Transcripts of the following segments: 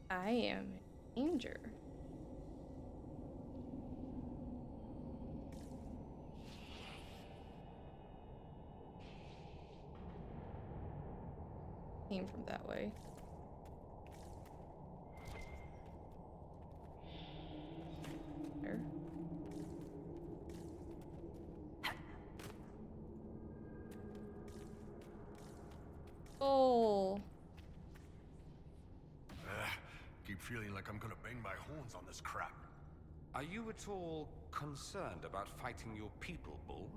I am in danger. Came from that way. There. Oh. Keep feeling like I'm gonna bang my horns on this crap. Are you at all concerned about fighting your people, Bull?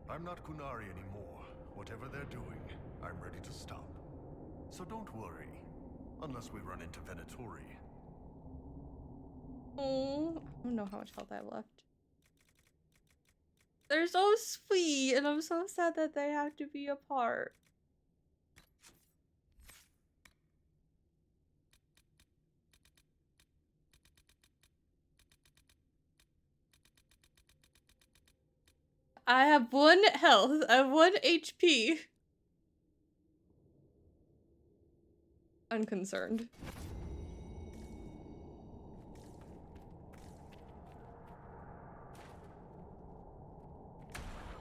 I'm not Kunari anymore. Whatever they're doing, I'm ready to stop. So don't worry. Unless we run into Venatori. Oh. I don't know how much health I have left. They're so sweet, and I'm so sad that they have to be apart. I have 1 health. I have 1 HP. Unconcerned.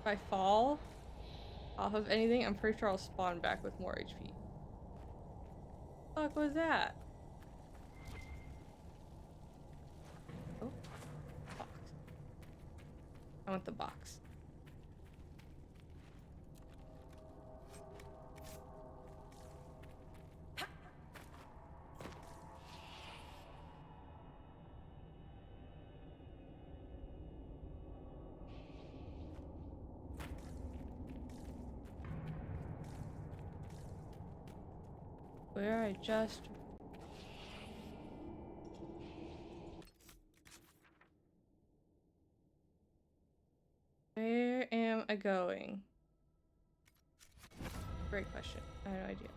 If I fall off of anything, I'm pretty sure I'll spawn back with more HP. Fuck was that? Oh, box. I want the box. Where I just... Where am I going? Great question. I have no idea.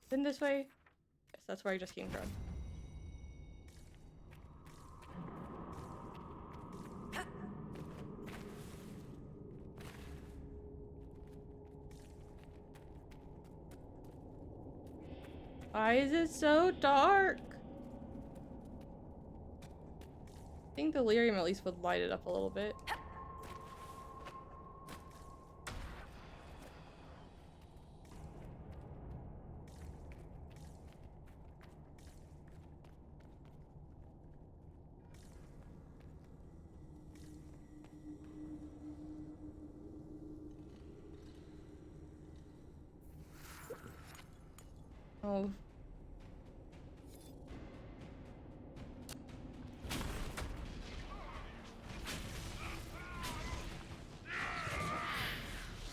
Been this way? Yes, that's where I just came from. Why is it so dark? I think the lyrium at least would light it up a little bit. Oh.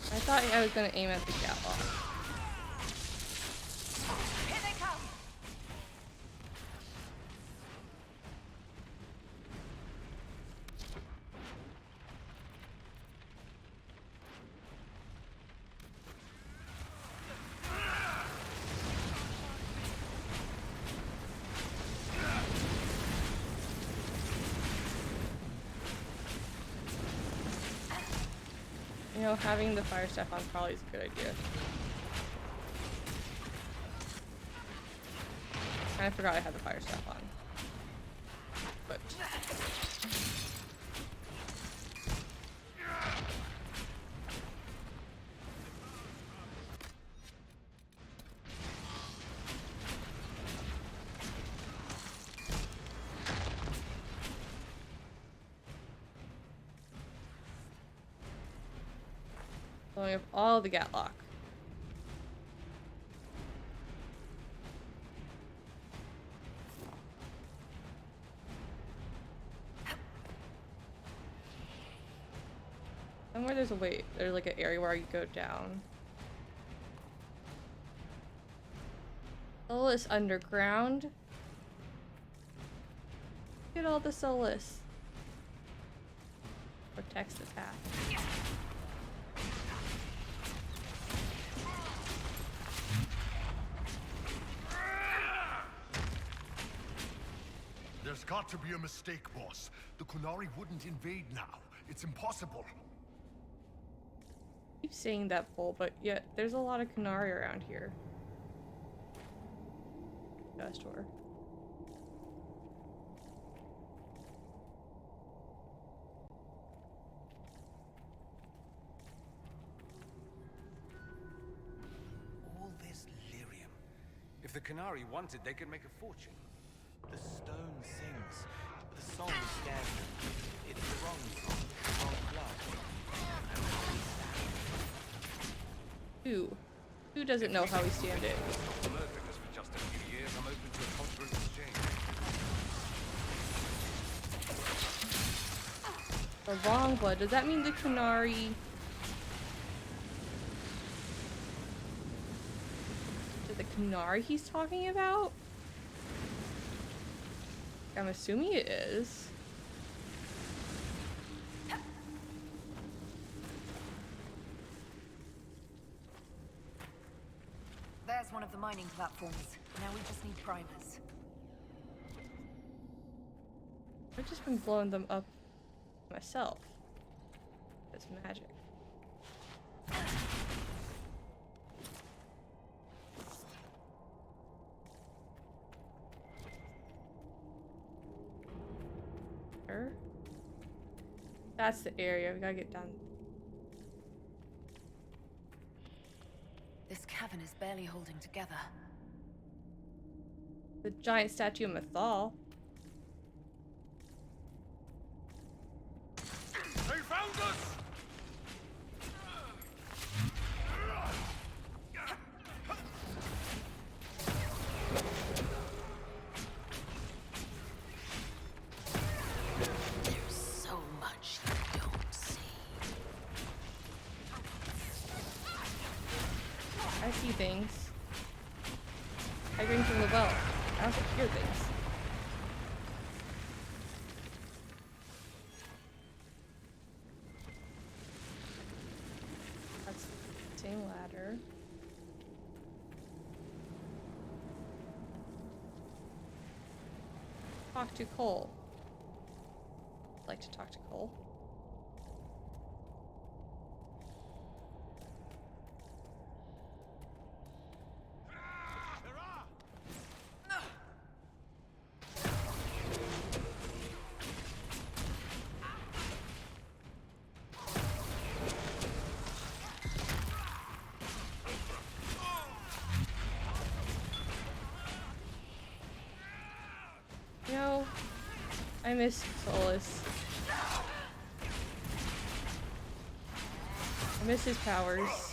I thought I was gonna aim at the catwalk. Here they come! You know, having the fire staff on probably is a good idea. I forgot I had the fire staff on. But blowing up all the Gatlock. Somewhere there's a way, there's like an area where you go down. Solus underground. Look at all the Solus. Protects the path. There's got to be a mistake, boss. The Kunari wouldn't invade now. It's impossible. I keep saying that, Bull, but yet there's a lot of Kunari around here. store. All this lyrium. If the Canary wanted, they could make a fortune. The stone sings. The song scares them. It's the wrong song, the wrong blood. Who doesn't know how we stand it? Murdering us for just a few years, I'm open to a cultural exchange. The wrong blood. Does that mean the Canary? Is it the Canary he's talking about? I'm assuming it is. There's one of the mining platforms. Now we just need primers. I've just been blowing them up myself. It's magic. Sure. That's the area. We gotta get down. This cavern is barely holding together. The giant statue of Mythal. They found us! There's so much you don't see. I see things. I drink from the well. I also hear things. That's the same ladder. Talk to Cole. I'd like to talk to Cole. You know, I miss Solus. I miss his powers.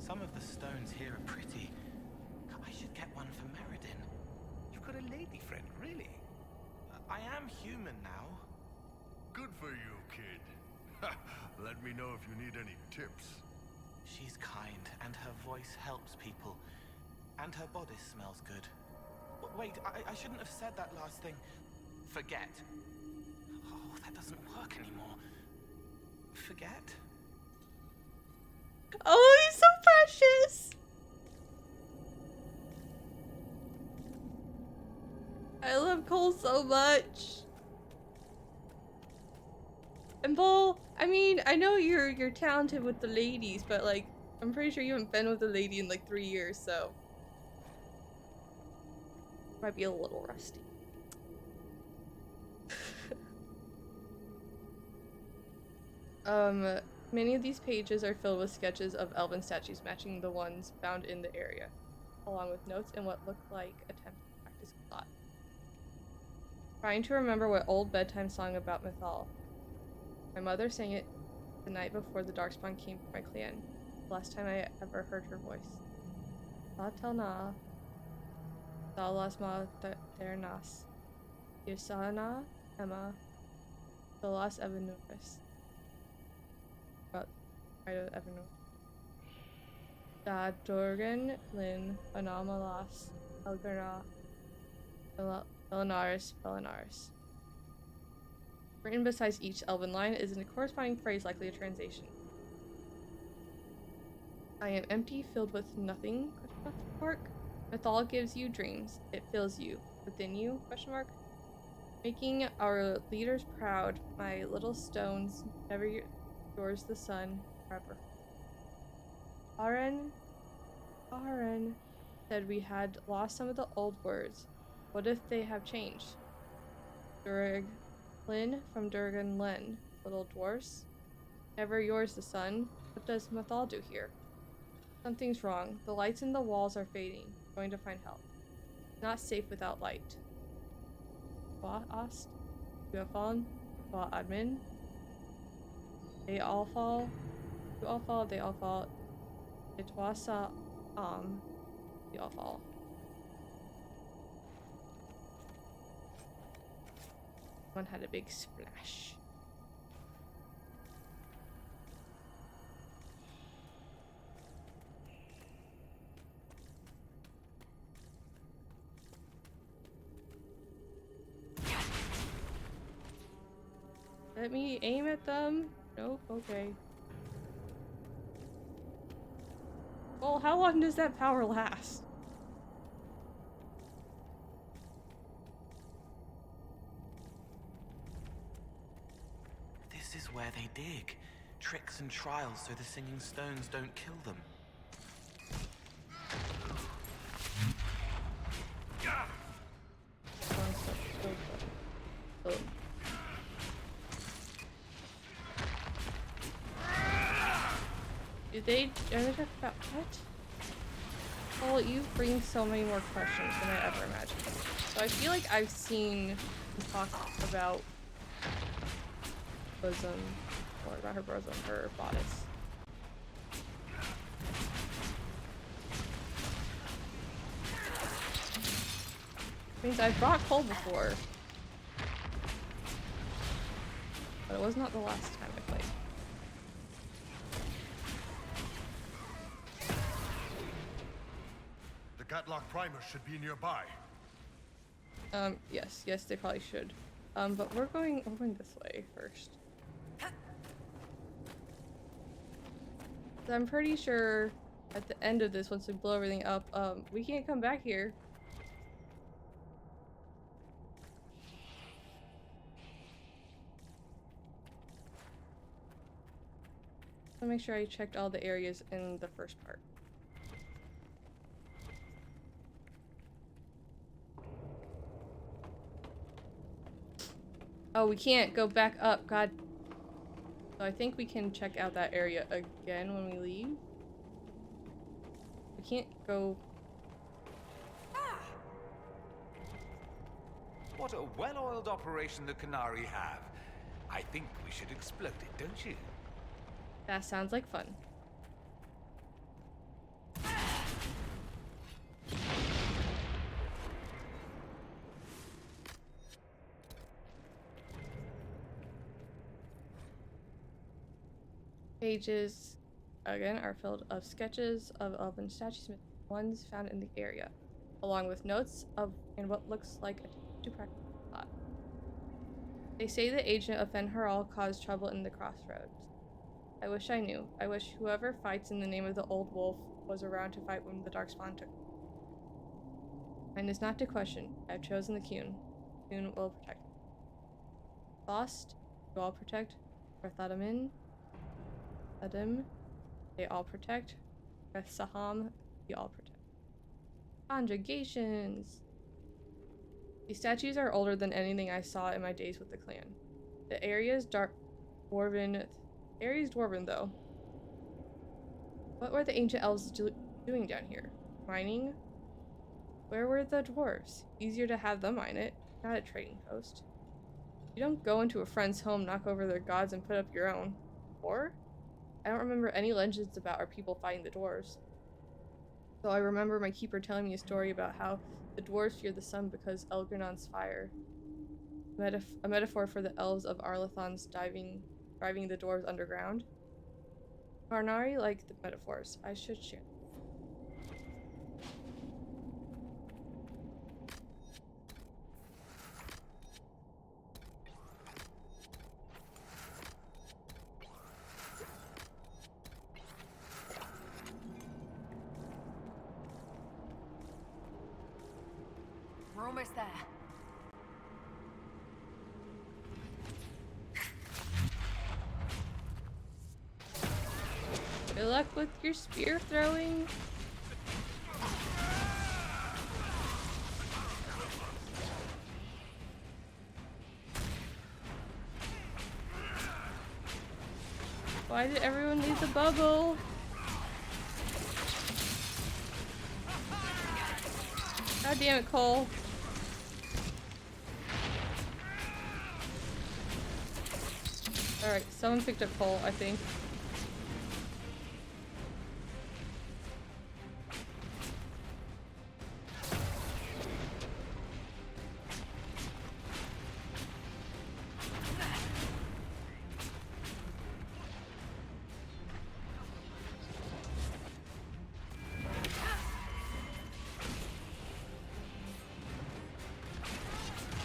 Some of the stones here are pretty. I should get one for Meriden. You've got a lady friend, really? I am human now. Good for you, kid. Let me know if you need any tips. She's kind, and her voice helps people. And her bodice smells good. Wait, I shouldn't have said that last thing. Forget. Oh, that doesn't work anymore. Forget? Oh, he's so precious! I love Cole so much. And Bull, I mean, I know you're talented with the ladies, but like, I'm pretty sure you haven't been with a lady in like 3 years, so might be a little rusty. Many of these pages are filled with sketches of elven statues matching the ones found in the area, along with notes and what looked like attempts to practice thought. Trying to remember what old bedtime song about Mythal. My mother sang it the night before the Darkspawn came for my clan. The last time I ever heard her voice. Latalna. Dalasma Ternas. Yusana Emma. Dalas Evanuris. But I don't ever know. Da Dorgan, Lin, Anomalos, Elgarna, Belinaris. Written beside each elven line is a corresponding phrase, likely a translation. I am empty, filled with nothing, ? Mythal gives you dreams. It fills you. Within you, ? Making our leaders proud, my little stones, never yours the sun, forever. Aren said we had lost some of the old words. What if they have changed? Durg Lin from Durgan Len, little dwarfs. Never yours the sun. What does Mathal do here? Something's wrong. The lights in the walls are fading. Going to find help. Not safe without light. Wa Ost, you have fallen. Wa Admin. They all fall. You all fall. They all fall. Itwasa you all fall. One had a big splash. Let me aim at them. Nope, okay. Well, how long does that power last? This is where they dig. Tricks and trials so the singing stones don't kill them. Oh. Are they talk about what? Oh, you bring so many more questions than I ever imagined. So I feel like I've seen talk about bosom, or not her bosom, her bodice. Means I've brought coal before, but it was not the last time I played. The Gatlock primer should be nearby. Yes, they probably should. But we're going this way first. So I'm pretty sure at the end of this, once we blow everything up, we can't come back here. So make sure I checked all the areas in the first part. Oh, we can't go back up, god. So I think we can check out that area again when we leave. We can't go... What a well-oiled operation the Canary have. I think we should explode it, don't you? That sounds like fun. Pages, again, are filled of sketches of elven statues, ones found in the area, along with notes of and what looks like a to practice plot. They say the agent of Fenharal caused trouble in the crossroads. I wish I knew. I wish whoever fights in the name of the old wolf was around to fight when the Darkspawn took. Mine is not to question. I have chosen the Kuhn. Kuhn will protect. Lost, you all protect. Barthadamin, Adam, they all protect. Saham, we all protect. Conjugations! These statues are older than anything I saw in my days with the clan. The area is dwarven though. What were the ancient elves doing down here? Mining? Where were the dwarves? Easier to have them mine it, not a trading post. You don't go into a friend's home, knock over their gods, and put up your own. Or? I don't remember any legends about our people fighting the dwarves. So I remember my keeper telling me a story about how the dwarves fear the sun because Elgernon's fire. A metaphor for the elves of Arlathon's driving the dwarves underground. Karnari like the metaphors. I should share. We're almost there. Good luck with your spear throwing. Why did everyone leave the bubble? God damn it, Cole. Alright, someone picked up Cole, I think.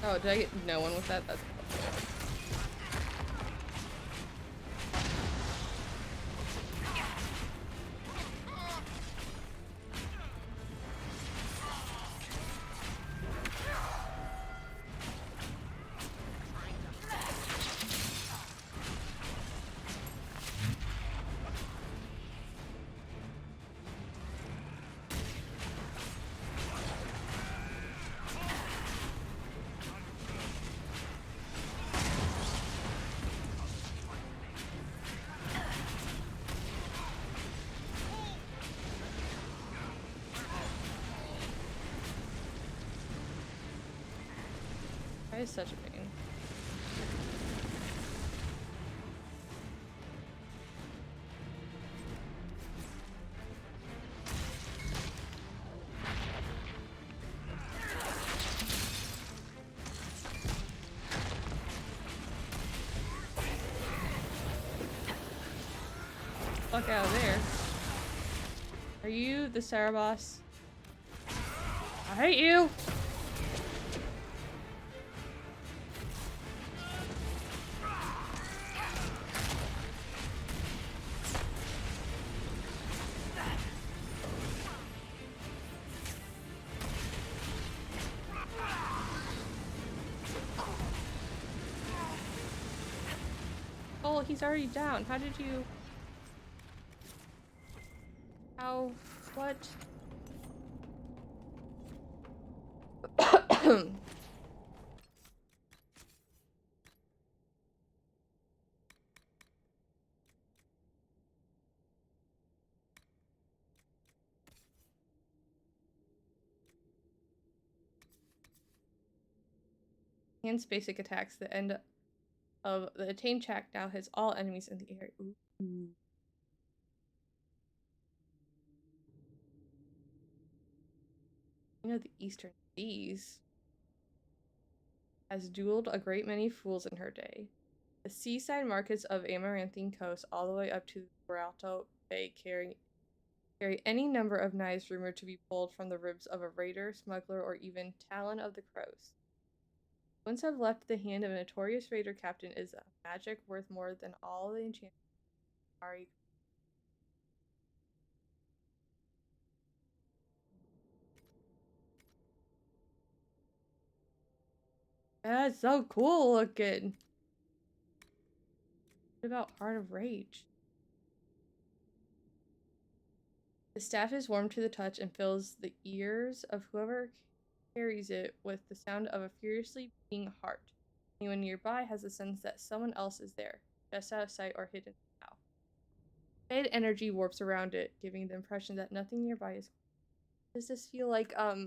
Oh, did I get no one with that? That's that is such a pain. Fuck out of there. Are you the Sarah boss? I hate you! Oh, he's already down. How did you... How? What? Enhance basic attacks. The end of the attained track now hits all enemies in the area. Ooh. You know, the Eastern Seas has dueled a great many fools in her day. The seaside markets of Amaranthine Coast all the way up to Gibraltar Bay carry any number of knives rumored to be pulled from the ribs of a raider, smuggler, or even Talon of the Crows. Once have left the hand of a notorious raider captain is a magic worth more than all the enchantments. Sorry. That's so cool looking. What about Heart of Rage? The staff is warm to the touch and fills the ears of whoever carries it with the sound of a furiously beating heart. Anyone nearby has a sense that someone else is there, just out of sight or hidden now. Fade energy warps around it, giving the impression that nothing nearby is. Does this feel like a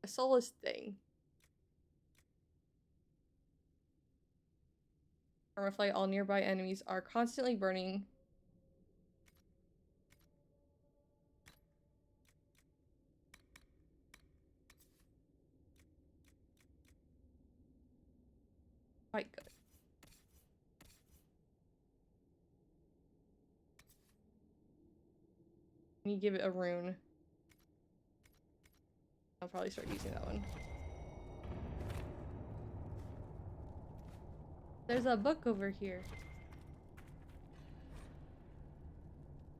soulless thing? Permaflight, all nearby enemies are constantly burning. Quite good. You give it a rune. I'll probably start using that one. There's a book over here.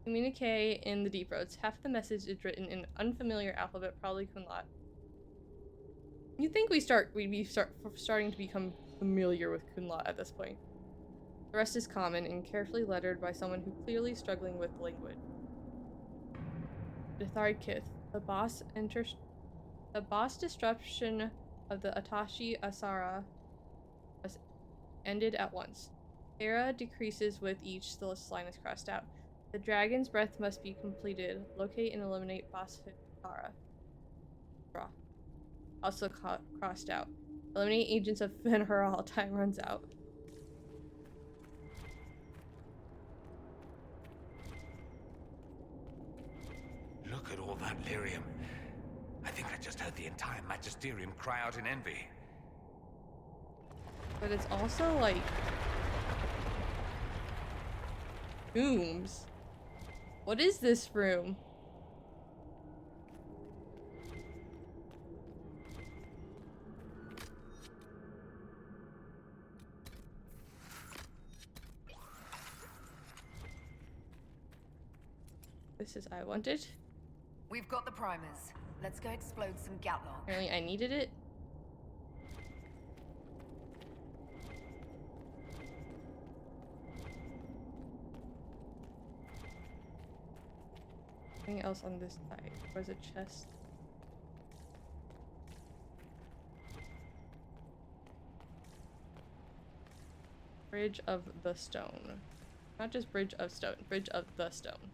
Communique in the Deep Roads. Half the message is written in unfamiliar alphabet, probably Kunlat. You think we'd be starting to become familiar with Kunlat at this point. The rest is common and carefully lettered by someone who clearly struggling with language. Dithari Kith. The boss disruption of the Atashi Asara was ended at once. Era decreases with each line is crossed out. The dragon's breath must be completed. Locate and eliminate boss Hikara. Draw. Also crossed out. Eliminate agents of Fenheral. Time runs out. Look at all that lyrium. I think I just heard the entire Magisterium cry out in envy. But it's also like tombs. What is this room? This is I wanted. We've got the primers. Let's go explode some Gatlog. Apparently I needed it. Anything else on this side? Where's a chest? Bridge of the Stone. Not just Bridge of Stone, Bridge of the Stone.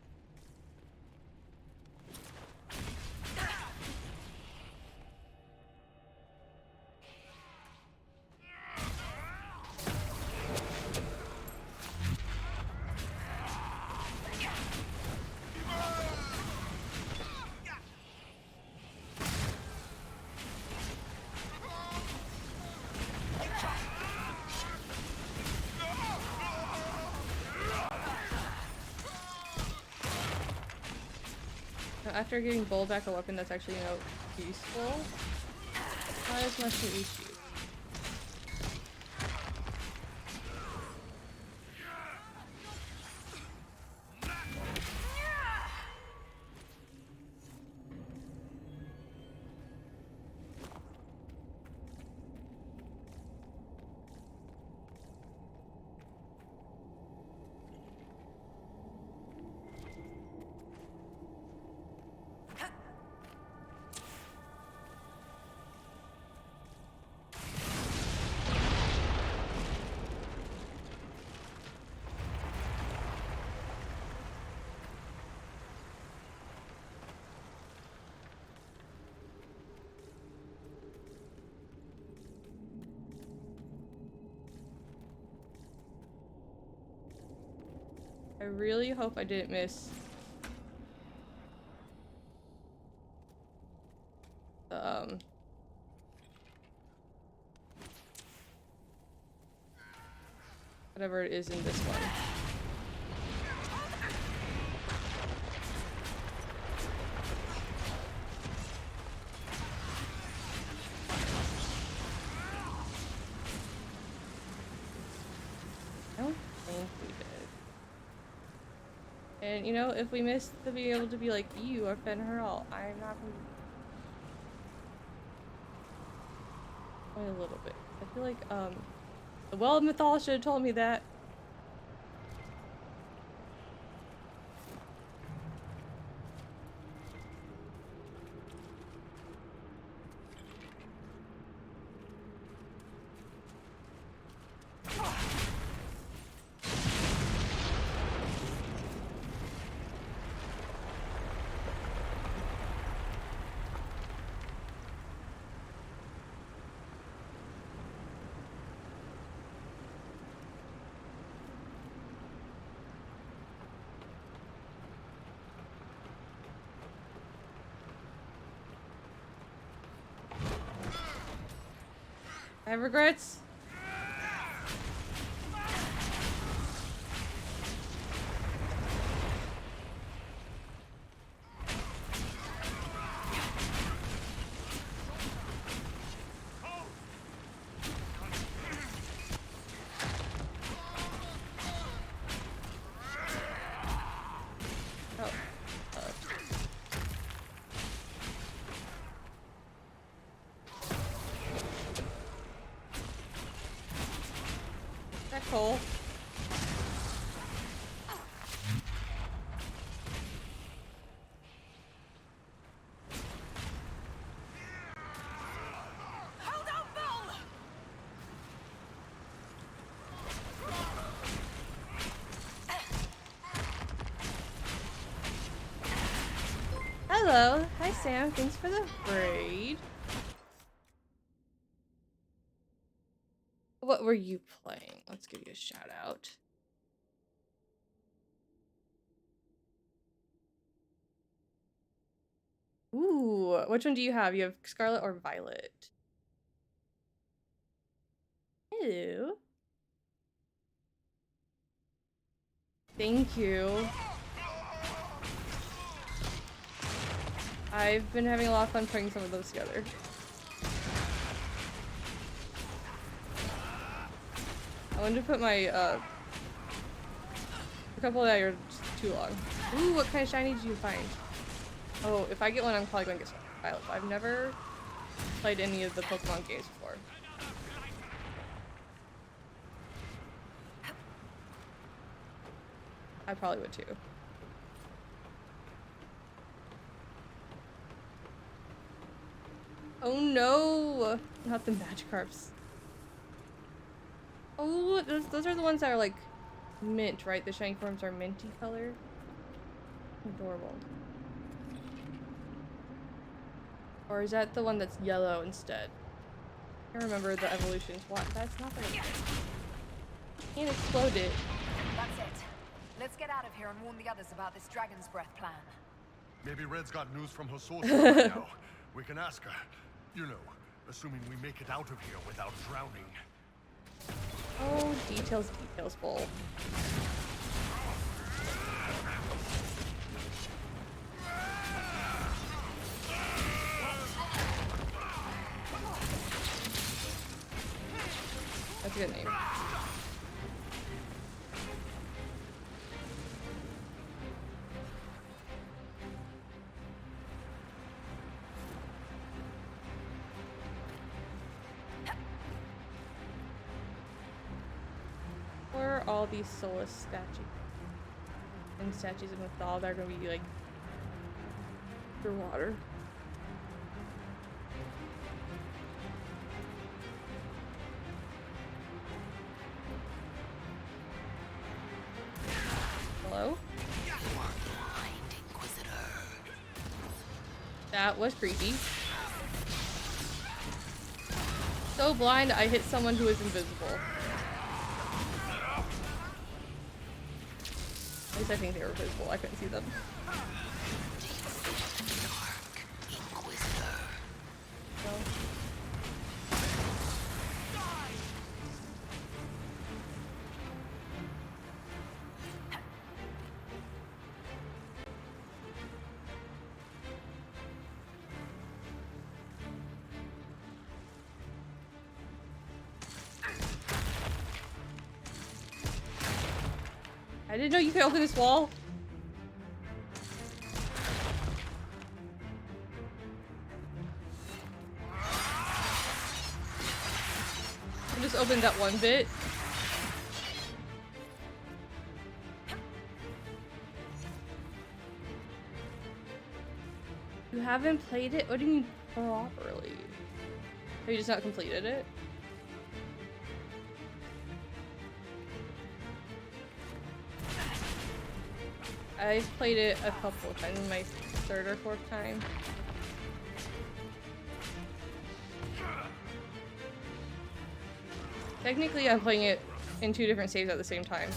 After giving Bull back a weapon that's actually, useful, not as much an issue. I really hope I didn't miss the, whatever it is in this one. I don't think we did. And if we miss to be able to be like, you are Fenheral, I'm not gonna only a little bit. I feel like the Well of Mythal should have told me that. I have regrets. hole. Hold on, Bull! Hello. Hi, Sam. Thanks for the raid. What were you playing? Let's give you a shout out. Ooh, which one do you have? You have Scarlet or Violet? Ew. Thank you. I've been having a lot of fun putting some of those together. I wanted to put my, a couple that are just too long. Ooh, what kind of shiny did you find? Oh, if I get one, I'm probably going to get Violet. I've never played any of the Pokemon games before. I probably would too. Oh no! Not the Magikarps. Oh, those are the ones that are like mint, right? The shiny forms are minty color. Adorable. Or is that the one that's yellow instead? I can't remember the evolutions. What? That's not the one. Can't explode it. That's it. Let's get out of here and warn the others about this Dragon's Breath plan. Maybe Red's got news from her sources right now. We can ask her. You know, assuming we make it out of here without drowning. Oh, details, Bull. That's a good name. Where are all these Solus statues? And statues of Mythal that are gonna be like underwater. Hello? That was creepy. So blind, I hit someone who was invisible. At least I think they were visible. I couldn't see them. No. I didn't know you could open this wall. I just opened that one bit. You haven't played it? What do you mean properly? Have you just not completed it? I've played it a couple of times, my third or fourth time. Technically, I'm playing it in 2 different saves at the same time.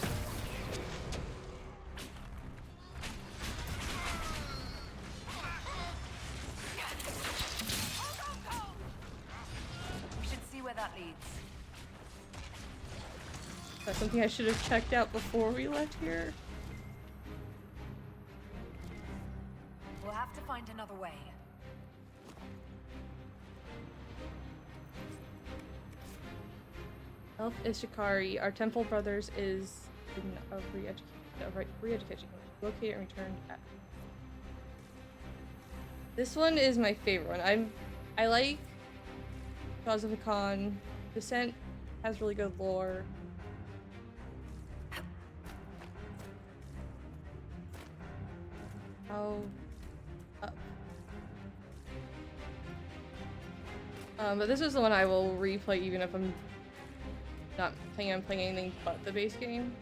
We should see where that leads. That's something I should have checked out before we left here. We'll have to find another way. Elf Ishikari, our temple brothers is in a re-education. Located and returned at. This one is my favorite one. I like Jaws of the Khan. Descent has really good lore. How up? But this is the one I will replay even if I'm not planning on playing anything but the base game.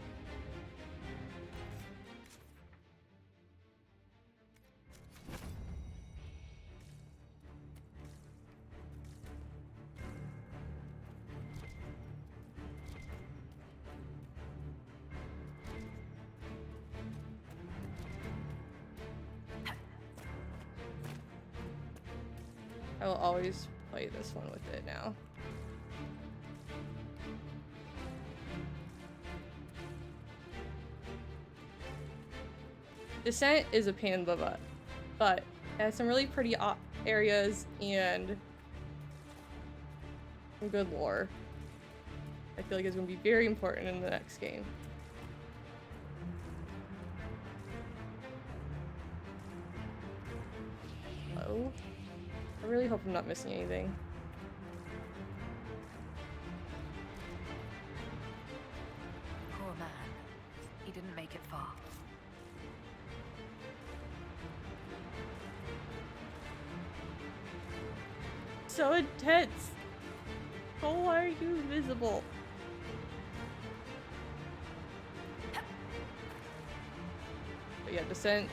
I will always play this one with it now. Descent is a pain in the butt, but it has some really pretty areas and some good lore. I feel like it's going to be very important in the next game. Hello? I really hope I'm not missing anything. Poor man. He didn't make it far. So intense! Why are you invisible? But yeah, Descent.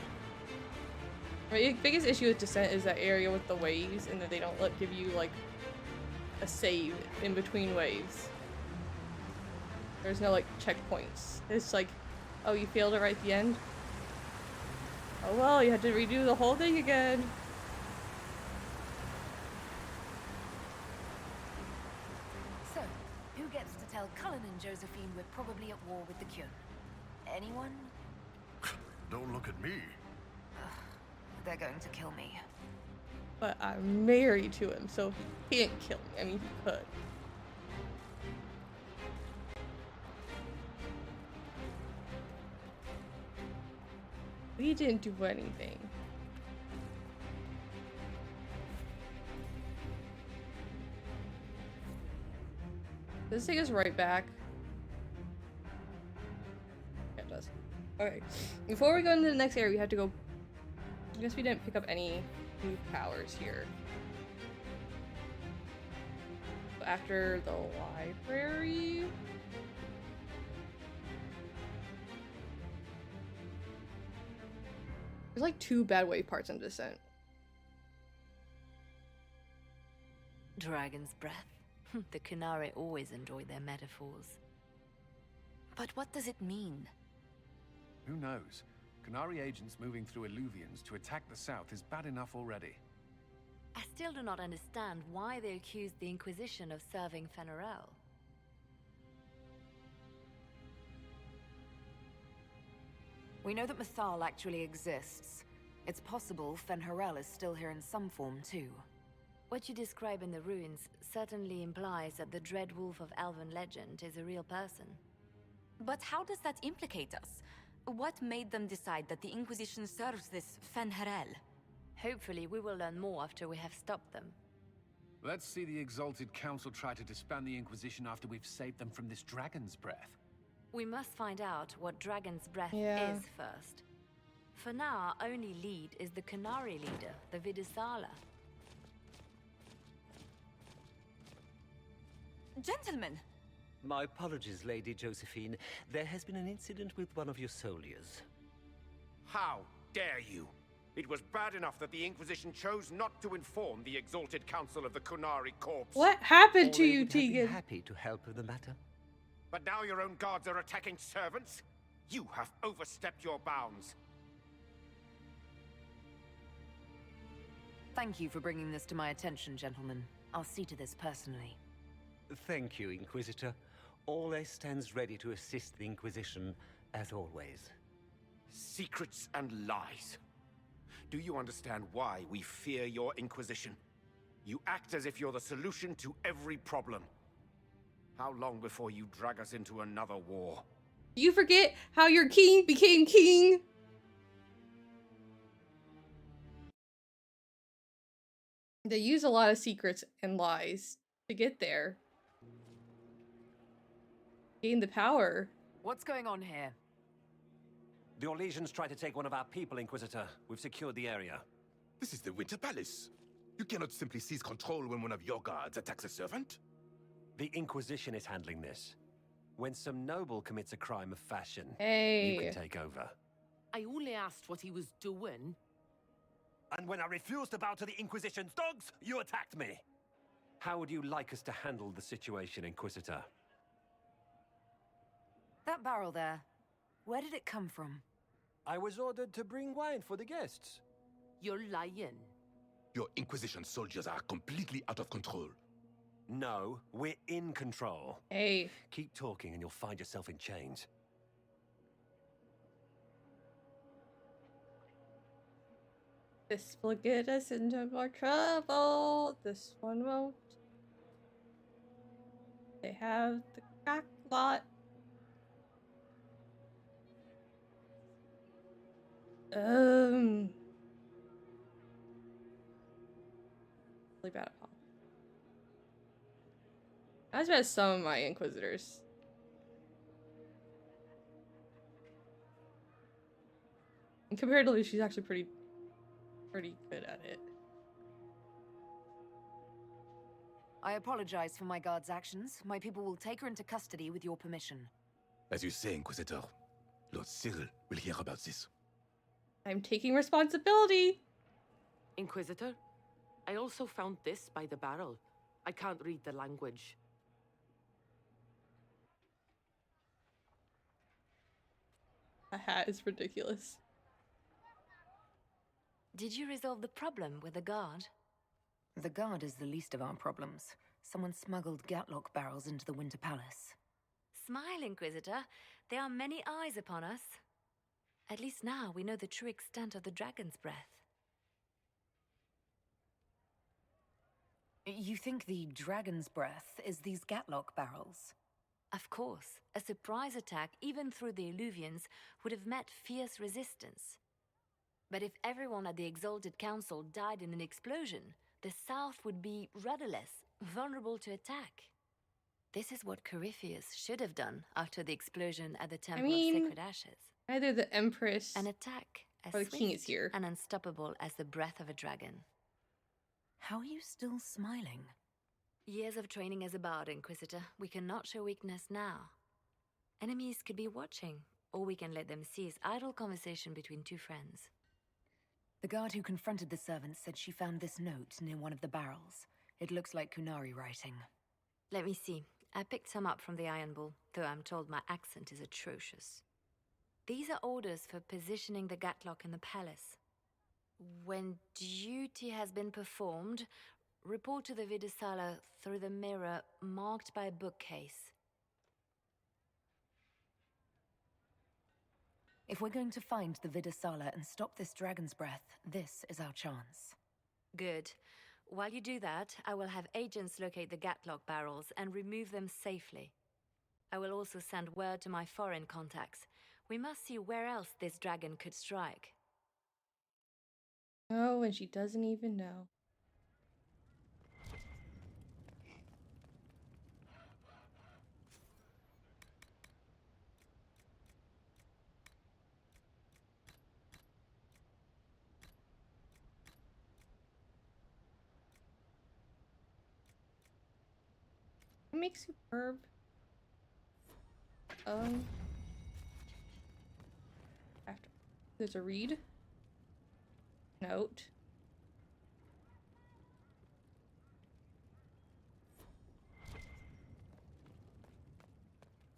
My biggest issue with Descent is that area with the waves and that they don't give you like a save in between waves. There's no like checkpoints. It's like, oh, you failed it right at the end? Oh well, you had to redo the whole thing again. So, who gets to tell Cullen and Josephine we're probably at war with the Kyun? Anyone? Don't look at me. They're going to kill me. But I'm married to him, so he can't kill me. I mean, he could. We didn't do anything. Does this take us right back? Yeah, it does. Okay. Before we go into the next area, we have to go. I guess we didn't pick up any new powers here. After the library. There's like 2 bad wave parts in Descent. Dragon's breath. The Kunari always enjoy their metaphors. But what does it mean? Who knows? Kunari agents moving through Illuvians to attack the south is bad enough already. I still do not understand why they accuse the Inquisition of serving Fenarel. We know that Mythal actually exists. It's possible Fenharel is still here in some form, too. What you describe in the ruins certainly implies that the Dread Wolf of Elven legend is a real person. But how does that implicate us? What made them decide that the Inquisition serves this Fenharel? Hopefully we will learn more after we have stopped them. Let's see the Exalted Council try to disband the Inquisition after we've saved them from this dragon's breath. We must find out what Dragon's Breath Yeah. is first. For now, our only lead is the Kunari leader, the Vidusala. Gentlemen! My apologies, Lady Josephine. There has been an incident with one of your soldiers. How dare you? It was bad enough that the Inquisition chose not to inform the Exalted Council of the Kunari Corps. What happened Or to they you, would have been Tegan? happy to help with the matter. But now your own guards are attacking servants? You have overstepped your bounds. Thank you for bringing this to my attention, gentlemen. I'll see to this personally. Thank you, Inquisitor. Always stands ready to assist the Inquisition, as always. Secrets and lies. Do you understand why we fear your Inquisition? You act as if you're the solution to every problem. How long before you drag us into another war? You forget how your king became king? They use a lot of secrets and lies to get there. Gain the power. What's going on here? The Orlesians tried to take one of our people, Inquisitor. We've secured the area. This is the Winter Palace. You cannot simply seize control when one of your guards attacks a servant. The Inquisition is handling this. When some noble commits a crime of fashion, Hey. you can take over. I only asked what he was doing. And when I refused to bow to the Inquisition's dogs, you attacked me. How would you like us to handle the situation, Inquisitor? That barrel there, where did it come from? I was ordered to bring wine for the guests. You're lying. Your Inquisition soldiers are completely out of control. No, we're in control. Hey. Keep talking and you'll find yourself in chains. This will get us into more trouble. This one won't. They have the cock lot. Really bad at politics. As bad as some of my Inquisitors. And comparatively, she's actually pretty good at it. I apologize for my guard's actions. My people will take her into custody with your permission. As you say, Inquisitor, Lord Cyril will hear about this. I'm taking responsibility. Inquisitor, I also found this by the barrel. I can't read the language. A hat is ridiculous. Did you resolve the problem with the guard? The guard is the least of our problems. Someone smuggled Gatlock barrels into the Winter Palace. Smile, Inquisitor. There are many eyes upon us. At least now we know the true extent of the dragon's breath. You think the dragon's breath is these Gatlock barrels? Of course, a surprise attack, even through the Illuvians, would have met fierce resistance. But if everyone at the Exalted Council died in an explosion, the South would be rudderless, vulnerable to attack. This is what Corypheus should have done after the explosion at the Temple of Sacred Ashes. Either the Empress An attack as or the King is here. and unstoppable as the breath of a dragon. How are you still smiling? Years of training as a bard, Inquisitor. We cannot show weakness now. Enemies could be watching, or we can let them seize idle conversation between two friends. The guard who confronted the servants said she found this note near one of the barrels. It looks like Kunari writing. Let me see. I picked some up from the Iron Bull, though I'm told my accent is atrocious. These are orders for positioning the Gatlock in the palace. When duty has been performed, report to the Vidisala through the mirror marked by a bookcase. If we're going to find the Vidisala and stop this dragon's breath, this is our chance. Good. While you do that, I will have agents locate the Gatlock barrels and remove them safely. I will also send word to my foreign contacts. We must see where else this dragon could strike. Oh, and she doesn't even know. What makes you herb? After there's a read. Note.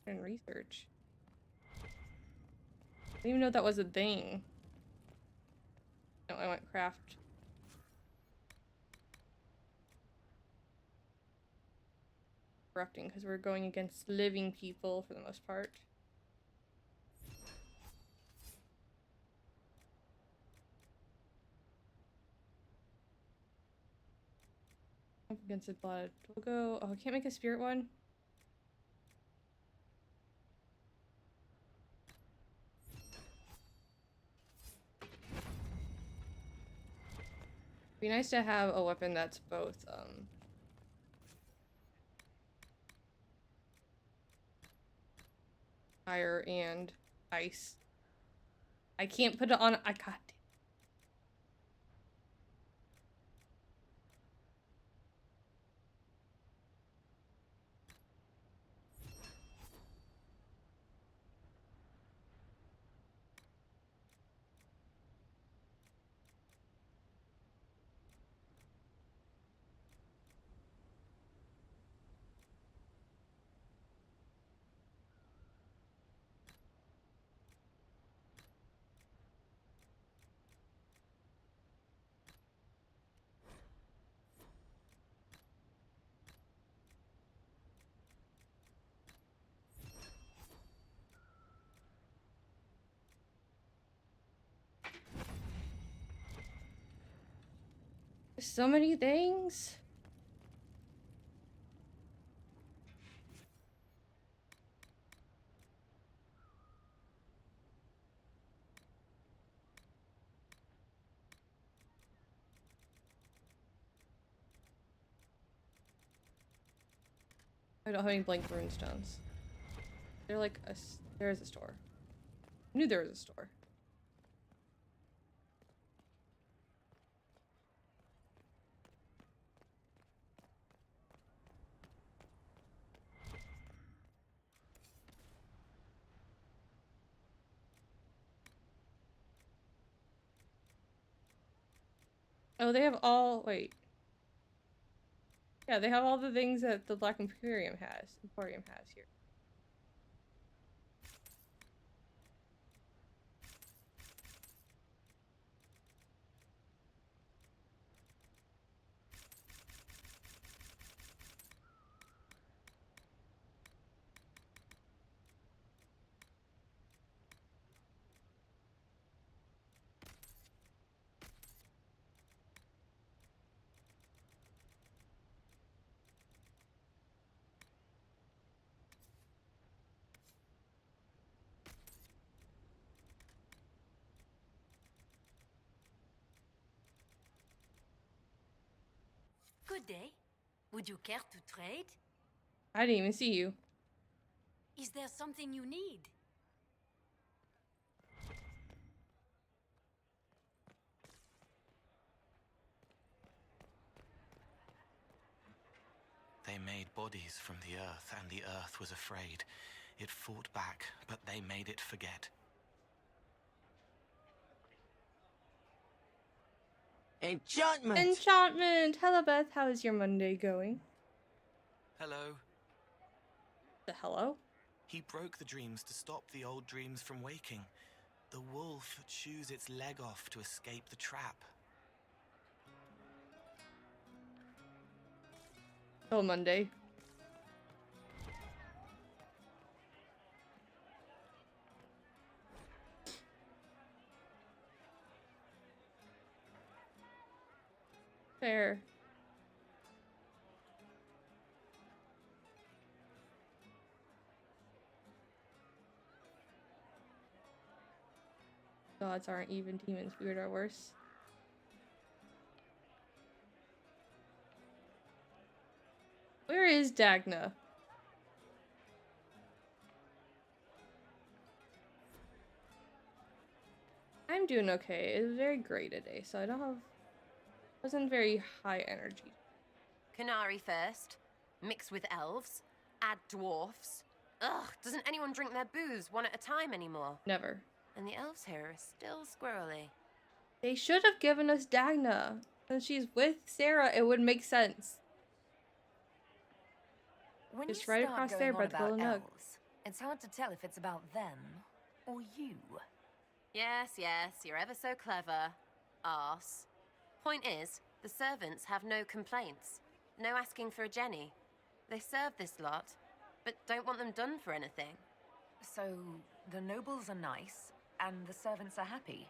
And research. I didn't even know that was a thing. No, I went craft. Corrupting, because we're going against living people for the most part. Up against a blood. We'll go. Oh, I can't make a spirit one. Be nice to have a weapon that's both fire and ice. I can't put it on. I got. So many things. I don't have any blank rune stones. They're like a. There is a store. I knew there was a store. Oh, they have all. Wait. Yeah, they have all the things that the Black Emporium has. Here. Good day. Would you care to trade? I didn't even see you. Is there something you need? They made bodies from the earth, and the earth was afraid. It fought back, but they made it forget. Enchantment! Enchantment! Hello, Beth. How is your Monday going? Hello. The hello? He broke the dreams to stop the old dreams from waking. The wolf chews its leg off to escape the trap. Oh, Monday. Fair. Gods aren't even, demons weird are worse. Where is Dagna? I'm doing okay. It was very gray today, so I don't have... wasn't very high energy. Canary first, mix with elves, add dwarfs. Ugh, doesn't anyone drink their booze one at a time anymore? Never. And the elves here are still squirrely. They should have given us Dagna. Since she's with Sarah, it would make sense. When Just you right start across going there on by the about Golden Nug. elves, it's hard to tell if it's about them or you. Yes, you're ever so clever. Arse. Point is, the servants have no complaints. No asking for a Jenny. They serve this lot, but don't want them done for anything. So, the nobles are nice, and the servants are happy?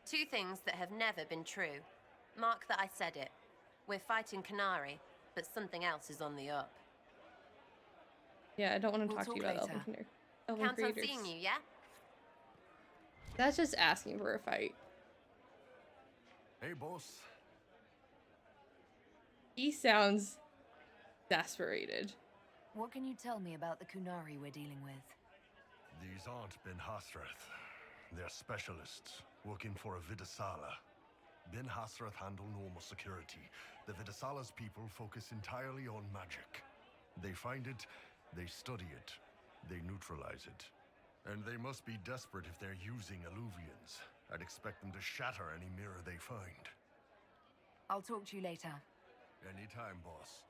Two things that have never been true. Mark that I said it. We're fighting Canary, but something else is on the up. Yeah, I don't want to We'll talk to you talk about later. Elven Count on creators. seeing you, yeah? That's just asking for a fight. Hey, boss. He sounds exasperated. What can you tell me about the Kunari we're dealing with? These aren't Ben Hasrath. They're specialists, working for a Vidasala. Ben Hasrath handle normal security. The Vidasala's people focus entirely on magic. They find it, they study it, they neutralize it. And they must be desperate if they're using Illuvians. I'd expect them to shatter any mirror they find. I'll talk to you later. Anytime, boss.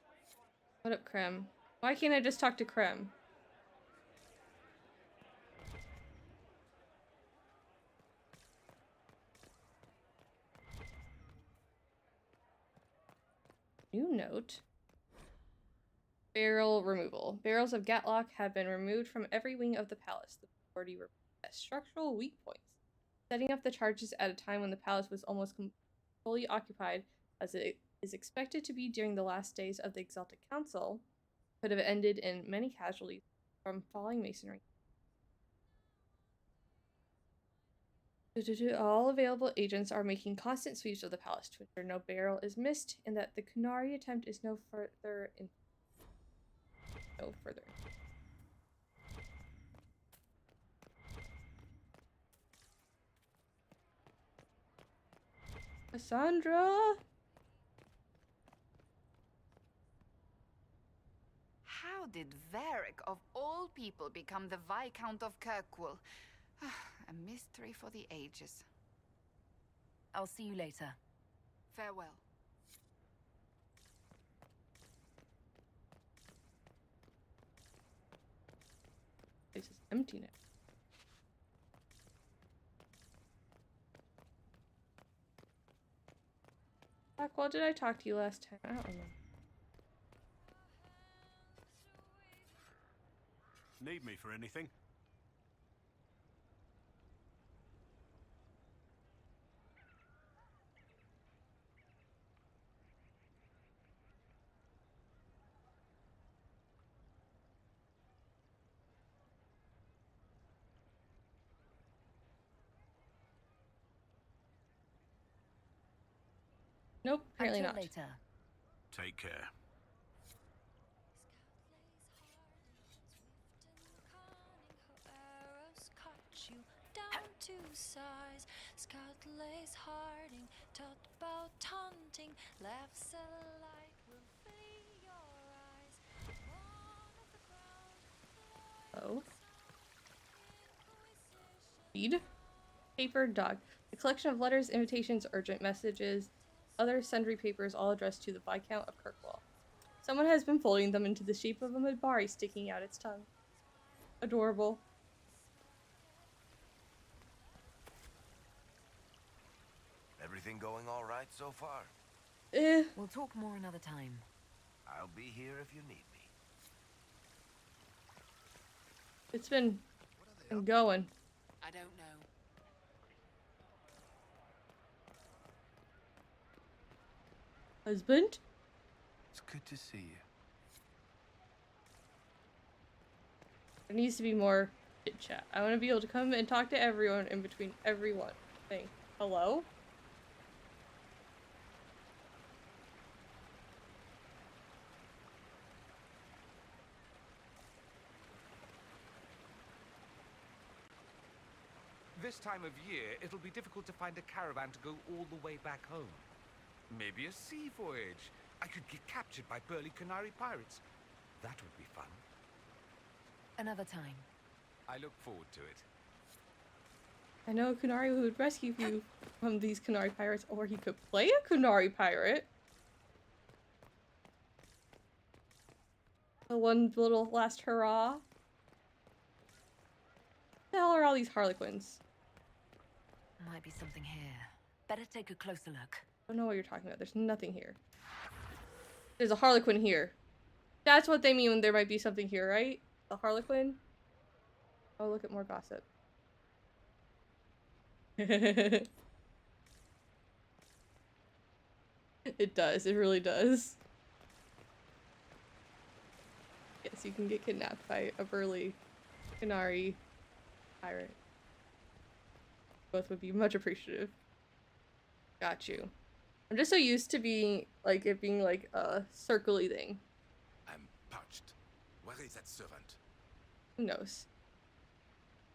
What up, Krem? Why can't I just talk to Krem? New note. Barrel removal. Barrels of Gatlock have been removed from every wing of the palace. The authority as structural weak points. Setting up the charges at a time when the palace was almost fully occupied, as it is expected to be during the last days of the Exalted Council, could have ended in many casualties from falling masonry. All available agents are making constant sweeps of the palace to ensure no barrel is missed and that the Kunari attempt is no further. Cassandra! How did Varric, of all people, become the Viscount of Kirkwall? A mystery for the ages. I'll see you later. Farewell. This is empty now. Well, did I talk to you last time? I don't remember. Need me for anything? Nope, apparently not. Later. Take care. To size, Scout lays harding, taught about taunting, laughs a light will fill your eyes. Oh. Read. Paper dog. A collection of letters, invitations, urgent messages, other sundry papers all addressed to the Viscount of Kirkwall. Someone has been folding them into the shape of a Midbari sticking out its tongue. Adorable. Everything going all right so far? We'll talk more another time. I'll be here if you need me. It's been going. I don't know. Husband? It's good to see you. There needs to be more chit chat. I want to be able to come and talk to everyone in between everyone. Saying hello? This time of year, it'll be difficult to find a caravan to go all the way back home. Maybe a sea voyage. I could get captured by burly Kunari pirates. That would be fun. Another time. I look forward to it. I know a Kunari who would rescue you from these Kunari pirates, or he could play a Kunari pirate. The one little last hurrah. What the hell are all these harlequins? Might be something here. Better take a closer look. I don't know what you're talking about. There's nothing here. There's a harlequin here. That's what they mean when there might be something here, right? The harlequin? Oh, look at more gossip. It does. It really does. Yes, you can get kidnapped by a burly Kunari pirate. Both would be much appreciative. Got you. I'm just so used to being like it being like a circly thing. I'm parched. Where is that servant? Who knows?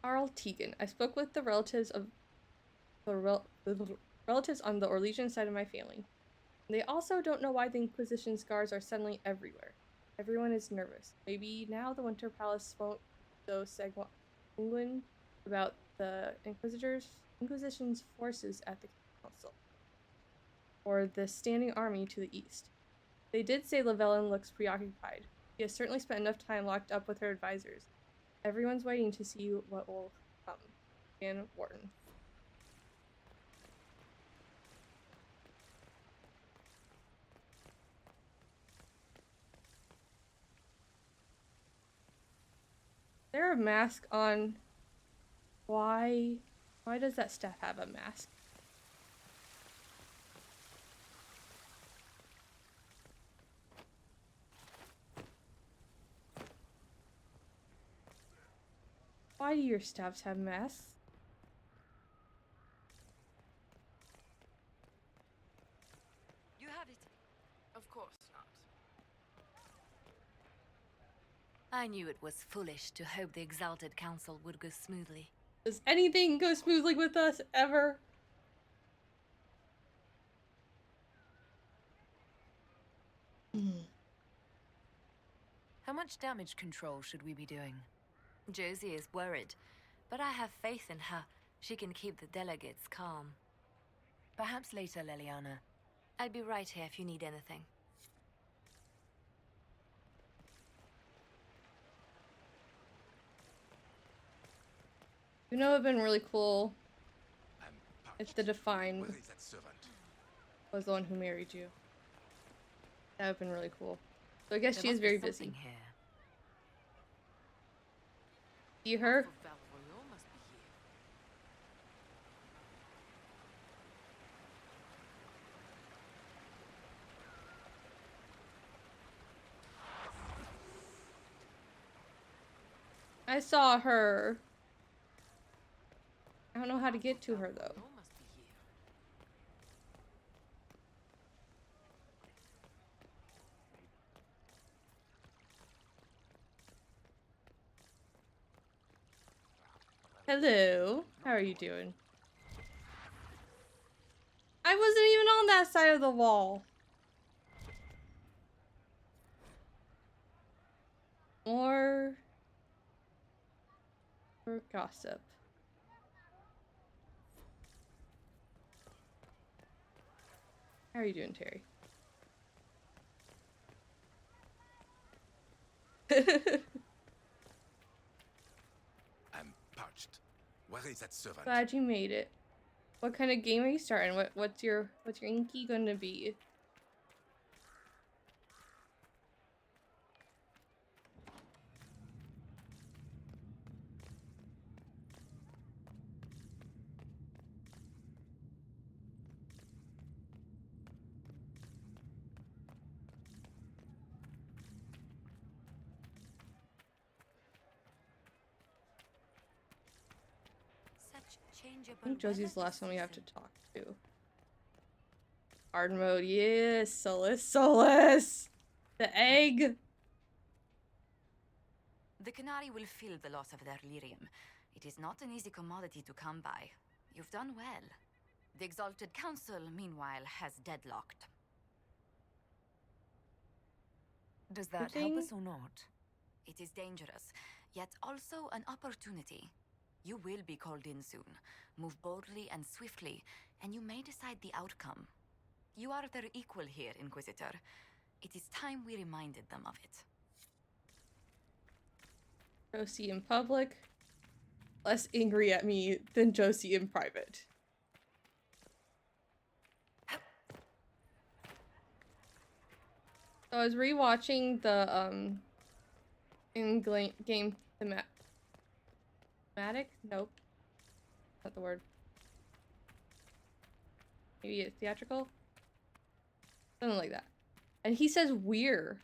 Carl Tegan. I spoke with the relatives of the relatives on the Orlesian side of my family. They also don't know why the Inquisition scars are suddenly everywhere. Everyone is nervous. Maybe now the Winter Palace won't be so sanguine about the Inquisition's forces at the council, or the standing army to the east. They did say Llewellyn looks preoccupied. He has certainly spent enough time locked up with her advisors. Everyone's waiting to see what will come. Dan Wharton. Is there a mask on? Why does that staff have a mask? Why do your staffs have masks? You have it. Of course not. I knew it was foolish to hope the Exalted Council would go smoothly. Does anything go smoothly with us, ever? How much damage control should we be doing? Josie is worried, but I have faith in her. She can keep the delegates calm. Perhaps later, Leliana. I'll be right here if you need anything. You know, it would have been really cool if the Define was the one who married you. That would have been really cool. So I guess she is very busy. See her? I saw her. I don't know how to get to her though. Hello. How are you doing? I wasn't even on that side of the wall. More gossip. How are you doing, Terry? I'm parched. Where is that servant? Glad you made it. What kind of game are you starting? What's your inky gonna be? I think Josie's the last one we have to talk to. Hard mode, yes, Solus! The egg! The Canary will feel the loss of their lyrium. It is not an easy commodity to come by. You've done well. The Exalted Council, meanwhile, has deadlocked. Does that help us or not? It is dangerous, yet also an opportunity. You will be called in soon. Move boldly and swiftly, and you may decide the outcome. You are their equal here, Inquisitor. It is time we reminded them of it. Josie in public. Less angry at me than Josie in private. So I was rewatching the in-game thematic? Nope. Not the word. Maybe it's theatrical? Something like that. And he says we're.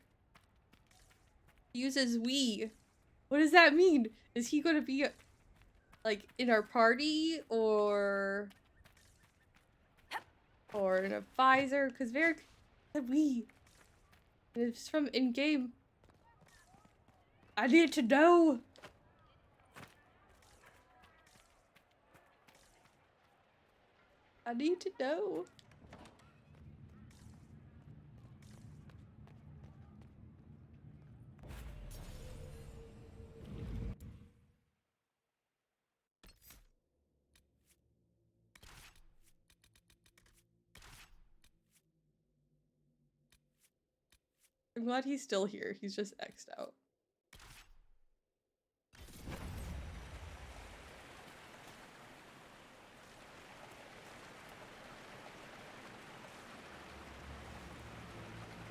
He uses we. What does that mean? Is he gonna be like in our party or an advisor? Because Varric said we. And it's from in-game. I need to know. I need to know. I'm glad he's still here. He's just X'd out.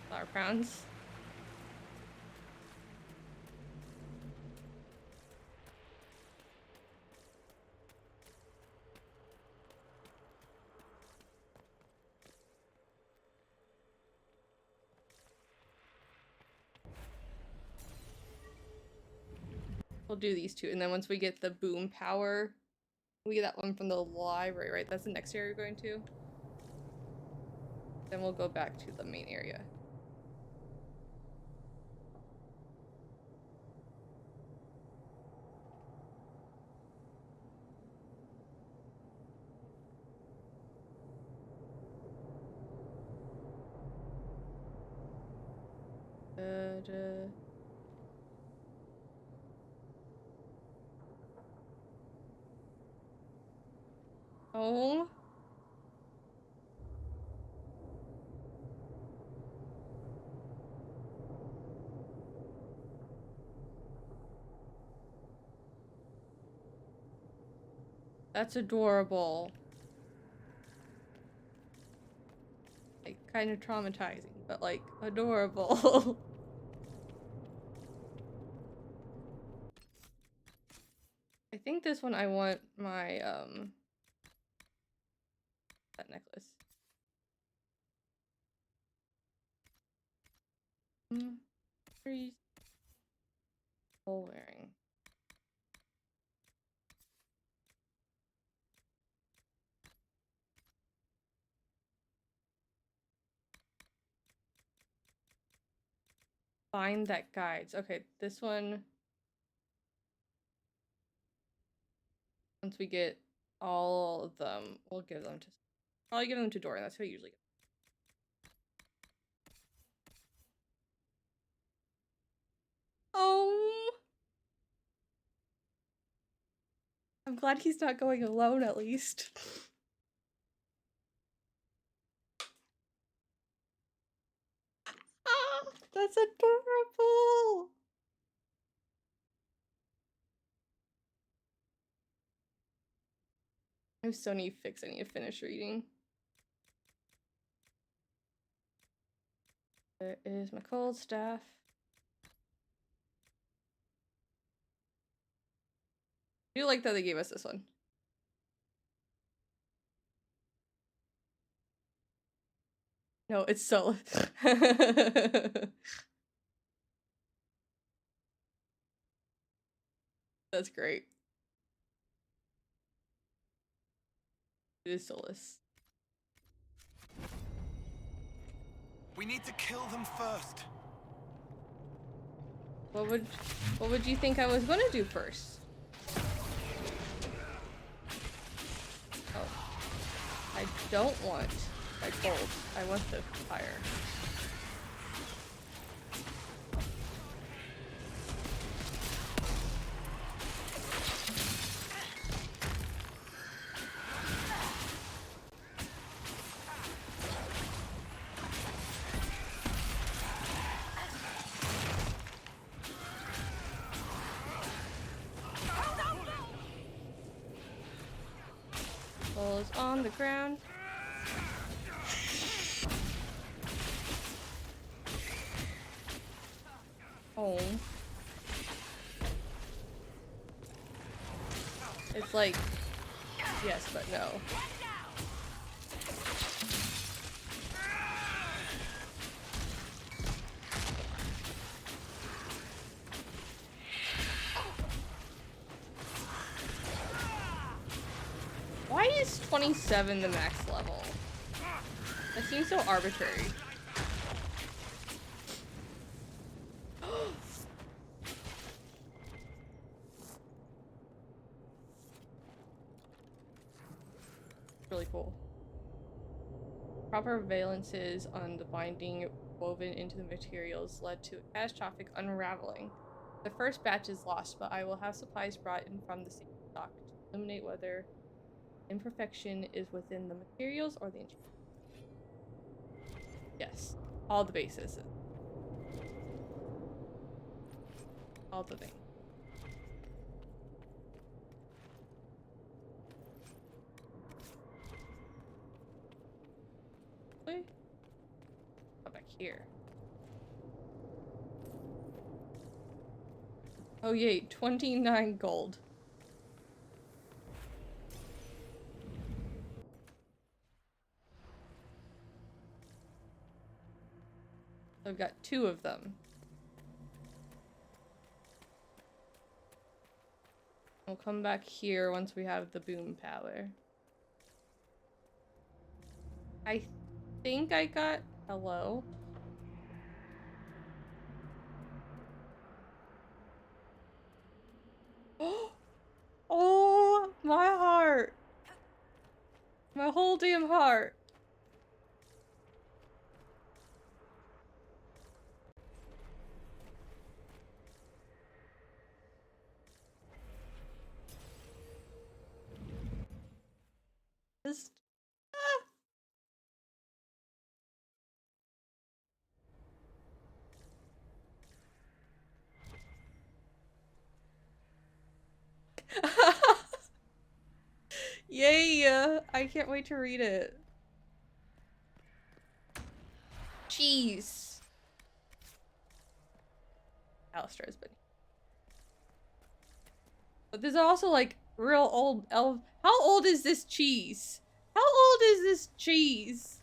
Flower crowns. We'll do these two, and then once we get the boom power, we get that one from the library, right? That's the next area we're going to. Then we'll go back to the main area. Oh. That's adorable. Like, kind of traumatizing, but like, adorable. I think this one I want my, that necklace. Trees. All wearing. Find that guides. Okay, this one. Once we get all of them, we'll give them to. Probably give them to Dorian. That's who I usually get. Oh. I'm glad he's not going alone at least. Ah, that's adorable. I still need to fix. I need to finish reading. There is my cold staff. I do like that they gave us this one. No, it's so. That's great. It is Solus. We need to kill them first. What would you think I was gonna do first? Oh. I don't want my gold. I want the fire. Is on the ground. Oh. It's like, yes, but no. Why is 27 the max level? That seems so arbitrary. Really cool. Proper valences on the binding woven into the materials led to a catastrophic unraveling. The first batch is lost, but I will have supplies brought in from the same stock to eliminate whether imperfection is within the materials or the enchantment. Yes, all the bases. All the things. Wait. Oh, back here. Oh yay, 29 gold. I've got 2 of them. We'll come back here once we have the boom power. I think I got hello. Oh, my heart. My whole damn heart. Just Yay! I can't wait to read it. Cheese. Alistair's been. But there's also like real old elf. How old is this cheese? How old is this cheese?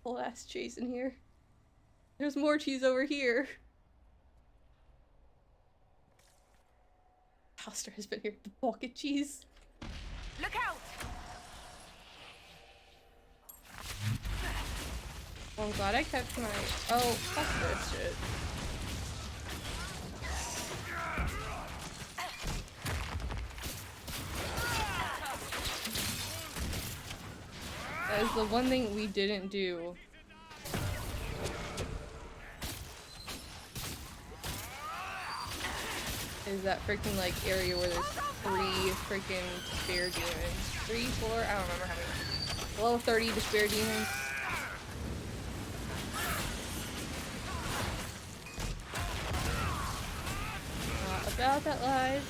Old ass cheese in here. There's more cheese over here. Alistair has been here. The pocket cheese. Look out! Well, I'm glad I kept my. Oh, fuck this shit. That is the one thing we didn't do. Is that freaking like area where there's 3 freaking despair demons. 3, 4, I don't remember how many. Level 30 despair demons. Not about that live.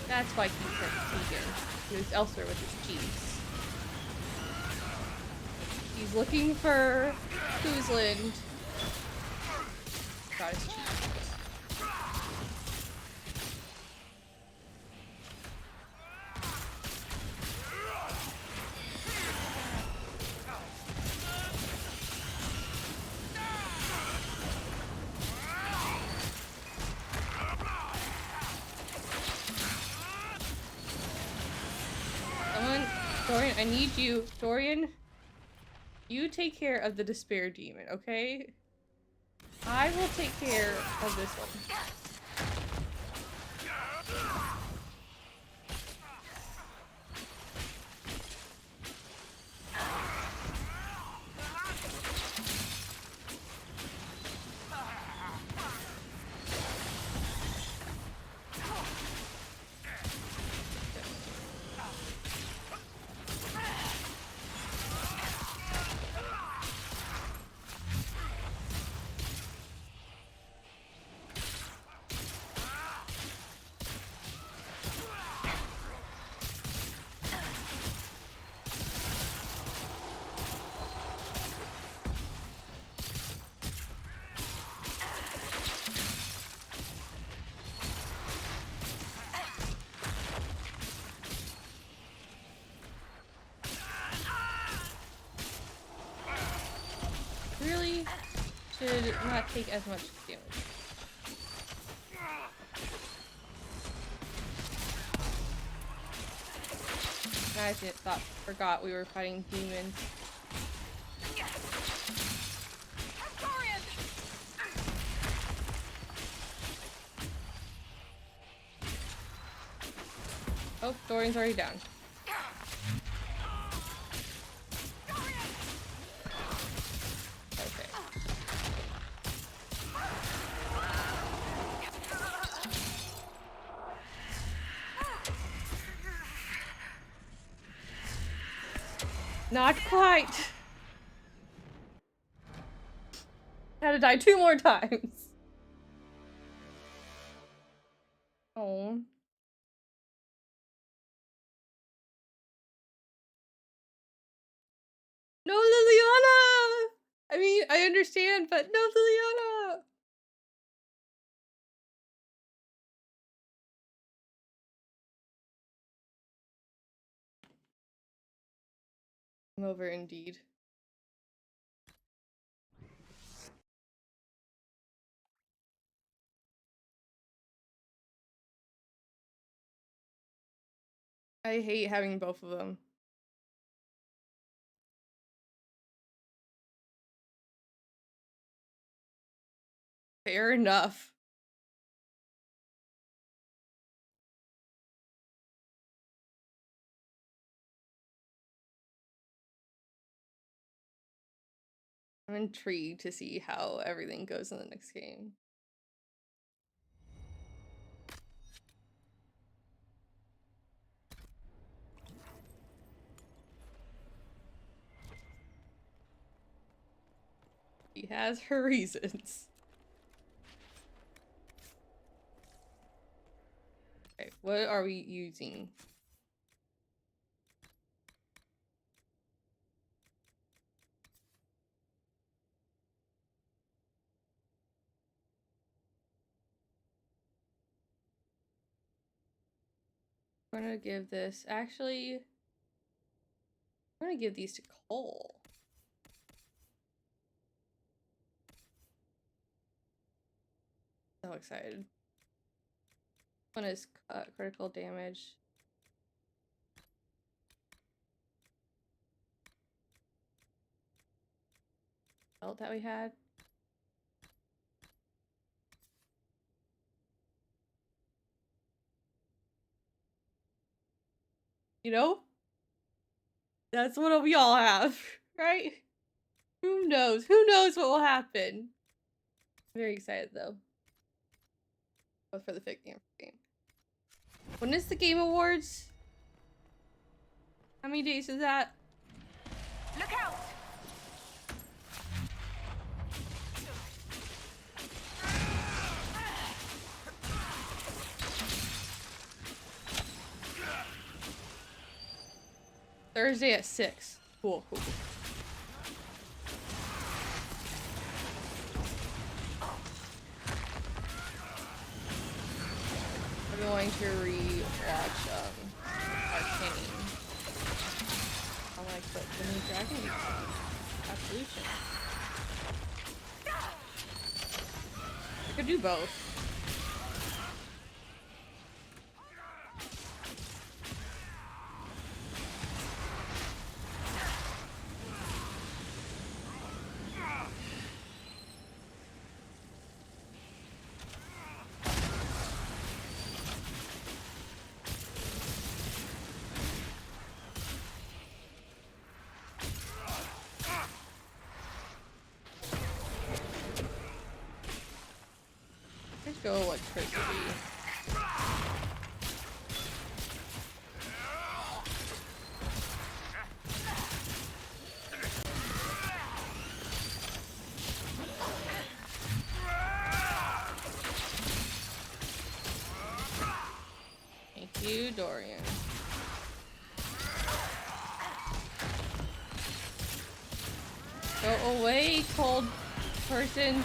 That's why he said vegan. He was elsewhere with his cheese. He's looking for Koozland. Got his cheese. Someone, Dorian, I need you. Dorian, you take care of the despair demon, okay? I will take care of this one. Really should not take as much damage. I forgot we were fighting demons. Oh, Dorian's already down. Okay. Not quite. Had to die 2 more times. Oh. No, Liliana! I mean, I understand, but no, Liliana! I'm over indeed. I hate having both of them. Fair enough. I'm intrigued to see how everything goes in the next game. She has her reasons. Okay, what are we using? I'm gonna give this, actually, I'm gonna give these to Cole. So excited. One is critical damage. Belt that we had. You know? That's what we all have, right? Who knows? Who knows what will happen? I'm very excited though. Both for the fifth game. When is the Game Awards? How many days is that? Look out! Thursday at 6. Cool, cool. I'm going to re-watch Arcane. I like the new Dragon Absolution. I could do both. Let's go electricity. Thank you, Dorian. Go away, cold person.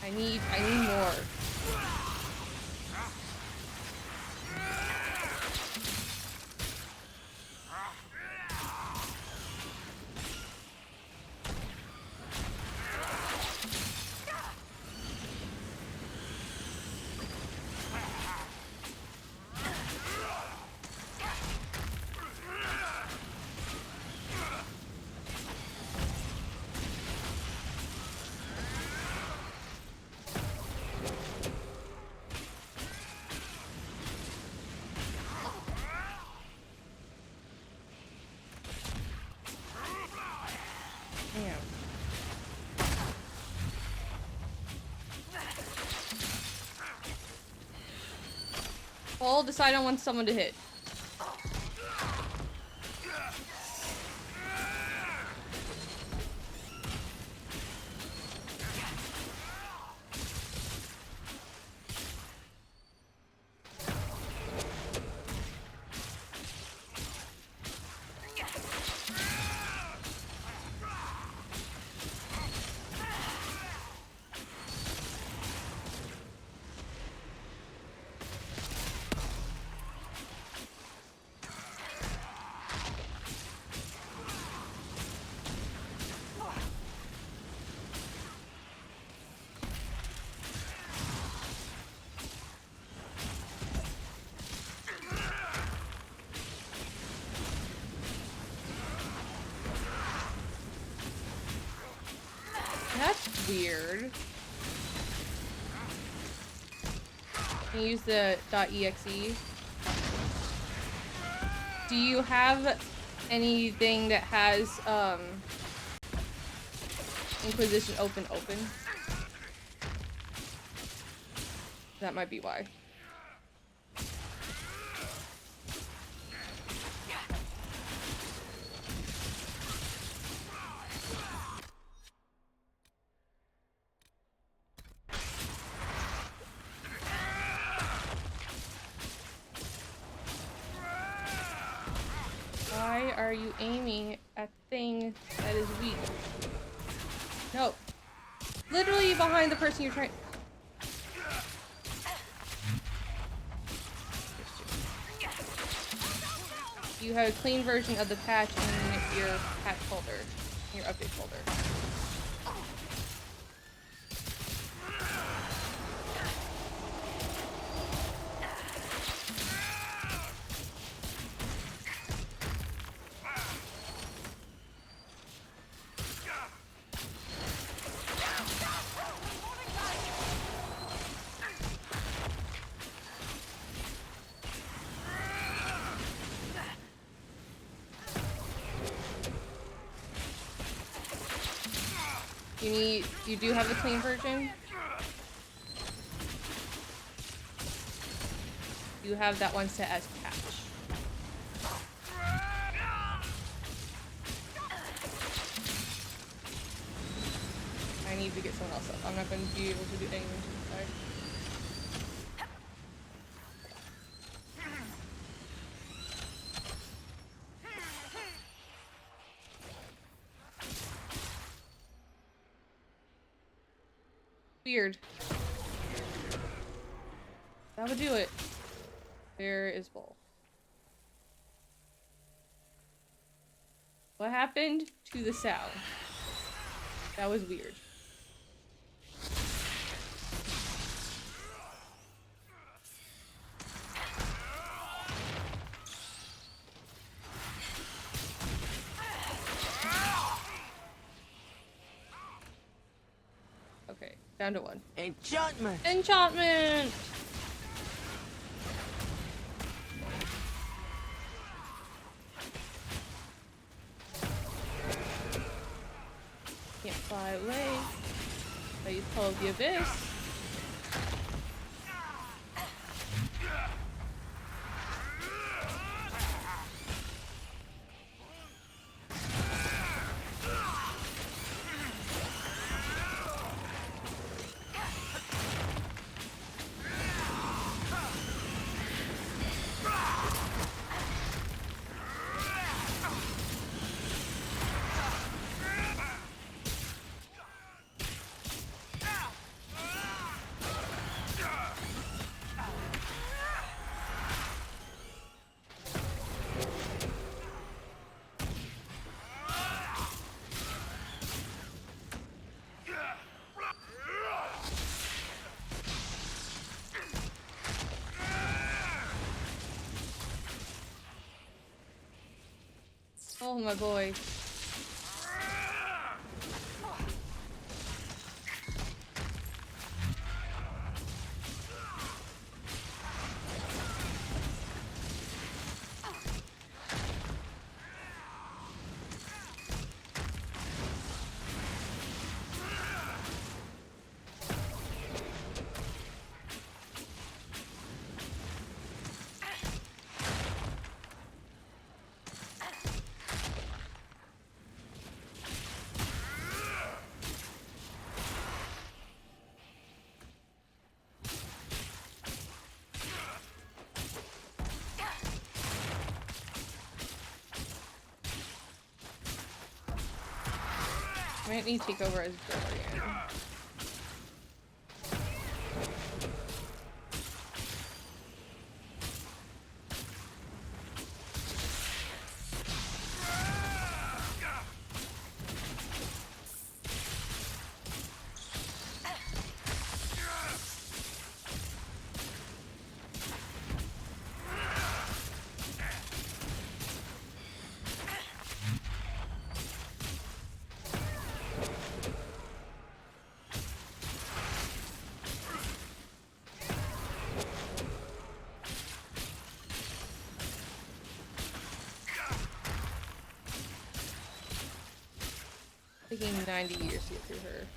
I need more. Paul, decide on when someone to hit. That's weird. Can you use the .exe? Do you have anything that has Inquisition open? That might be why. Why are you aiming at thing that is weak? No. Literally behind the person you're trying. You have a clean version of the patch in your patch folder, in your update folder. You do have the clean version? You have that one set as patch. I need to get someone else up. I'm not going to be able to do anything to the side. Weird. That would do it. Where is Bull? What happened to the sound? That was weird. Okay, down to one. Enchantment! Enchantment! Can't fly away. I use Call of the Abyss. Oh my boy. I might need to take over as Dorian. Taking 90 years to get through her.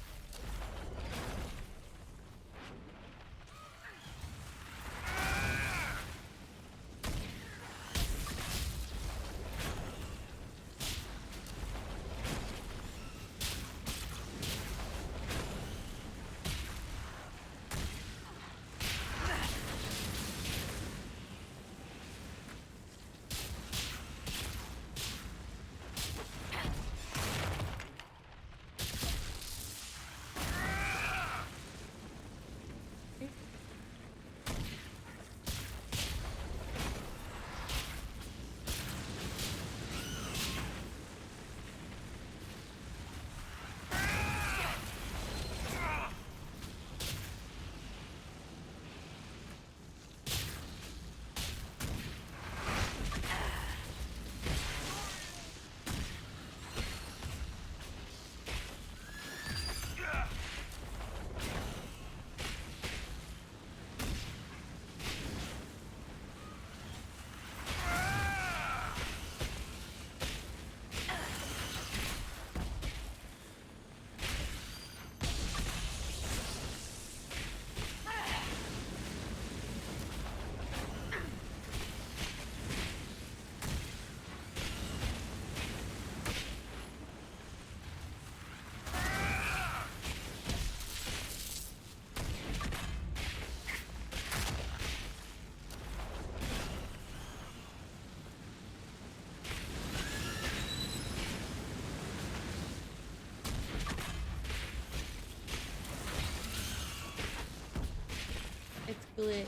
It's glitched.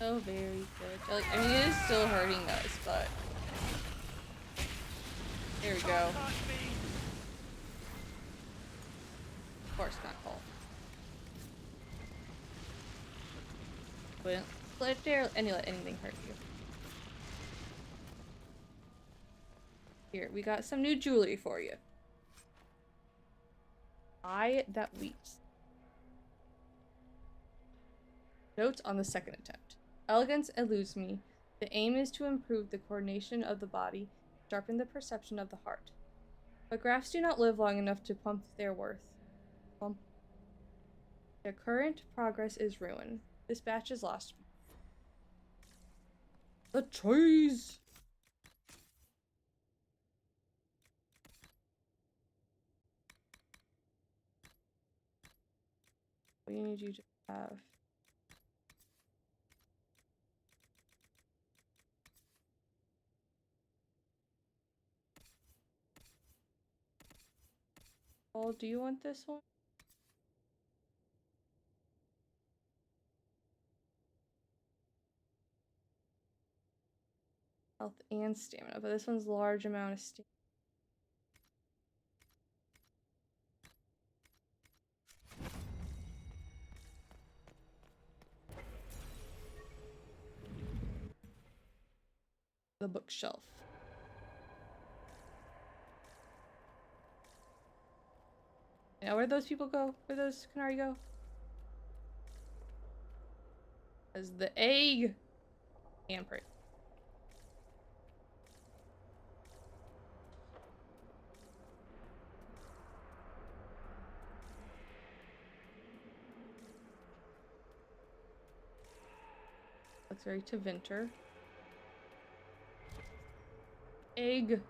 So very glitched. Like, I mean, it is still hurting us, but there we go. Of course, not call. Wouldn't let anything hurt you. Here, we got some new jewelry for you. Eye that weeps. Notes on the second attempt. Elegance eludes me. The aim is to improve the coordination of the body, sharpen the perception of the heart. But graphs do not live long enough to pump their worth. Their current progress is ruin. This batch is lost. The trees! We need you to have... Oh, do you want this one? Health and stamina, but this one's large amount of stamina. The bookshelf. Now, where'd those people go? Where'd those Canary go? As the egg handprint. Looks very to Vinter. Egg.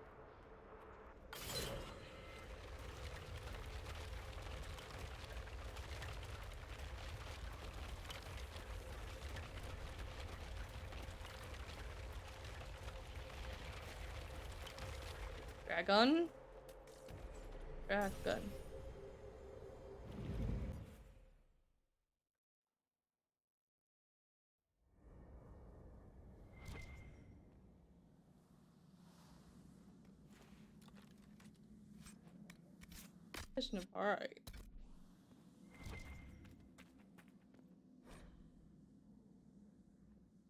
Dragon. Gun. Alright.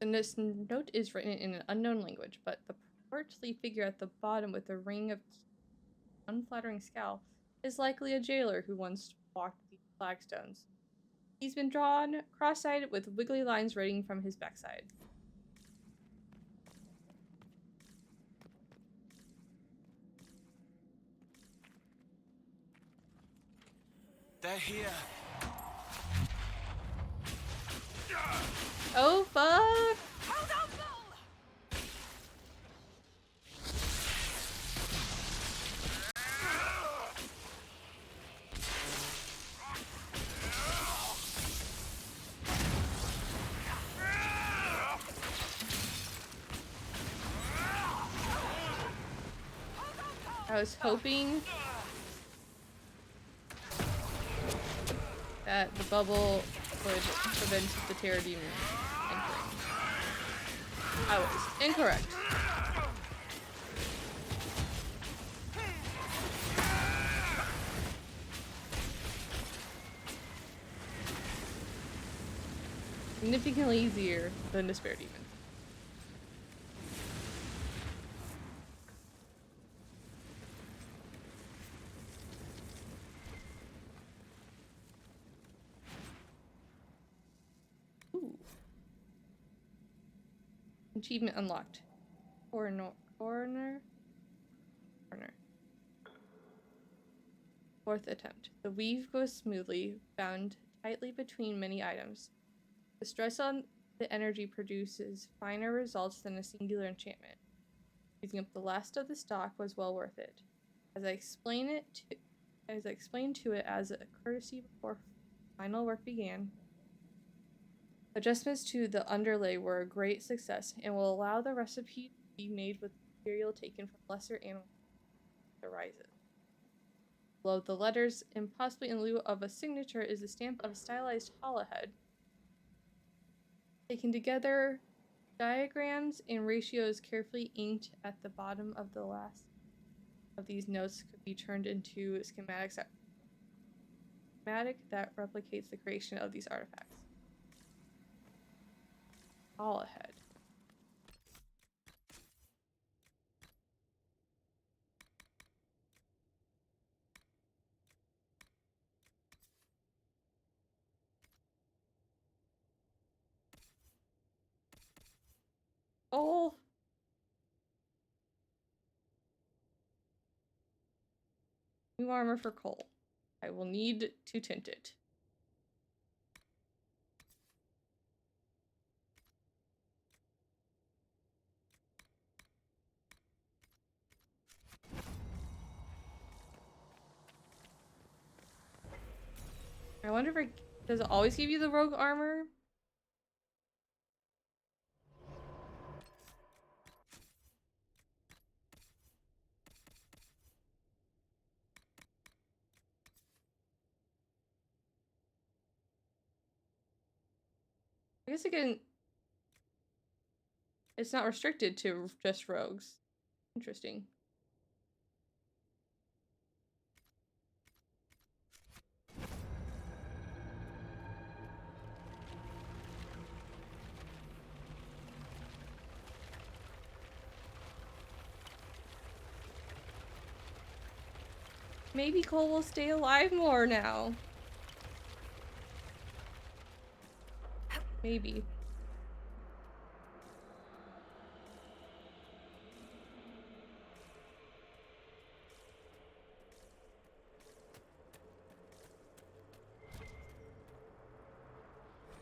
And this note is written in an unknown language, but the portly figure at the bottom with a ring of unflattering scowl is likely a jailer who once walked these flagstones. He's been drawn cross-eyed with wiggly lines running from his backside. They're here. Oh fuck! Hold on, Bull! I was hoping that the bubble would prevent the Terror Demon entering. I was incorrect. Significantly easier than Despair Demon. Achievement unlocked. Corner. Fourth attempt. The weave goes smoothly, bound tightly between many items. The stress on the energy produces finer results than a singular enchantment. Using up the last of the stock was well worth it. As I explained to it as a courtesy before final work began, adjustments to the underlay were a great success and will allow the recipe to be made with material taken from lesser animals that arises. Below the letters, and possibly in lieu of a signature, is the stamp of a stylized hollowhead. Taken together, diagrams and ratios carefully inked at the bottom of the last of these notes could be turned into schematic that replicates the creation of these artifacts. All ahead. Oh! New armor for Cole. I will need to tint it. I wonder if does it always give you the rogue armor? I guess again, it's not restricted to just rogues. Interesting. Maybe Cole will stay alive more now. Maybe.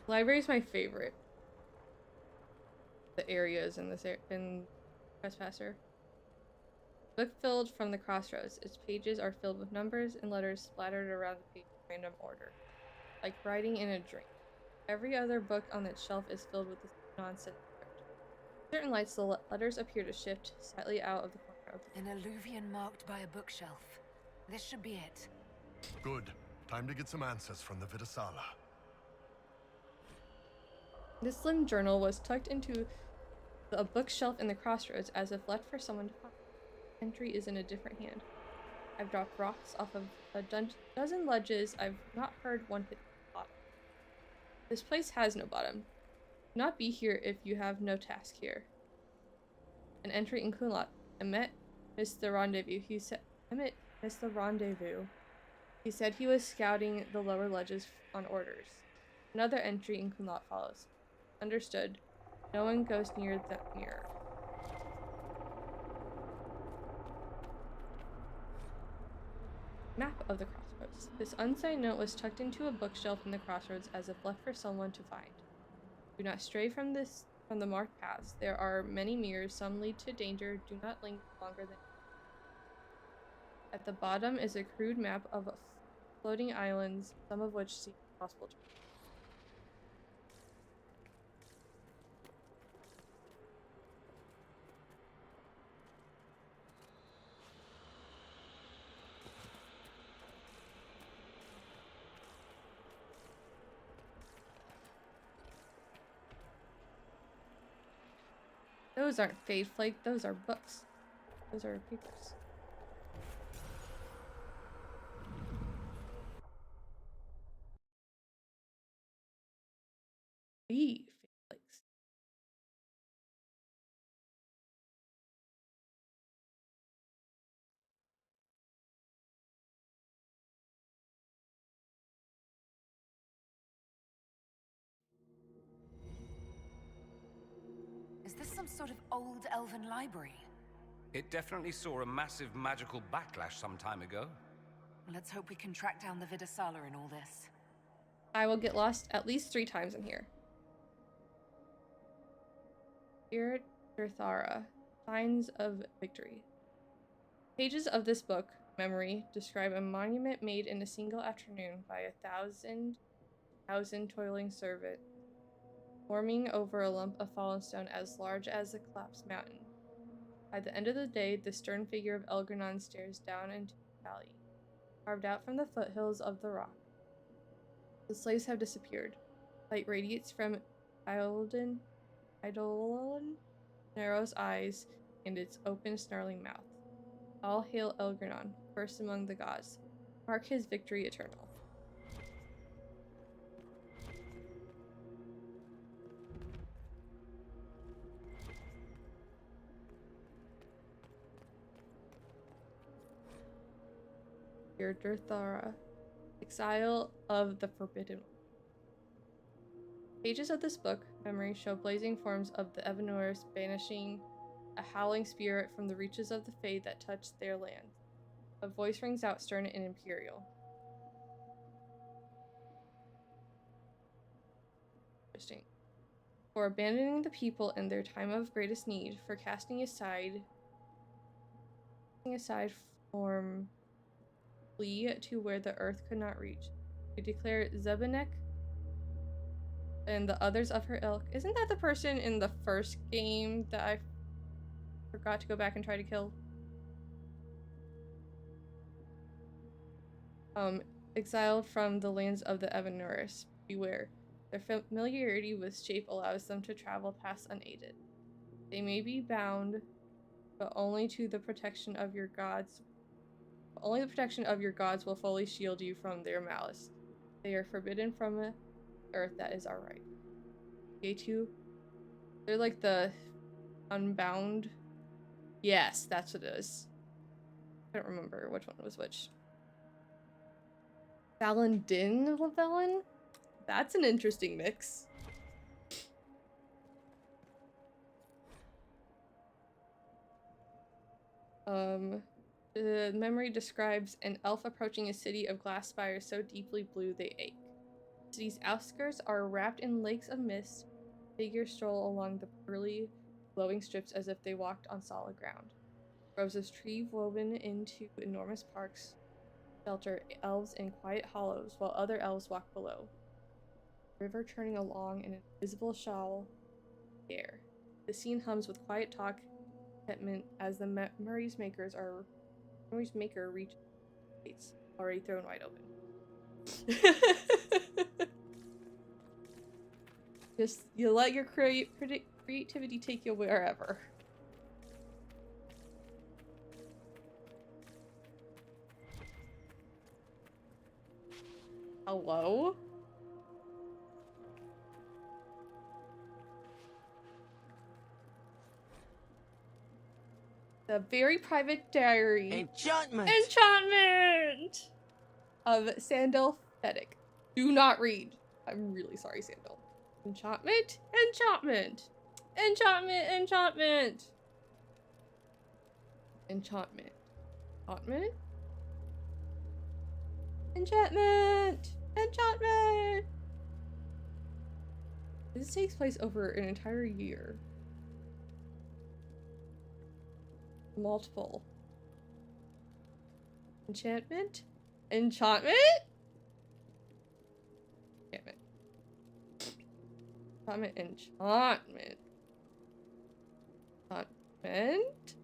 Library is my favorite. The areas in this in Trespasser. Book filled from the crossroads. Its pages are filled with numbers and letters splattered around the page in random order, like writing in a drink. Every other book on its shelf is filled with this nonsense script. Certain lights, the letters appear to shift slightly out of the corner of the An alluvion marked by a bookshelf. This should be it. Good. Time to get some answers from the Vidasala. This slim journal was tucked into a bookshelf in the crossroads as if left for someone to find. Entry is in a different hand. I've dropped rocks off of a dozen ledges. I've not heard one hit the bottom. This place has no bottom. Do not be here if you have no task here. An entry in Kunlat. Emmett missed the rendezvous. Emmett missed the rendezvous. He said he was scouting the lower ledges on orders. Another entry in Kunlat follows. Understood. No one goes near that mirror. Map of the crossroads. This unsigned note was tucked into a bookshelf in the crossroads as if left for someone to find. Do not stray from the marked paths. There are many mirrors. Some lead to danger. Do not linger longer than. At the bottom is a crude map of floating islands, some of which seem impossible to. Those aren't Fade Flake, those are books. Those are papers. Fade Flakes. Is this some sort of old elven library? It definitely saw a massive magical backlash some time ago. Let's hope we can track down the Vidasala in all this. I will get lost at least 3 times in here. Spirit Dirthara. Signs of Victory. Pages of this book, Memory, describe a monument made in a single afternoon by 1,000 toiling servants, forming over a lump of fallen stone as large as the collapsed mountain. By the end of the day, the stern figure of Elgranon stares down into the valley, carved out from the foothills of the rock. The slaves have disappeared. Light radiates from Eidolon Narrow's eyes and its open, snarling mouth. All hail Elgranon, first among the gods. Mark his victory eternal. Dirthara, Exile of the Forbidden One. Pages of this book, Memory, show blazing forms of the Evanors banishing a howling spirit from the reaches of the Fade that touched their land. A voice rings out stern and imperial. Interesting. For abandoning the people in their time of greatest need, for casting aside from flee to where the earth could not reach. We declare Zebanek and the others of her ilk. Isn't that the person in the first game that I forgot to go back and try to kill? Exiled from the lands of the Evanors. Beware. Their familiarity with shape allows them to travel past unaided. They may be bound, but only the protection of your gods will fully shield you from their malice. They are forbidden from the earth that is our right. K2. They're like the Unbound. Yes, that's what it is. I don't remember which one was which. Valandin Lavelin? That's an interesting mix. The memory describes an elf approaching a city of glass spires so deeply blue they ache. The city's outskirts are wrapped in lakes of mist. Figures stroll along the pearly, glowing strips as if they walked on solid ground. Groves of trees woven into enormous parks shelter elves in quiet hollows while other elves walk below. River churning along in an invisible shawl air. The scene hums with quiet talk, contentment as the memory's maker reaches. It's already thrown wide open. Just, you let your creativity take you wherever. Hello? The very private diary. Enchantment! Enchantment! Of Sandal Fedek. Do not read. I'm really sorry, Sandal. Enchantment? Enchantment! Enchantment! Enchantment! Enchantment. Enchantment? Enchantment! Enchantment! This takes place over an entire year. Multiple. Enchantment? Enchantment? Enchantment. Enchantment. Enchantment. Enchantment?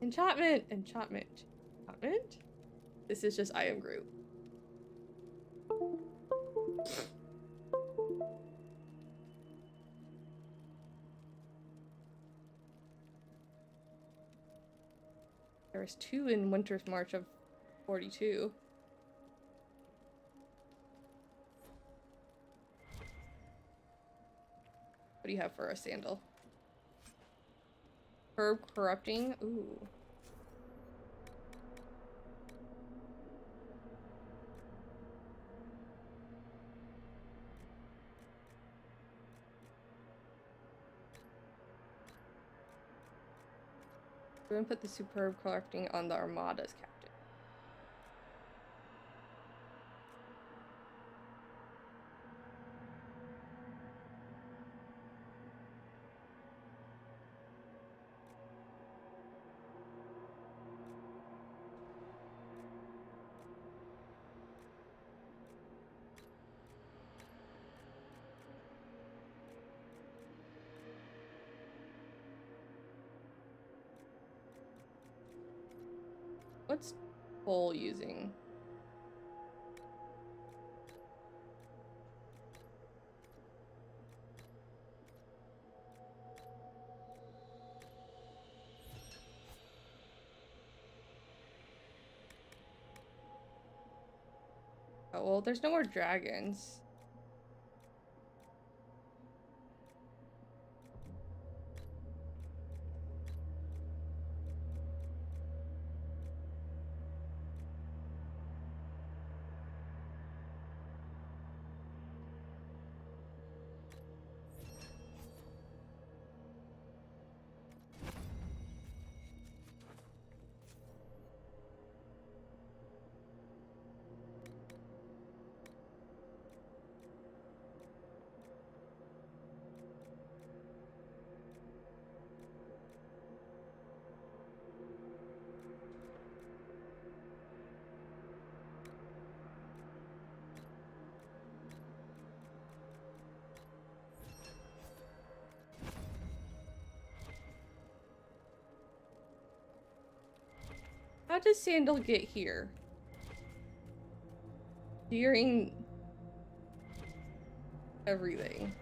Enchantment. Enchantment. Enchantment? This is just I am Groot. There was 2 in Winter's March of 42. What do you have for a Sandal? Herb corrupting? Ooh. We're gonna put the superb corrupting on the Armada's captain. What's Bull using? Oh, well, there's no more dragons. How does Sandal get here? During everything.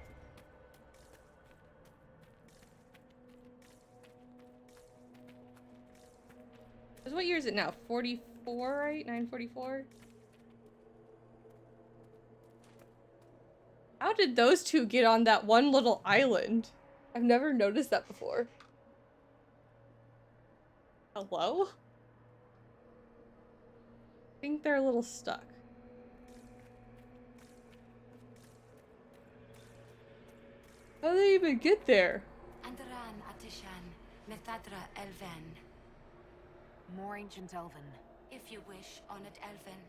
Because what year is it now? 44, right? 944? How did those two get on that one little island? I've never noticed that before. Hello? I think they're a little stuck. How did they even get there? Andaran Atishan, Methadra Elven. More ancient Elven. If you wish, honored Elven,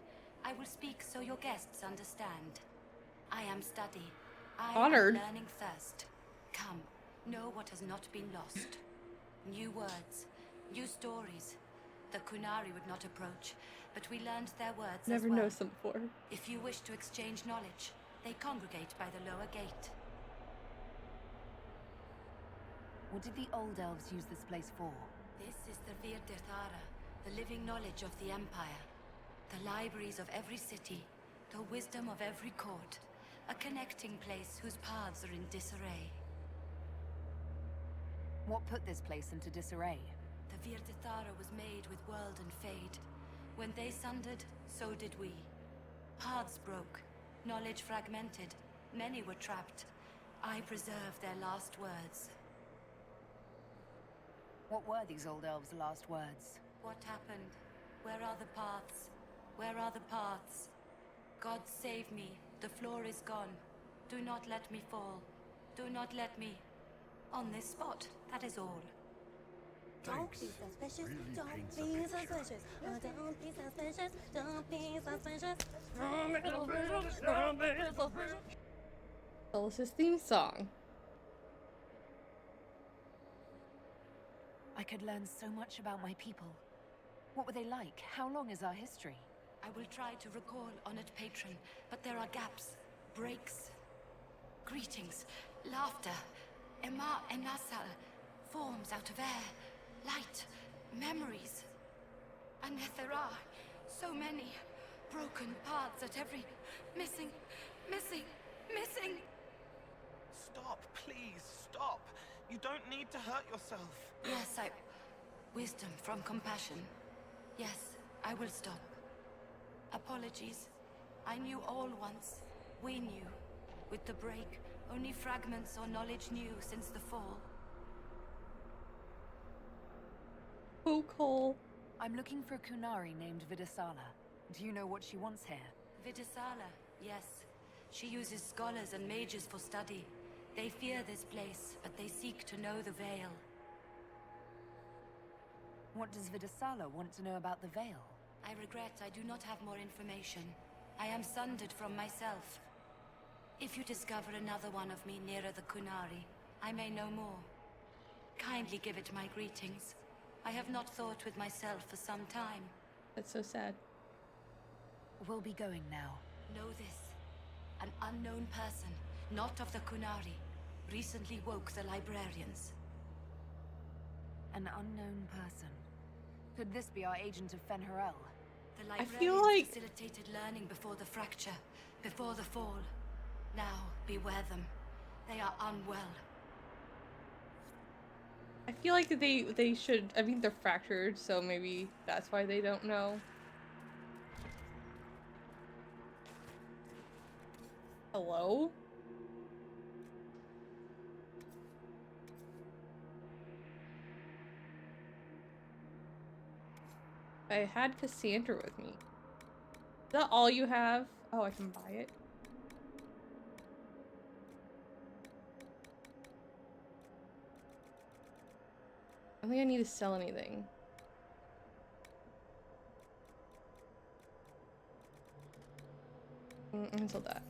I will speak so your guests understand. I am study. I Honored. am learning thirst. Come, know what has not been lost. New words, new stories. The Kunari would not approach, but we learned their words Never as well. noticed them before. If you wish to exchange knowledge, they congregate by the lower gate. What did the old elves use this place for? This is the Vir Dethara, The living knowledge of the Empire. The libraries of every city. The wisdom of every court. A connecting place whose paths are in disarray. What put this place into disarray? The Virtithara was made with world and fade. When they sundered, so did we. Paths broke, knowledge fragmented, many were trapped. I preserved their last words. What were these old elves' last words? What happened? Where are the paths? Where are the paths? God save me, the floor is gone. Do not let me fall. Do not let me... On this spot, that is all. Don't be suspicious, don't be suspicious, don't be suspicious, don't be suspicious, don't be suspicious. Phyllis's theme song. I could learn so much about my people. What were they like? How long is our history? I will try to recall, honored patron, but there are gaps, breaks. Greetings, laughter, Emma Enasal, forms out of air, light, memories. And yet there are so many broken paths at every... missing. Stop, please, stop. You don't need to hurt yourself. Yes, wisdom from compassion. Yes, I will stop. Apologies. I knew all once. We knew. With the break, only fragments or knowledge new since the fall. Oh, Cole. I'm looking for a Kunari named Vidasala. Do you know what she wants here? Vidasala, yes. She uses scholars and mages for study. They fear this place, but they seek to know the Veil. What does Vidasala want to know about the Veil? I regret I do not have more information. I am sundered from myself. If you discover another one of me nearer the Kunari, I may know more. Kindly give it my greetings. I have not thought with myself for some time. That's so sad. We'll be going now. Know this. An unknown person, not of the Kunari, recently woke the librarians. An unknown person. Could this be our agent of Fen'Harel? The I feel like... facilitated learning before the fracture, before the fall. Now, beware them. They are unwell. I feel like they should... I mean, they're fractured, so maybe that's why they don't know. Hello? I had Cassandra with me. Is that all you have? Oh, I can buy it. I don't think I need to sell anything. I can sell that.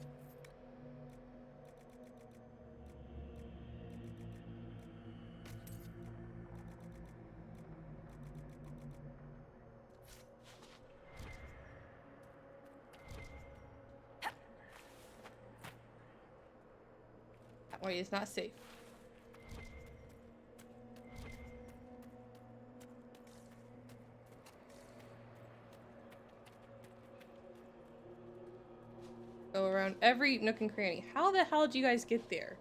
That way is not safe. Go around every nook and cranny. How the hell did you guys get there?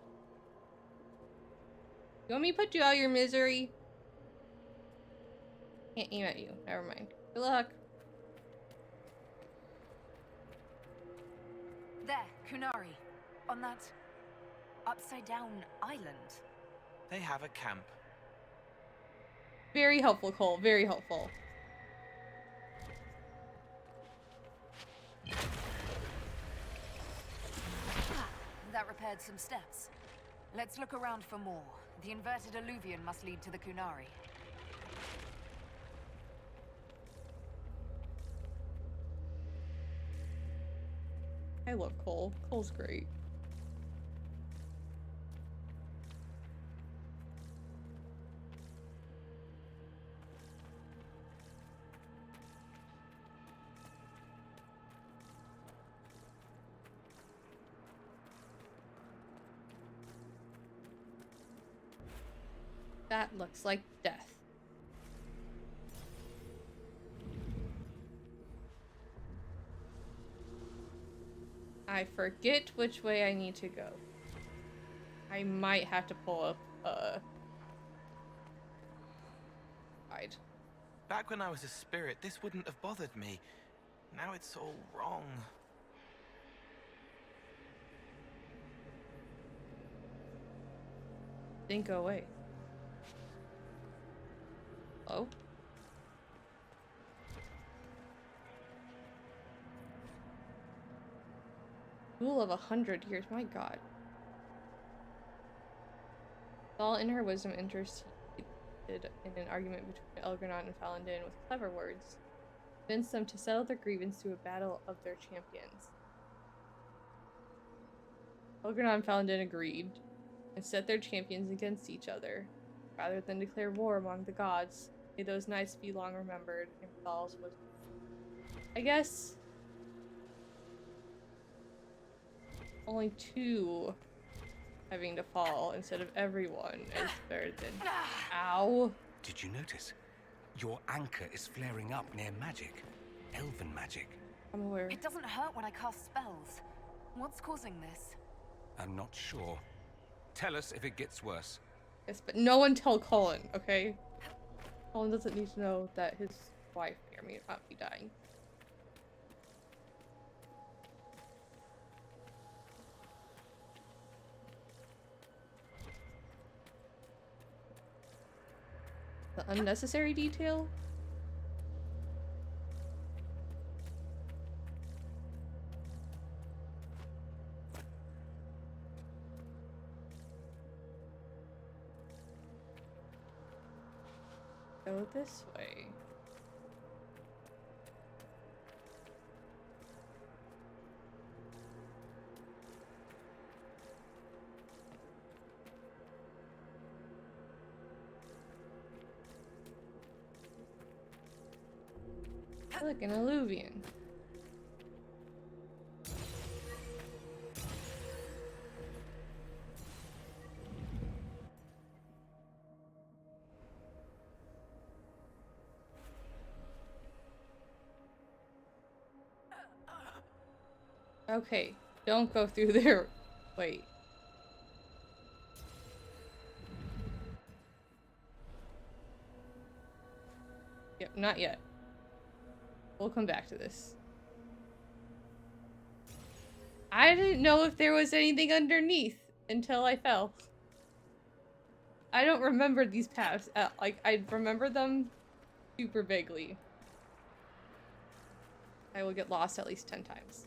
You want me to put you out of your misery? Can't aim at you. Never mind. Good luck. There, Kunari. On that upside-down island. They have a camp. Very helpful, Cole. Very helpful. That repaired some steps. Let's look around for more. The inverted alluvion must lead to the Kunari. I love Cole. Cole's great. That looks like death. I forget which way I need to go. I might have to pull up guide. Back when I was a spirit, this wouldn't have bothered me. Now it's all wrong. Didn't go away. Oh. Rule of 100 years, my god. All in her wisdom interceded in an argument between Elgrenot and Falandin with clever words, convinced them to settle their grievance through a battle of their champions. Elgrenot and Falandin agreed, and set their champions against each other. Rather than declare war among the gods, may those nights be long remembered, and Thal's was. I guess only 2 having to fall instead of everyone is better than. Ow! Did you notice? Your anchor is flaring up near magic. Elven magic. I'm aware. It doesn't hurt when I cast spells. What's causing this? I'm not sure. Tell us if it gets worse. Yes, but no one tell Colin, okay? Colin doesn't need to know that his wife may or may not be dying. The unnecessary detail? Go this way. Look, an alluvian. Okay, don't go through there. Wait. Yep, not yet. We'll come back to this. I didn't know if there was anything underneath until I fell. I don't remember these paths. Like, I remember them super vaguely. I will get lost at least 10 times.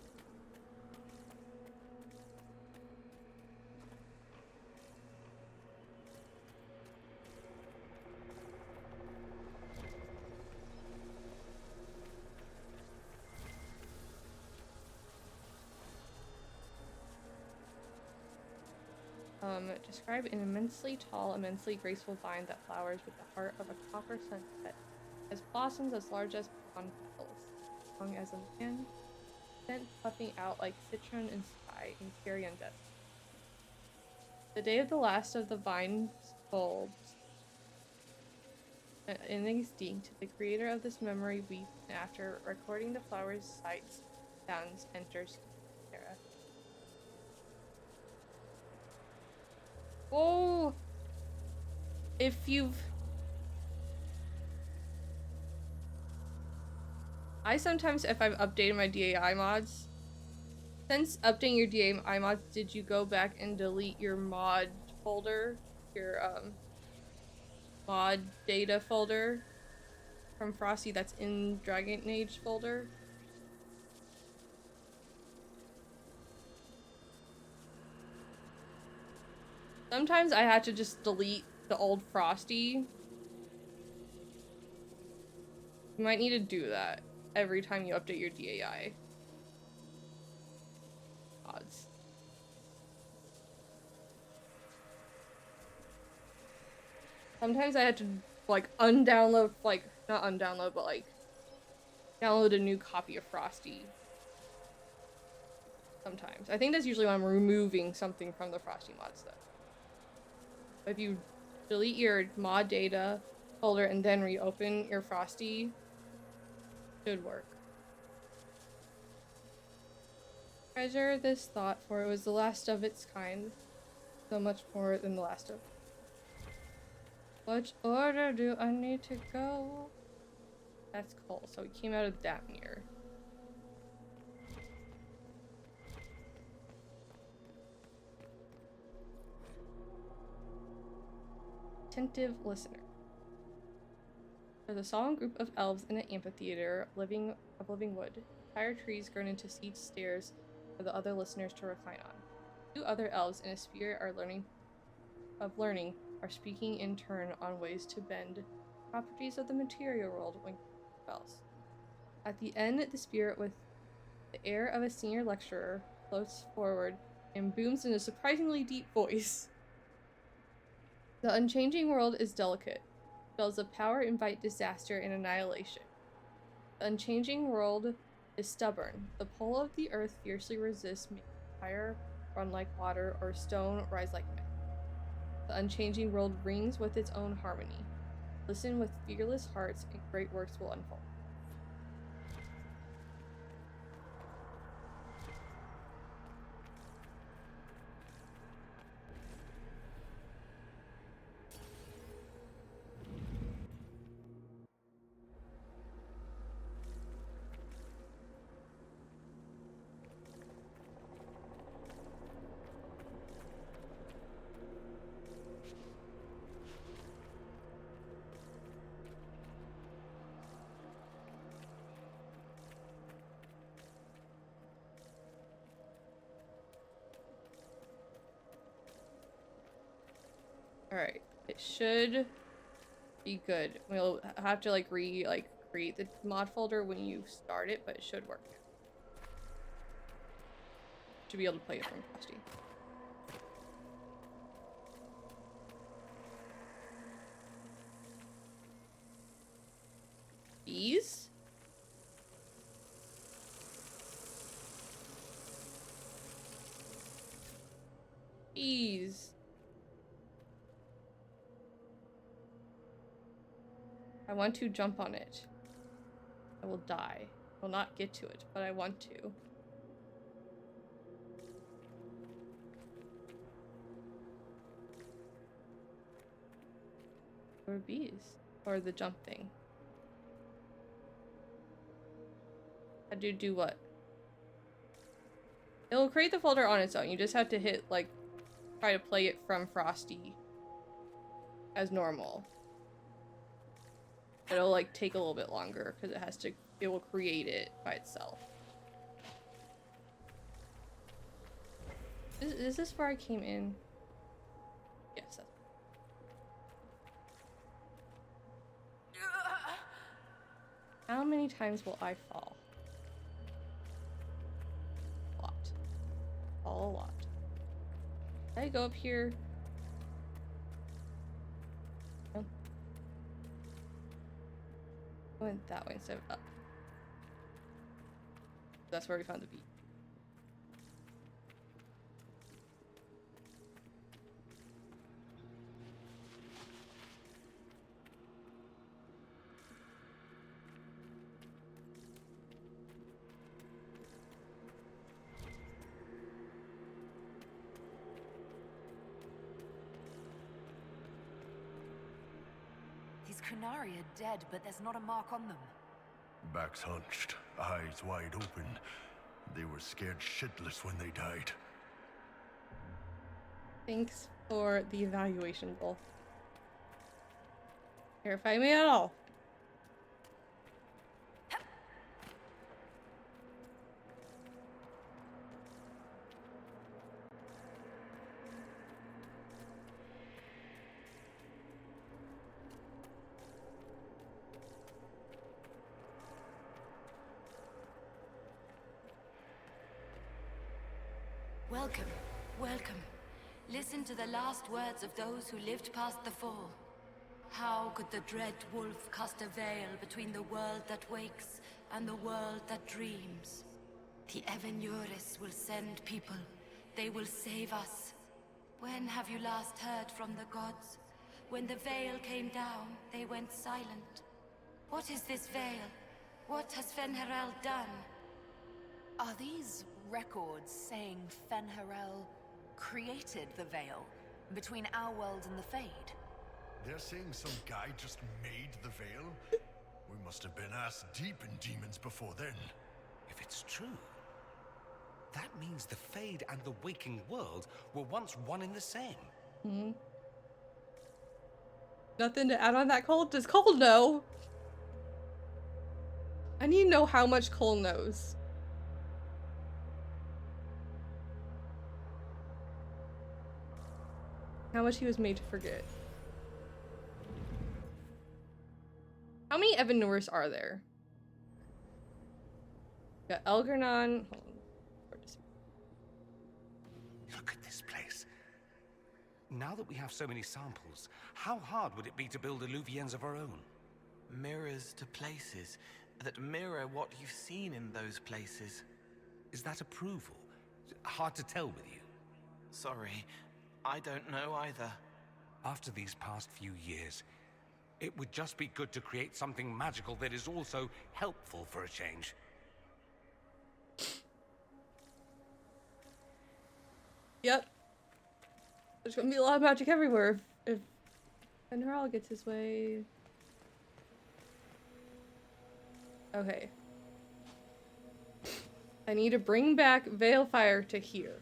Describe an immensely tall, immensely graceful vine that flowers with the heart of a copper sunset, has blossoms as large as pond petals, long as a man, scent puffing out like citron and sky in carrion dust. The day of the last of the vine's bulbs, an instinct, the creator of this memory weeps, and after recording the flower's sights, sounds, enters Terra. Oh, if you've... I sometimes, if I've updated my DAI mods, since updating your DAI mods, did you go back and delete your mod folder? Your, mod data folder from Frosty that's in Dragon Age folder? Sometimes I had to just delete the old Frosty. You might need to do that every time you update your DAI mods. Sometimes I had to, like, undownload, like, not undownload, but, like, download a new copy of Frosty. Sometimes. I think that's usually when I'm removing something from the Frosty mods, though. If you delete your mod data folder and then reopen your Frosty, it should work. Treasure this thought, for it was the last of its kind, so much more than the last of. Which order do I need to go? That's Cole, so he came out of that mirror. Attentive listener. There's a solemn group of elves in an amphitheater of living wood. Entire trees grown into seated stairs for the other listeners to recline on. Two other elves in a sphere are learning are speaking in turn on ways to bend properties of the material world when spells. At the end, the spirit with the air of a senior lecturer floats forward and booms in a surprisingly deep voice. The unchanging world is delicate. Spells of power invite disaster and annihilation. The unchanging world is stubborn. The pull of the earth fiercely resists, making fire run like water or stone rise like men. The unchanging world rings with its own harmony. Listen with fearless hearts, and great works will unfold. Alright, it should be good. We'll have to create the mod folder when you start it, but it should work. Should be able to play it from Frosty. Bees? Bees. I want to jump on it. I will die. I will not get to it, but I want to. Or bees. Or the jump thing. How do you do what? It'll create the folder on its own. You just have to hit, try to play it from Frosty as normal. It'll, take a little bit longer, because it will create it by itself. Is this where I came in? Yes, that's... How many times will I fall? A lot. Fall a lot. Did I go up here? No. I went that way instead of up. That's where we found the beat. These Kunari are dead, but there's not a mark on them. Backs hunched, eyes wide open. They were scared shitless when they died. Thanks for the evaluation, Bull. Terrify me at all. Welcome, welcome. Listen to the last words of those who lived past the fall. How could the dread wolf cast a veil between the world that wakes and the world that dreams? The Evenuris will send people. They will save us. When have you last heard from the gods? When the veil came down, they went silent. What is this veil? What has Fen'Harel done? Are these records saying Fen'Harel created the Veil between our world and the Fade. They're saying some guy just made the Veil? We must have been ass deep in demons before then. If it's true, that means the Fade and the waking world were once one and the same. Hmm. Nothing to add on that, Cole? Does Cole know? I need to know how much Cole knows. How much he was made to forget. How many Evanors are there? Got Elgernon. Hold on. Look at this place. Now that we have so many samples, how hard would it be to build Illuvians of our own? Mirrors to places that mirror what you've seen in those places. Is that approval? Hard to tell with you. Sorry, I don't know either. After these past few years, it would just be good to create something magical that is also helpful for a change. Yep. There's gonna be a lot of magic everywhere if Fen'Harel gets his way. Okay. I need to bring back Veilfire to here.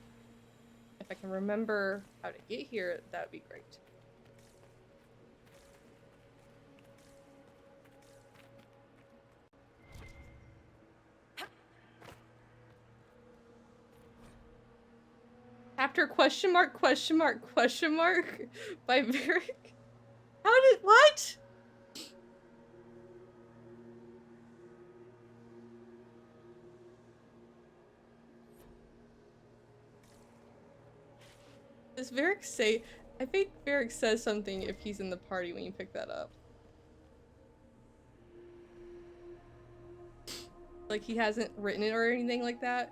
If I can remember how to get here, that would be great. After question mark by Varric? What? Does Varric say? I think Varric says something if he's in the party when you pick that up. Like he hasn't written it or anything like that.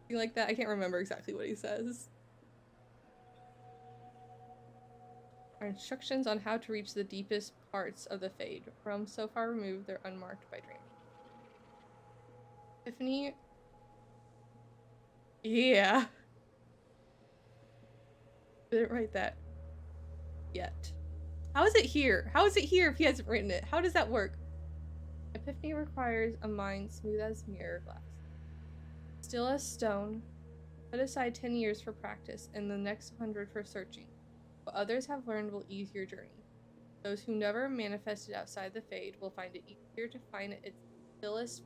Something like that. I can't remember exactly what he says. Our instructions on how to reach the deepest parts of the Fade. Realms so far removed, they're unmarked by dreams. Tiffany. Yeah. Didn't write that yet. How is it here? How is it here if he hasn't written it? How does that work? Epiphany requires a mind smooth as mirror glass. Still as stone. Put aside 10 years for practice and the next 100 for searching. What others have learned will ease your journey. Those who never manifested outside the Fade will find it easier to find its stillest,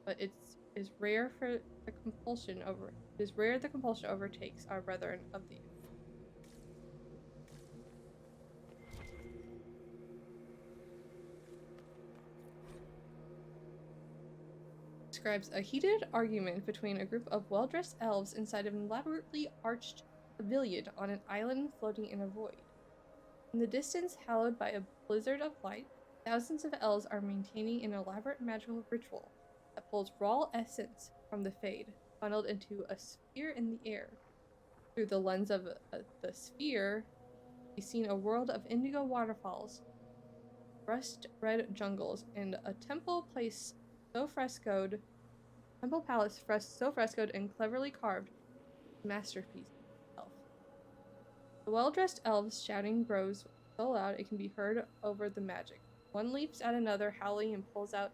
but it is rare the compulsion overtakes our brethren of the describes a heated argument between a group of well-dressed elves inside an elaborately arched pavilion on an island floating in a void. In the distance, hallowed by a blizzard of light, thousands of elves are maintaining an elaborate magical ritual that pulls raw essence from the Fade, funneled into a sphere in the air. Through the lens of the sphere, we've seen a world of indigo waterfalls, rust-red jungles, and a temple palace so frescoed and cleverly carved, masterpiece itself. The well-dressed elves' shouting grows so loud it can be heard over the magic. One leaps at another, howling, and pulls out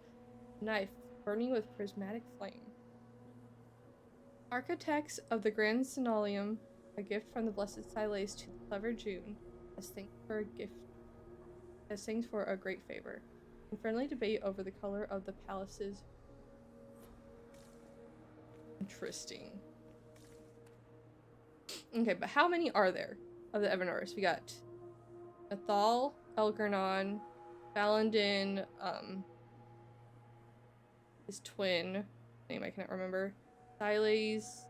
a knife burning with prismatic flame. Architects of the Grand Synolium, a gift from the Blessed Silas to the clever June, as thanks for a great favor. In friendly debate over the color of the palace's. Interesting. Okay, but how many are there of the Evanors? We got Nathal, Elgernon, Valandin, his twin, name I cannot remember, Silas,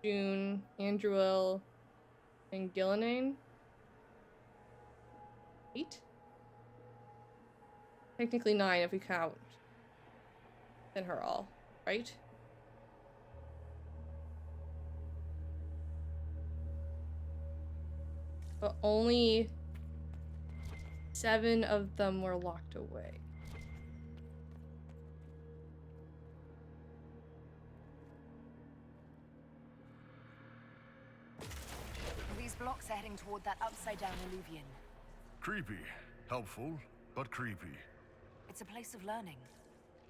June, Andruil, and Gillenane. 8? Technically 9 if we count Fen'Harel, right? But only 7 of them were locked away. toward that upside-down alluvion. Creepy. Helpful, but creepy. It's a place of learning.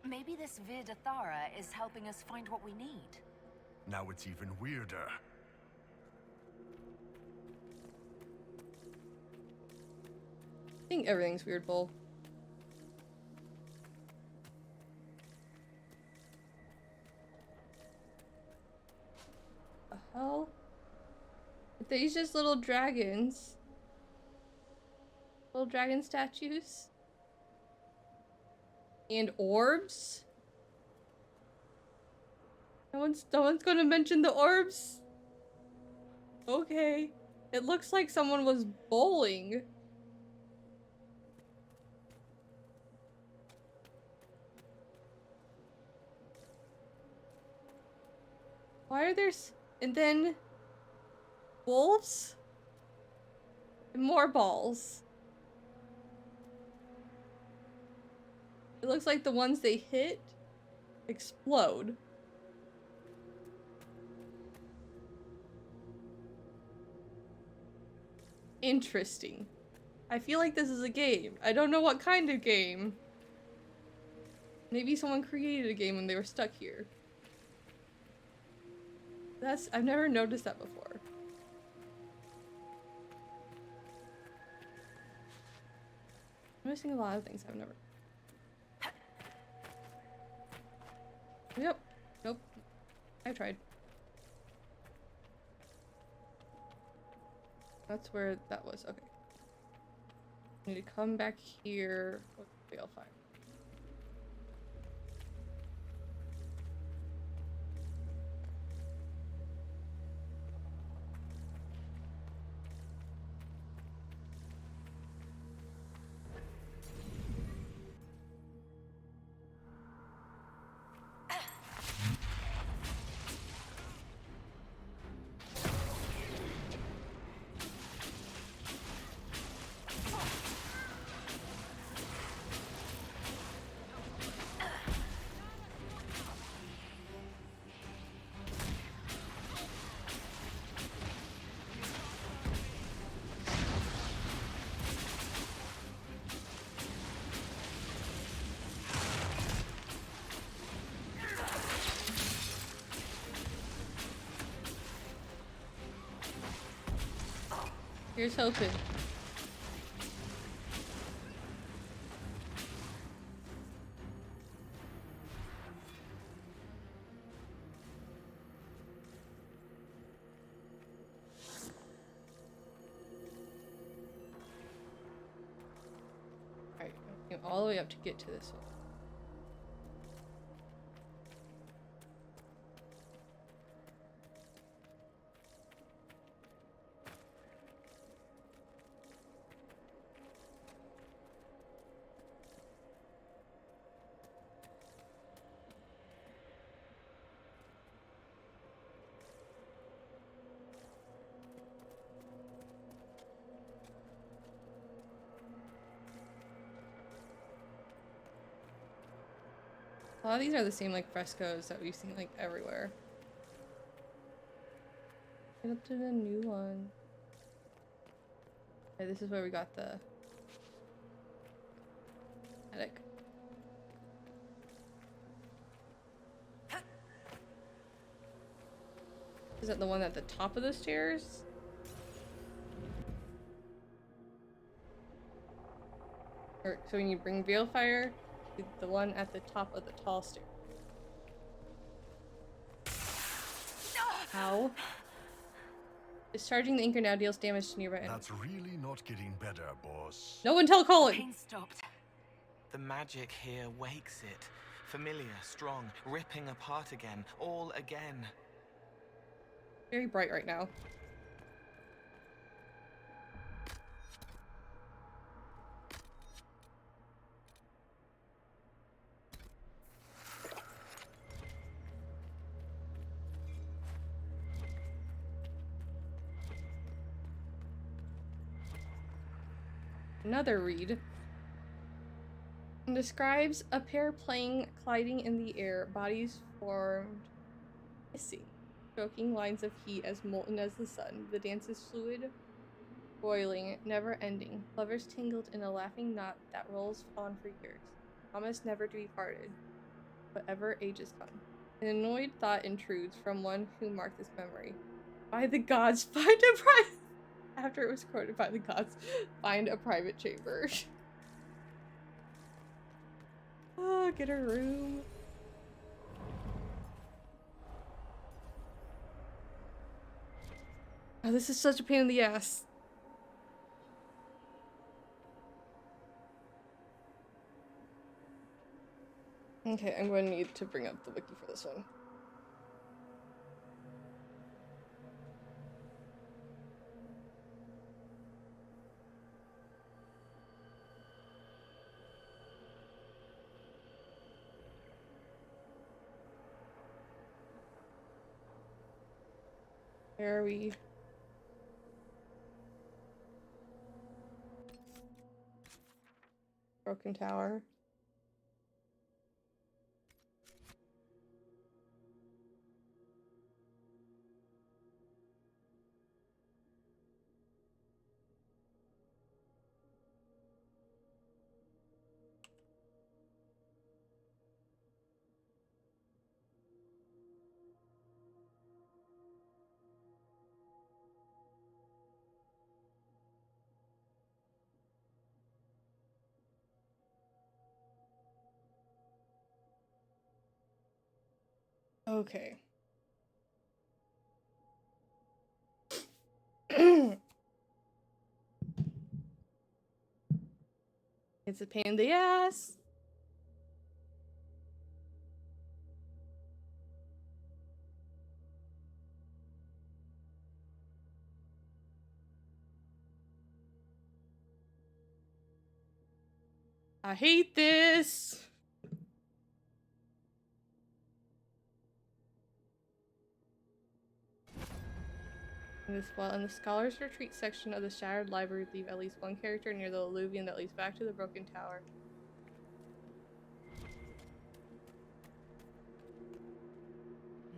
Maybe this Vir Dathara is helping us find what we need. Now it's even weirder. I think everything's weird, Bull. The hell? Are these just little dragons? Little dragon statues? And orbs? No one's gonna mention the orbs? Okay. It looks like someone was bowling. Why are there and then wolves? And more balls. It looks like the ones they hit explode. Interesting. I feel like this is a game. I don't know what kind of game. Maybe someone created a game when they were stuck here. I've never noticed that before. I'm missing a lot of things I've never. Yep. Nope. I tried. That's where that was. Okay. I need to come back here with the balefire. Here's hoping. Alright, all the way up to get to this one. A lot of these are the same like frescoes that we've seen like everywhere. Get up to the new one. Okay, this is where we got the attic. Is that the one at the top of the stairs? Or so when you bring Balefire, the one at the top of the tall stair. How? Discharging the anchor now deals damage to nearby enemies. That's really not getting better, boss. No one tell Colin! The pain stopped. The magic here wakes it. Familiar, strong, ripping apart again, all again. Very bright right now. Another read. It describes a pair playing, gliding in the air, bodies formed, hissing, stroking lines of heat as molten as the sun. The dance is fluid, boiling, never ending. Lovers tingled in a laughing knot that rolls on for years. Promise never to be parted, whatever ages come. An annoyed thought intrudes from one who marked this memory. By the gods, find a private... After it was quoted by the gods, find a private chamber. Oh, get a room. Oh, this is such a pain in the ass. Okay, I'm going to need to bring up the wiki for this one. Where are we? Broken Tower. Okay. It's a pain in the ass. I hate this. In the Scholars Retreat section of the Shattered Library, leave at least one character near the alluvion that leads back to the Broken Tower.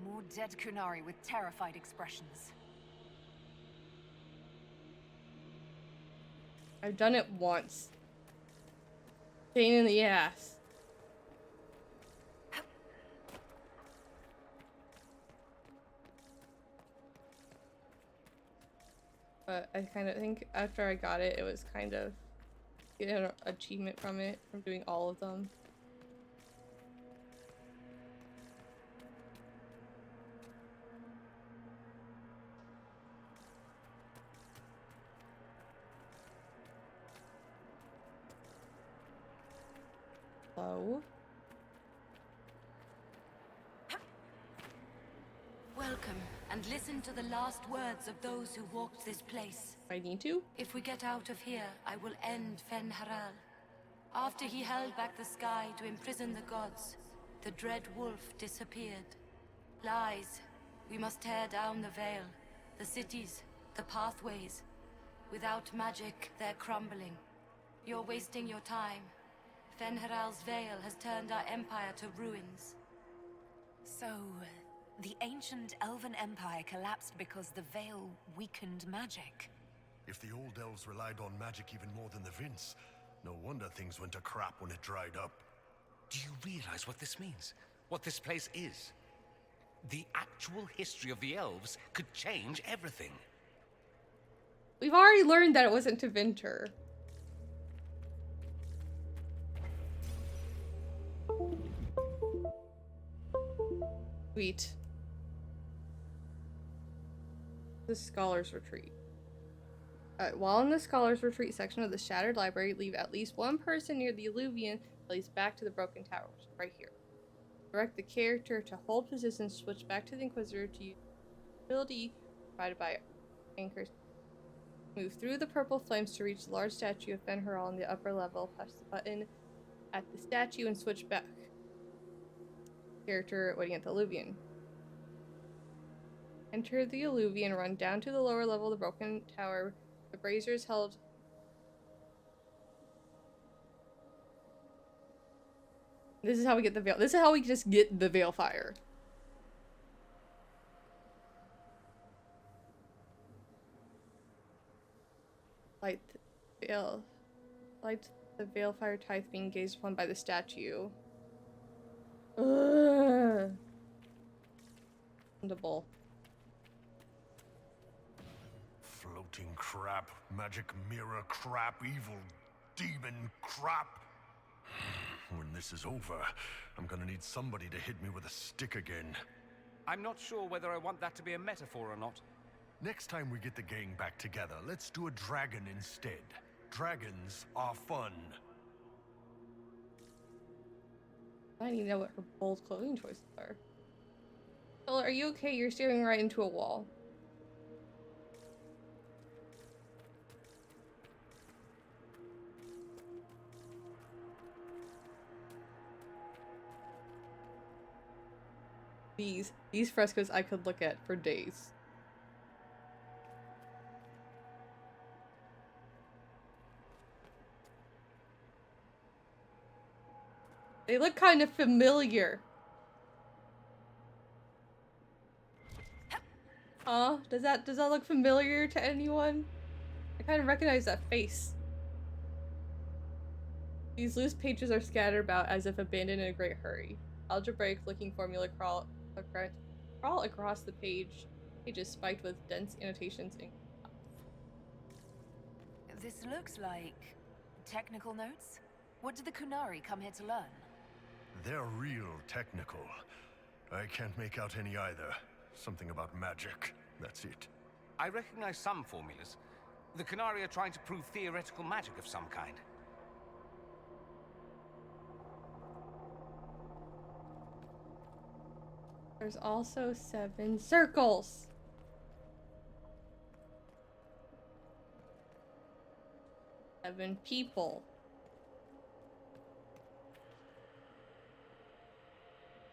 More dead Kunari with terrified expressions. I've done it once. Pain in the ass. But I kind of think after I got it, it was kind of getting an achievement from it, from doing all of them. Hello? Welcome, and listen to the last words of those who walked this place. I need to? If we get out of here, I will end Fen-Haral. After he held back the sky to imprison the gods, the dread wolf disappeared. Lies. We must tear down the veil, the cities, the pathways. Without magic, they're crumbling. You're wasting your time. Fen-Haral's veil has turned our empire to ruins. So, the ancient Elven Empire collapsed because the veil weakened magic. If the old elves relied on magic even more than the Vince, no wonder things went to crap when it dried up. Do you realize what this means? What this place is? The actual history of the elves could change everything. We've already learned that it wasn't to Vinter. Sweet. The Scholars Retreat. While in the Scholars Retreat section of the Shattered Library, leave at least one person near the alluvion that leads back to the Broken Tower, which is right here. Direct the character to hold position, switch back to the Inquisitor to use the ability provided by anchors. Move through the purple flames to reach the large statue of Fen-Haral on the upper level. Press the button at the statue and switch back. Character waiting at the alluvion. Enter the alluvion, run down to the lower level of the Broken Tower. The braziers held... This is how we get the veil. This is how we just get the veil fire. Light the veil. Light the Veilfire tithe being gazed upon by the statue. Ugh. Understandable. Floating crap, magic mirror crap, evil demon crap. When this is over, I'm gonna need somebody to hit me with a stick again. I'm not sure whether I want that to be a metaphor or not. Next time we get the gang back together, let's do a dragon instead. Dragons are fun. I need to know what her bold clothing choices are. Stella, are you okay? You're staring right into a wall. These frescoes I could look at for days. They look kind of familiar. Huh? Does that look familiar to anyone? I kind of recognize that face. These loose pages are scattered about as if abandoned in a great hurry. Algebraic looking formula crawl across the pages spiked with dense annotations in. This looks like technical notes. What did the Kunari come here to learn? They're real technical. I can't make out any either. Something about magic. That's it. I recognize some formulas. The Canari are trying to prove theoretical magic of some kind. There's also 7 circles. Seven people.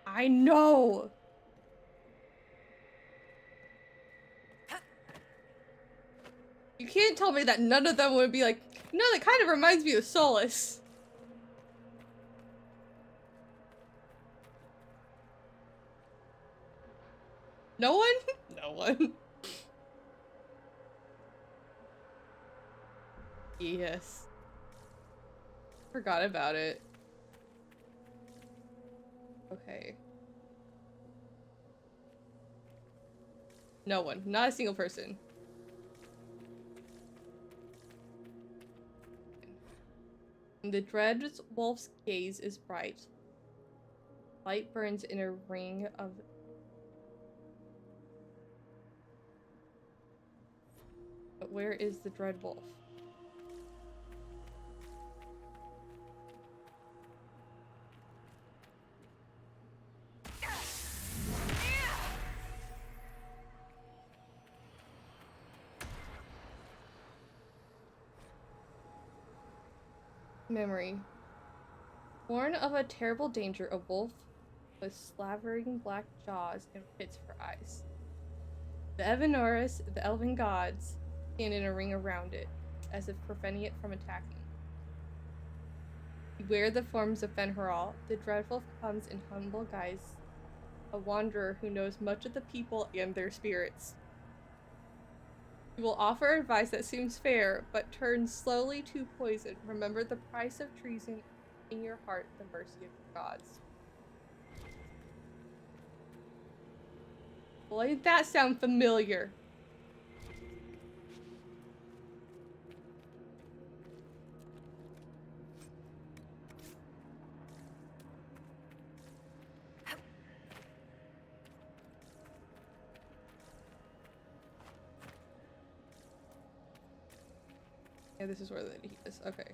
I know. You can't tell me that none of them would be like, no, that kind of reminds me of Solus. No one? No one. Yes. Forgot about it. Okay. No one. Not a single person. The dread wolf's gaze is bright. Light burns in a ring of... But where is the dread wolf? Memory. Born of a terrible danger, a wolf with slavering black jaws and pits for eyes. The Evanoris, the elven gods, stand in a ring around it, as if preventing it from attacking. Beware the forms of Fen'Haral. The dreadwolf comes in humble guise, a wanderer who knows much of the people and their spirits. He will offer advice that seems fair, but turns slowly to poison. Remember the price of treason, in your heart the mercy of the gods. Why did that sound familiar? Yeah, this is where the heat is. Okay.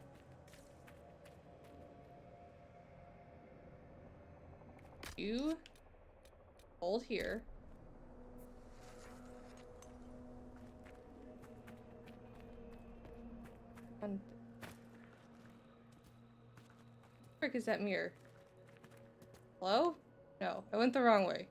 You hold here. And where is that mirror? Hello? No, I went the wrong way.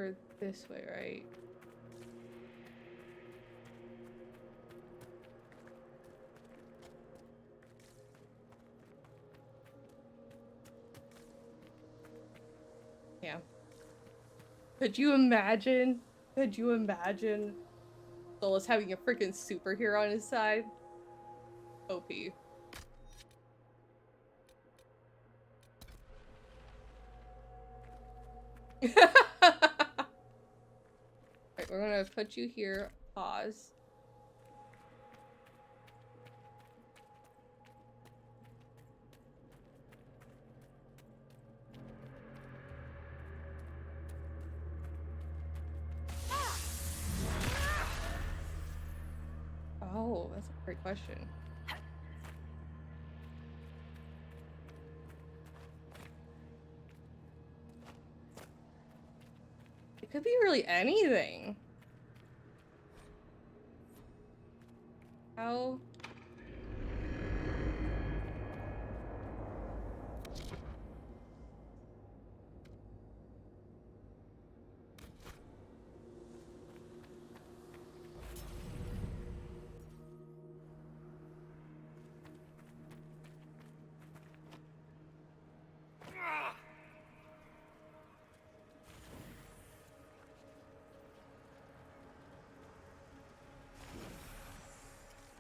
Or this way, right? Yeah. Could you imagine? Could you imagine Solus having a freaking superhero on his side? OP. Alright, we're gonna put you here. Pause. Oh, that's a great question. It could be really anything. How?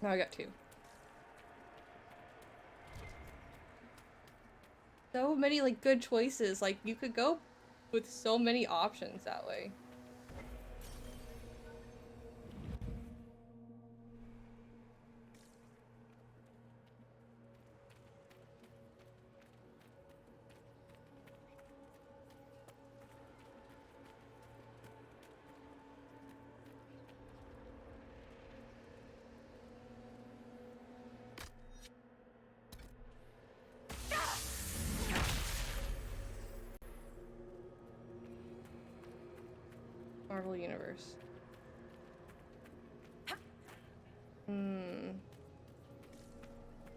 Now I got two. So many, like, good choices. Like, you could go with so many options that way. Marvel Universe.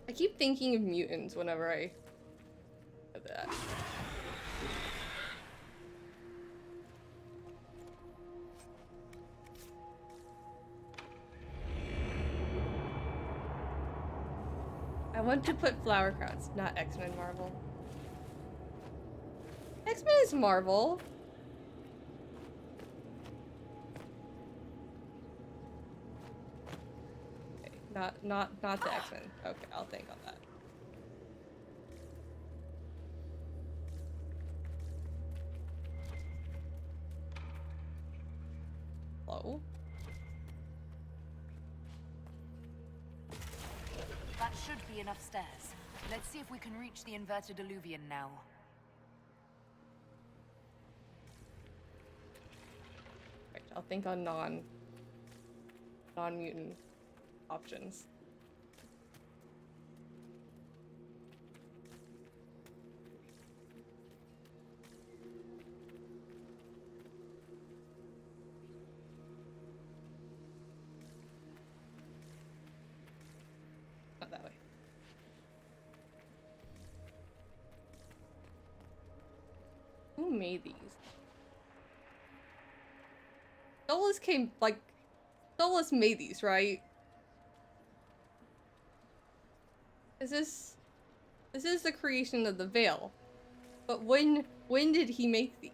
I keep thinking of mutants whenever I do that. I want to put flower crowns, not X-Men Marvel. X-Men is Marvel. Okay, not the X-Men. Okay, I'll think on that. Hello? That should be enough stairs. Let's see if we can reach the inverted illuvian now. Right, I'll think on non-mutant options. Not that way. Who made these? Solus made these, right? This is the creation of the Veil. But when did he make these?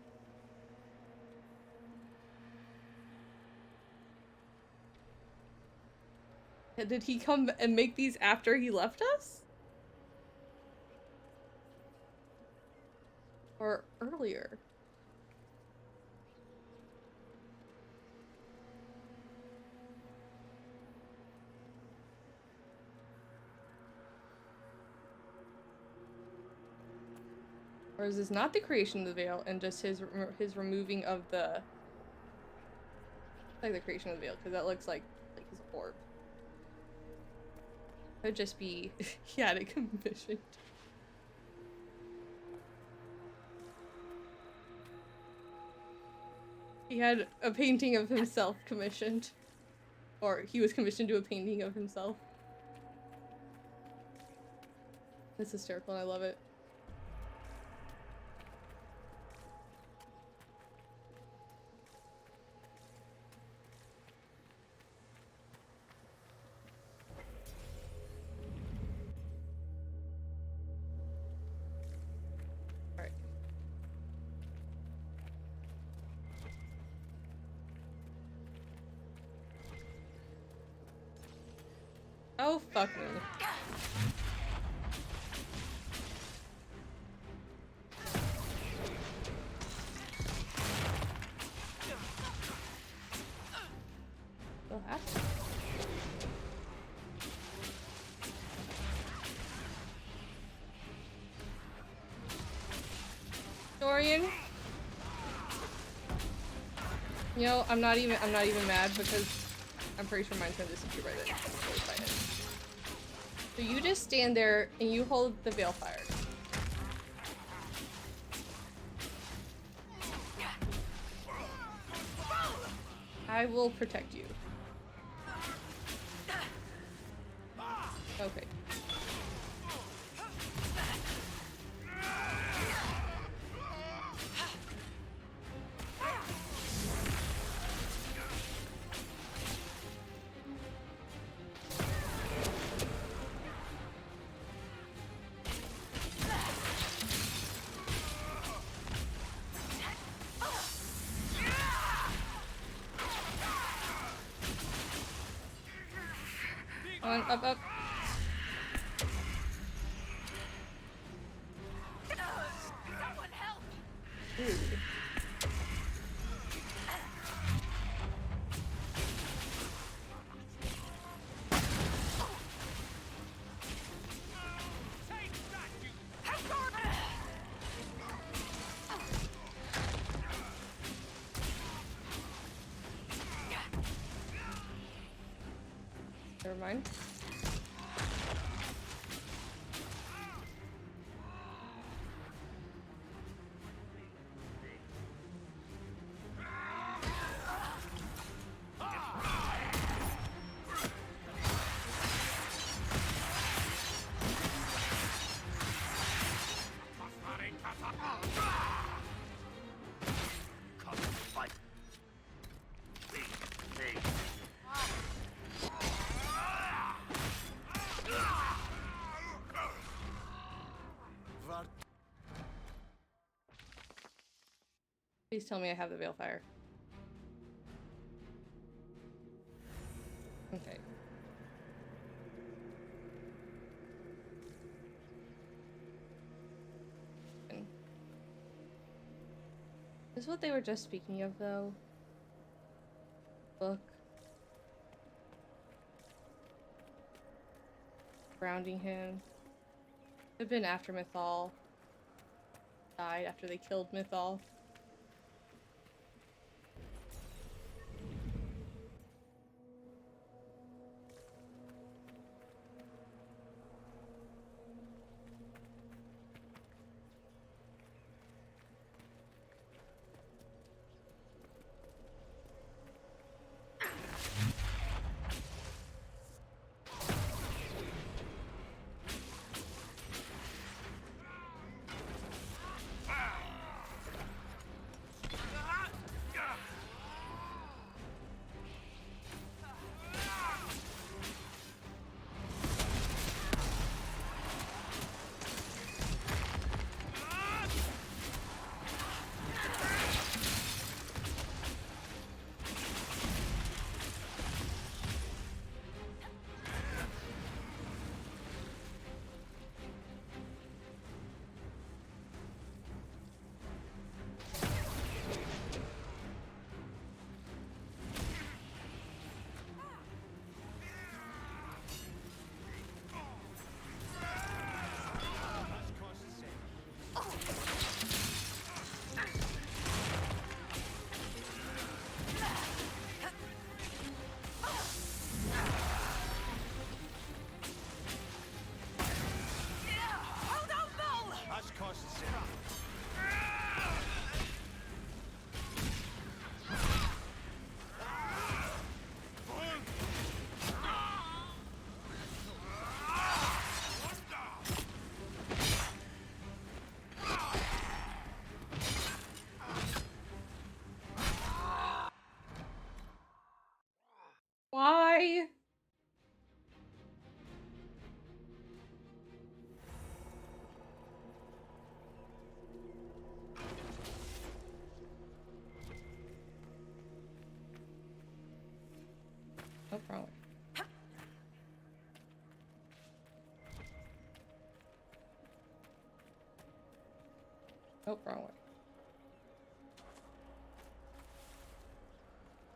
Did he come and make these after he left us? Or earlier? Or is this not the creation of the Veil and just his removing of the... like the creation of the Veil, because that looks like his orb. Could just be he had it commissioned. He had a painting of himself commissioned. Or he was commissioned to do a painting of himself. It's hysterical and I love it. Oh, fuck me. Still have to. Dorian. You know, I'm not even mad because I'm pretty sure mine's gonna disappear by then. So you just stand there and you hold the Balefire. I will protect you. Okay. Come on, up. Someone help! Ooh. Never mind. Please tell me I have the Balefire. Okay. Is this what they were just speaking of, though? Book. Grounding him. Could have been after Mythal died, after they killed Mythal. Nope, wrong way.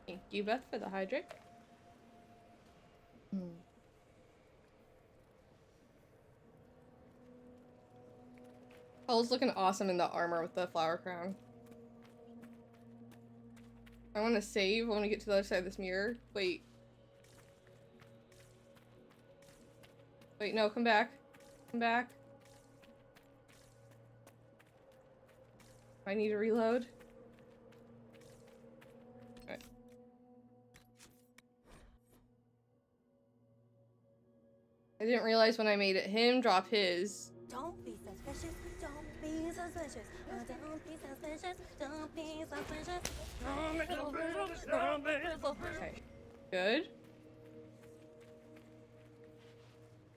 Thank you, Beth, for the hydrate. Cole's looking awesome in the armor with the flower crown. I want to save when we get to the other side of this mirror. Wait. Wait, no, come back. Come back. I need to reload. Alright. I didn't realize when I made it him drop his. Don't be suspicious. Don't be suspicious. Don't be suspicious. Don't be suspicious. Okay. Good.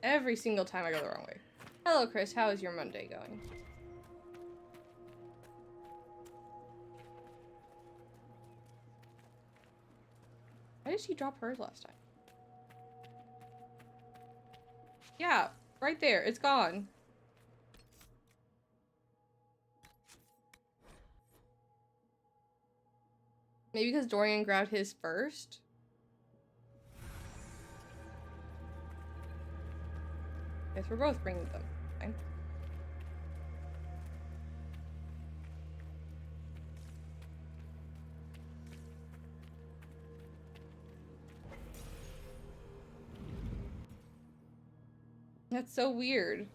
Every single time I go the wrong way. Hello, Chris. How is your Monday going? Why did she drop hers last time? Yeah, right there. It's gone. Maybe because Dorian grabbed his first? Guess we're both bringing them. Fine. That's so weird.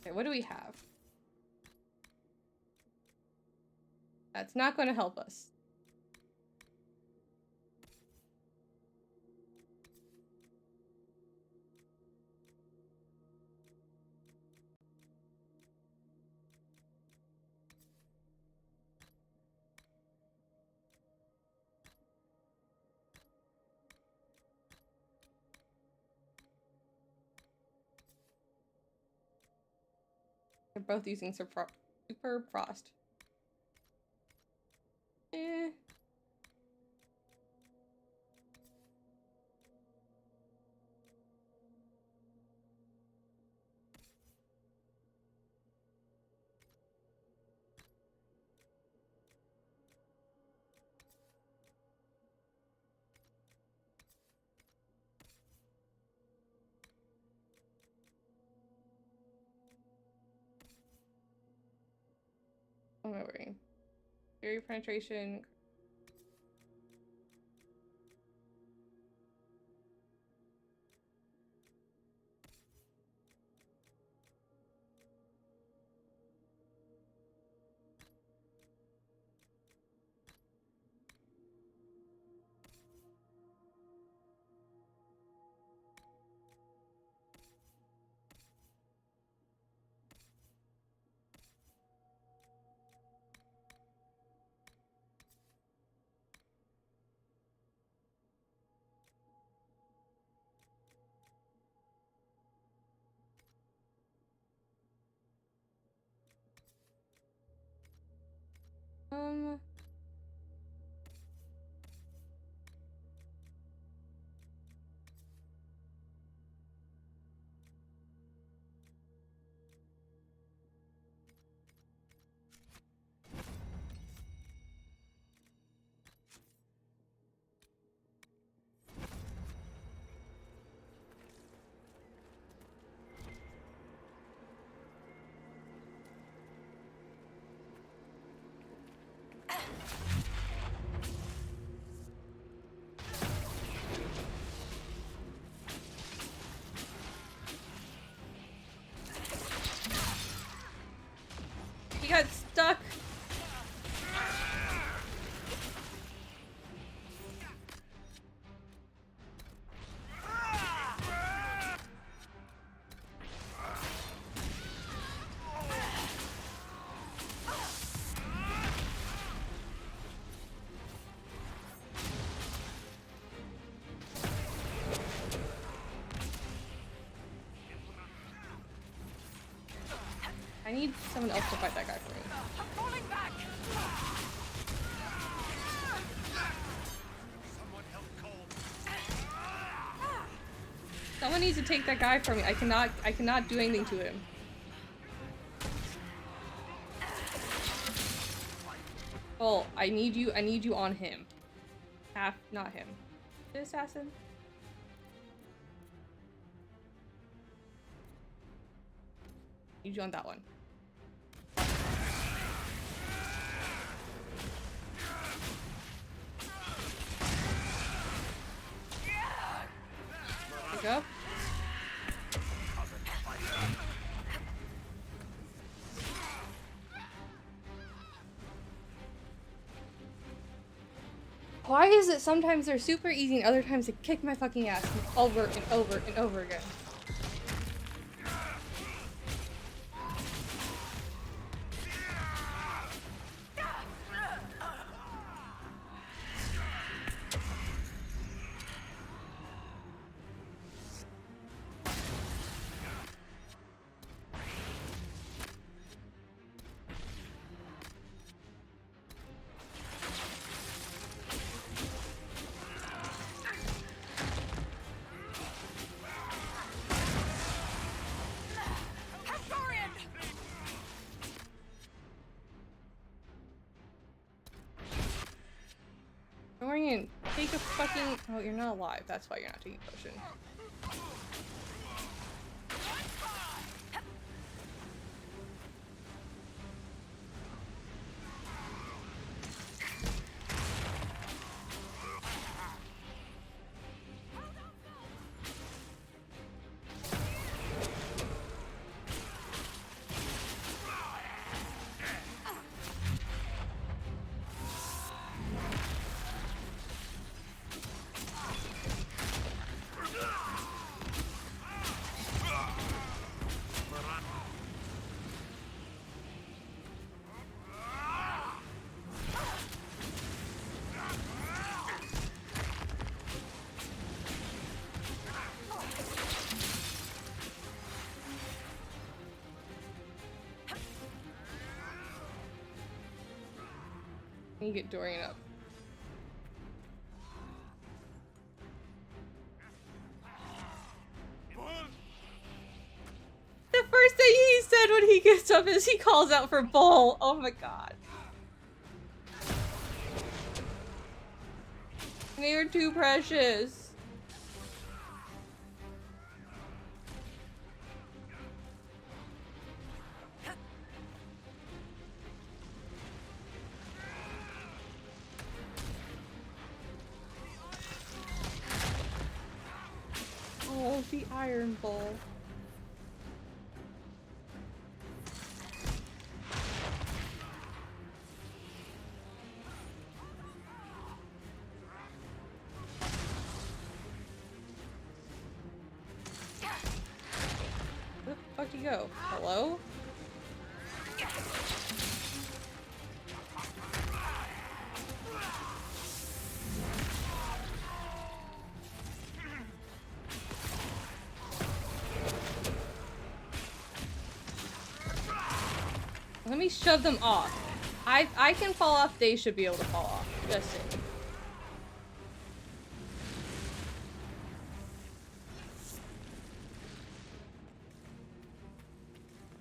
Okay, what do we have? That's not going to help us. They're both using Super Frost. Eh. What am I wearing? Area penetration. He got stuck. I need someone else to fight that guy for me. I'm falling back! Someone help Cole. Someone needs to take that guy from me. I cannot do anything to him. Oh, I need you on him. Not him. The assassin? Need you on that one. Pick up. Why is it sometimes they're super easy and other times they kick my fucking ass over and over and over again? Dorian, take a fucking... Oh, you're not alive. That's why you're not taking a potion. I need to get Dorian up. The first thing he said when he gets up is he calls out for Bull. Oh my god. They're too precious. Oh, the Iron Bull. Where the fuck do you go? Hello? Let me shove them off. I can fall off, they should be able to fall off. Just saying.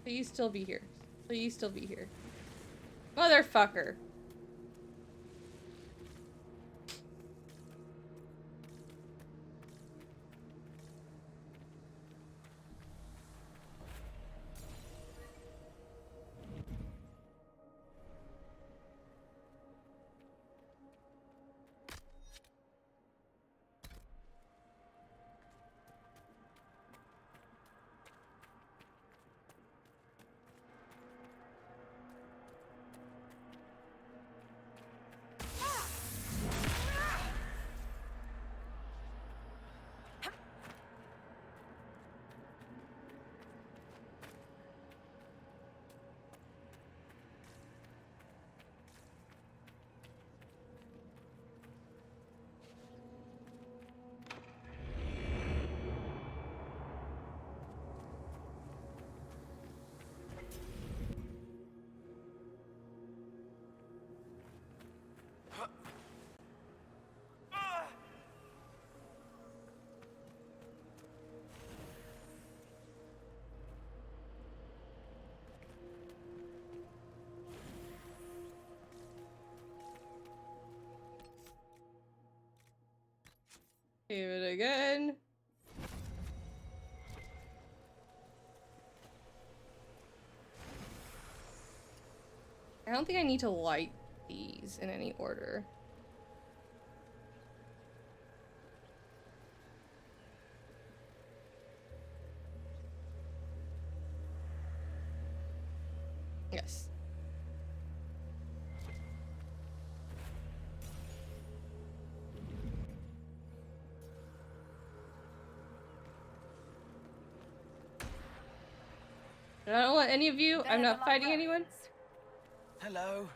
Please still be here. Please still be here. Motherfucker. again. I don't think I need to light these in any order. Yes. I don't want any of you. I'm not fighting anyone. Hello.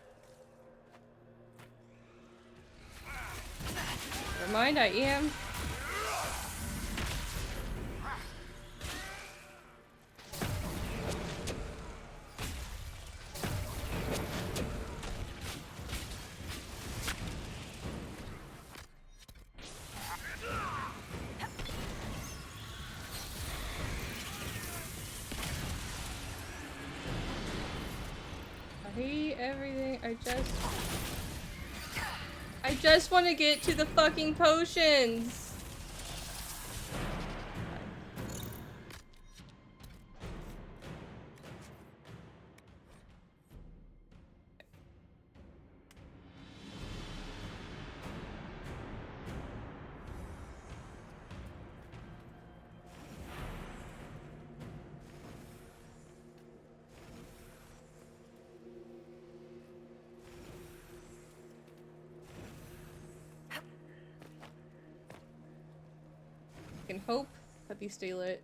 Never mind, I am. I hate everything. I just want to get to the fucking potions. I can hope that these stay lit.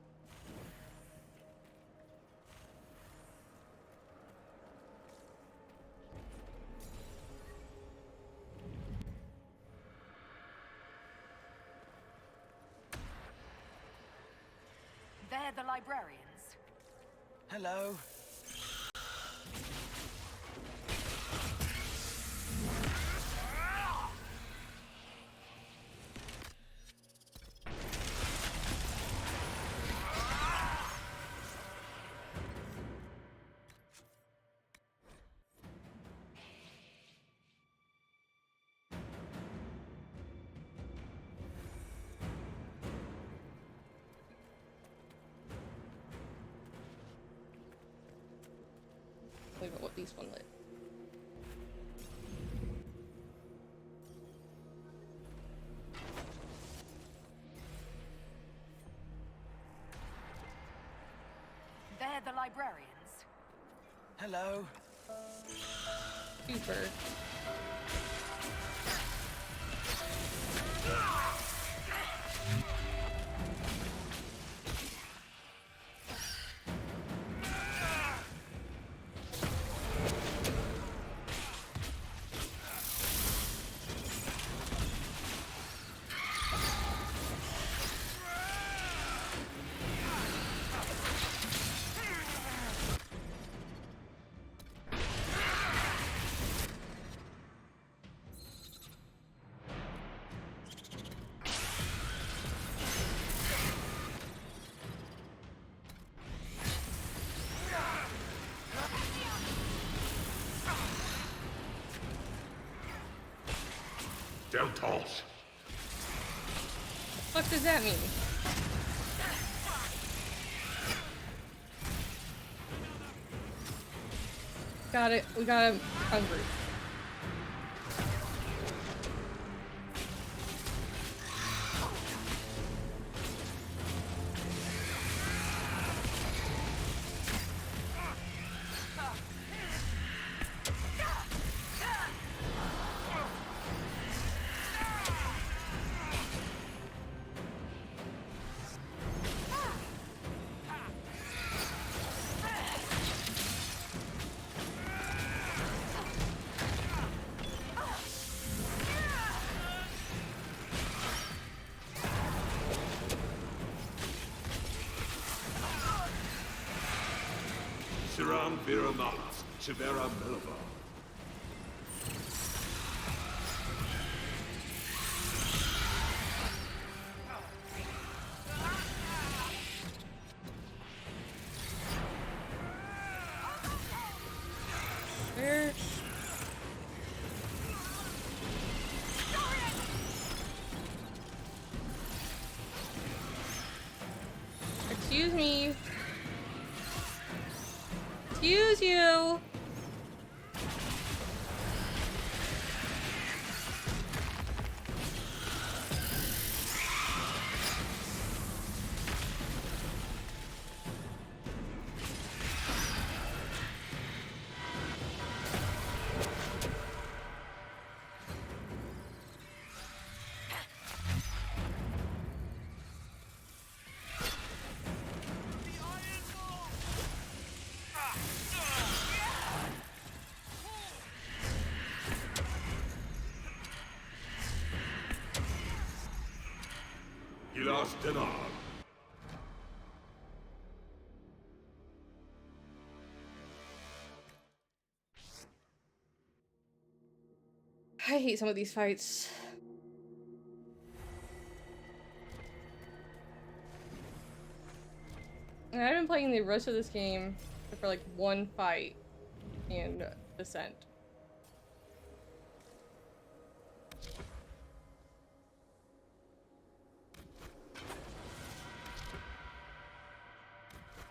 They're the librarians. Hello. Wait, but what these one lit? They're the librarians. Hello. Super. Deltos. What does that mean? Got it. We got him hungry. Shiram Viramat, Chivera Melova. Where? me. Excuse you. I hate some of these fights. And I've been playing the rest of this game for like one fight and Descent.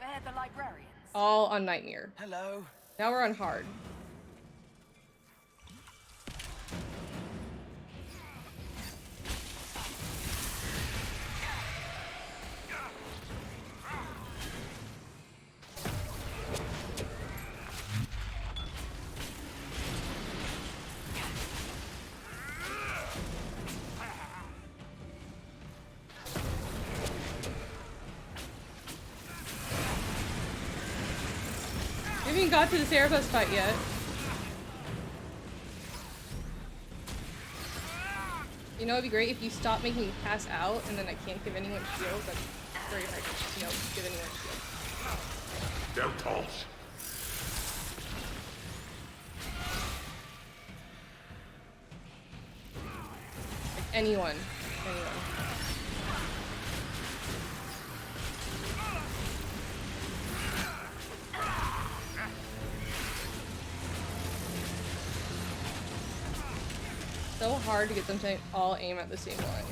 They're the librarians. All on Nightmare. Hello. Now we're on hard. We haven't even got to the Cerebus fight yet. You know, it'd be great if you stop making me pass out and then I can't give anyone shields. That's very hard to, you know, give anyone shields. Don't toss. Like anyone. So hard to get them to all aim at the same one.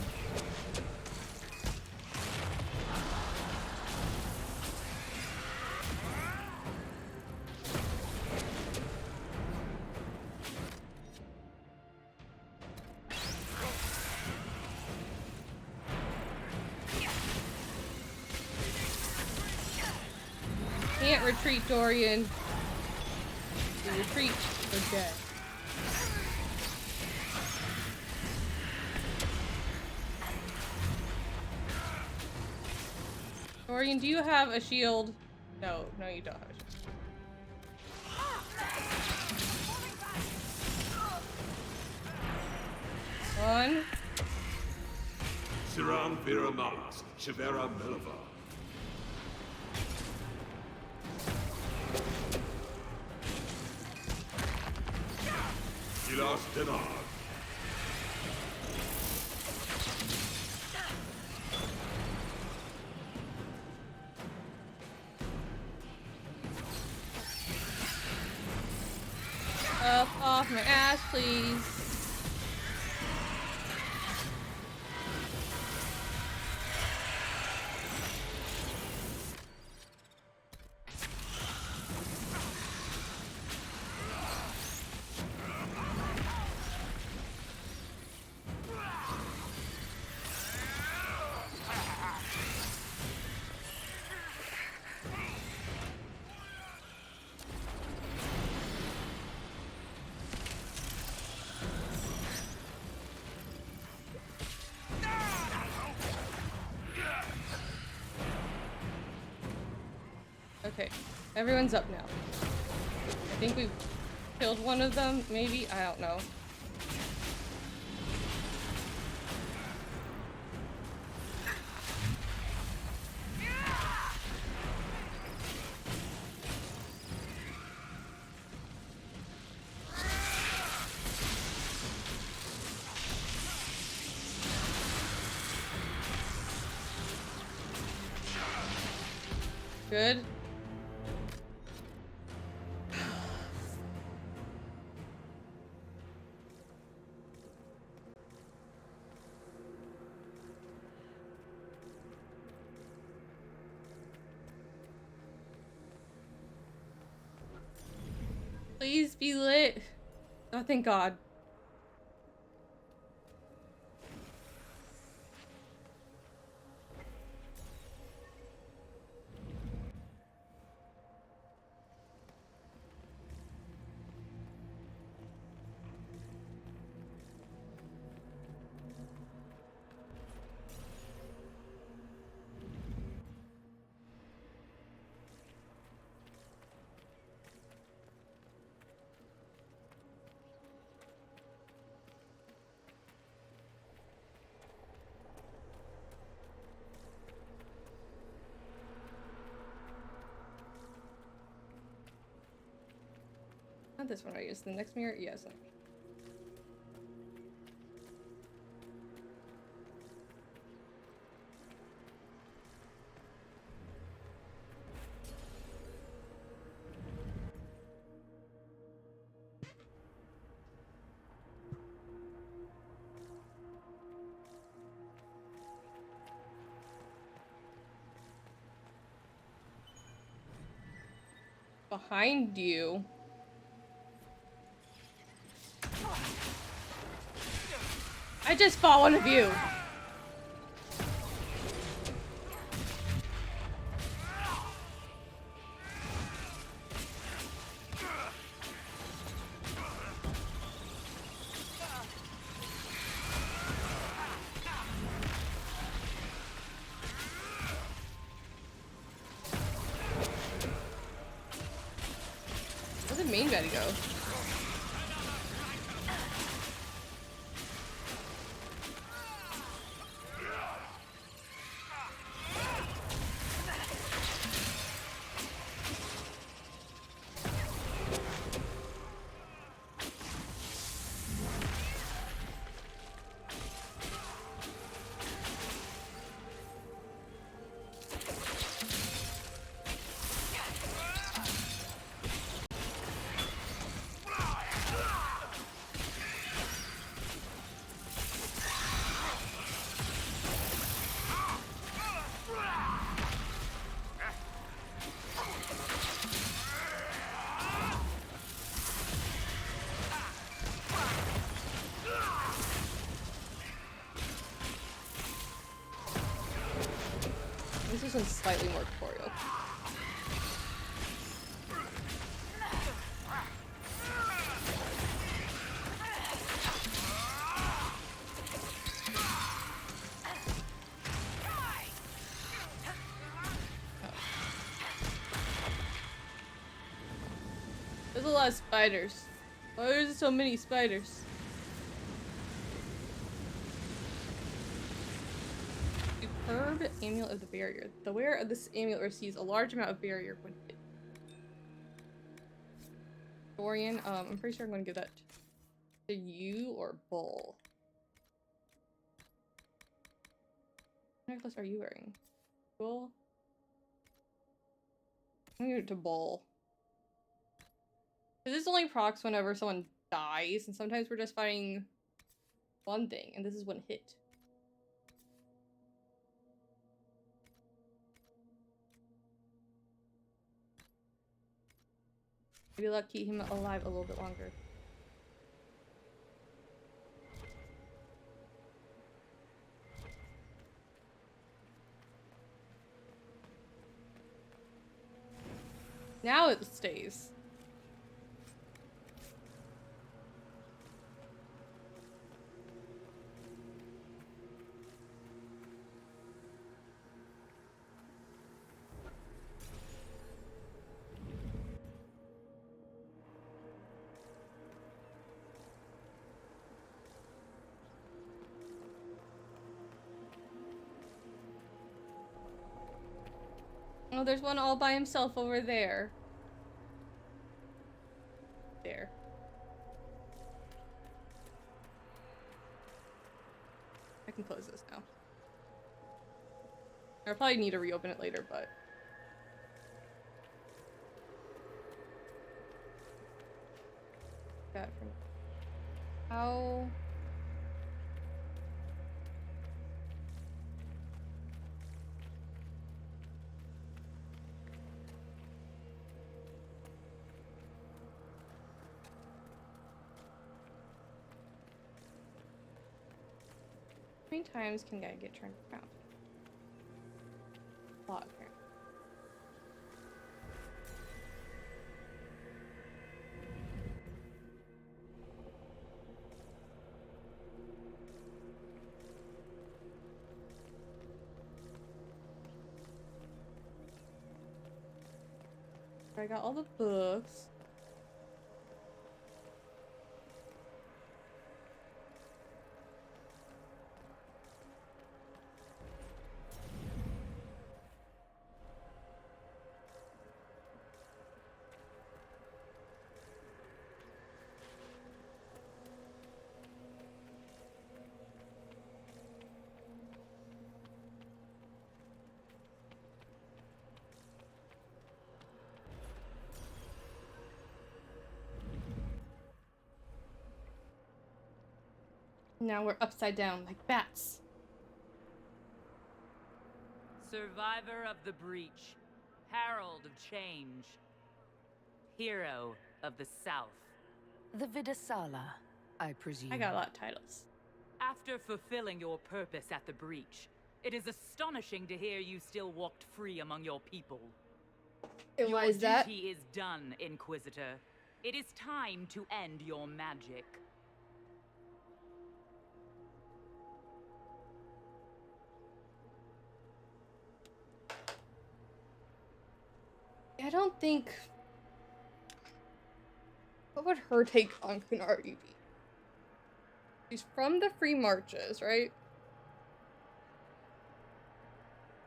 Can't retreat, Dorian. If you retreat, you're dead. Dorian, do you have a shield? No, you don't have a shield. One. Siram Viramat, Chivera Melova. Gilas Denard. Up off my ass, please. Okay, everyone's up now. I think we've killed one of them, maybe? I don't know. Good. Please be lit. Oh, thank God. Not this one, right? Is the next mirror? Yes. Behind you. I just fought one of you. Where's the main guy to go? This one's slightly more corporeal. There's a lot of spiders. Why are there so many spiders? Superb amulet of the barrier. The wearer of this amulet receives a large amount of barrier when hit. Dorian, I'm pretty sure I'm gonna give that to you or Bull. What necklace are you wearing? Bull? I'm gonna give it to Bull. This only procs whenever someone dies, and sometimes we're just fighting one thing, and this is when hit. Maybe that'll keep him alive a little bit longer. Now it stays. Oh, there's one all by himself over there. There. I can close this now. I'll probably need to reopen it later, but... That from... How... many times can I get turned around? A lot, apparently. I got all the books. Now we're upside down like bats. Survivor of the breach, herald of change, hero of the South. The Vidasala, I presume. I got a lot of titles. After fulfilling your purpose at the breach, it is astonishing to hear you still walked free among your people. And why is that? Your duty is done, Inquisitor. It is time to end your magic. I don't think... What would her take on Kunari be? She's from the Free Marches, right?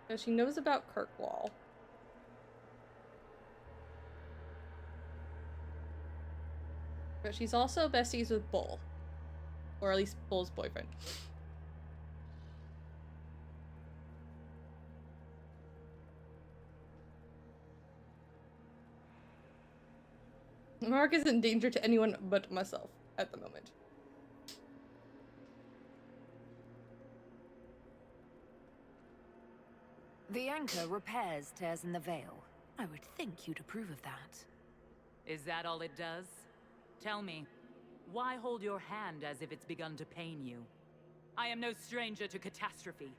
So she knows about Kirkwall. But she's also besties with Bull. Or at least Bull's boyfriend. Mark is in danger to anyone but myself at the moment. The anchor repairs tears in the veil. I would think you'd approve of that. Is that all it does? Tell me, why hold your hand as if it's begun to pain you? I am no stranger to catastrophe,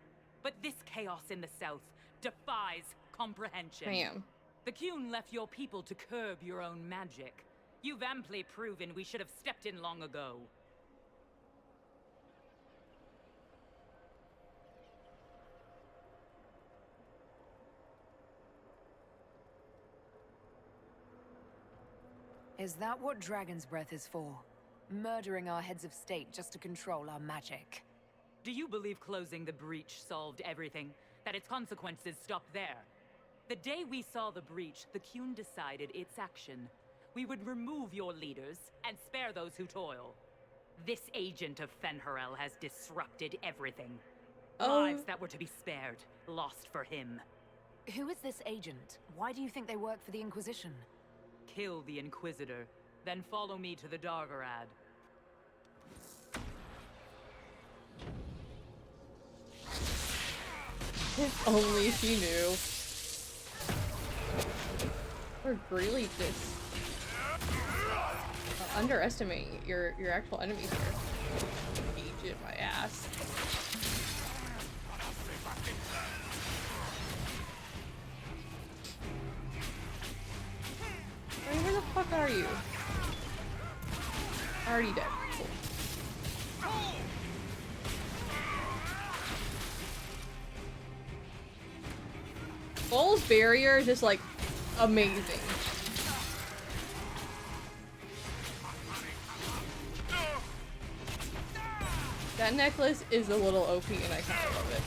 but this chaos in the South defies comprehension. I am. The Qun left your people to curb your own magic. You've amply proven we should have stepped in long ago. Is that what Dragon's Breath is for? Murdering our heads of state just to control our magic? Do you believe closing the breach solved everything? That its consequences stopped there? The day we saw the breach, the Qun decided its action. We would remove your leaders and spare those who toil. This agent of Fen'Harel has disrupted everything. Lives that were to be spared, lost for him. Who is this agent? Why do you think they work for the Inquisition? Kill the Inquisitor, then follow me to the Dargarad. If only she knew. Or really just underestimate your actual enemies here. Agent my ass. Where the fuck are you? Already dead. Cool. Bull's barrier is just like amazing. That necklace is a little OP and I kinda love it.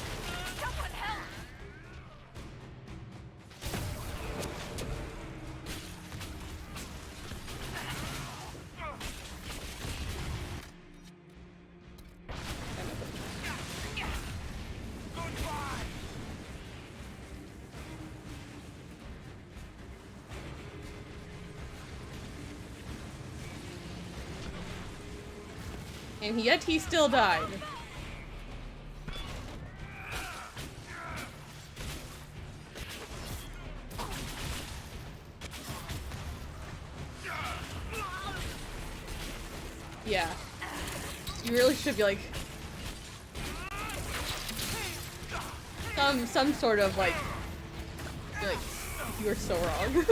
And yet he still died. Yeah. You really should be like... Some sort of like you are so wrong.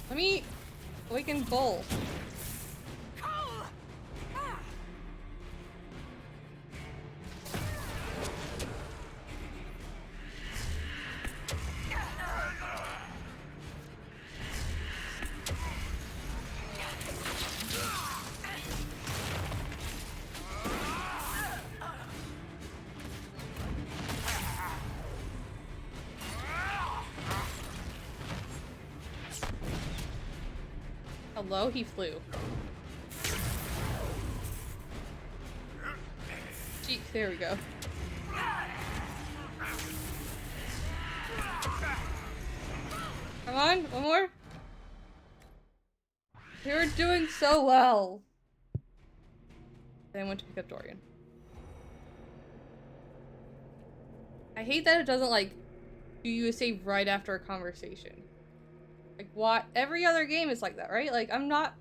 Let me awaken Bull. Hello, he flew. Gee, there we go. Come on, one more. You're doing so well. Then I went to pick up Dorian. I hate that it doesn't like do you a save right after a conversation. Like what? Every other game is like that, right? Like I'm not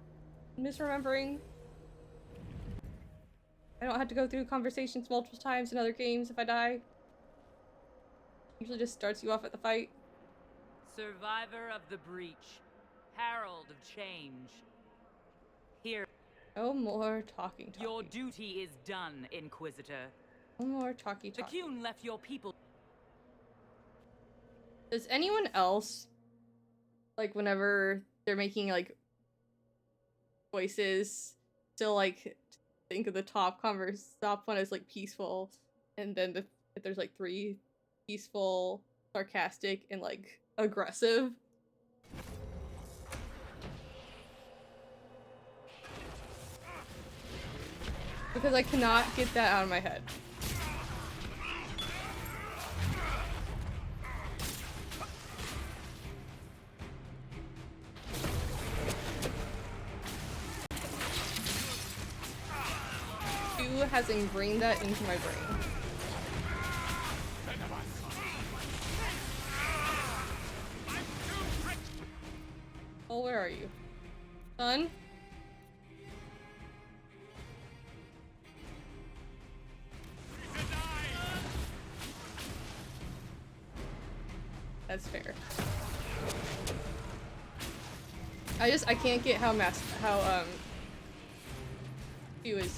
misremembering. I don't have to go through conversations multiple times in other games if I die. Usually just starts you off at the fight. Survivor of the breach. Herald of change. Here. No more talking. Your duty is done, Inquisitor. No more talkie. The Qun left your people. Does anyone else, like whenever they're making like voices, still like think of the top one as like peaceful, and then if there's like 3 peaceful, sarcastic, and like aggressive? Because I cannot get that out of my head. Has ingrained that into my brain. Oh, where are you? Son? That's fair. I can't get how he was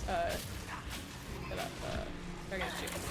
set up Dragon's Chicken.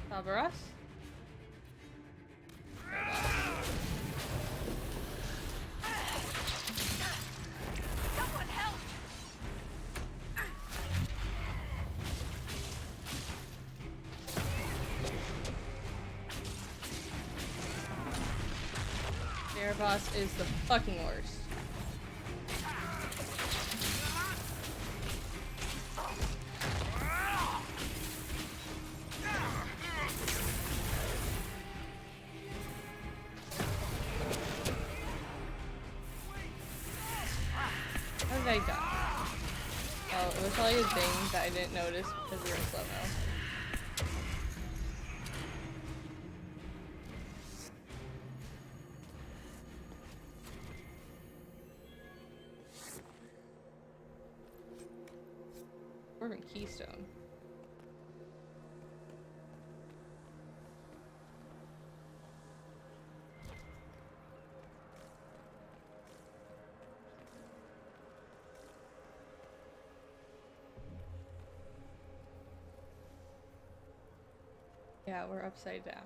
Barbaros? Someone help! Barbaros is the fucking worst. probably a thing that I didn't notice because we were in slow-mo. Dwarven keystone. Yeah, we're upside down.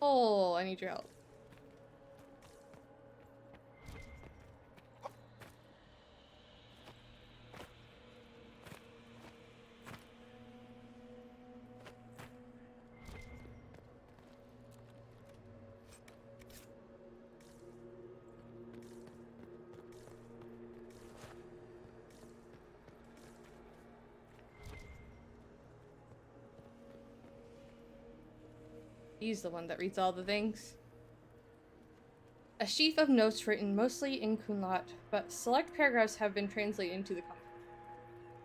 Oh, I need your help. He's the one that reads all the things. A sheaf of notes written mostly in Kunlat, but select paragraphs have been translated into the common.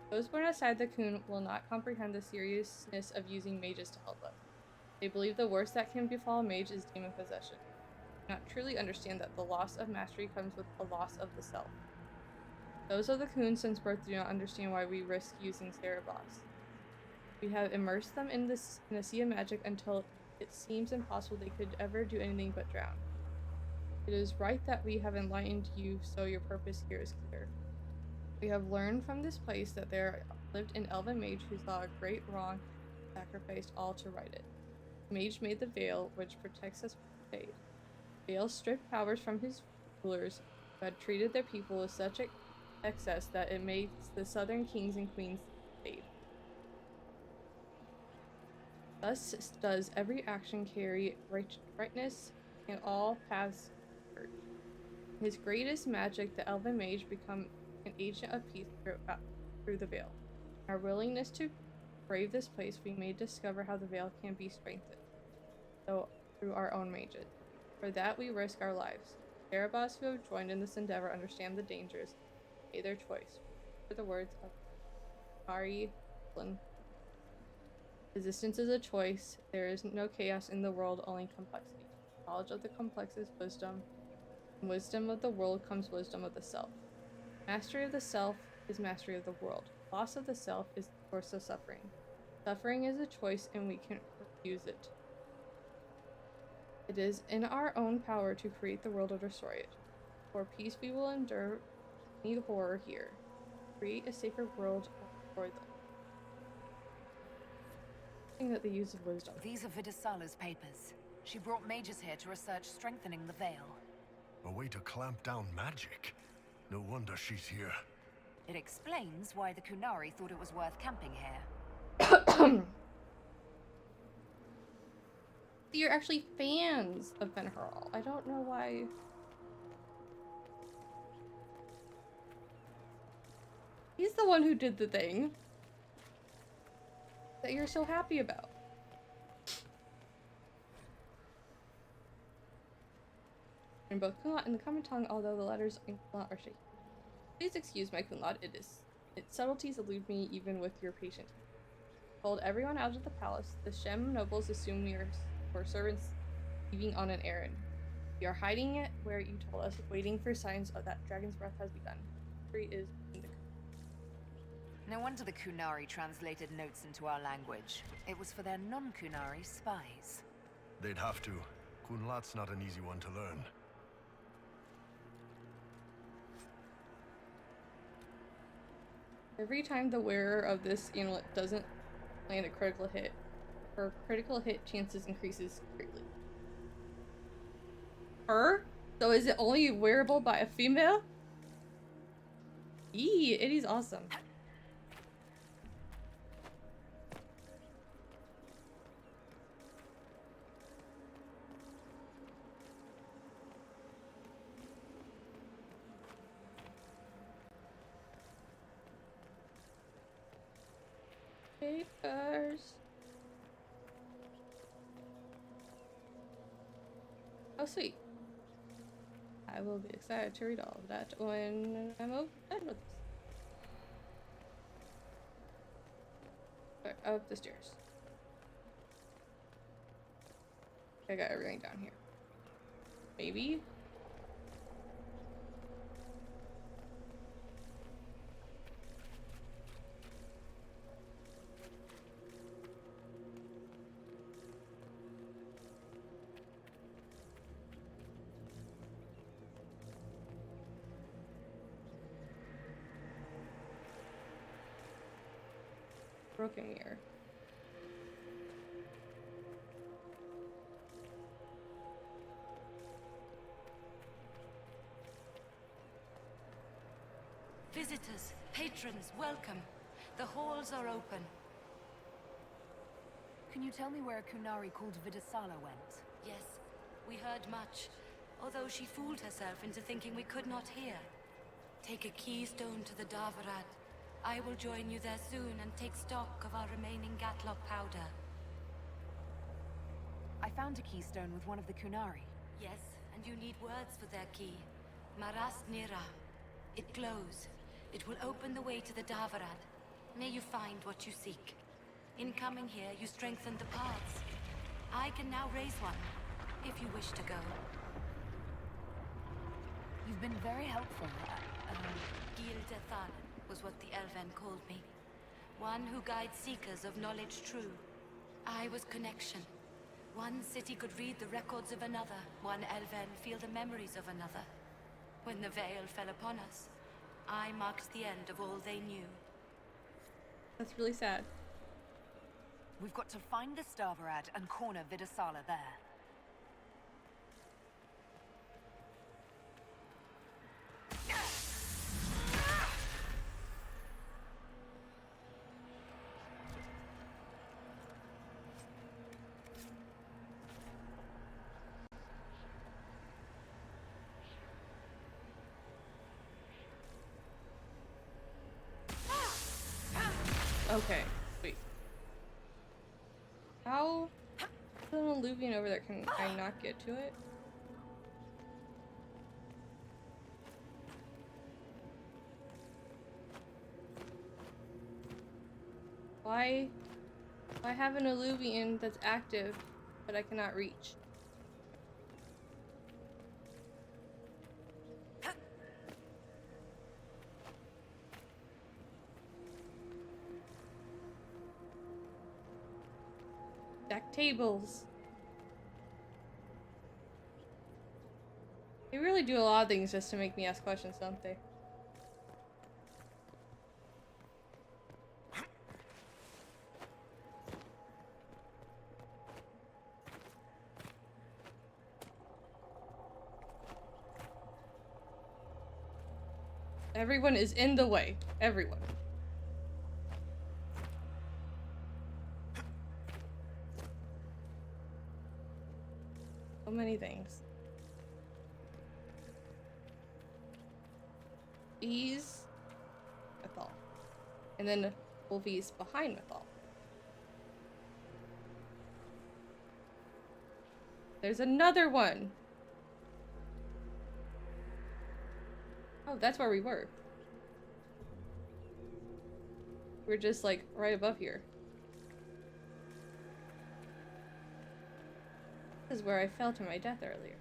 Those born outside the Kun will not comprehend the seriousness of using mages to help us. They believe the worst that can befall a mage is demon possession. They do not truly understand that the loss of mastery comes with a loss of the self. Those of the Kun since birth do not understand why we risk using Cerebos. We have immersed them in a sea of magic until it seems impossible they could ever do anything but drown. It is right that we have enlightened you so your purpose here is clear. We have learned from this place that there lived an elven mage who saw a great wrong and sacrificed all to right it. The mage made the veil, which protects us from fate. The veil stripped powers from his rulers, who had treated their people with such excess that it makes the southern kings and queens fade. Thus does every action carry rightness, and all paths converge. His greatest magic, the elven mage, become an agent of peace through the veil. In our willingness to brave this place, we may discover how the veil can be strengthened, though through our own mages. For that we risk our lives. Cerebos who have joined in this endeavor understand the dangers, made their choice. For the words of Ari Flynn. Resistance is a choice. There is no chaos in the world, only complexity. Knowledge of the complex is wisdom. In wisdom of the world comes wisdom of the self. Mastery of the self is mastery of the world. Loss of the self is the source of suffering. Suffering is a choice, and we can refuse it. It is in our own power to create the world or destroy it. For peace we will endure any horror here. Create a safer world or destroy them. That they use of wisdom. These are Vidisala's papers. She brought mages here to research strengthening the veil. A way to clamp down magic. No wonder she's here. It explains why the Kunari thought it was worth camping here. You're actually fans of Ben-Hurl. I don't know why. He's the one who did the thing that you're so happy about. In both Kunlat and the common tongue, although the letters in Kunlat are shaky. Please excuse my Kunlat, its subtleties elude me even with your patience. Told everyone out of the palace, the Shem nobles assume we are servants leaving on an errand. We are hiding it where you told us, waiting for signs of that dragon's breath has begun. History is in the No wonder the Kunari translated notes into our language. It was for their non-Kunari spies. They'd have to. Kunlat's not an easy one to learn. Every time the wearer of this amulet doesn't land a critical hit, her critical hit chances increases greatly. Her? So is it only wearable by a female? Eee, it is awesome. Papers. Oh, sweet. I will be excited to read all of that when I'm done with this. Right, up the stairs. I got everything down here. Maybe? Broken mirror. Visitors, patrons, welcome. The halls are open. Can you tell me where a Kunari called Vidasala went? Yes, we heard much, although she fooled herself into thinking we could not hear. Take a keystone to the Davarad. I will join you there soon and take stock of our remaining Gatlock powder. I found a keystone with one of the Kunari. Yes, and you need words for their key. Maras Nira. It glows. It will open the way to the Davarad. May you find what you seek. In coming here, you strengthen the paths. I can now raise one, if you wish to go. You've been very helpful. Gildethan was what the Elven called me. One who guides seekers of knowledge true. I was connection. One city could read the records of another. One Elven feel the memories of another. When the veil fell upon us, I marked the end of all they knew. That's really sad. We've got to find the Davarad and corner Vidasala there. Okay, sweet. How? There's an alluvian over there. Can I not get to it? Why have an alluvian that's active, but I cannot reach? Stack tables. They really do a lot of things just to make me ask questions, don't they? Everyone is in the way. Everyone. So many things. Bees. Mythal. And then Wolfies behind Mythal. There's another one. Oh, that's where we were. We're just like right above here. This is where I fell to my death earlier.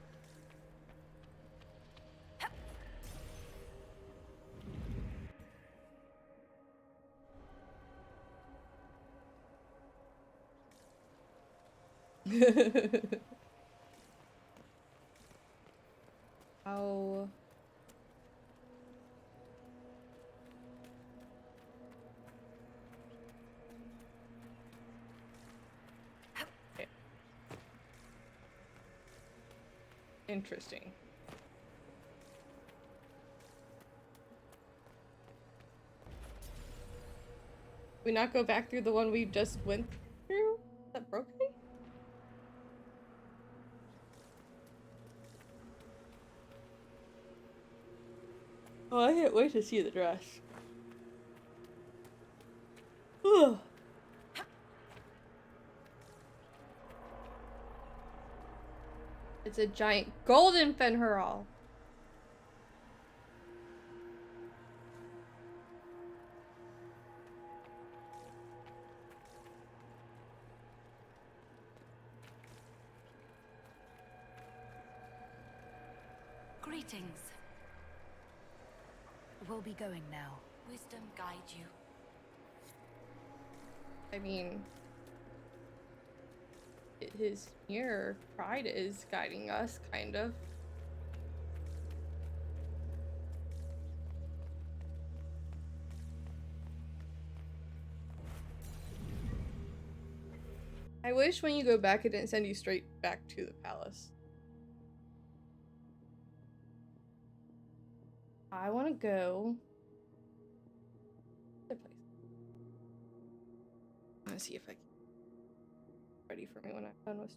How? Okay. Interesting. We not go back through the one we just went through? Is that broken? Oh, I can't wait to see the dress. Ugh. It's a giant golden Fenheral. Greetings. We'll be going now. Wisdom guide you. I mean, his mirror pride is guiding us, kind of. I wish when you go back it didn't send you straight back to the palace. I want to go. I want to see if I can. Ready for me when I'm done with.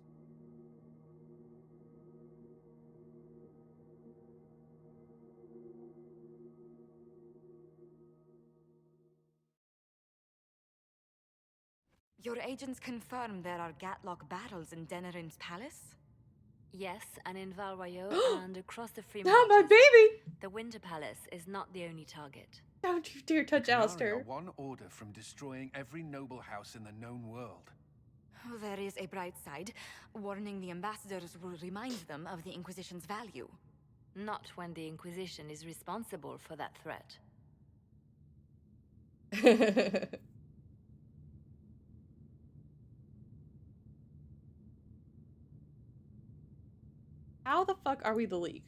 Your agents confirm there are Gatlock battles in Denerim's palace? Yes, and in Val Royeaux and across the Free Not my Marches. baby! The Winter Palace is not the only target. Don't you dare touch Qunari Alistair. are one order from destroying every noble house in the known world. Oh, there is a bright side. Warning the ambassadors will remind them of the Inquisition's value. Not when the Inquisition is responsible for that threat. How the fuck are we the League?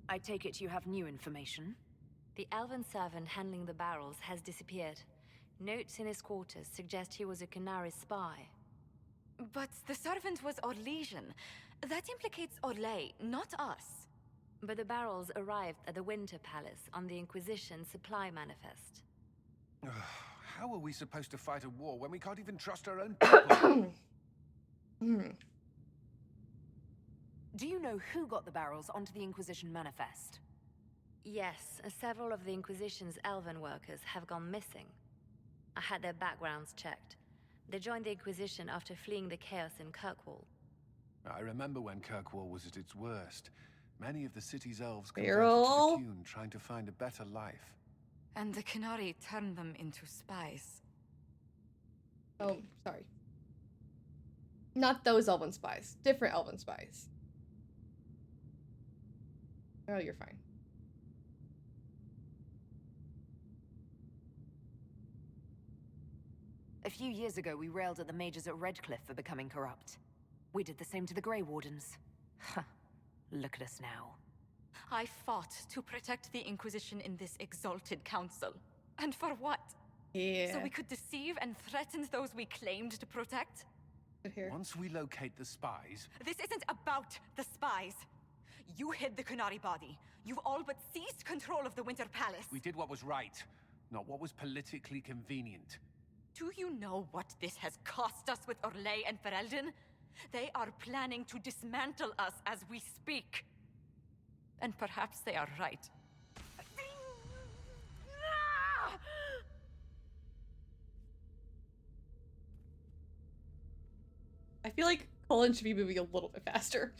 I take it you have new information? The elven servant handling the barrels has disappeared. Notes in his quarters suggest he was a Qunari spy. But the servant was Orlesian. That implicates Orlais, not us. But the barrels arrived at the Winter Palace on the Inquisition supply manifest. How are we supposed to fight a war when we can't even trust our own people? Do you know who got the barrels onto the Inquisition manifest? Yes, several of the Inquisition's elven workers have gone missing. I had their backgrounds checked. They joined the Inquisition after fleeing the chaos in Kirkwall. I remember when Kirkwall was at its worst. Many of the city's elves Beryl? converted to the Qun, trying to find a better life. And the Qunari turned them into spies. Oh, sorry. Not those elven spies. Different elven spies. Oh, you're fine. A few years ago, we railed at the mages at Redcliffe for becoming corrupt. We did the same to the Grey Wardens. Look at us now. I fought to protect the Inquisition in this exalted council. And for what? Yeah. So we could deceive and threaten those we claimed to protect? Once we locate the spies... This isn't about the spies. You hid the Qunari body. You've all but seized control of the Winter Palace. We did what was right, not what was politically convenient. Do you know what this has cost us with Orlais and Ferelden? They are planning to dismantle us as we speak. And perhaps they are right. I feel like Cullen should be moving a little bit faster.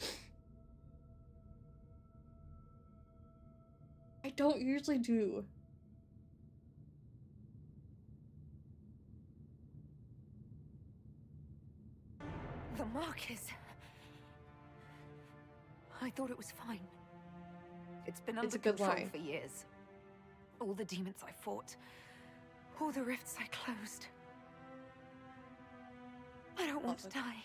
I don't usually do. The Marquis. I thought it was fine. It's been under It's a good control line. for years. All the demons I fought, all the rifts I closed. I don't want to die.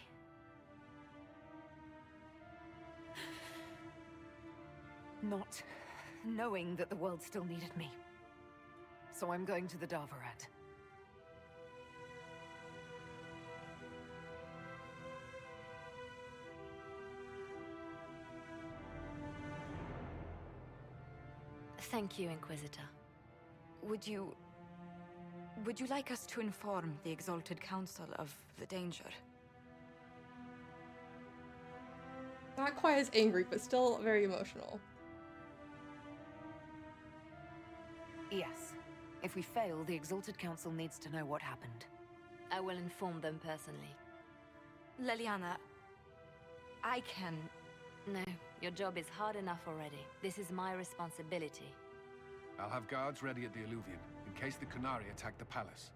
Not knowing that the world still needed me. So I'm going to the Davarat. Thank you, Inquisitor. Would you like us to inform the Exalted Council of the danger? Not quite as angry, but still very emotional. Yes. If we fail, the Exalted Council needs to know what happened. I will inform them personally. Leliana, I can... No, your job is hard enough already. This is my responsibility. I'll have guards ready at the Alluvion, in case the Qunari attack the palace.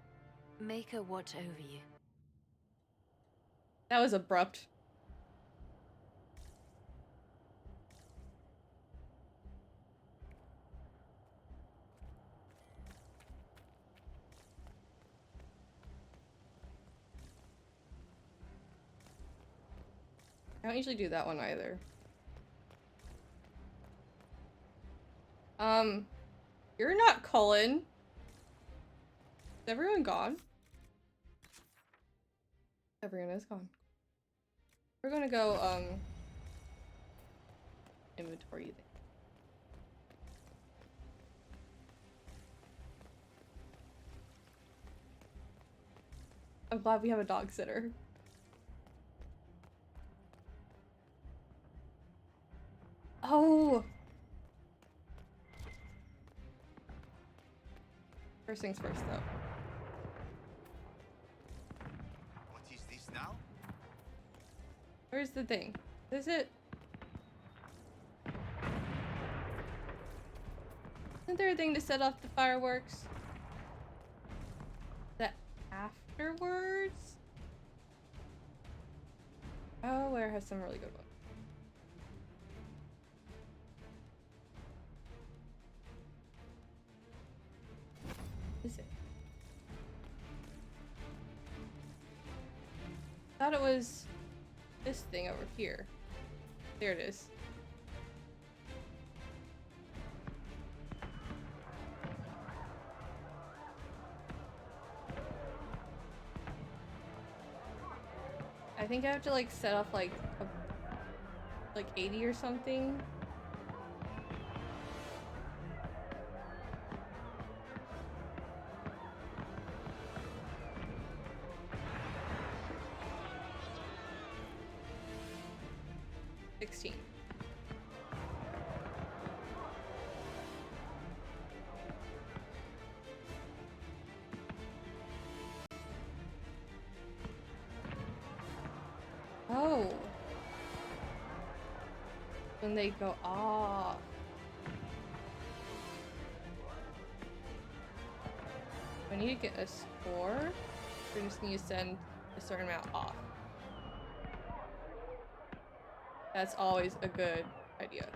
Make her watch over you. That was abrupt. I don't usually do that one either. You're not Cullen. Is everyone gone? Everyone is gone. We're gonna go, inventory thing. I'm glad we have a dog sitter. Oh! First things first, though. What is this now? Where's the thing? Is it? Isn't there a thing to set off the fireworks? Is that afterwards? Oh, where has some really good ones. Is it? I thought it was this thing over here. There it is. I think I have to like set off like 80 or something. Oh. When they go off. I need to get a score. We just need to send a certain amount off. That's always a good idea.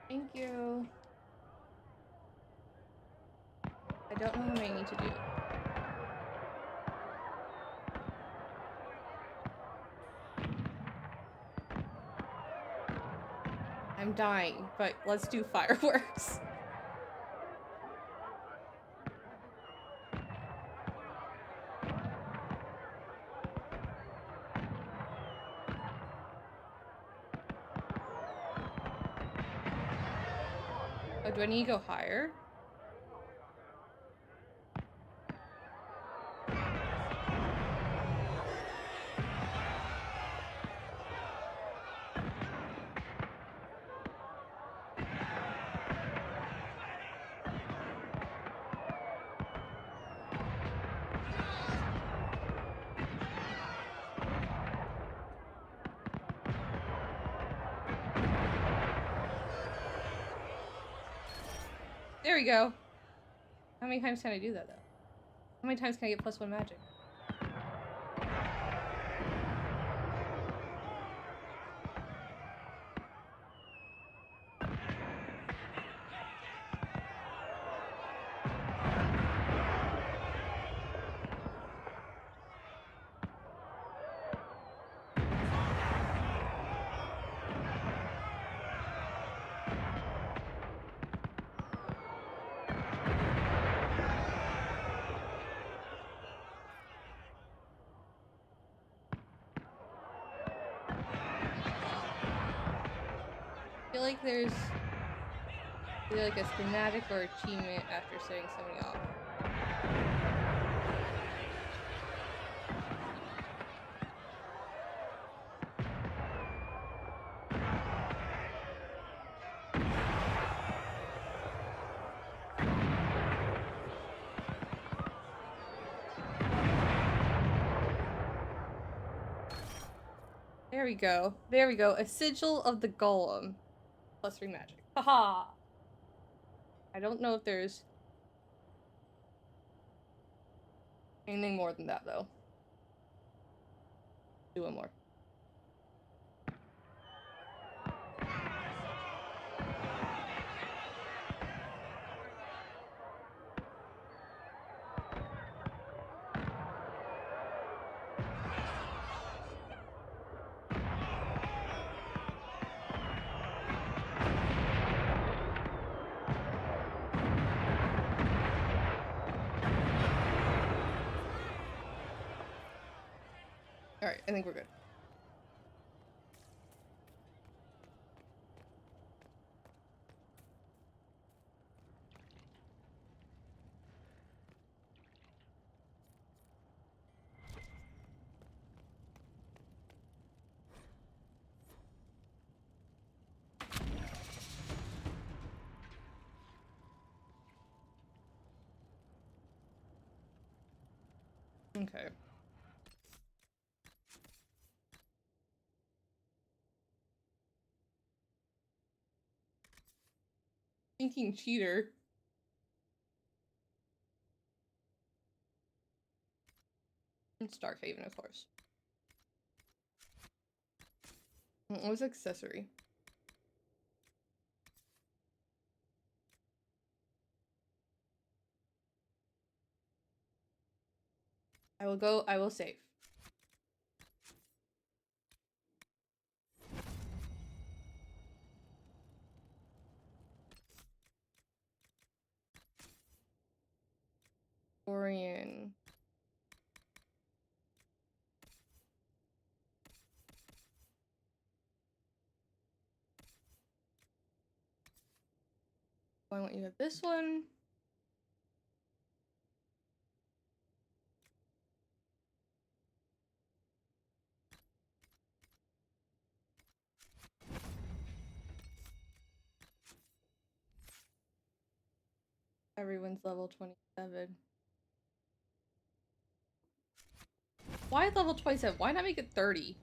Thank you. I don't know what I need to do. I'm dying, but let's do fireworks. Oh, do I need to go higher? There we go. How many times can I do that, though? How many times can I get +1 magic? like there's either like a schematic or achievement after setting somebody off. There we go. There we go. A sigil of the golem. Plus 3 magic. Haha! I don't know if there's anything more than that, though. Do one more. Alright, I think we're good. Okay. Thinking cheater. It's Darkhaven, of course. What was accessory? I will save. Orion. I want you to have this one. Everyone's level 27. Why level 27? Why not make it 30?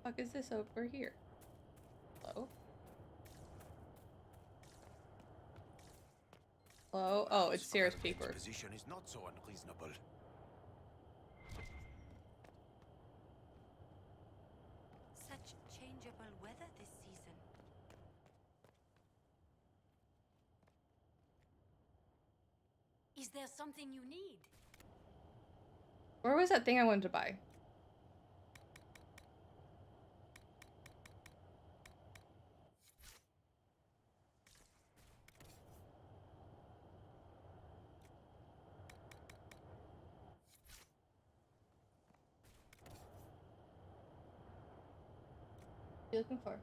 Fuck is this over here? Hello? Hello? Oh, it's Sarah's paper. Position is not so unreasonable. Such changeable weather this season. Is there something you need? Where was that thing I wanted to buy? What are you looking for?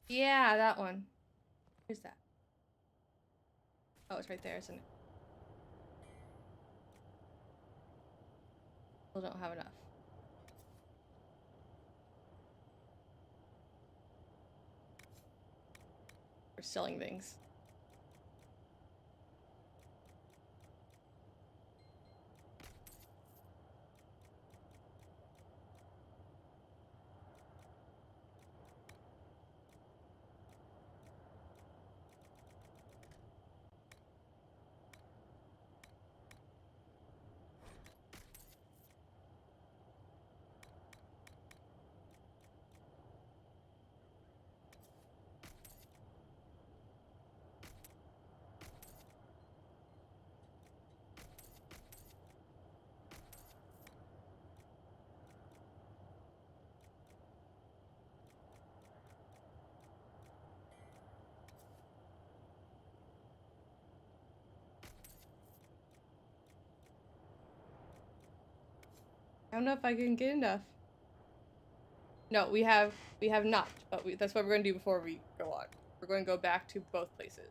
Yeah, that one. Where's that? Oh, it's right there, isn't it? Still don't have enough. We're selling things. I don't know if I can get enough. No, we have not, but that's what we're going to do before we go on. We're going to go back to both places.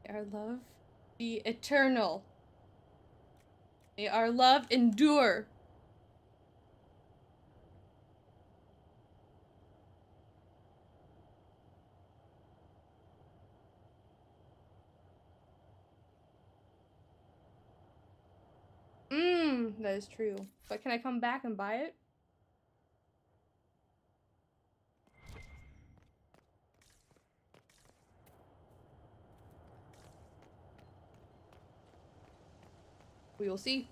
May our love be eternal. May our love endure. That is true. But can I come back and buy it? We will see.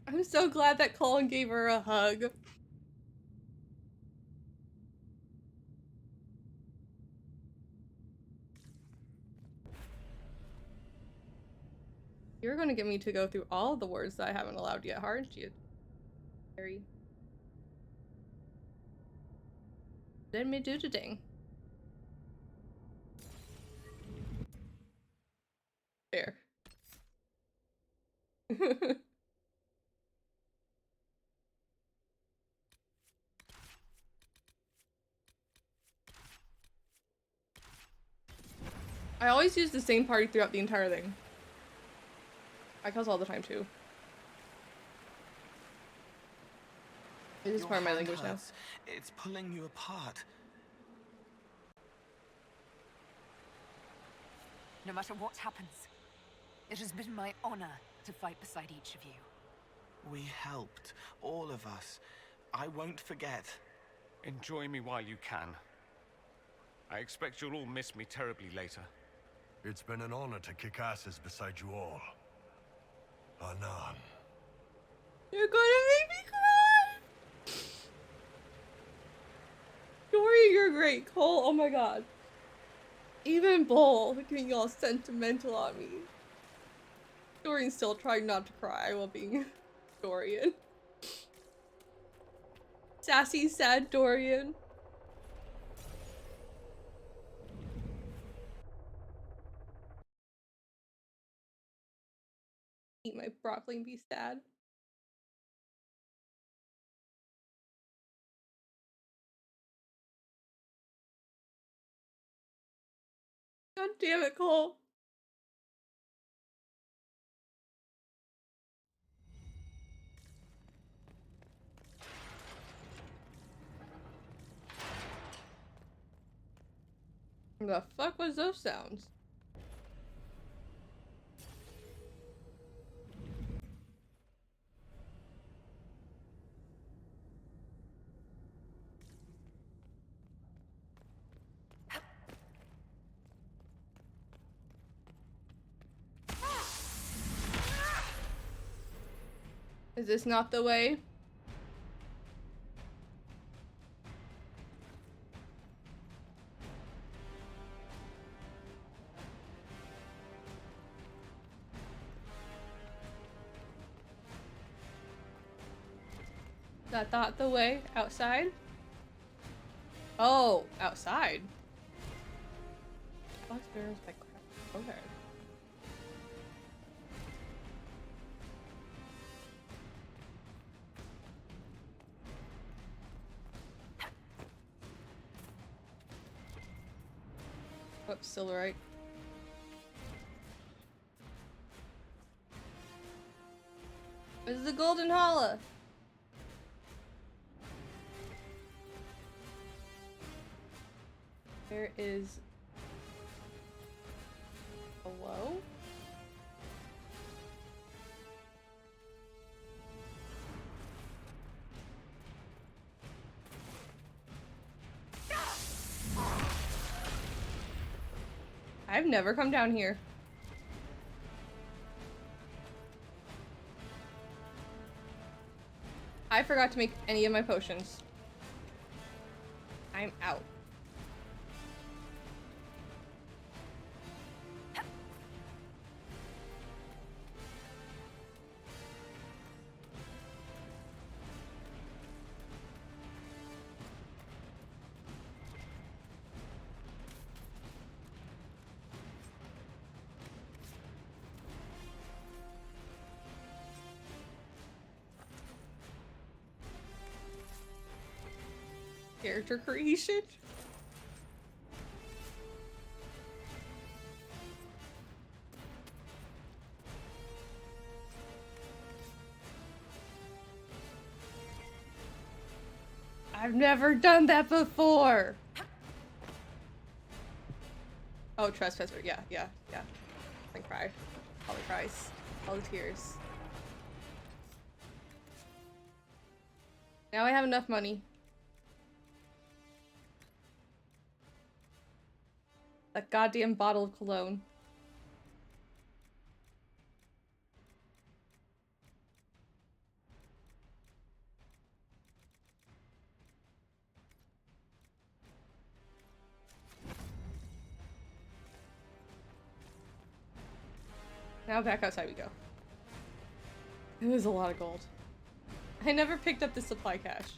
I'm so glad that Colin gave her a hug. You're gonna get me to go through all the words that I haven't allowed yet, aren't you? Harry. Let me do the thing. There. I always use the same party throughout the entire thing. I cause all the time too. It is part of my language now. It's pulling you apart. No matter what happens, it has been my honor to fight beside each of you. We helped, all of us. I won't forget. Enjoy me while you can. I expect you'll all miss me terribly later. It's been an honor to kick asses beside you all. Anan. You're gonna make me cry! Dory, you're great. Cole, oh my god. Even Bull getting all sentimental on me. Dorian's still trying not to cry while being Dorian. Sassy, sad Dorian. Eat my broccoli and be sad. God damn it, Cole. The fuck was those sounds? Is this not the way? Is that not the way? Outside? Oh, outside. Alex Barrels by crap. Okay. Whoops, still right. This is the Golden Holla. There is... Hello? I've never come down here. I forgot to make any of my potions. I'm out. Character creation? I've never done that before! Oh, Trespasser. Yeah. I cry. All the cries. All the tears. Now I have enough money. That goddamn bottle of cologne. Now back outside we go. It was a lot of gold. I never picked up the supply cache.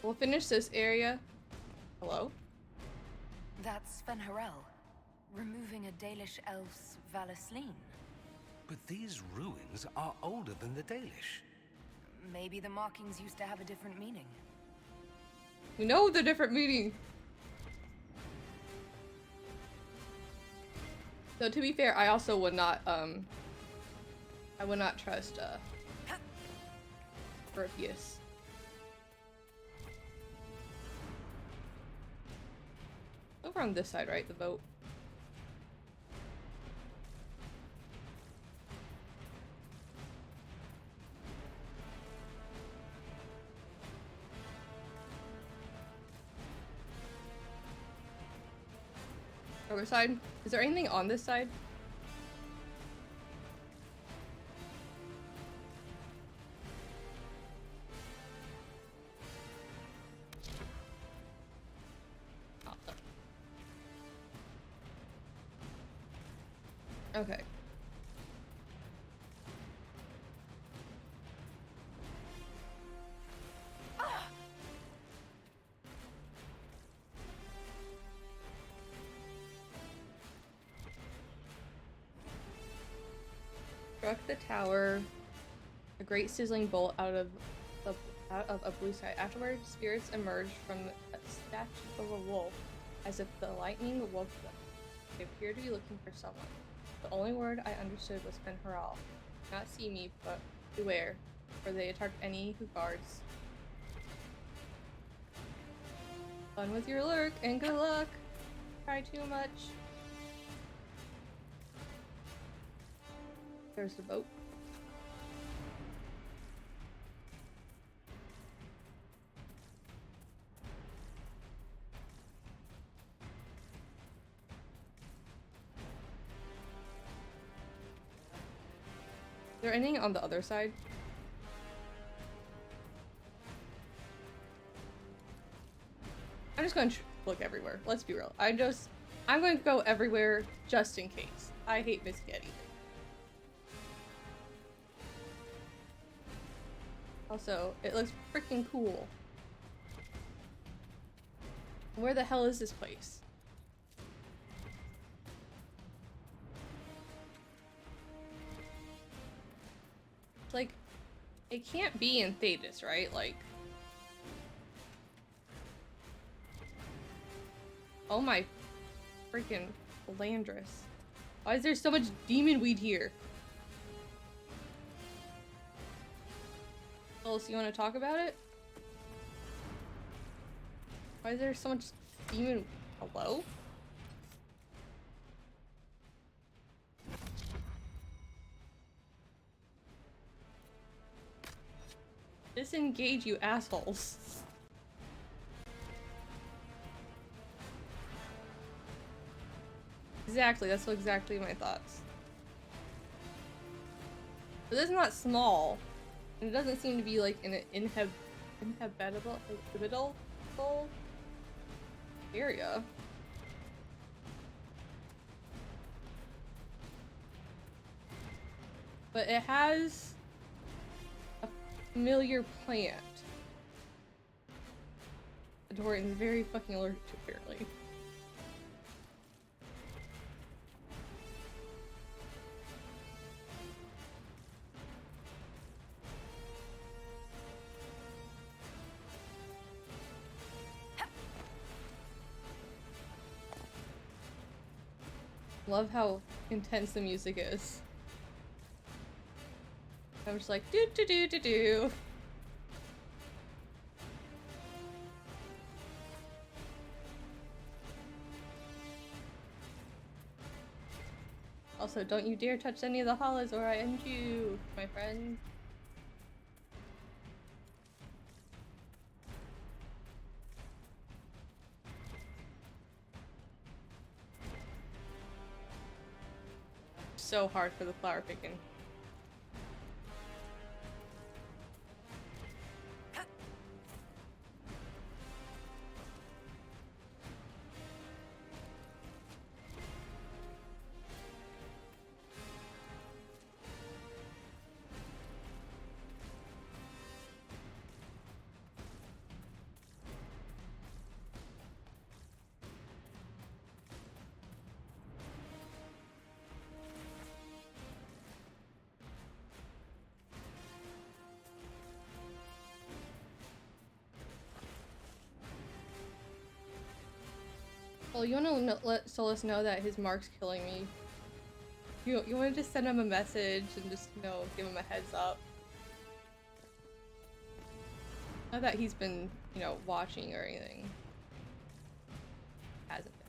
We'll finish this area. Hello? That's Sven Harel, removing a Dalish elf's Valasleen. But these ruins are older than the Dalish. Maybe the markings used to have a different meaning. We know the different meaning. So to be fair, I also would not, I would not trust, Orpheus. Over on this side, right? The boat. Other side? Is there anything on this side? Okay. Struck the tower. A great sizzling bolt out of a blue sky. Afterwards, spirits emerged from a statue of a wolf, as if the lightning woke them. They appeared to be looking for someone. The only word I understood was Sven Harel. Not see me, but beware, for they attack any who guards. Fun with your lurk, and good luck! Try too much. There's the boat. Is there anything on the other side? I'm just going to look everywhere. Let's be real. I'm going to go everywhere just in case. I hate missing anything. Also, it looks freaking cool. Where the hell is this place? Like, it can't be in Thetis, right? Like, oh my freaking Landris. Why is there so much demon weed here? Phyllis, you want to talk about it? Why is there so much demon... Hello? Disengage, you assholes. Exactly, that's exactly my thoughts. But this is not small. And it doesn't seem to be like in an inhabitable area. But it has a familiar plant. The Dorian's very fucking allergic to, apparently. Love how intense the music is. I'm just like, do do do do do. Also, don't you dare touch any of the hollows or I end you, my friend. So hard for the flower picking. Well, you wanna let Solus know that his mark's killing me. You wanna just send him a message and just, you know, give him a heads up. Not that he's been, you know, watching or anything. Hasn't been.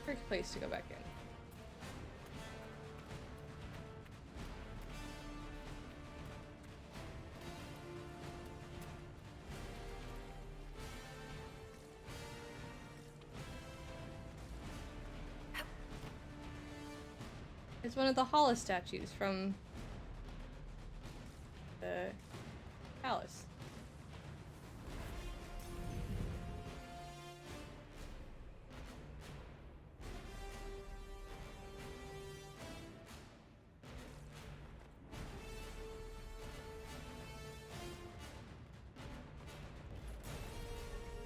Perfect place to go back in. It's one of the Hala statues from the palace.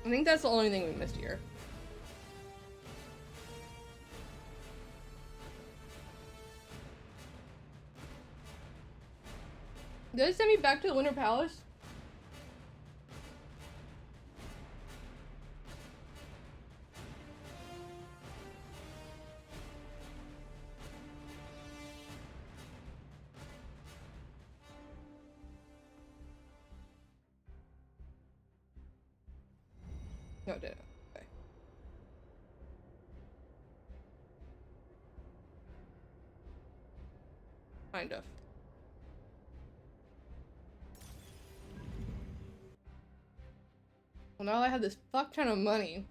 I think that's the only thing we missed here. Did it send me back to the Winter Palace? No, it didn't. Okay. Kind of. Well, now I have this fuck ton of money.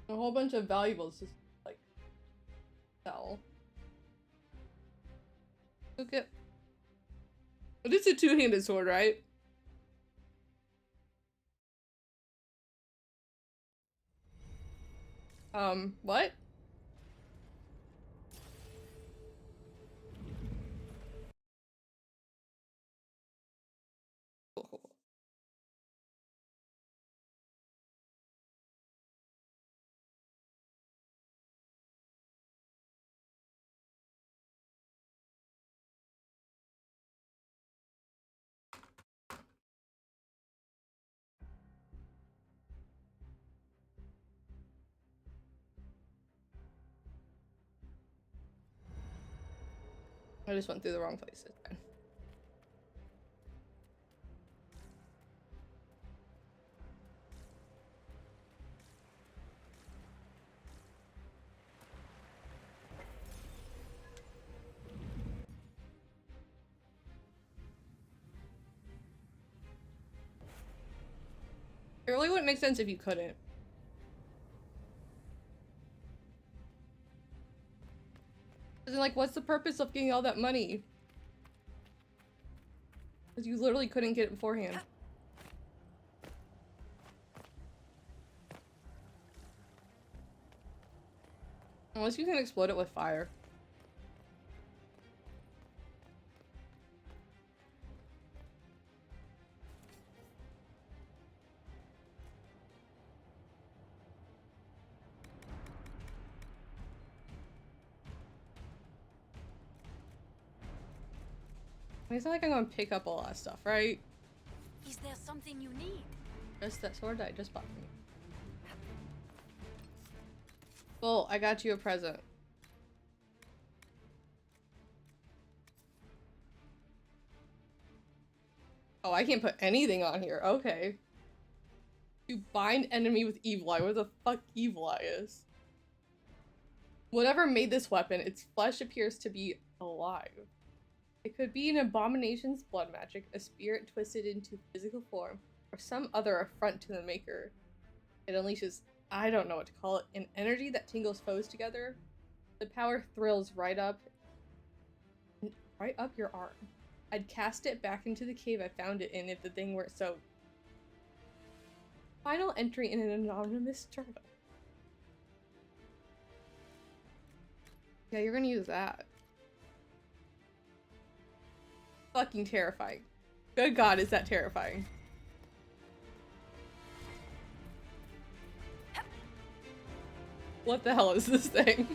A whole bunch of valuables just, like, sell. Okay. But it's a two-handed sword, right? What? I just went through the wrong places. It really wouldn't make sense if you couldn't. As in, like, what's the purpose of getting all that money? Because you literally couldn't get it beforehand. Unless you can explode it with fire. It's not like I'm gonna pick up a lot of stuff, right? Is there something you need? Just that sword that I just bought for me. Well, I got you a present. Oh, I can't put anything on here. Okay. To bind enemy with evil eye. What the fuck evil eye is? Whatever made this weapon, its flesh appears to be alive. It could be an abomination's blood magic, a spirit twisted into physical form, or some other affront to the maker. It unleashes, I don't know what to call it, an energy that tingles foes together. The power thrills right up your arm. I'd cast it back into the cave I found it in if the thing weren't so. Final entry in an anonymous journal. Yeah, you're gonna use that. Fucking terrifying. Good God, is that terrifying. What the hell is this thing?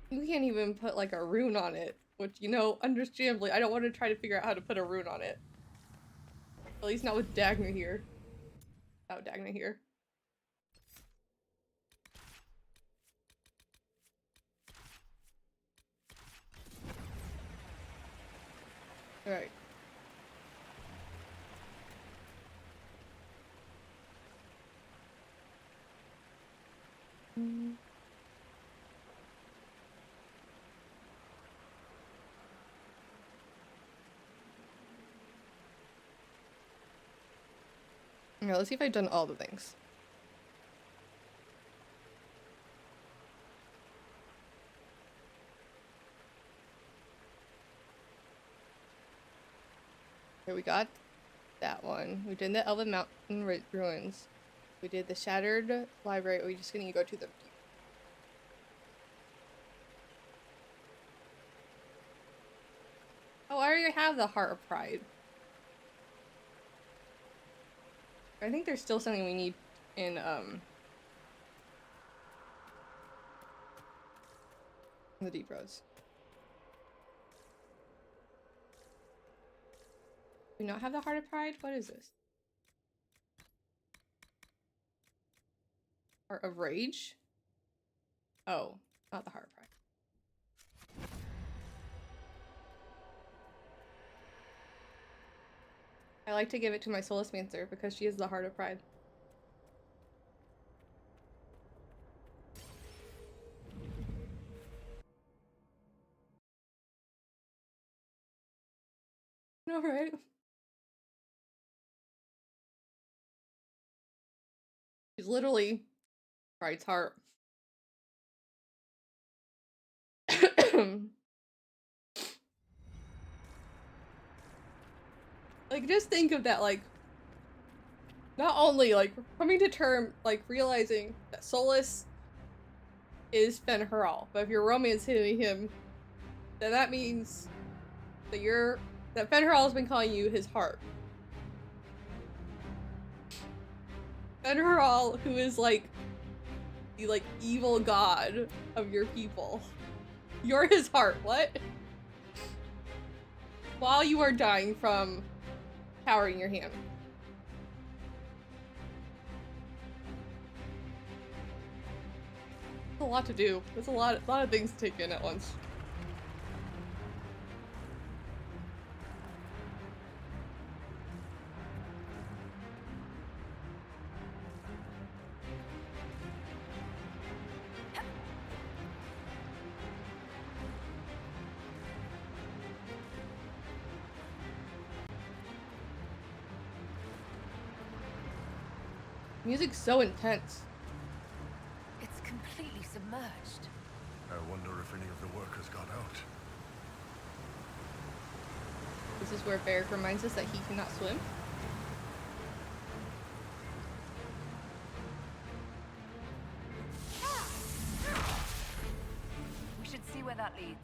You can't even put like a rune on it, which, you know, understandably, I don't want to try to figure out how to put a rune on it. At least not with Dagna here. Without Dagna here. Alright. Okay, let's see if I've done all the things. Okay, we got that one. We did the Elven Mountain Ruins. We did the Shattered Library. We're just gonna go to the... Oh, I already have the Heart of Pride. I think there's still something we need in, the Deep Roads. Do we not have the Heart of Pride? What is this? Heart of Rage? Oh, not the Heart of Pride. I like to give it to my Soulless Mancer because she is the Heart of Pride. All right. She's literally Pride's heart. Like, just think of that, like, not only, like, coming to term, like, realizing that Solus is Fen'Haral, but if you're romancing him, then that means that that Fen'Haral has been calling you his heart. Fen'Haral, who is, like, the, like, evil god of your people. You're his heart, what? While you are dying from power in your hand. That's a lot to do. There's a lot of things to take in at once. Music's so intense. It's completely submerged. I wonder if any of the workers got out. This is where Varric reminds us that he cannot swim. We should see where that leads.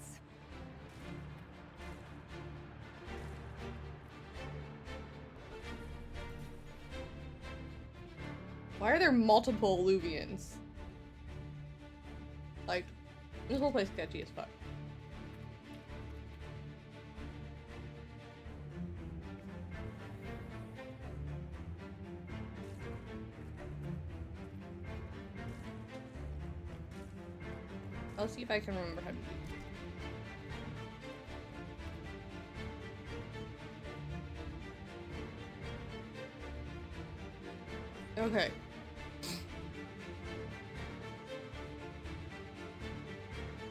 Why are there multiple alluvians? Like, this whole place is sketchy as fuck. I'll see if I can remember how to do it. Okay.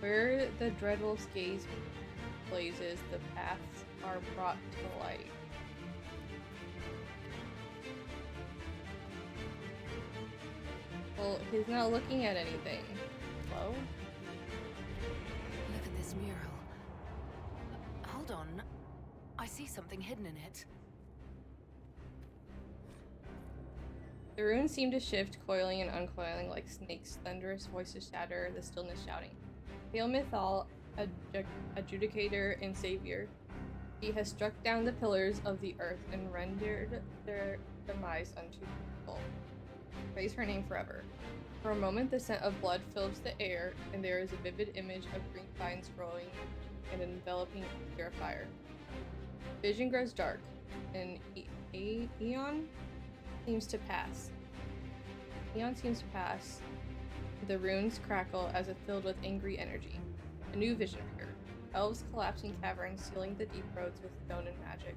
Where the Dreadwolf's gaze blazes, the paths are brought to light. Well, he's not looking at anything. Hello? Look at this mural. Hold on. I see something hidden in it. The runes seem to shift, coiling and uncoiling like snakes. Thunderous voices shatter the stillness, shouting. Hail Mythal, adjudicator and savior. He has struck down the pillars of the earth and rendered their demise unto people. Praise her name forever. For a moment, the scent of blood fills the air, and there is a vivid image of green vines growing and enveloping a pure fire. Vision grows dark, and Eon seems to pass. The runes crackle as if filled with angry energy. A new vision appeared. Elves collapsing caverns, sealing the deep roads with stone and magic.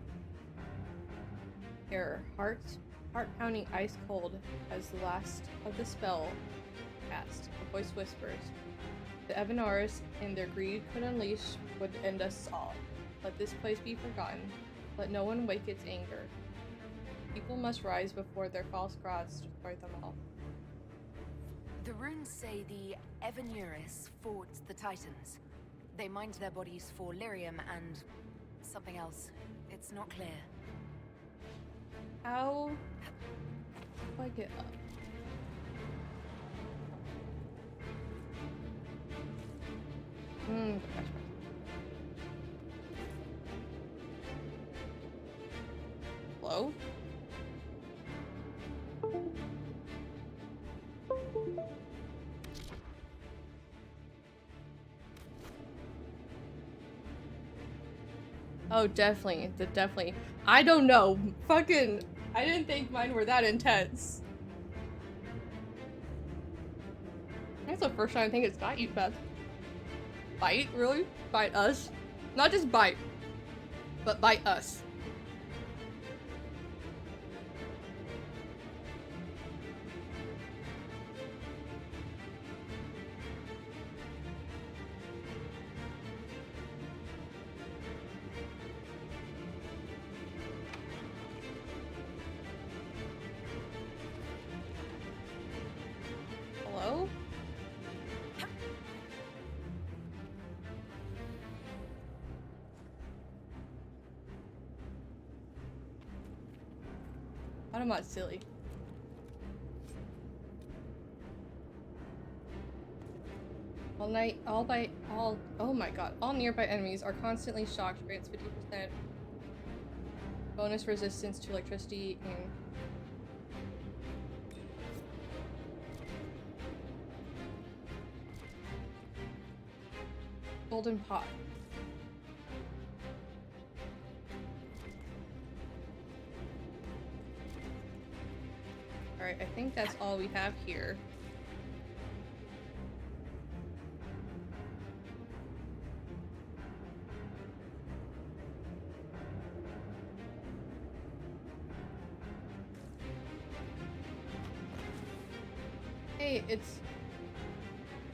Terror, heart-pounding ice cold as the last of the spell cast. A voice whispers, "The Evanaris and their greed would end us all. Let this place be forgotten. Let no one wake its anger. People must rise before their false gods destroy them all." The runes say the Evanuris fought the Titans. They mined their bodies for lyrium and something else. It's not clear. How do I get up? Gosh. Hello? Oh, definitely. Definitely. I don't know. Fucking, I didn't think mine were that intense. That's the first time I think it's got you, Beth. Bite? Really? Bite us? Not just bite, but bite us. Hello? I'm not silly. Oh my god. All nearby enemies are constantly shocked, grants 50% bonus resistance to electricity and golden pot. Alright, I think that's all we have here. Hey, it's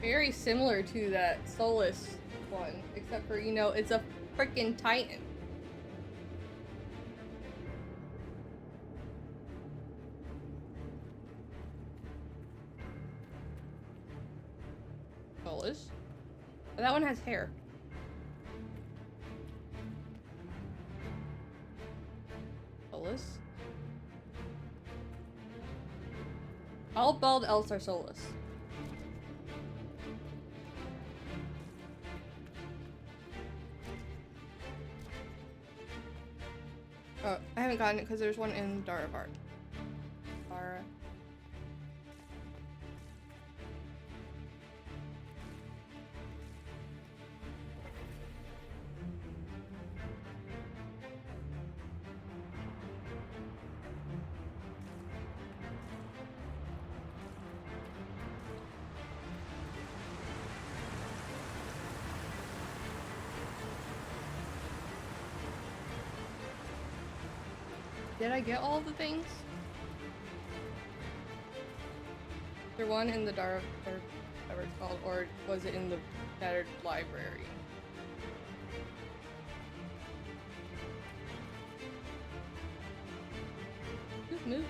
very similar to that Solus one, except for, you know, it's a freaking Titan. Solus? But that one has hair. Solus? All bald elves are Solus. Oh, I haven't gotten it because there's one in Daravar. Did I get all of the things? Is there one in the dark, or whatever it's called, or was it in the battered library? Move.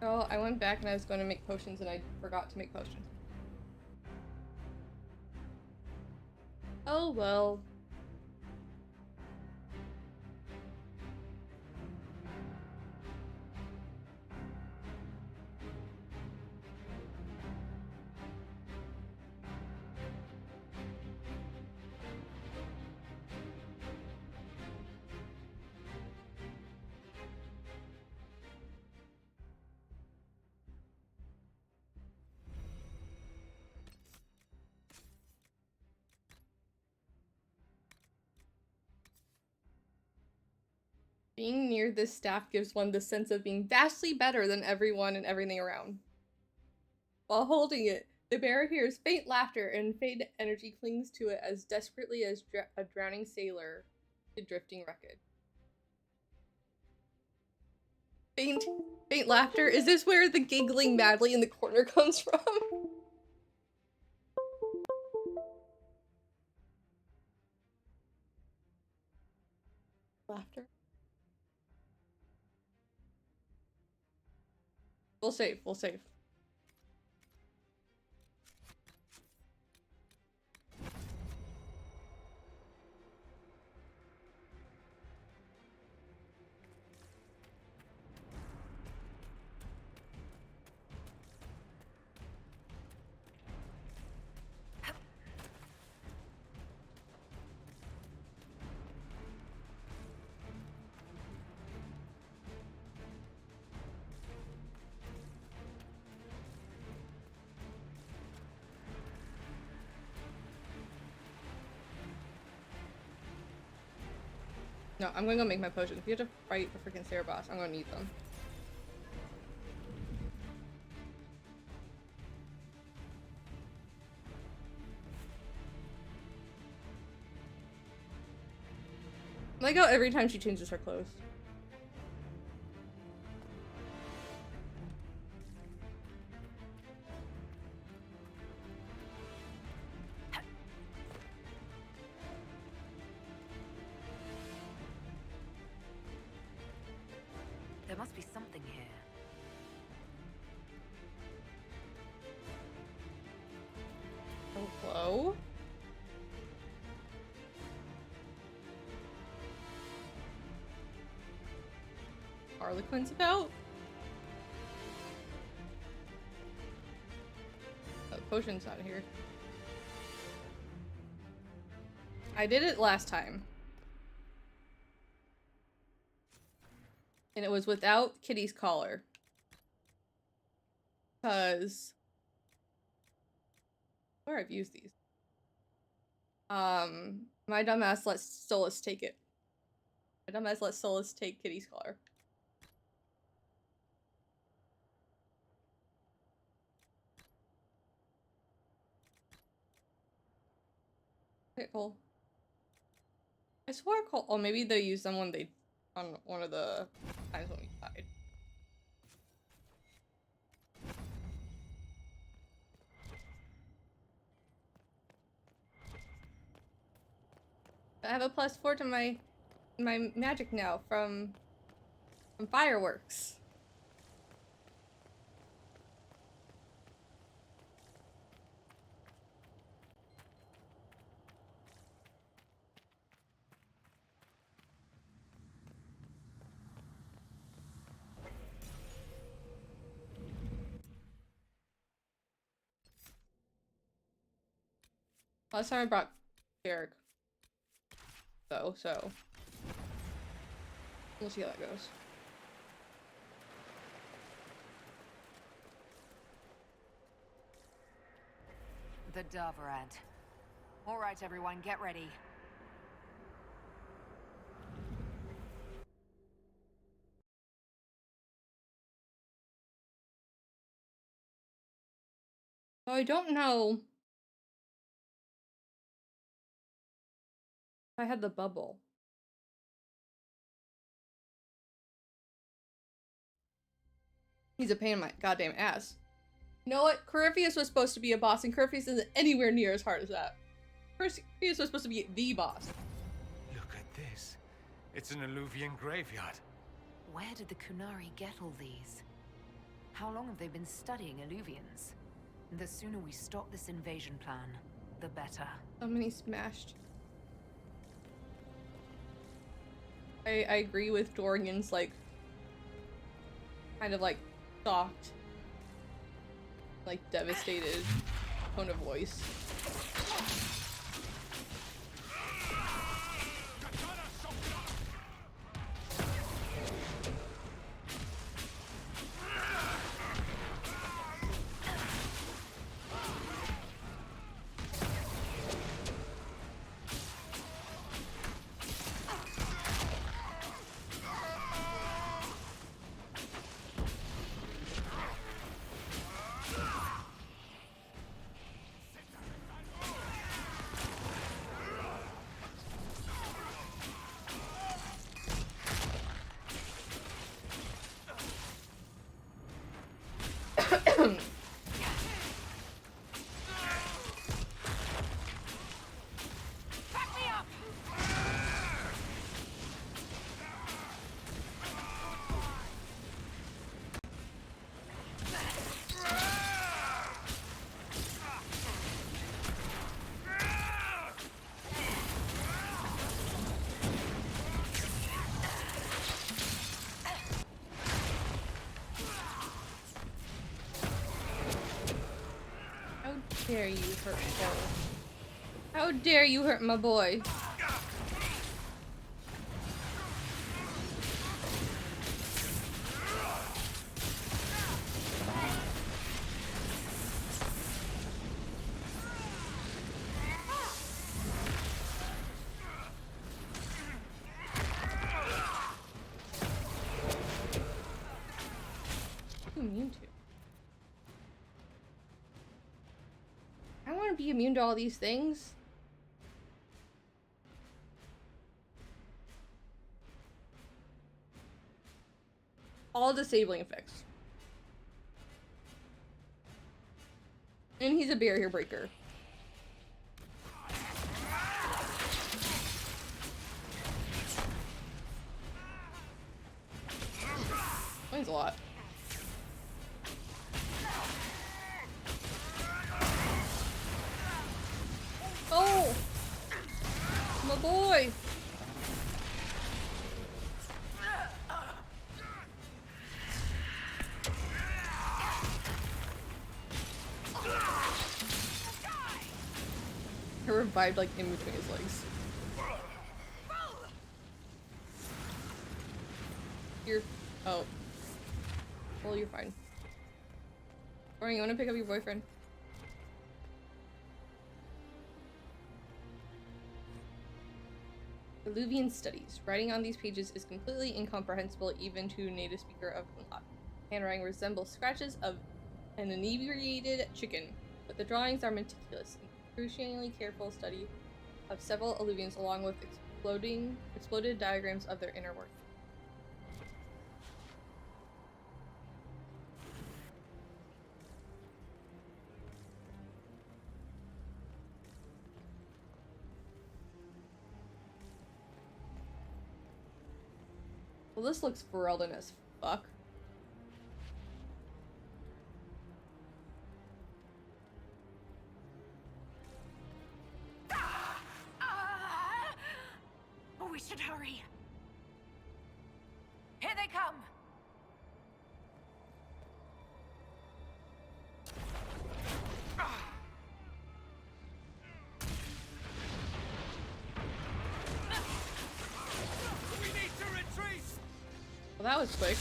Oh, I went back and I was going to make potions and I forgot to make potions. Oh well. Being near this staff gives one the sense of being vastly better than everyone and everything around. While holding it, the bearer hears faint laughter and faint energy clings to it as desperately as a drowning sailor to drifting wreckage. Faint laughter? Is this where the giggling madly in the corner comes from? Laughter? We'll save. No, I'm gonna go make my potions. If you have to fight the freaking Sarah boss, I'm gonna need them. I like how every time she changes her clothes. There must be something here. Oh, hello? Harlequin's about? Oh, the potion's not here. I did it last time. And it was without Kitty's collar. Because... where I've used these. My dumbass let Solus take it. My dumbass let Solus take Kitty's collar. Okay, cool. I swore Cole. Oh, maybe they used them when they on one of the times when we died. I have a +4 to my magic now from fireworks. Last time I brought Derek, though, so we'll see how that goes. The Davarad. All right, everyone, get ready. So I don't know I had the bubble. He's a pain in my goddamn ass. You know what? Corypheus was supposed to be a boss, and Corypheus isn't anywhere near as hard as that. Corypheus was supposed to be the boss. Look at this. It's an Alluvian graveyard. Where did the Kunari get all these? How long have they been studying Alluvians? The sooner we stop this invasion plan, the better. So many smashed. I agree with Dorian's, like, kind of, like, shocked, like, devastated tone of voice. How dare you hurt Paul? How dare you hurt my boy? What are you immune to? I want to be immune to all these things. All disabling effects. And he's a barrier breaker. Mine's a lot. Oh! My boy! I revived like in between his legs. You're... oh. Well, you're fine. Or you wanna pick up your boyfriend? Alluvian studies. Writing on these pages is completely incomprehensible even to a native speaker of Umlaut. Handwriting resembles scratches of an inebriated chicken, but the drawings are meticulous, an excruciatingly careful study of several alluvians along with exploded diagrams of their inner work. Well, this looks Ferelden as fuck. Oh, we should hurry. Here they come. We need to retreat! Well, that was quick.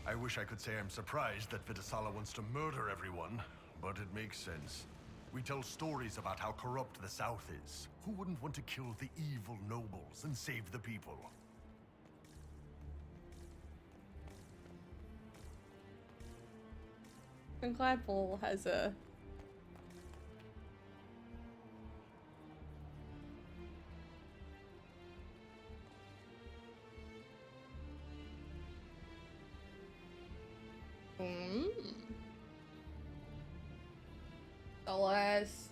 I wish I could say I'm surprised that Vidasala wants to murder everyone, but it makes sense. We tell stories about how corrupt the South is. Who wouldn't want to kill the evil nobles and save the people? I'm glad Bull has a... Alas.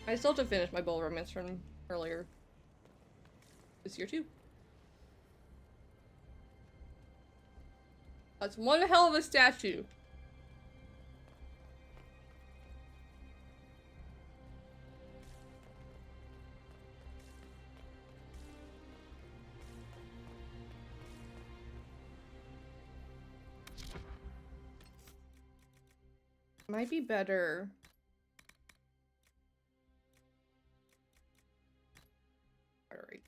I still have to finish my Bull romance from earlier this year too. That's one hell of a statue. Might be better. Alright.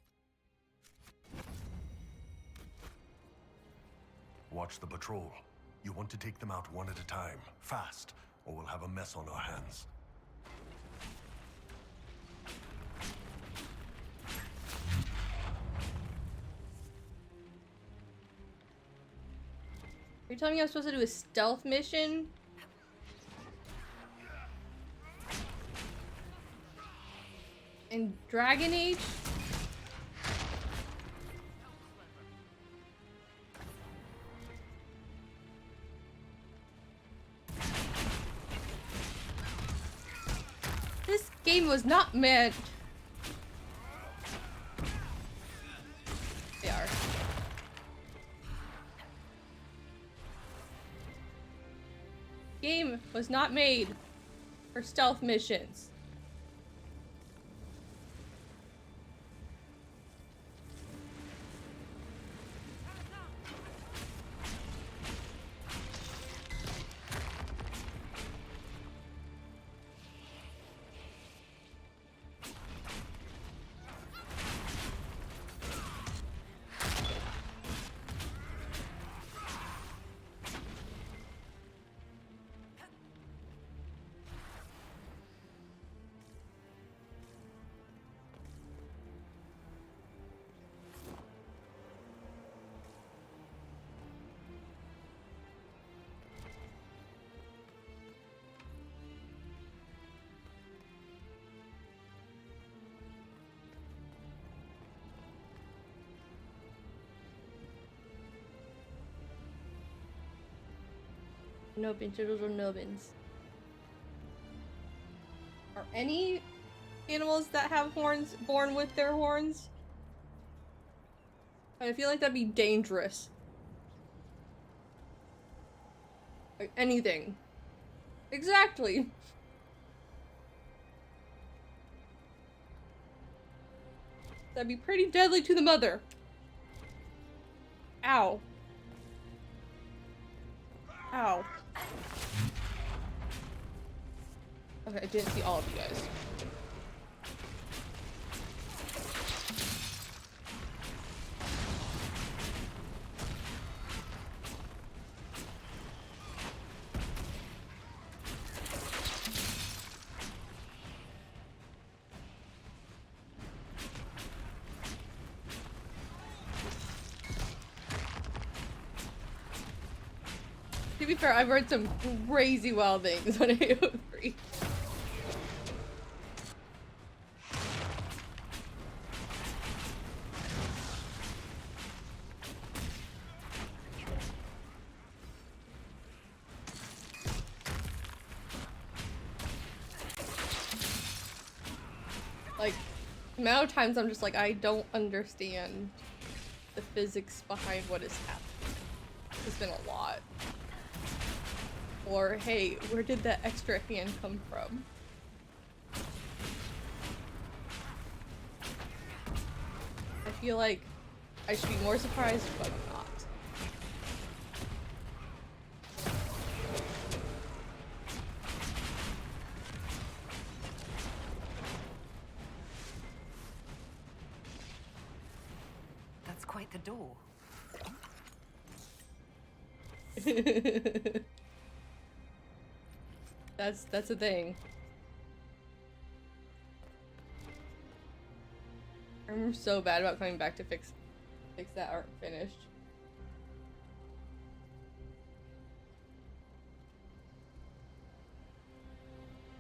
Watch the patrol. You want to take them out one at a time, fast, or we'll have a mess on our hands. Are you telling me I'm supposed to do a stealth mission? In Dragon Age? This game was not meant. They are. Game was not made for stealth missions. Nobins, turtles or Nobins. Are any animals that have horns born with their horns? I feel like that'd be dangerous. Like anything. Exactly. That'd be pretty deadly to the mother. Ow. Ow. Okay, I didn't see all of you guys. To be fair, I've heard some crazy wild things on AO3. Like, the amount of times I'm just like, I don't understand the physics behind what is happening. It's been a lot. Or, hey, where did that extra hand come from? I feel like I should be more surprised, but I'm not. quite the door. That's a thing. I'm so bad about coming back to fix that art finished.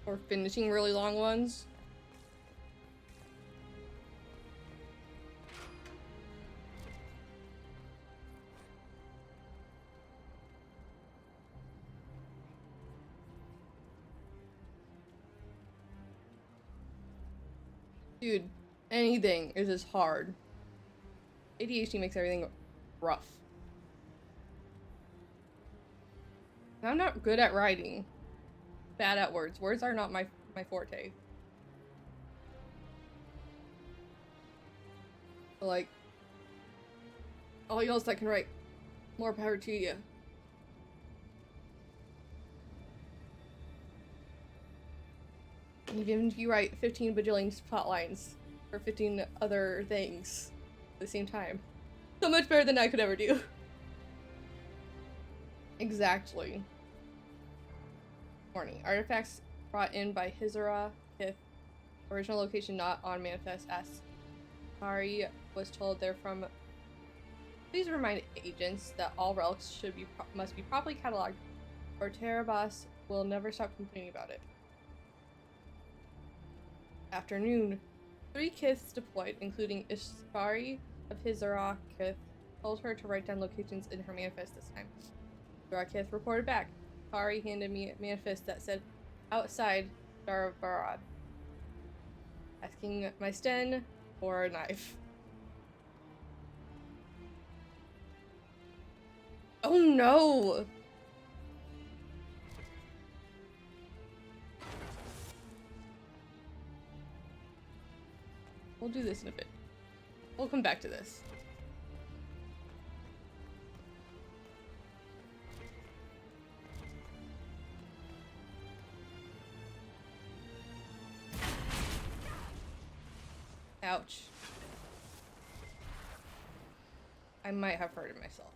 Or finishing really long ones. Dude, anything is just hard. ADHD makes everything rough. I'm not good at writing. Bad at words. Words are not my forte. But like, all y'all that can write, more power to you. Even if you write 15 bajillion plot lines or 15 other things at the same time. So much better than I could ever do. Exactly. Warning. Artifacts brought in by Hizara Kith. Original location not on manifest as Hari was told they're from. Please remind agents that all relics must be properly cataloged, or Terabas will never stop complaining about it. Afternoon. 3 Kiths deployed, including Ishari of Hizara Kith, told her to write down locations in her manifest this time. Hizara Kith reported back. Hari handed me a manifest that said, outside Darbarad, asking my sten for a knife. Oh no! We'll do this in a bit. We'll come back to this. Ouch. I might have hurted myself.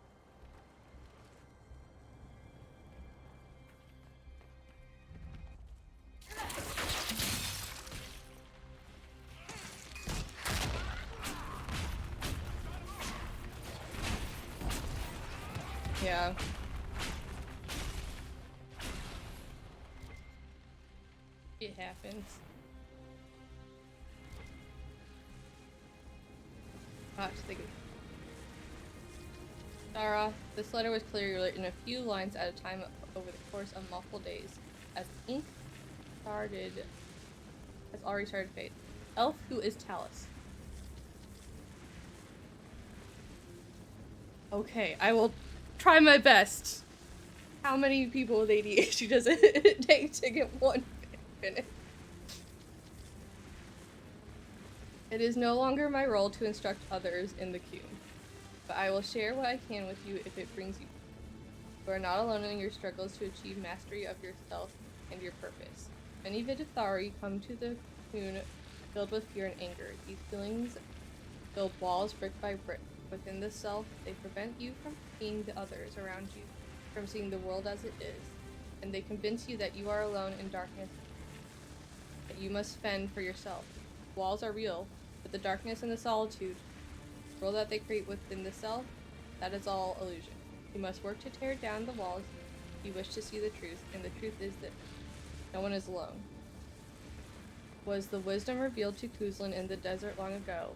Yeah. It happens. Sarah, this letter was clearly written a few lines at a time over the course of multiple days, as ink has already started to fade. Elf, who is Talus? Okay, I will try my best. How many people with ADHD does it take to get one finished? It is no longer my role to instruct others in the queue, but I will share what I can with you if it brings you. You are not alone in your struggles to achieve mastery of yourself and your purpose. Many Vidithari come to the cocoon filled with fear and anger. These feelings build walls brick by brick. Within the self, they prevent you from seeing the others around you, from seeing the world as it is, and they convince you that you are alone in darkness, that you must fend for yourself. Walls are real, but the darkness and the solitude, the world that they create within the self, that is all illusion. You must work to tear down the walls if you wish to see the truth, and the truth is that no one is alone. Was the wisdom revealed to Kuzlin in the desert long ago?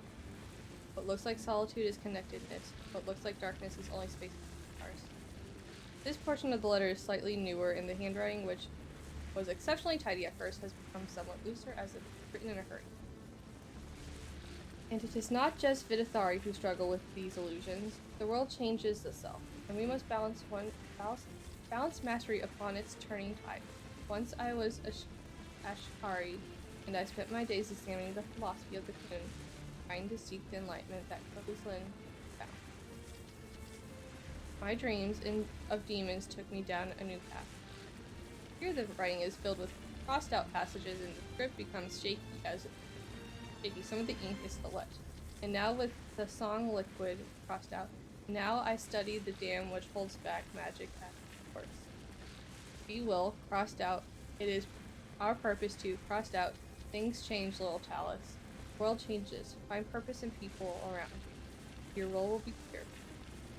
What looks like solitude is connectedness. What looks like darkness is only space and stars. This portion of the letter is slightly newer in the handwriting, which was exceptionally tidy at first, has become somewhat looser as if written in a hurry. And it is not just Vidithari who struggle with these illusions. The world changes the self, and we must balance mastery upon its turning tide. Once I was Ashkari, and I spent my days examining the philosophy of the Kun, trying to seek the enlightenment that Kuzlin found. My dreams of demons took me down a new path. Here the writing is filled with crossed out passages and the script becomes shaky. Some of the ink is still wet. And now with the song liquid crossed out, now I study the dam which holds back magic at its course. Be will, crossed out, it is our purpose to, crossed out, things change, little Talus. World changes, find purpose in people around you. Your role will be clear.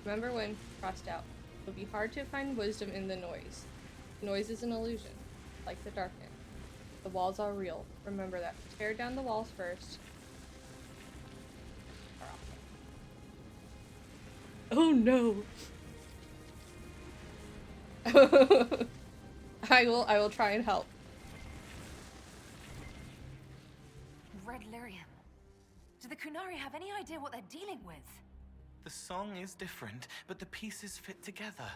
Remember when, crossed out, it'll be hard to find wisdom in the noise. Noise is an illusion, like the darkness. The walls are real. Remember that. Tear down the walls first. Oh no! I will try and help. Red lyrium. Do the Kunari have any idea what they're dealing with? The song is different, but the pieces fit together.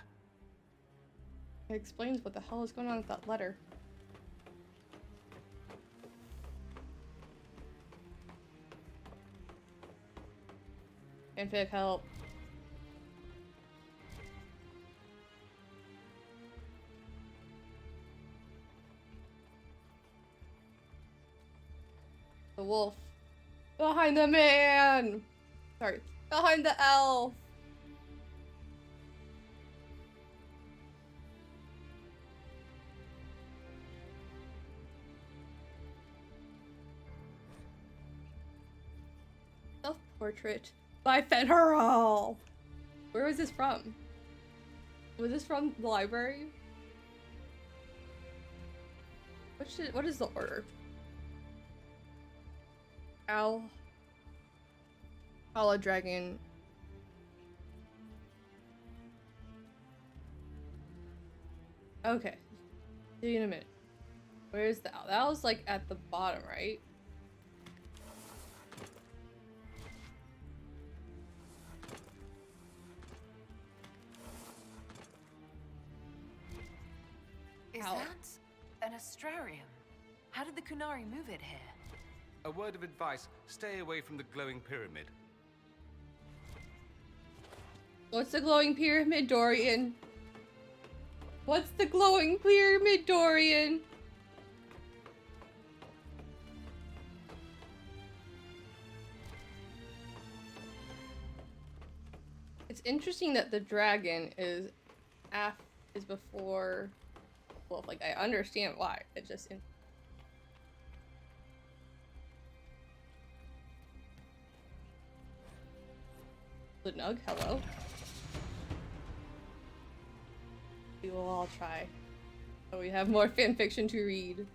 It explains what the hell is going on with that letter. Fanfic, help. The wolf. Behind the man! Sorry. Behind the elf! Self-portrait by Federal! Where was this from? Was this from the library? What is the order? Owl. Hollow Dragon. Okay. See you in a minute. Where's the owl? The owl's like at the bottom, right? Is that an astrarium? How did the Kunari move it here? A word of advice, stay away from the glowing pyramid. What's the glowing pyramid, Dorian? What's the glowing pyramid, Dorian? It's interesting that the dragon is before. Well, like I understand why. It just. The Nug, hello. We will all try. So we have more fanfiction to read.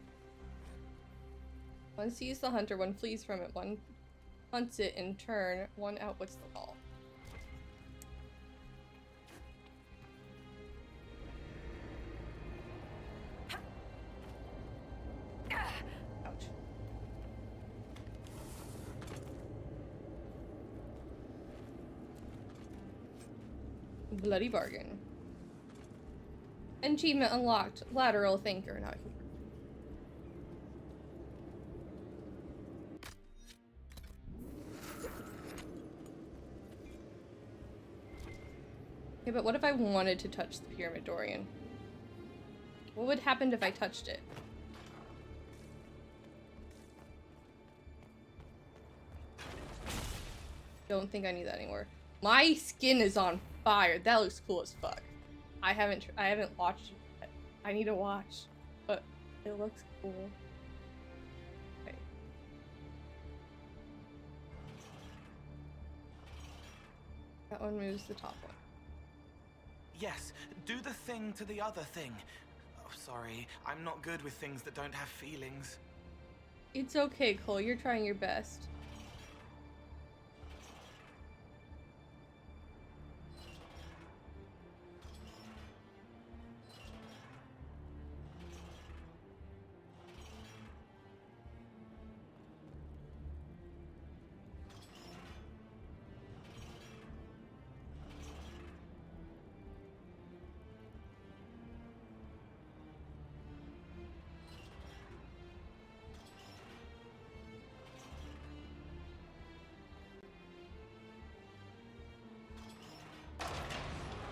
One sees the hunter, one flees from it, one hunts it in turn, one outwits the ball. Ouch. Bloody bargain. Achievement unlocked. Lateral thinker. Now I can. Okay, but what if I wanted to touch the pyramid, Dorian? What would happen if I touched it? Don't think I need that anymore. My skin is on fire. That looks cool as fuck. I haven't watched it yet. I need to watch, but it looks cool. Okay. That one moves the top one. Yes, do the thing to the other thing. Oh, sorry, I'm not good with things that don't have feelings. It's okay, Cole. You're trying your best.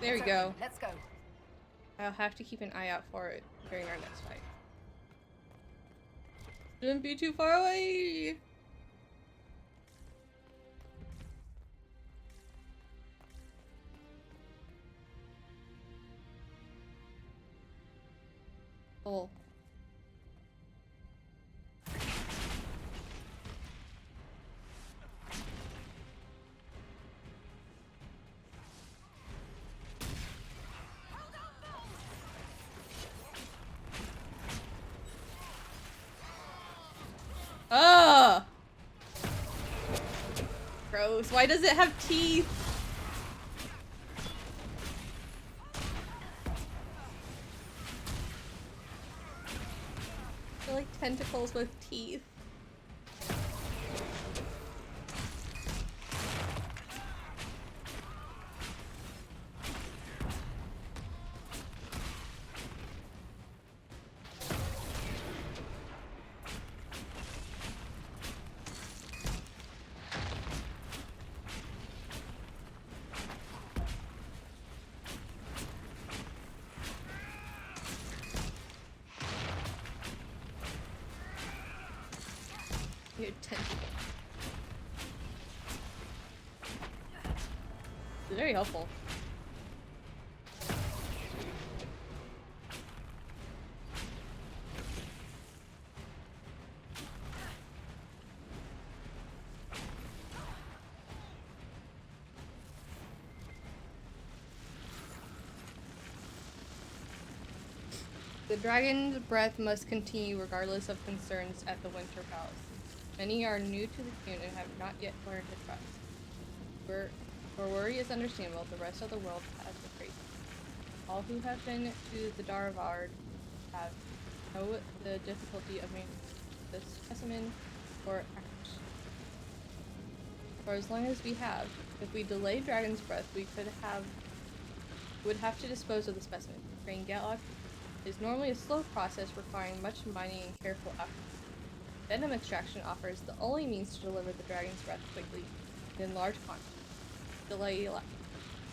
There we go. Let's go. I'll have to keep an eye out for it during our next fight. Shouldn't be too far away. Oh. Ugh! Gross. Why does it have teeth? They're like tentacles with teeth. Your tentacle. It's very helpful. The dragon's breath must continue regardless of concerns at the Winter Palace. Many are new to the Coon and have not yet learned to trust. Where worry is understandable, the rest of the world has betrayed. All who have been to the Daravard have know the difficulty of maintaining the specimen or action. For as long as we have, if we delay Dragon's Breath, would have to dispose of the specimen. Train Gatlock is normally a slow process requiring much mining and careful effort. Venom extraction offers the only means to deliver the Dragon's Breath quickly and in large quantities.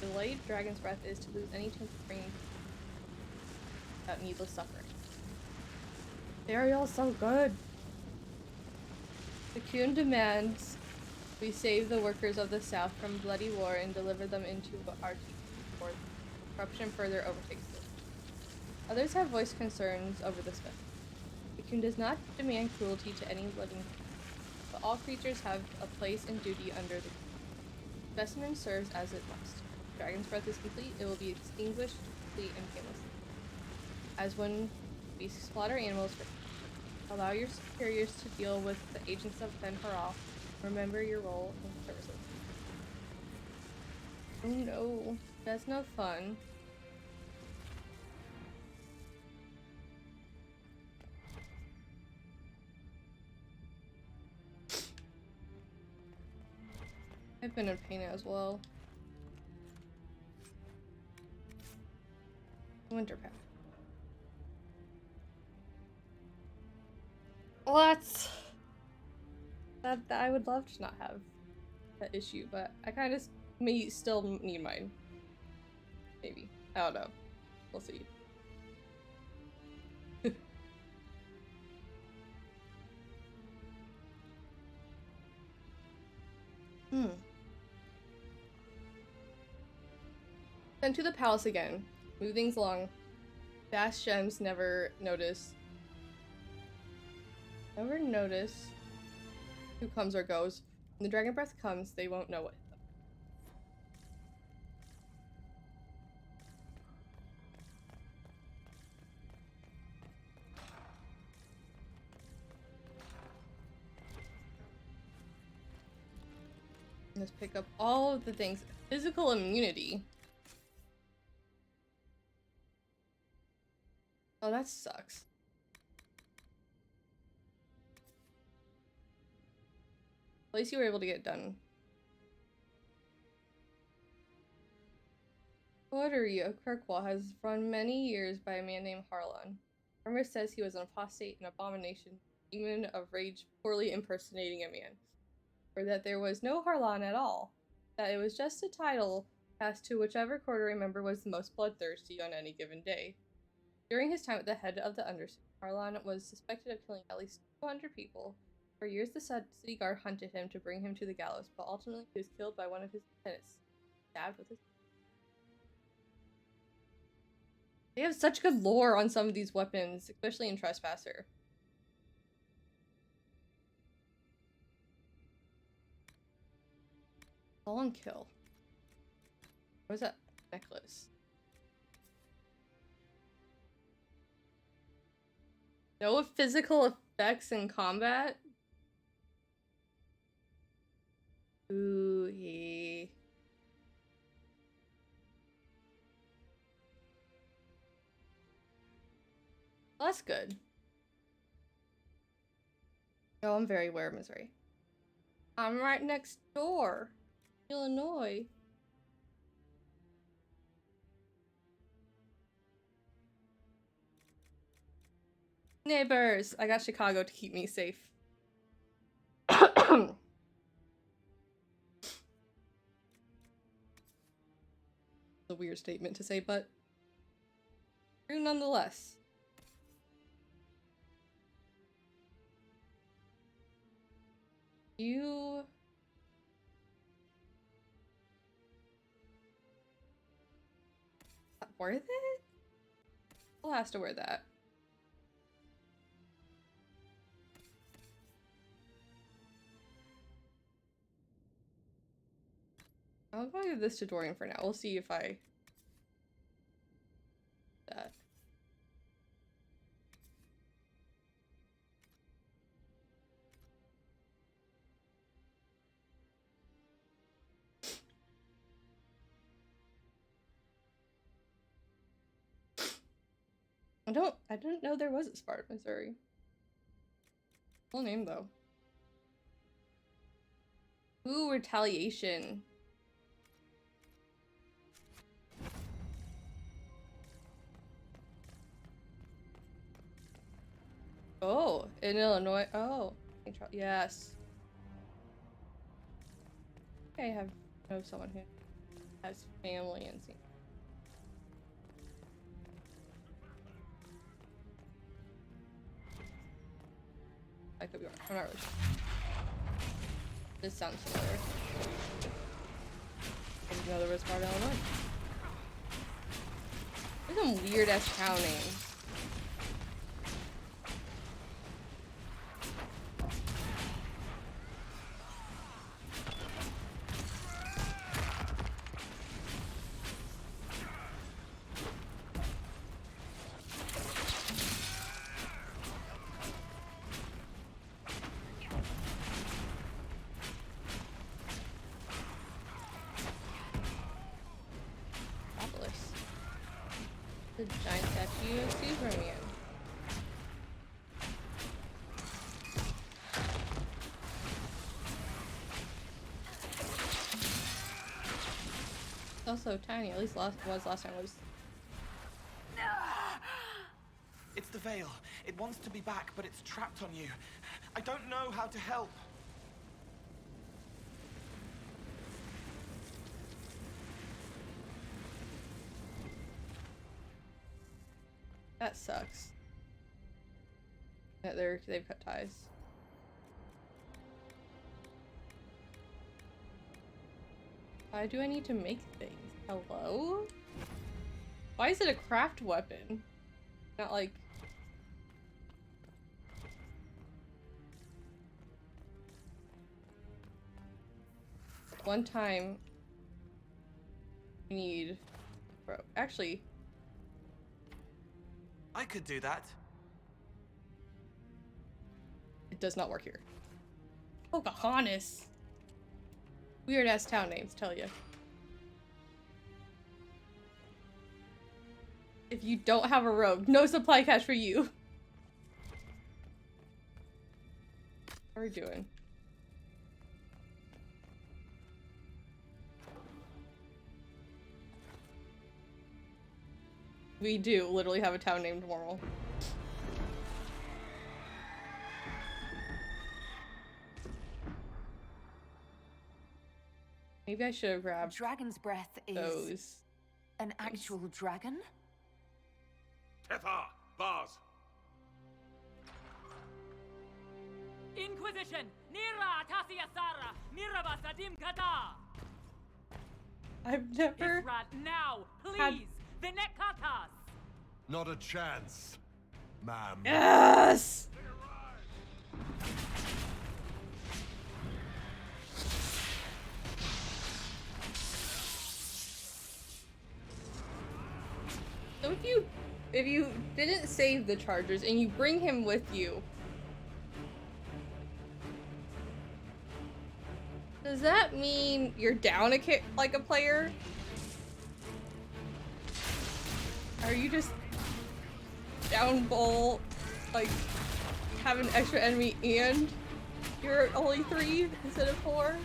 Delayed Dragon's Breath is to lose any chance of bringing without needless suffering. They're all so good. The Coon demands we save the workers of the South from bloody war and deliver them into our teeth before corruption further overtakes them. Others have voiced concerns over the specimen. The Coon does not demand cruelty to any living, but all creatures have a place and duty under the specimen serves as it must. If Dragon's Breath is complete, it will be extinguished quickly and painlessly. As when we slaughter animals for allow your superiors to deal with the agents of Ben-Haral. Remember your role in services. Oh no, that's no fun. I've been in pain as well. Winter pack. What? That I would love to not have that issue, but I kind of may still need mine. Maybe. I don't know. We'll see. Then to the palace again. Move things along. Fast gems never notice who comes or goes. When the dragon breath comes, they won't know what hit them. Let's pick up all of the things. Physical immunity. Oh, that sucks. At least you were able to get it done. Coterie of Kirkwall has run many years by a man named Harlan. Rumor says he was an apostate, an abomination, demon of rage, poorly impersonating a man. Or that there was no Harlan at all. That it was just a title passed to whichever coterie member was the most bloodthirsty on any given day. During his time at the head of the Undercity, Harlan was suspected of killing at least 200 people. For years, the city guard hunted him to bring him to the gallows, but ultimately he was killed by one of his lieutenants, stabbed with his. They have such good lore on some of these weapons, especially in Trespasser. Fallen kill. What is that necklace? No physical effects in combat? Ooh, yeah. Well, that's good. Oh, I'm very aware of Missouri. I'm right next door. Illinois. Neighbors! I got Chicago to keep me safe. A weird statement to say, but true nonetheless. You... worth it? Who has to wear that? I'll go give this to Dorian for now. We'll see if I... that. I didn't know there was a Sparta, Missouri. Full name though. Ooh, retaliation. Oh, in Illinois. Oh, yes. I know someone who has family in St. I could be wrong. I'm not really sure. This sounds familiar. I didn't know there was Sparta, Illinois. There's some weird ass town names. The giant statue of Superman. It's also tiny. At least last time it was. It's the veil. It wants to be back, but it's trapped on you. I don't know how to help. That sucks. That they've cut ties. Why do I need to make things? Hello? Why is it a craft weapon? Not like... One time... we need... Bro, actually... I could do that. It does not work here. Pocahontas. Weird ass town names, tell you. If you don't have a rogue, no supply cache for you. How are we doing? We do literally have a town named Mormal. Maybe I should have grabbed Dragon's breath is those. An actual dragon? Tethar! Bars! Inquisition! Nira Tasia Sara! Miraba Sadim Kata! I've never Israt now! had... Please! Venekatas! Not a chance, ma'am. Yes! So if you didn't save the Chargers and you bring him with you, does that mean you're down like a player? Are you just down bowl, like have an extra enemy and you're only 3 instead of 4?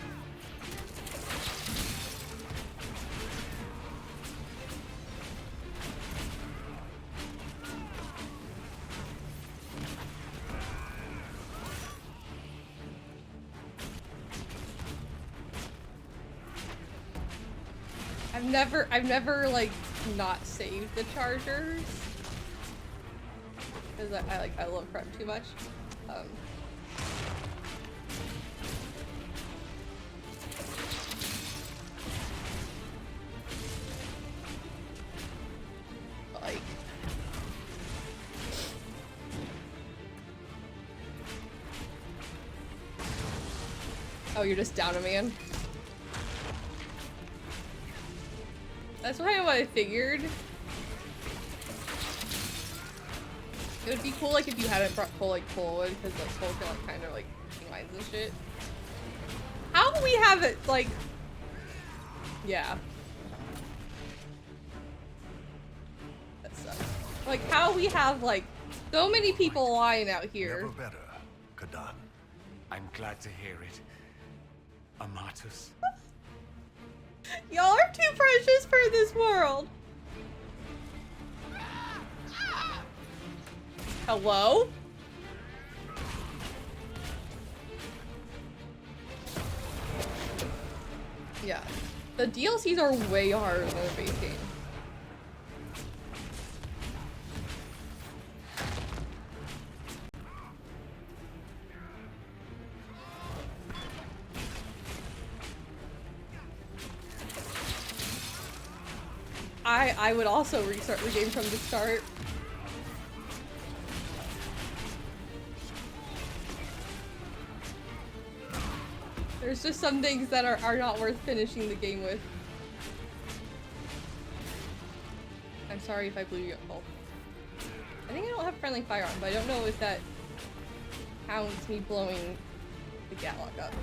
I've never like not saved the Chargers because I love prep too much. Like oh, you're just down a man. That's kind of what I figured. It would be cool like if you hadn't brought Cole like forward because like Cole can like kind of like lines and shit. How do we have it like? Yeah. That sucks. Like how we have like so many people lying out here. Never better, Kadan. I'm glad to hear it. Amatus. Y'all are too precious for this world. Hello? Yeah. The DLCs are way harder than the base game. I would also restart the game from the start. There's just some things that are not worth finishing the game with. I'm sorry if I blew you up. Oh. I think I don't have friendly firearm, but I don't know if that counts me blowing the Gatlock up.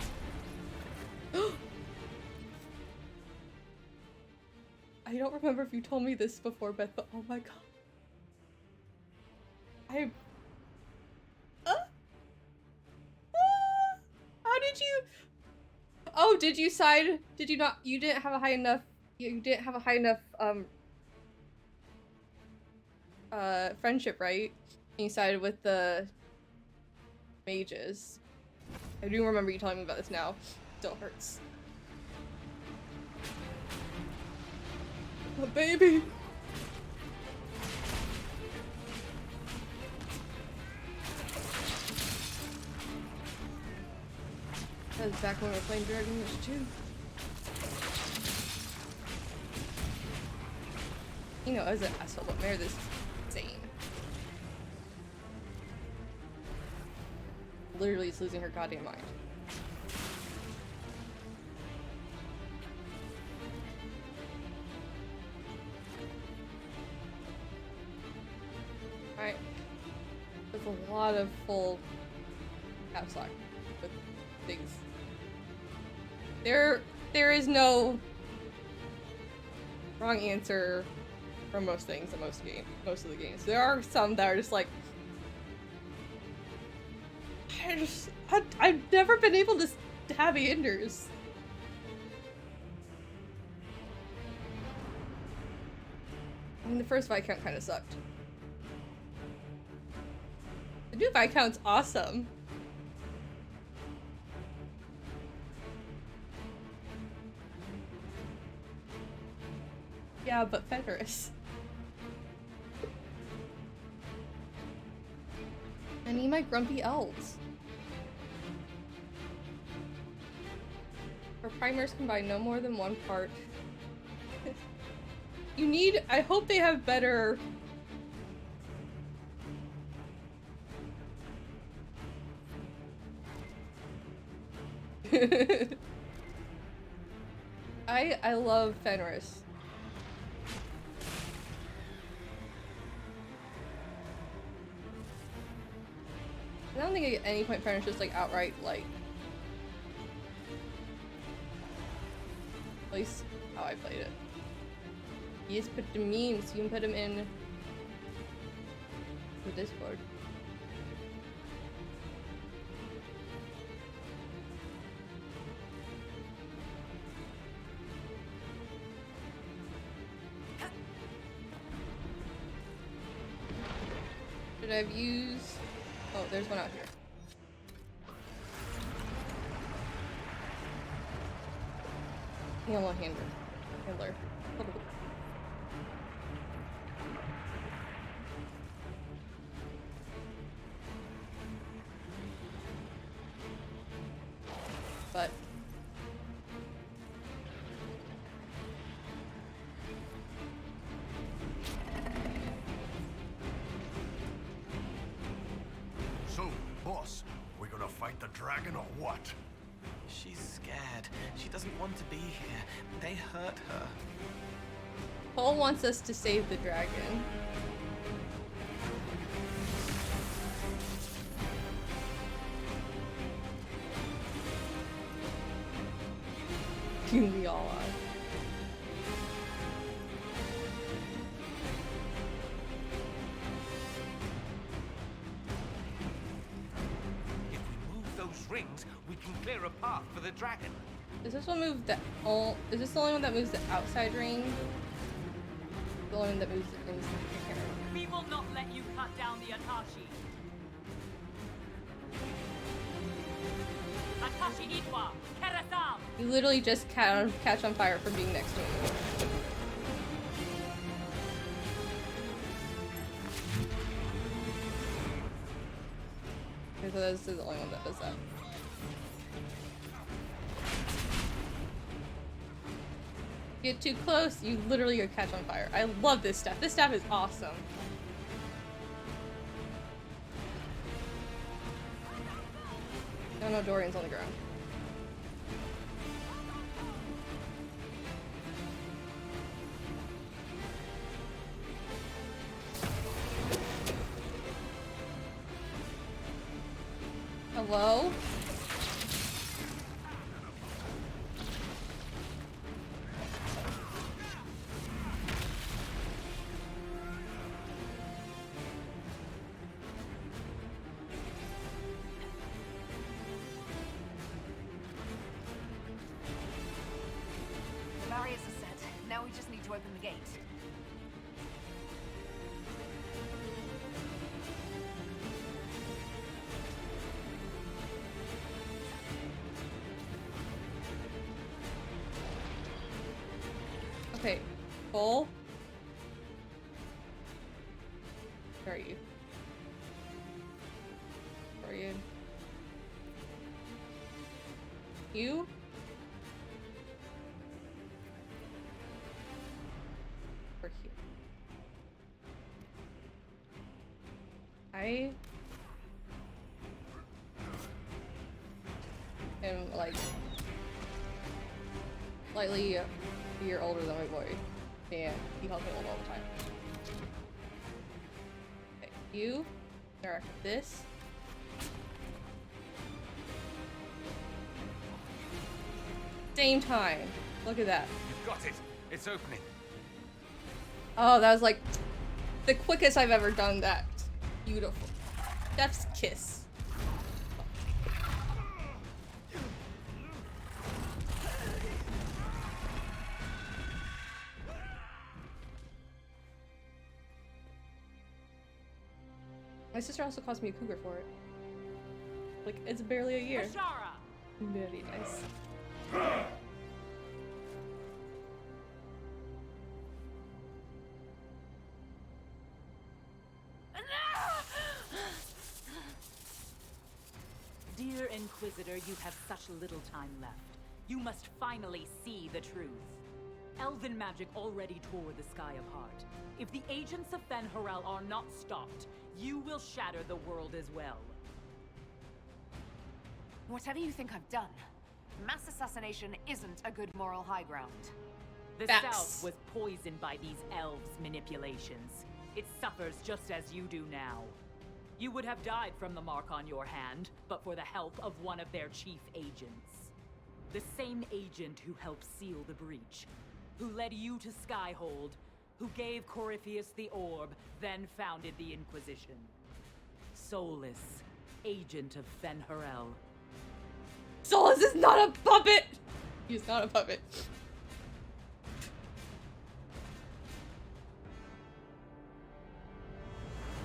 I don't remember if you told me this before, Beth, but oh my god. How did you? Oh, did you side? Did you not? You didn't have a high enough. You didn't have a high enough friendship, right? And you sided with the mages. I do remember you telling me about this now. Still hurts. A baby. That was back when we were playing Dragon Age 2. You know, as an asshole, but Meredith is insane. Literally is losing her goddamn mind. Alright. There's a lot of full caps lock with things. There is no wrong answer for most things in most of the games. There are some that are just like I've never been able to have Anders. I mean, the first Viscount kind of sucked. The new Viscount's awesome. Yeah, but Fenris. I need my grumpy elves. For primers, combine no more than one part. You need, I hope they have better I love Fenris. I don't think at any point Fenris just like outright like. At least how I played it. You just put the memes, you can put them in the Discord. Should I have used... Oh, there's one out here. Yellow handler. But so, boss, we're gonna fight the dragon or what? She's scared. She doesn't want to be here. They hurt her. Paul wants us to save the dragon. We all are. If we move those rings, we can clear a path for the dragon. Does this one move the is this the only one that moves the outside ring? The one that moves the inside? I can't remember. We will not let you cut down the Atashi. Atashi Itwa, Kerasam! You literally just catch on fire from being next to him. Okay, so this is the only one that does that. Get too close, you literally gonna catch on fire. I love this stuff. This stuff is awesome. No, Dorian's on the ground. Hello? The barriers are set. Now we just need to open the gate. Okay, Cole? Where are you? Where are you? You? Or here? I am like slightly a year older than my boy, and he calls me old all the time. Okay, you interact with this. Same time. Look at that. You've got it. It's opening. Oh, that was like the quickest I've ever done that. Beautiful. Chef's kiss. My sister also cost me a cougar for it. Like, it's barely a year. Ashara! Very nice. Dear Inquisitor, you have such little time left. You must finally see the truth. Elven magic already tore the sky apart. If the agents of Fen-Harel are not stopped, you will shatter the world as well. Whatever you think I've done, Mass assassination isn't a good moral high ground. The Facts. South was poisoned by these elves' manipulations. It suffers just as you do now. You would have died from the mark on your hand, but for the help of one of their chief agents. The same agent who helped seal the breach, who led you to Skyhold, who gave Corypheus the orb, then founded the Inquisition. Solus, agent of Fen'Harel. Solus is not a puppet! He's not a puppet.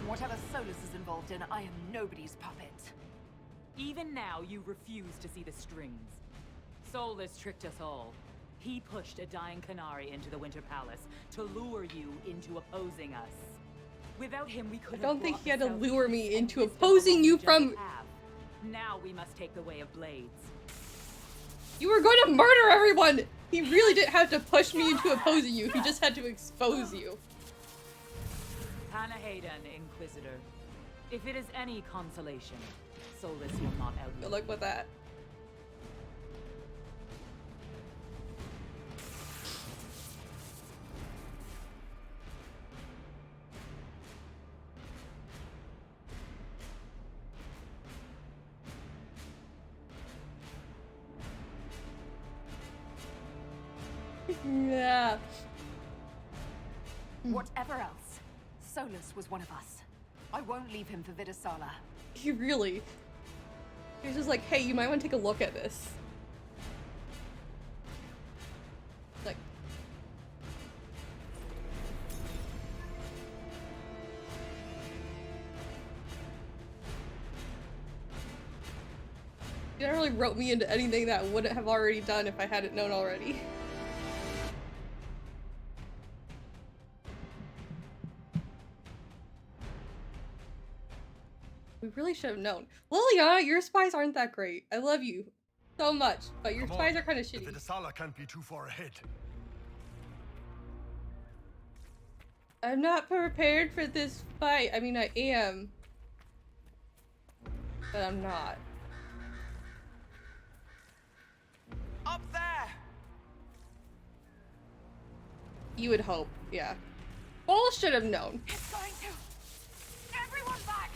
Whatever Solus is involved in, I am nobody's puppet. Even now, you refuse to see the strings. Solus tricked us all. He pushed a dying Qunari into the Winter Palace to lure you into opposing us. Without him, we could I don't think brought he had the to South lure peace me and into wisdom opposing along you the from- just path. Now we must take the way of blades. You were going to murder everyone! He really didn't have to push me into opposing you, he just had to expose you. Panahayden, Inquisitor. If it is any consolation, Solus will not outlive. Good luck with that. Yeah. Whatever else, Solus was one of us. I won't leave him for Vidasala. He really. He was just like, hey, you might want to take a look at this. Like. You never really wrote me into anything that I wouldn't have already done if I hadn't known already. We really should have known. Liliana, your spies aren't that great. I love you so much, but your Come spies on. are kind of The shitty. Vidasala can't be too far ahead. I'm not prepared for this fight. I mean, I am. But I'm not. Up there! You would hope, yeah. Bull should have known. It's going to! Everyone back!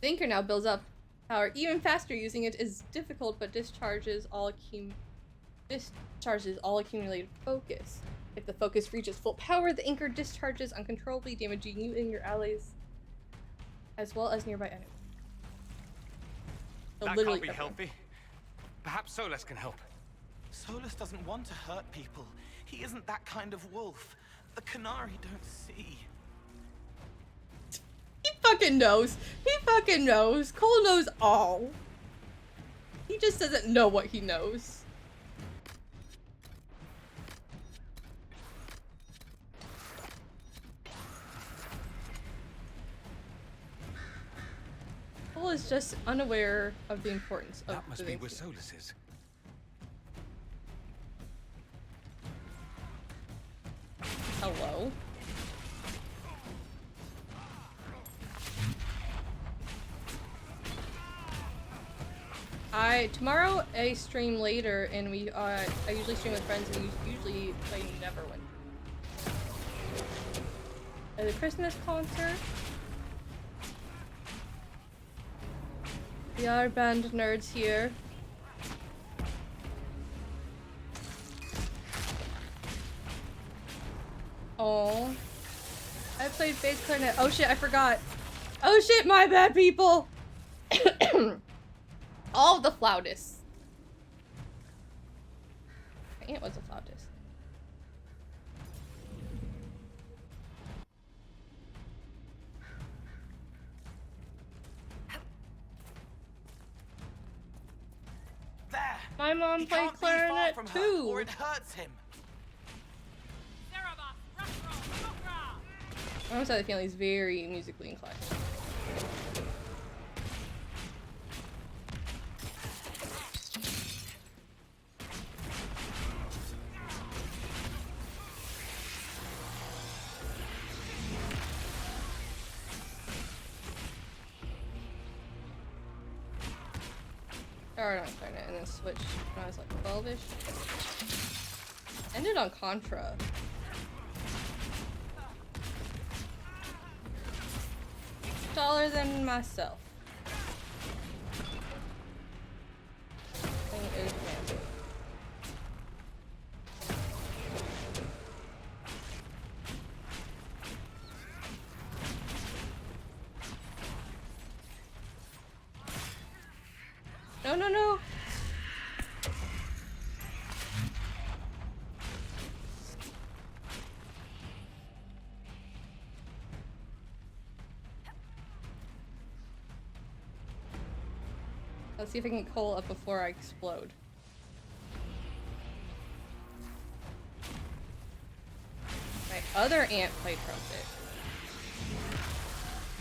Thinker now builds up power even faster. Using it is difficult, but discharges all accumulated focus. If the focus reaches full power, the anchor discharges uncontrollably, damaging you and your allies, as well as nearby enemies. So That literally can't be everyone. healthy. Perhaps Solus can help. Solus doesn't want to hurt people. He isn't that kind of wolf. The Qunari don't see. He fucking knows. He fucking knows. Cole knows all. He just doesn't know what he knows. Cole is just unaware of the importance of That must the be things where he- Solus is. Hello? Tomorrow I stream later and I usually stream with friends and we usually play Neverwinter. At the Christmas concert. We are band nerds here. Oh, I played bass clarinet. Oh shit, I forgot. Oh shit, my bad, people. All the flautists. My aunt was a flautist. There! My mom He played can't be far clarinet from her, too. or it hurts him. My mom's side of the family is very musically inclined. Started on Clarinet and then switched when I was like 12-ish. Ended on Contra. Taller than myself. Thing is massive. No, no, no. Let's see if I can get Cole up before I explode. My other aunt played trumpet.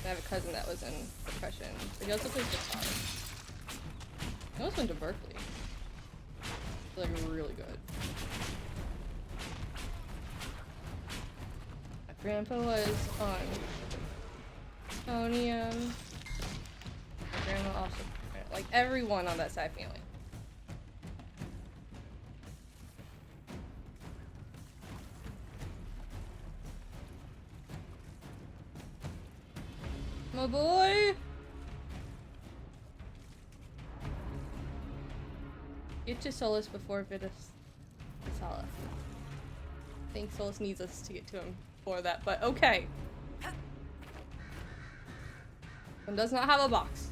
I have a cousin that was in percussion, but he also plays guitar. He almost went to Berkeley. Like, really good. My grandpa was on Tonium. My grandma also, like, everyone on that side family. My boy! Get to Solus before Vidisala. I think Solus needs us to get to him for that, but okay. One does not have a box.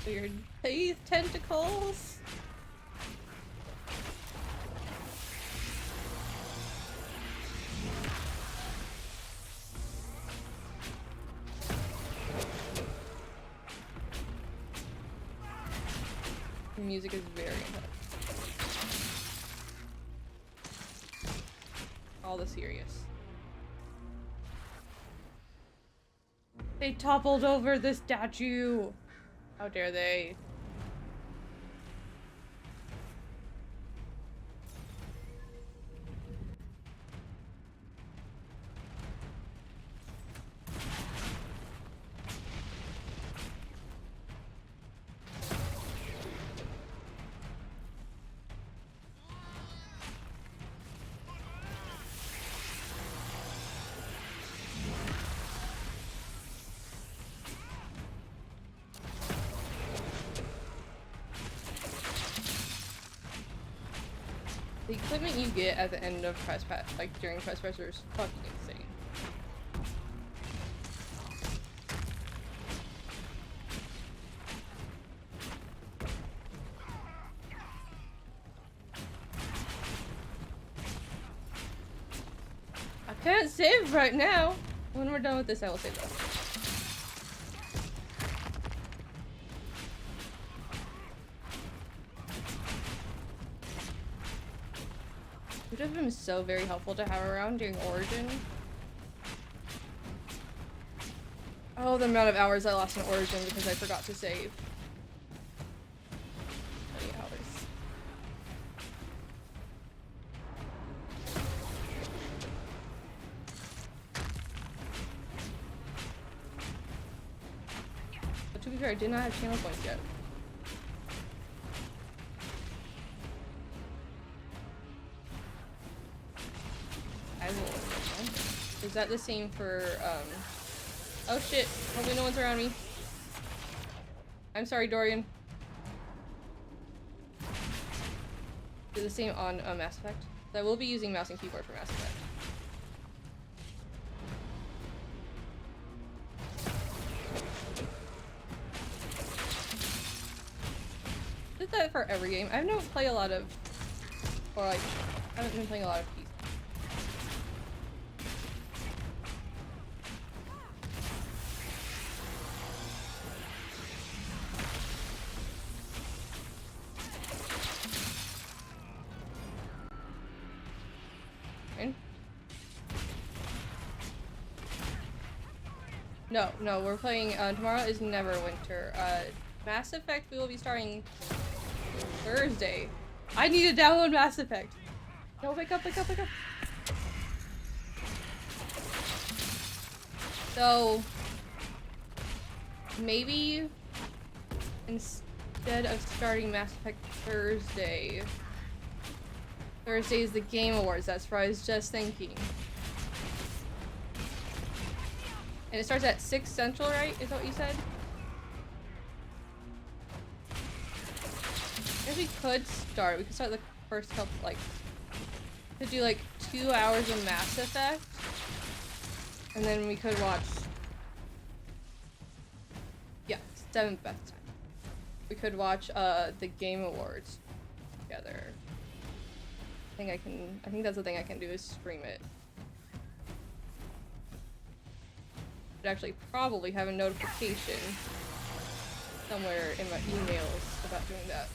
Weird teeth, tentacles. The music is very intense. All the serious. They toppled over the statue. How dare they? The equipment you get at the end of like during Trespasser is fucking insane. I can't save right now. When we're done with this, I will save though. Would have been so very helpful to have around during Origin. Oh, the amount of hours I lost in Origin because I forgot to save. 20 hours. But to be fair, I did not have channel points yet. Is that the same for, oh shit, hopefully no one's around me. I'm sorry, Dorian. Is it the same on Mass Effect? I will be using mouse and keyboard for Mass Effect. Did that for every game. I don't play a lot of, or like, I haven't been playing a lot of PC. No, we're playing, tomorrow is Neverwinter. Mass Effect we will be starting Thursday. I need to download Mass Effect. No, wake up. So, maybe instead of starting Mass Effect Thursday is the Game Awards, that's what I was just thinking. And it starts at 6 Central, right? Is that what you said? I guess we could start. We could start the first couple, like, we could do like 2 hours of Mass Effect. And then we could watch, yeah, 7th best time. We could watch the Game Awards together. I think that's the thing I can do is stream it. Should actually probably have a notification somewhere in my emails about doing that.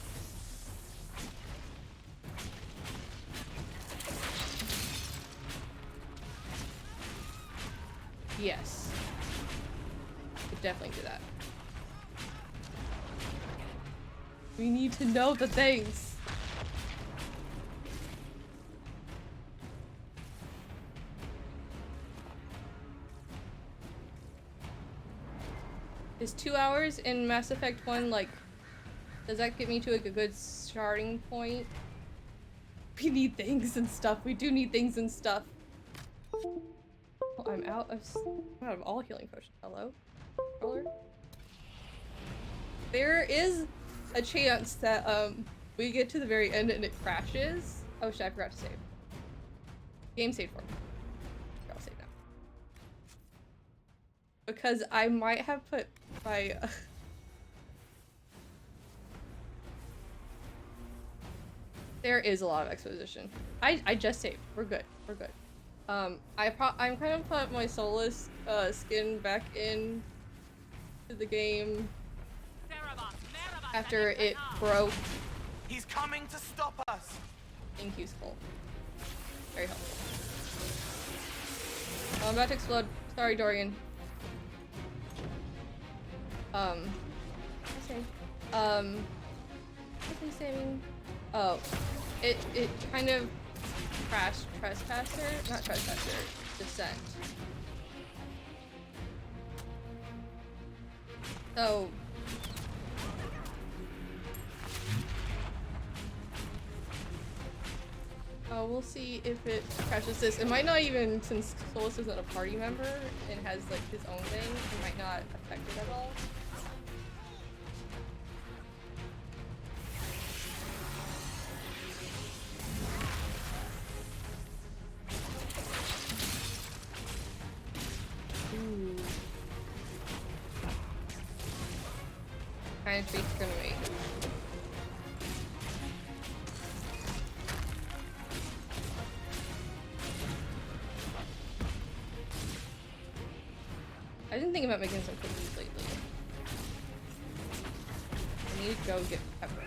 Yes. Could definitely do that. We need to know the things. Is 2 hours in Mass Effect 1, like, does that get me to like a good starting point? We need things and stuff. We do need things and stuff. Oh, I'm out of all healing potions. Hello? Controller? There is a chance that, we get to the very end and it crashes. Oh shit, I forgot to save. Game saved for me. I'll save now. Because I might have put my there is a lot of exposition. I just saved. We're good. I'm kind of put my Solus skin back in to the game after it broke. He's coming to stop us. Thank you, Skull. Very helpful. Oh, I'm about to explode. Sorry, Dorian. What was I saying? Oh, it kind of crashed not Trespasser, Descent. So we'll see if it crashes this. It might not even, since Solus isn't a party member and has like his own thing, it might not affect it at all. Ooh. Kind of tweaks gonna make. I've been thinking about making some cookies lately. I need to go get pepper.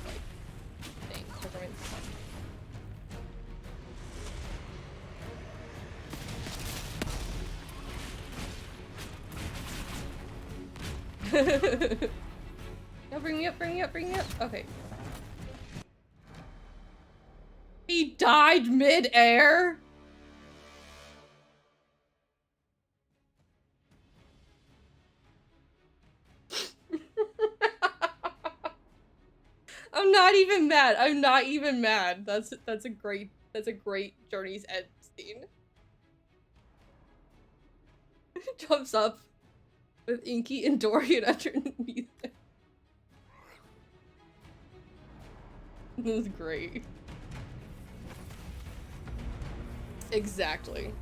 Like, dang, peppermint stuff. No, bring me up. Okay. He died mid-air? I'm not even mad. That's a great Journey's End scene. Jumps up with Inky and Dorian underneath it. This is great. Exactly.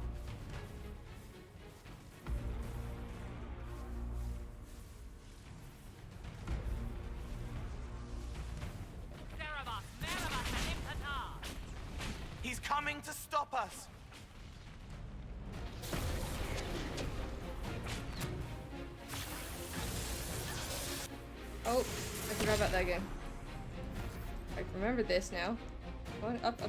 He's coming to stop us. Oh, I forgot about that game. I remember this now. Going up.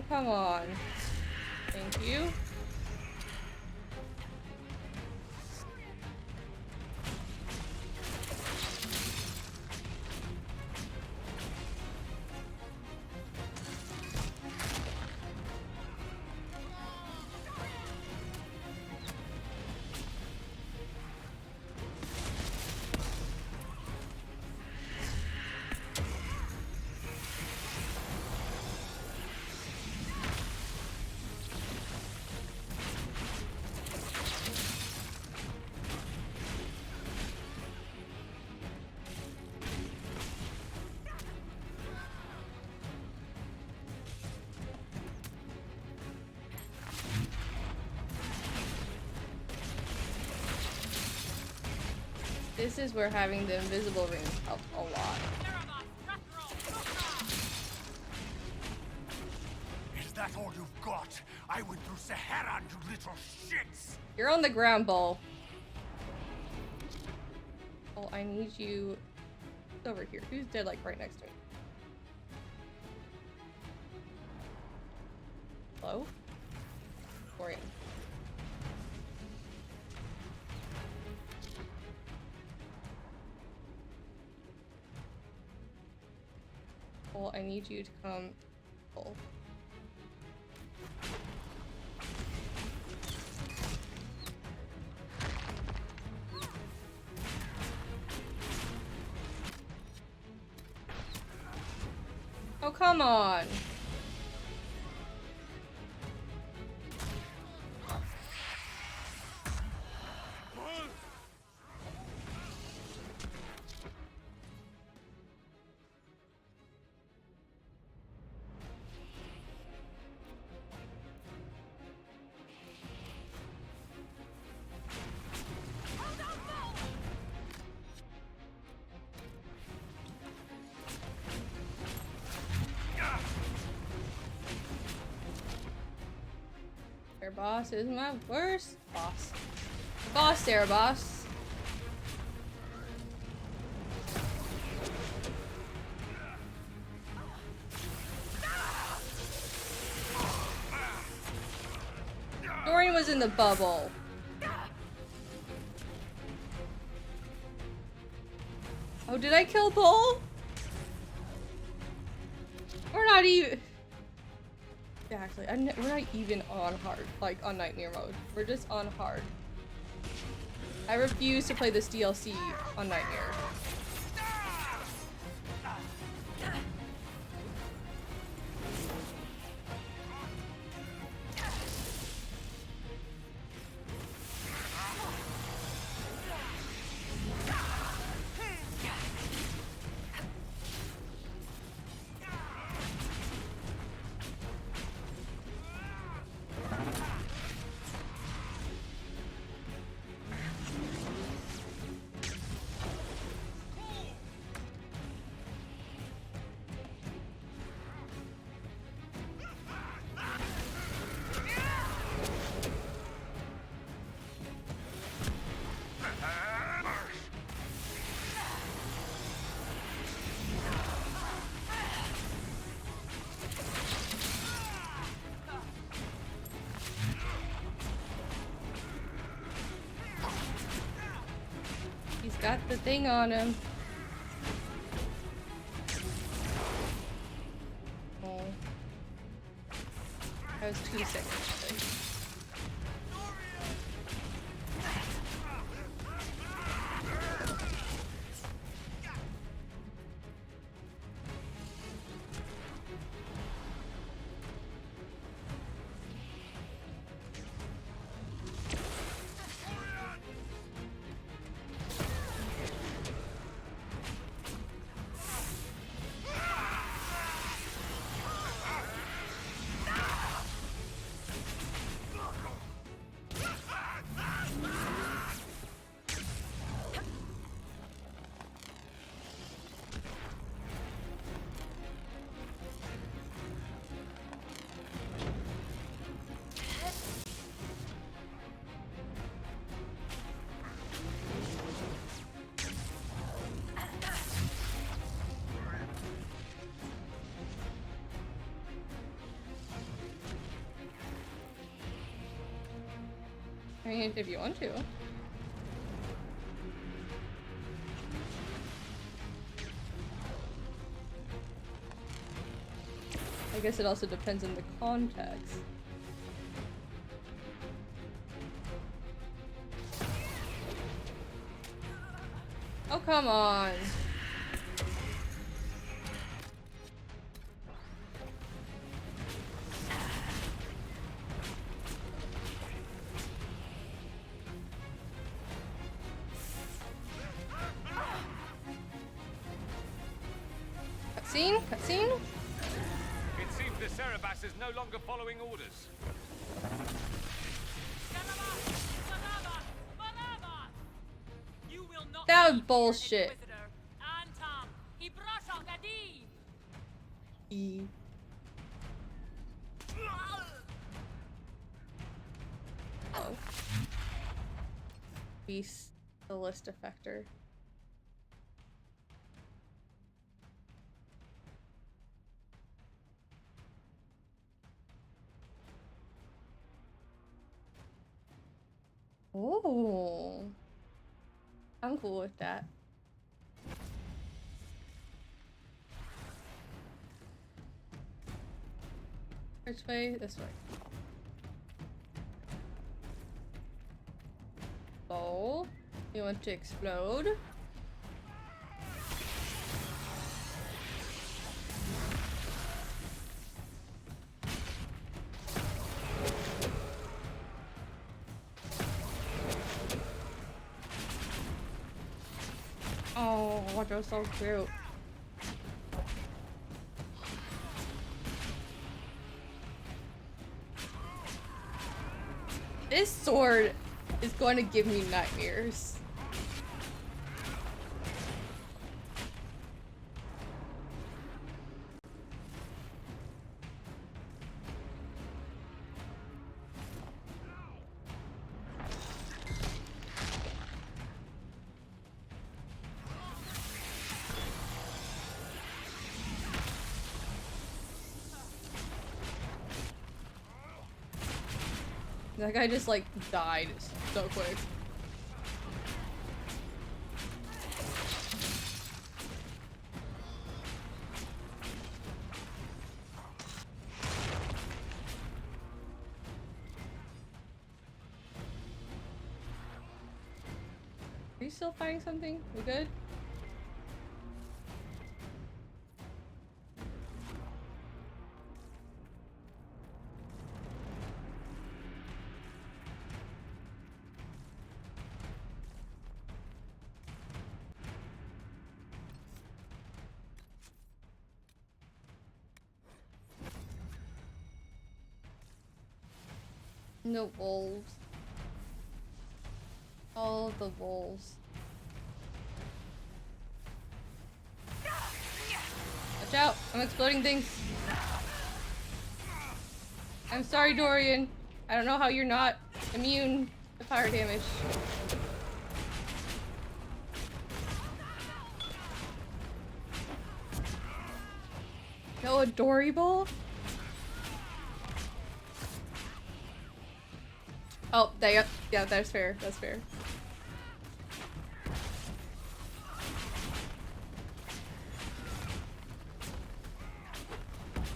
come on. Thank you. This is where having the invisible rings helped a lot. Is that all you've got? I went through Sahara, you little shits! You're on the ground, Bull. Oh, I need you over here. Who's dead, like, right next to me? Hello? Orion. Well, I need you to come. Bull. Oh, come on. Their boss is my worst boss. Boss, Sarah, boss. Dorian was in the bubble. Oh, did I kill Bull? We're not even. Actually, we're not even on hard, like on Nightmare mode. We're just on hard. I refuse to play this DLC on Nightmare. He's got the thing on him. Oh. That was 2 seconds. I mean, if you want to. I guess it also depends on the context. Oh, come on. Cutscene? Cutscene? It seems the Cerebas is no longer following orders. That was bullshit. E. Oh. Beast the list effector. Oh. I'm cool with that. Which way? This way. Oh, you want to explode? Oh, what was so cute. This sword is going to give me nightmares. That guy just like died so quick. Are you still fighting something? We good? No wolves. All the wolves. Watch out! I'm exploding things. I'm sorry, Dorian. I don't know how you're not immune to fire damage. No adorable? Oh, yeah, that's fair. That's fair.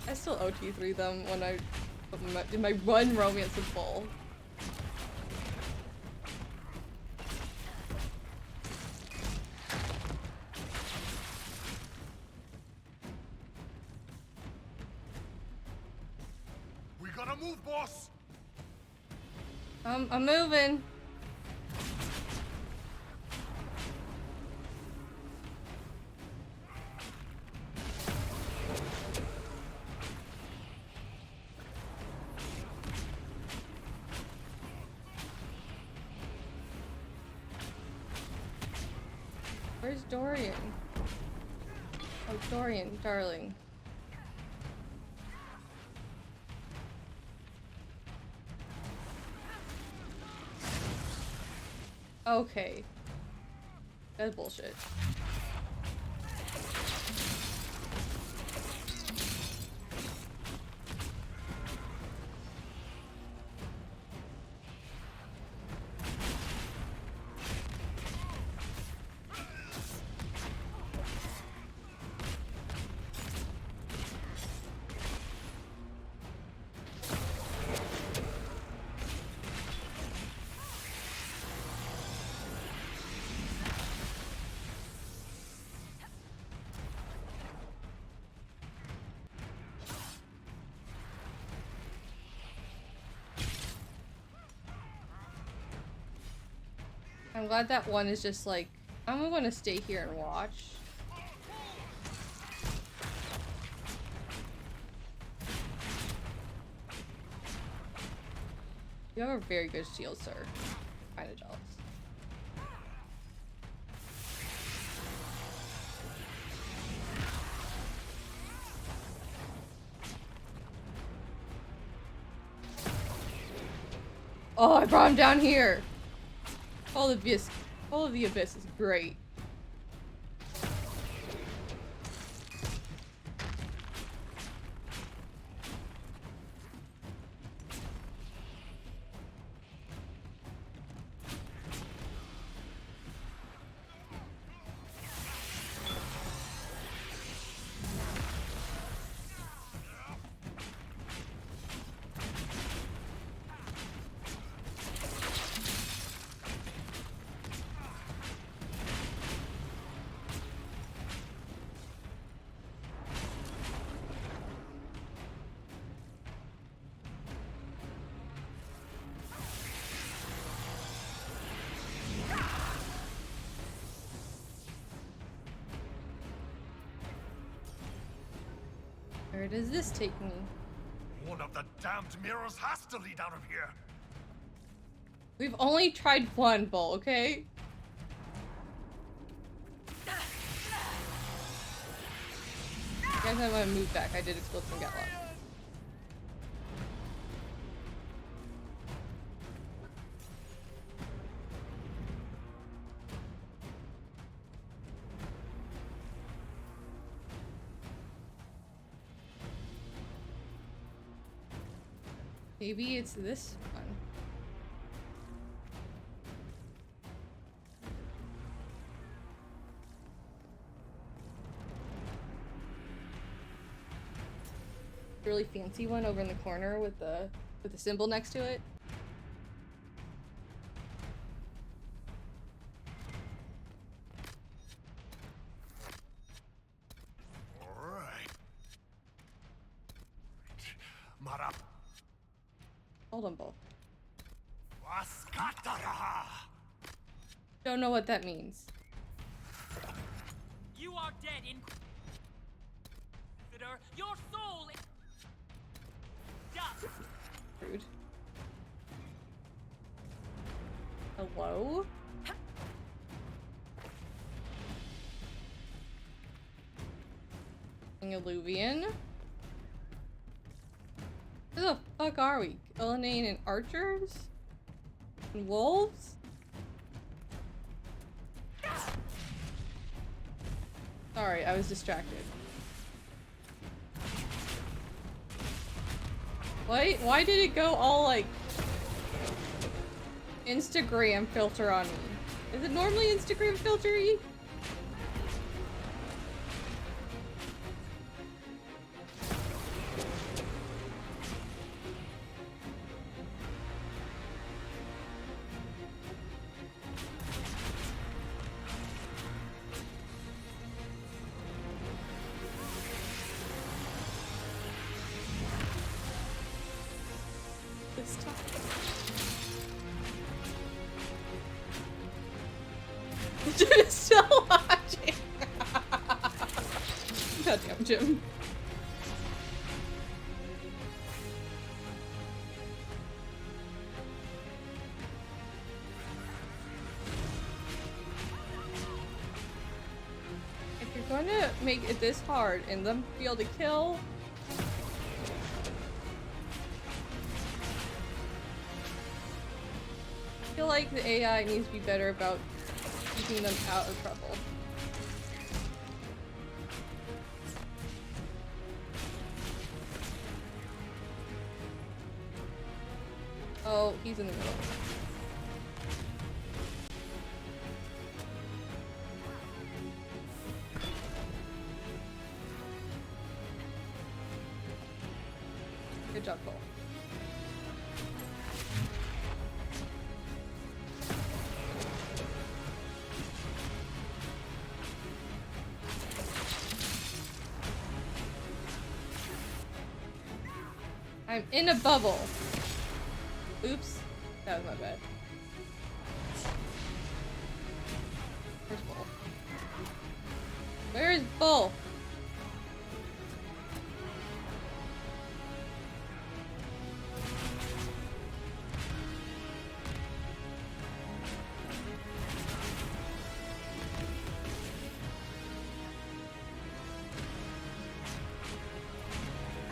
I still OT3 them when I in my one romance with Bull. We gotta move, boss! I'm moving. Where's Dorian? Oh, Dorian, darling. Okay. That's bullshit. I'm glad that one is just like, I'm gonna stay here and watch. You have a very good shield, sir. Kinda jealous. Oh, I brought him down here. All of the abyss is great. Where does this take me? One of the damned mirrors has to lead out of here. We've only tried one, Bull, okay? You guys have my move back. I did explode some Gatlock. Maybe it's this one. Really fancy one over in the corner with the symbol next to it. All right. Mara. Hold on, Bull. Don't know what that means. You are dead, Inquisitor. Your soul is dust. Rude. Hello? Illuvian? Where the fuck are we? Elanine and archers? And wolves? Sorry, I was distracted. Why did it go all like Instagram filter on me? Is it normally Instagram filtery? Jim is still watching. Goddamn Jim. If you're going to make it this hard and them be able to kill, I feel like the AI needs to be better about keeping them out of trouble. Oh, he's in the middle. Good job, Cole. I'm in a bubble. Oops. That was my bad.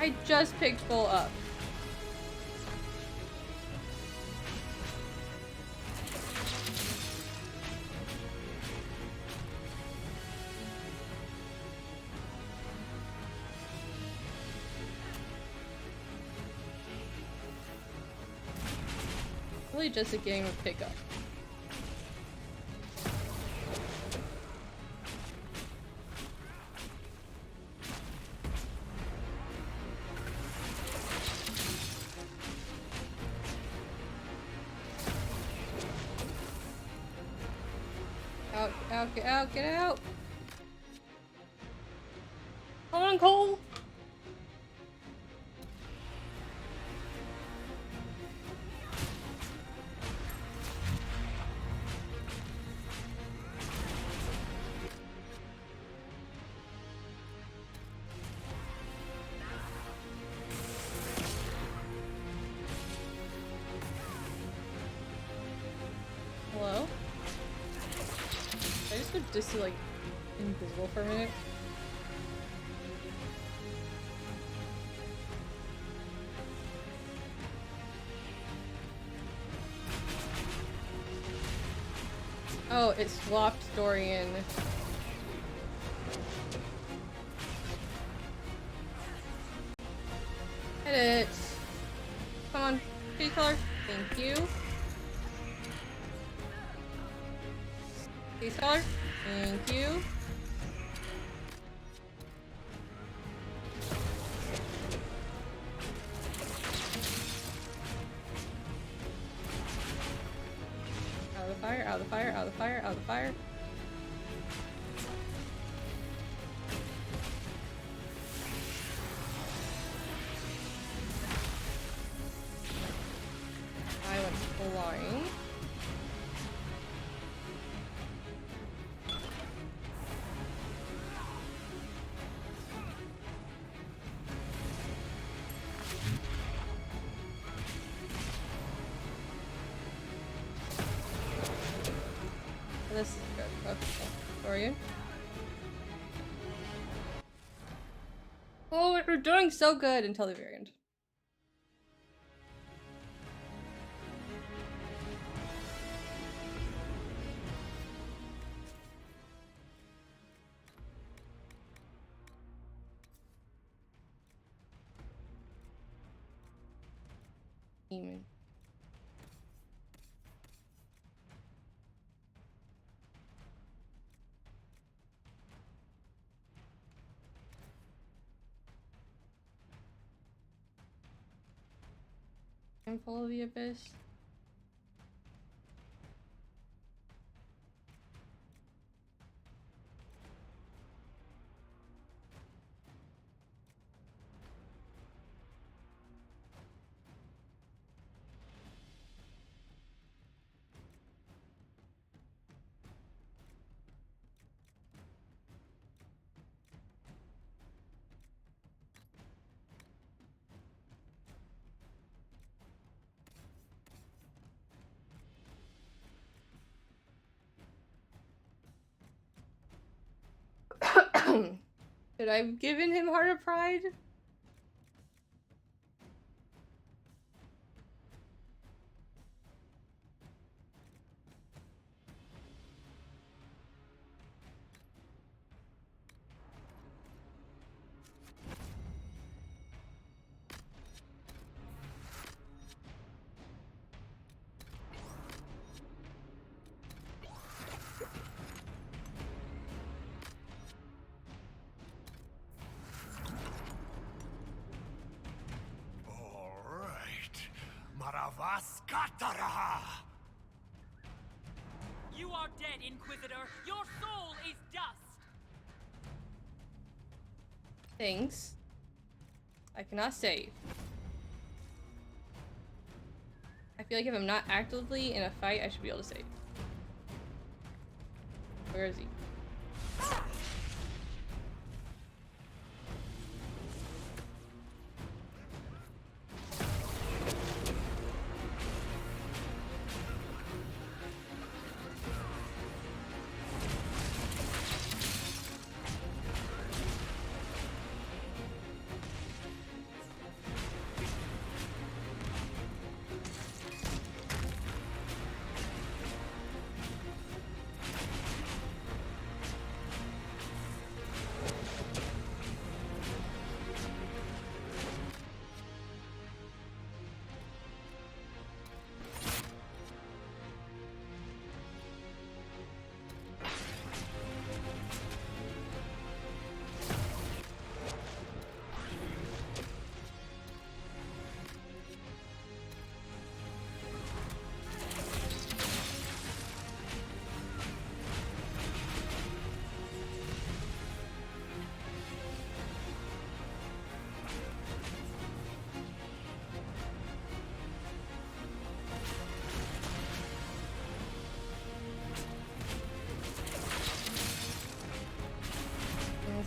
I just picked full up. Really just a game of pickup. Out, out, get out, get out! Come on, Cole! Hello? I just go just like invisible for a minute. Oh, it swapped Dorian. Hit it. Come on, speed color. Thank you. Speed color. Thank you. Out of the fire, out of the fire, out of the fire, out of the fire. I went flying. This is good. Okay. Dorian. Oh, we're doing so good until the very end. Demon. Temple of the Abyss. Should I have given him Heart of Pride? You are dead, Inquisitor. Your soul is dust. Thanks. I cannot save. I feel like if I'm not actively in a fight, I should be able to save. Where is he?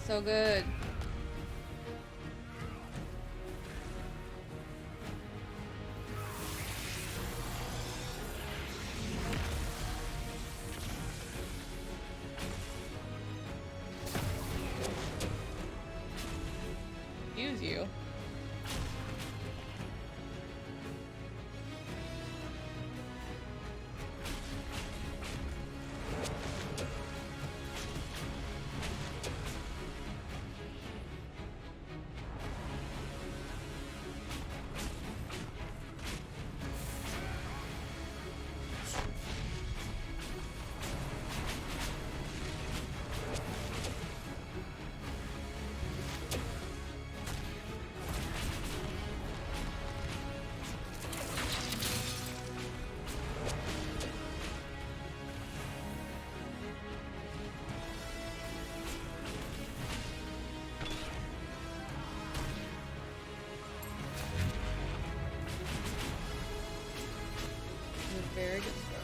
So good. Use you. Very good start.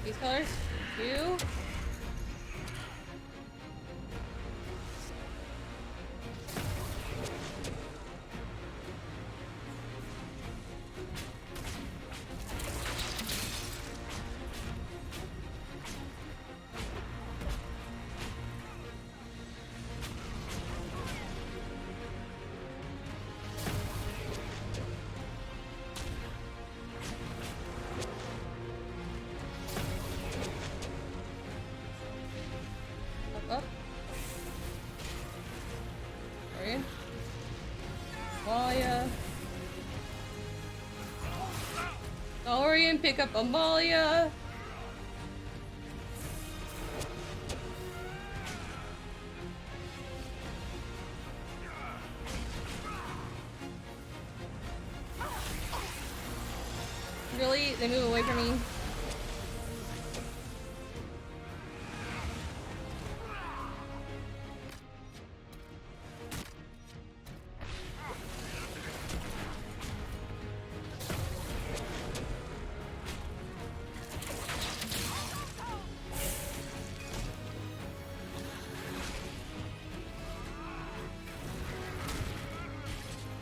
These colors? You? Up. Right. Amalia. Dorian, pick up Amalia. Really? They move away from me?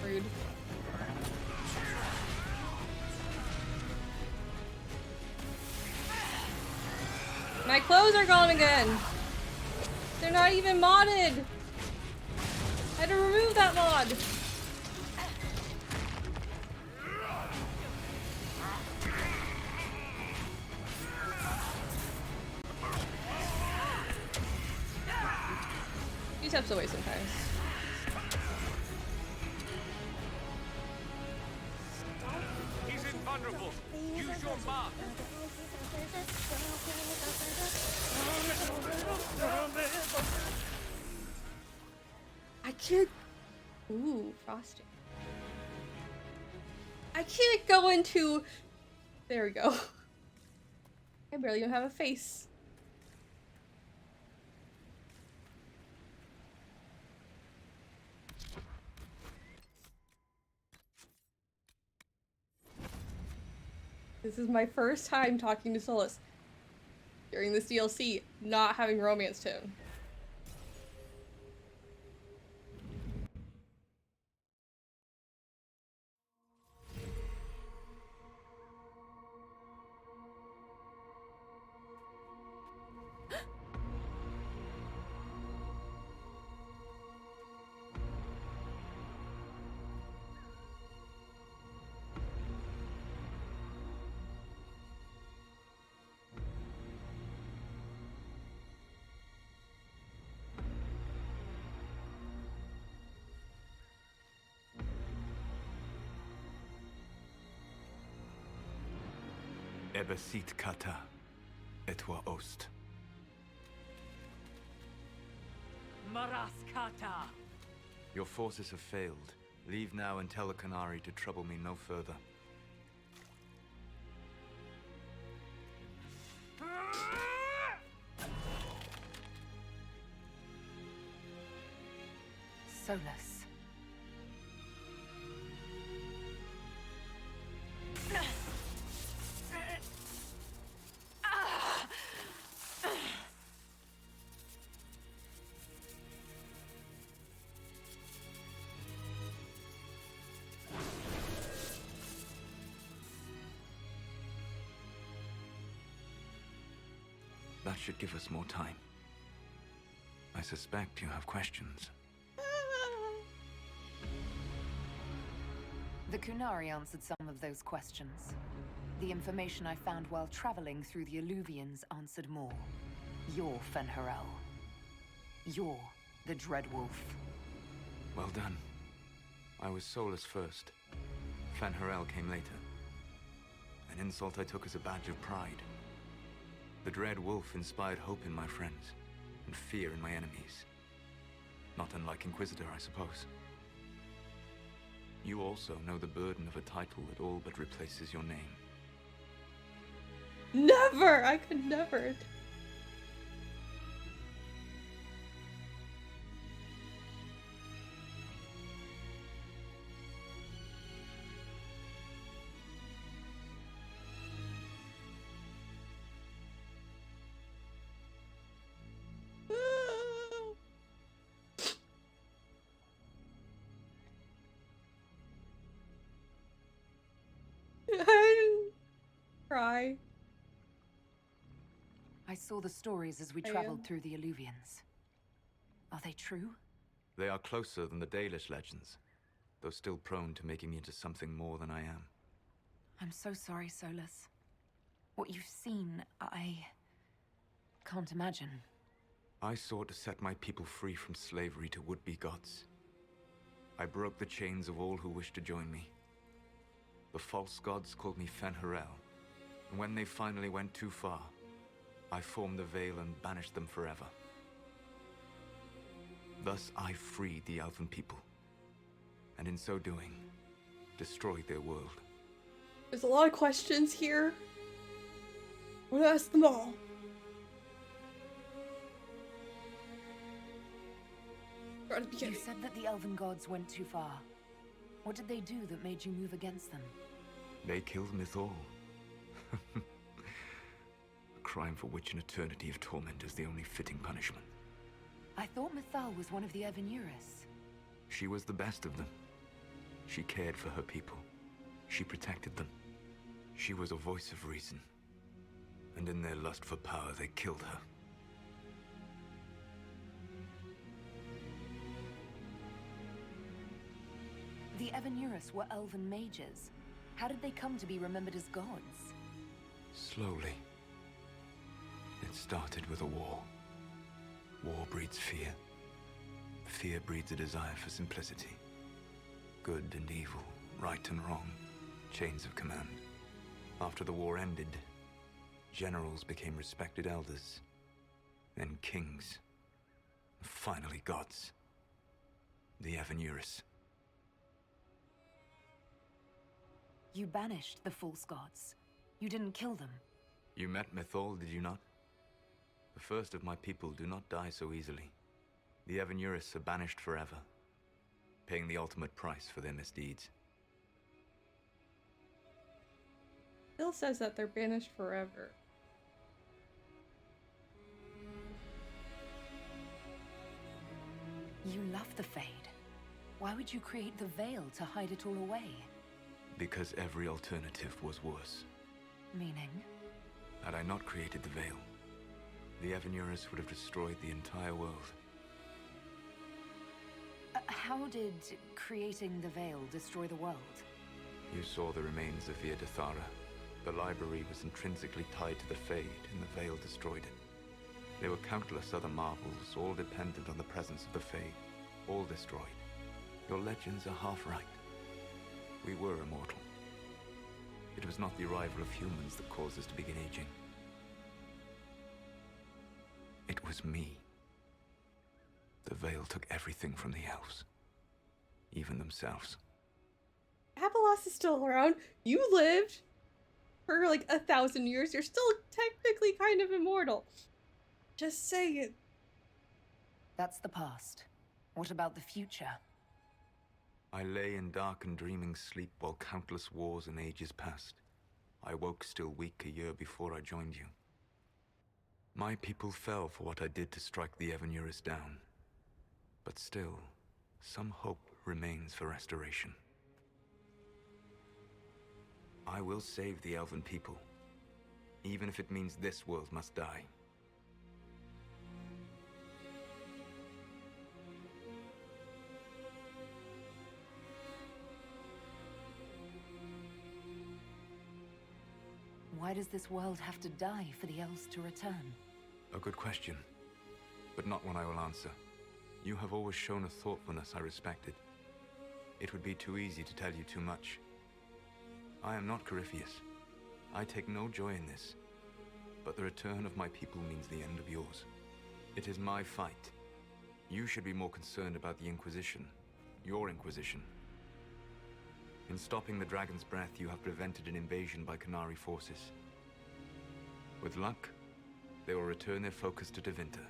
Rude. My clothes are gone again. They're not even modded. I had to remove that mod. Two steps away sometimes. He's invulnerable. Use your mark. I can't. Ooh, frosting. I can't go into. There we go. I barely even have a face. This is my first time talking to Solus during this DLC, not having romanced him. Ebesit kata, etwa ost. Maraskata. Your forces have failed. Leave now and tell the Qunari to trouble me no further. Solus. That should give us more time. I suspect you have questions. The Qunari answered some of those questions. The information I found while traveling through the Illuvians answered more. You're Fen'Harel. You're the Dreadwolf. Well done. I was Solus first. Fen'Harel came later. An insult I took as a badge of pride. The Dread Wolf inspired hope in my friends, and fear in my enemies. Not unlike Inquisitor, I suppose. You also know the burden of a title that all but replaces your name. Never! I could never. Cry. I saw the stories as we I traveled am. through the Illuvians. Are they true? They are closer than the Dalish legends, though still prone to making me into something more than I am. I'm so sorry, Solus. What you've seen, I can't imagine. I sought to set my people free from slavery to would-be gods. I broke the chains of all who wished to join me. The false gods called me Fen'Harel, and when they finally went too far, I formed the Veil and banished them forever. Thus I freed the Elven people, and in so doing, destroyed their world. There's a lot of questions here. I'm gonna ask them all. You said that the Elven gods went too far. What did they do that made you move against them? They killed Mythal. A crime for which an eternity of torment is the only fitting punishment. I thought Mythal was one of the Evanuris. She was the best of them. She cared for her people. She protected them. She was a voice of reason. And in their lust for power, they killed her. The Evanuris were elven mages. How did they come to be remembered as gods? Slowly. It started with a war. War breeds fear. Fear breeds a desire for simplicity. Good and evil, right and wrong, chains of command. After the war ended, generals became respected elders, then kings, and finally gods. The Evanuris. You banished the false gods. You didn't kill them. You met Mythal, did you not? The first of my people do not die so easily. The Evanuris are banished forever, paying the ultimate price for their misdeeds. Bill says that they're banished forever. You love the Fade. Why would you create the Veil to hide it all away? Because every alternative was worse. Meaning? Had I not created the Veil, the Evanuris would have destroyed the entire world. How did creating the Veil destroy the world? You saw the remains of Via Dethara. The library was intrinsically tied to the Fade, and the Veil destroyed it. There were countless other marvels, all dependent on the presence of the Fade, all destroyed. Your legends are half right. We were immortal. It was not the arrival of humans that caused us to begin aging. It was me. The Veil took everything from the elves. even themselves. Abelos is still around. You lived for like 1,000 years. You're still technically kind of immortal. Just saying. That's the past. What about the future? I lay in dark and dreaming sleep while countless wars and ages passed. I woke still weak a year before I joined you. My people fell for what I did to strike the Evanurus down. But still, some hope remains for restoration. I will save the Elven people, even if it means this world must die. Why does this world have to die for the elves to return? A good question, but not one I will answer. You have always shown a thoughtfulness I respected. It would be too easy to tell you too much. I am not Corypheus. I take no joy in this. But the return of my people means the end of yours. It is my fight. You should be more concerned about the Inquisition. Your Inquisition. In stopping the Dragon's Breath, you have prevented an invasion by Qunari forces. With luck, they will return their focus to Tevinter.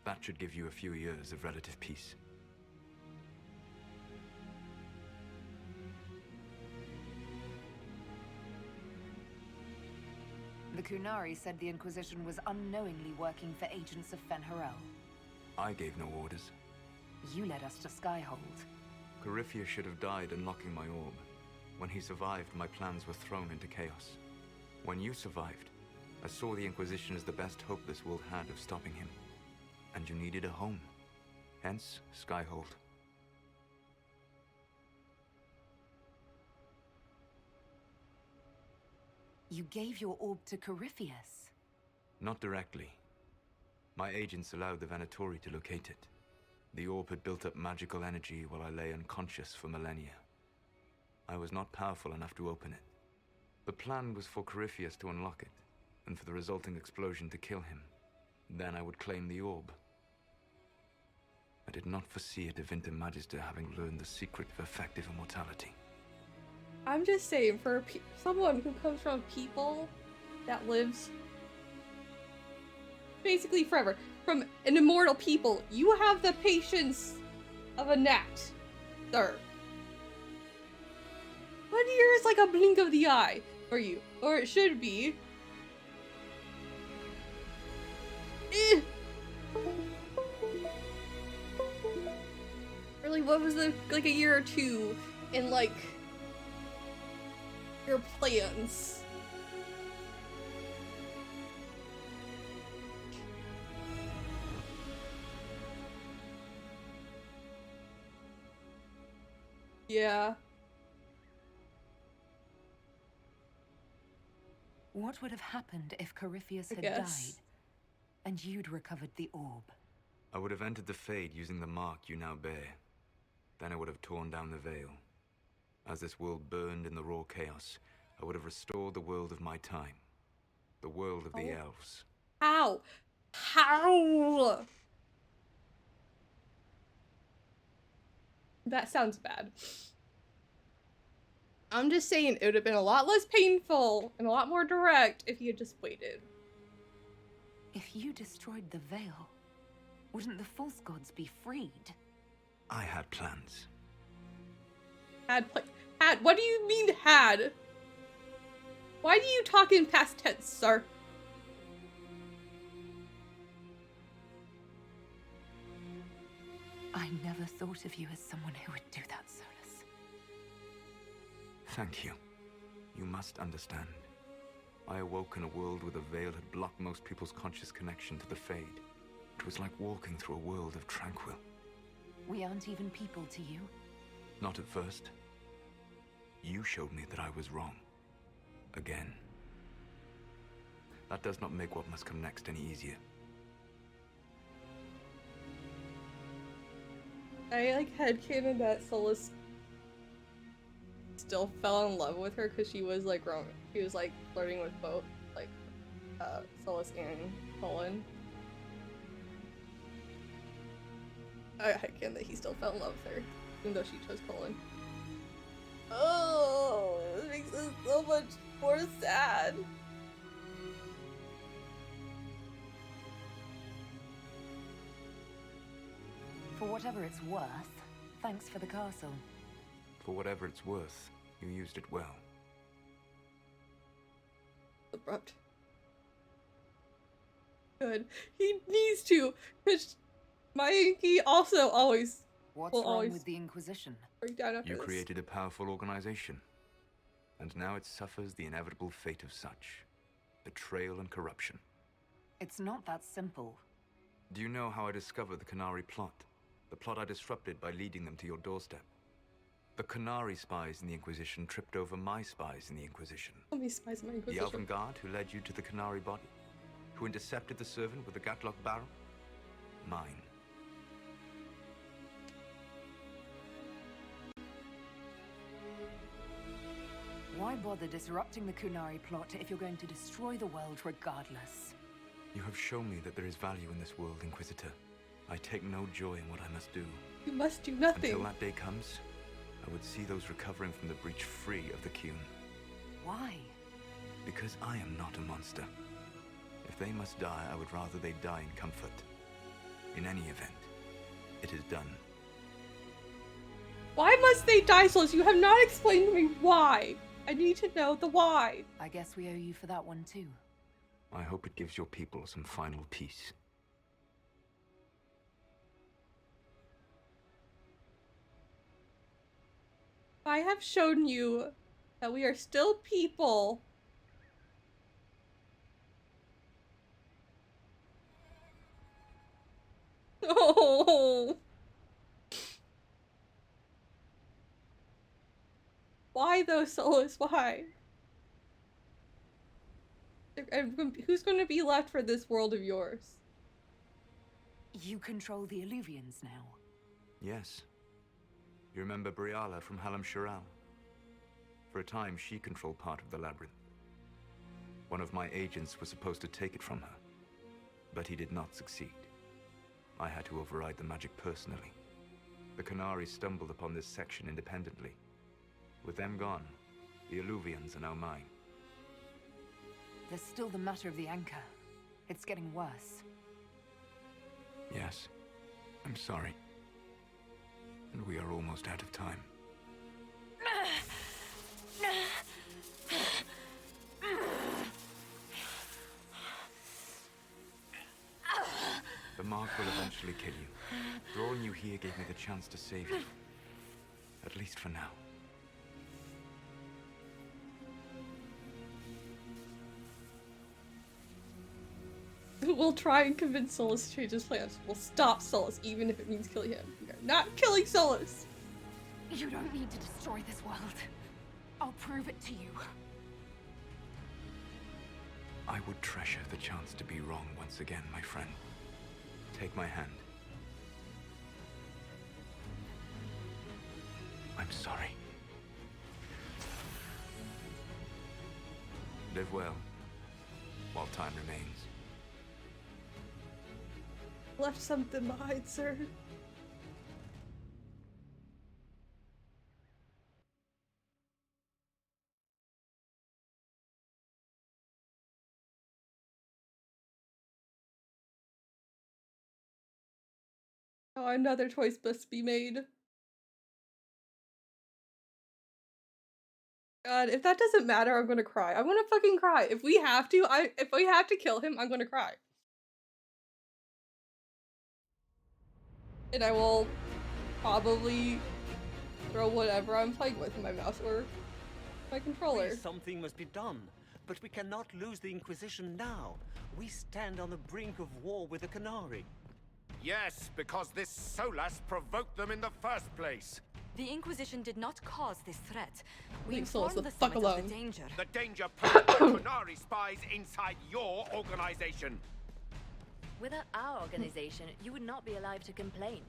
That should give you a few years of relative peace. The Qunari said the Inquisition was unknowingly working for agents of Fen'Harel. I gave no orders. You led us to Skyhold. Corypheus should have died unlocking my orb. When he survived, my plans were thrown into chaos. When you survived, I saw the Inquisition as the best hope this world had of stopping him. And you needed a home. Hence, Skyhold. You gave your orb to Corypheus? Not directly. My agents allowed the Venatori to locate it. The orb had built up magical energy while I lay unconscious for millennia. I was not powerful enough to open it. The plan was for Corypheus to unlock it, and for the resulting explosion to kill him. Then I would claim the orb. I did not foresee a Tevinter Magister having learned the secret of effective immortality. I'm just saying, for someone who comes from people that lives basically forever, from an immortal people, you have the patience of a gnat, sir. 1 year is like a blink of the eye for you, or it should be. Really, what was like a year or two in like your plans? Yeah. What would have happened if Corypheus had guess. died, and you'd recovered the orb? I would have entered the Fade using the mark you now bear. Then I would have torn down the veil. As this world burned in the raw chaos, I would have restored the world of my time. The world of the elves. How? How? That sounds bad. I'm just saying it would have been a lot less painful and a lot more direct if you had just waited. If you destroyed the veil, wouldn't the false gods be freed? I had plans. Had? What do you mean had? Why do you talk in past tense, sir? I never thought of you as someone who would do that, Solus. Thank you. You must understand. I awoke in a world where the veil had blocked most people's conscious connection to the Fade. It was like walking through a world of tranquil. We aren't even people to you? Not at first. You showed me that I was wrong. Again. That does not make what must come next any easier. I like headcanon that Solus still fell in love with her because she was like she was like flirting with both like Solus and Colin. I headcanon that he still fell in love with her. Even though she chose Colin. Oh, it makes it so much more sad. For whatever it's worth, thanks for the castle. For whatever it's worth, you used it well. Abrupt. Good. He needs to, because Mayuki also always What's will wrong always with the Inquisition? break down after You this. created a powerful organization, and now it suffers the inevitable fate of such. Betrayal and corruption. It's not that simple. Do you know how I discovered the Canary plot? The plot I disrupted by leading them to your doorstep. The Canary spies in the Inquisition tripped over my spies in the Inquisition. How many spies in my The Inquisition? Elven Guard who led you to the Canary body? Who intercepted the servant with the Gatlock barrel? Mine. Why bother disrupting the Kunari plot if you're going to destroy the world regardless? You have shown me that there is value in this world, Inquisitor. I take no joy in what I must do. You must do nothing. Until that day comes, I would see those recovering from the breach free of the Qun. Why? Because I am not a monster. If they must die, I would rather they die in comfort. In any event, it is done. Why must they die, Solus? You have not explained to me why. I need to know the why. I guess we owe you for that one too. I hope it gives your people some final peace. I have shown you that we are still people. Oh. Why though, Solus? Why? Who's going to be left for this world of yours? You control the Illuvians now. Yes. You remember Briala from Hallam Shiral? For a time, she controlled part of the labyrinth. One of my agents was supposed to take it from her, but he did not succeed. I had to override the magic personally. The Canary stumbled upon this section independently. With them gone, the Illuvians are now mine. There's still the matter of the anchor. It's getting worse. Yes, I'm sorry. And we are almost out of time. The mark will eventually kill you. Drawing you here gave me the chance to save you. At least for now. We'll try and convince Solus to change his plans. We'll stop Solus, even if it means killing him. We are not killing Solus! You don't need to destroy this world. I'll prove it to you. I would treasure the chance to be wrong once again, my friend. Take my hand. I'm sorry. Live well, while time remains. Left something behind, sir. Oh, another choice must be made. God, if that doesn't matter, I'm gonna cry. I'm gonna fucking cry. If we have to kill him, I'm gonna cry. And I will probably throw whatever I'm playing with in my mouse or my controller. Something must be done, but we cannot lose the Inquisition now. We stand on the brink of war with the Canary. Yes, because this Solas provoked them in the first place. The Inquisition did not cause this threat. We Leave Solus informed the the fuck Summit alone. of the danger. The danger posed by Canary spies inside your organization. Without our organization, you would not be alive to complain.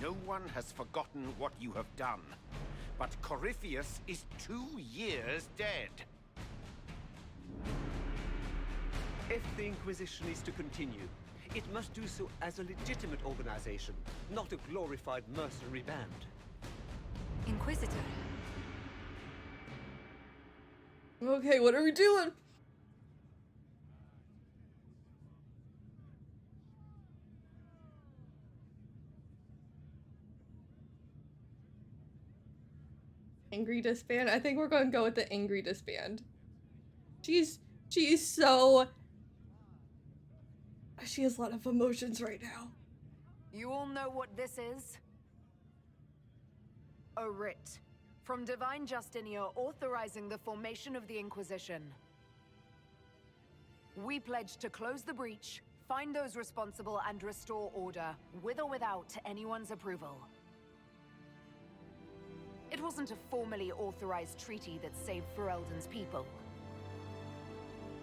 No one has forgotten what you have done, but Corypheus is 2 years dead. If the Inquisition is to continue, It must do so as a legitimate organization, not a glorified mercenary band. Inquisitor. Okay, what are we doing? Angry disband? I think we're gonna go with the angry disband. She's so... She has a lot of emotions right now. You all know what this is? A writ from Divine Justinia authorizing the formation of the Inquisition. We pledge to close the breach, find those responsible, and restore order, with or without anyone's approval. It wasn't a formally authorized treaty that saved Ferelden's people.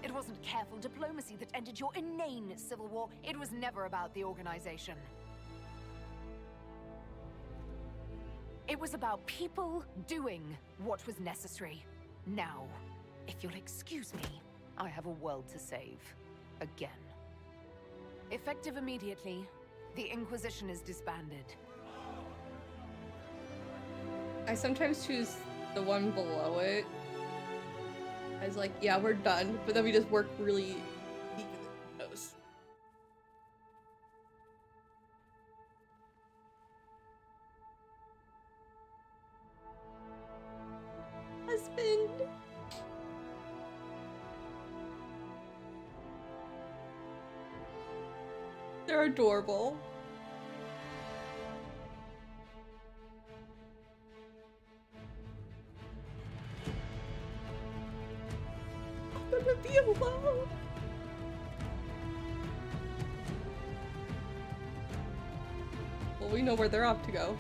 It wasn't careful diplomacy that ended your inane civil war. It was never about the organization. It was about people doing what was necessary. Now, if you'll excuse me, I have a world to save. Again. Effective immediately, the Inquisition is disbanded. I sometimes choose the one below it. I was like, yeah, we're done. But then we just work really deep in the nose. Husband! They're adorable. I'm gonna be alone. Well, we know where they're off to go.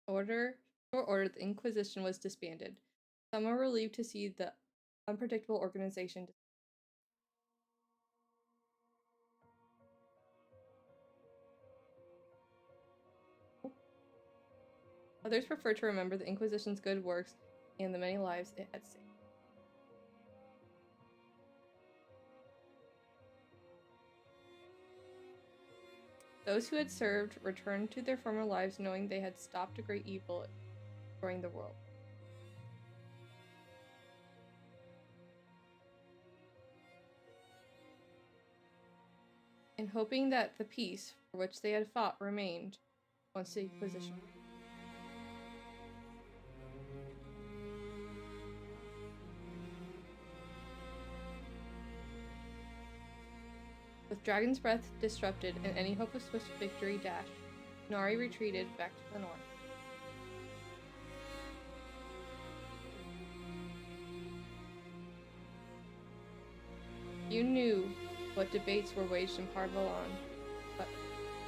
Order, the Inquisition was disbanded. Some were relieved to see the unpredictable organization. Others prefer to remember the Inquisition's good works and the many lives it had saved. Those who had served returned to their former lives knowing they had stopped a great evil destroying the world. And hoping that the peace for which they had fought remained once the Inquisition. With Dragon's Breath disrupted and any hope of swift victory dashed, Nari retreated back to the north. You knew what debates were waged in Parvalon, but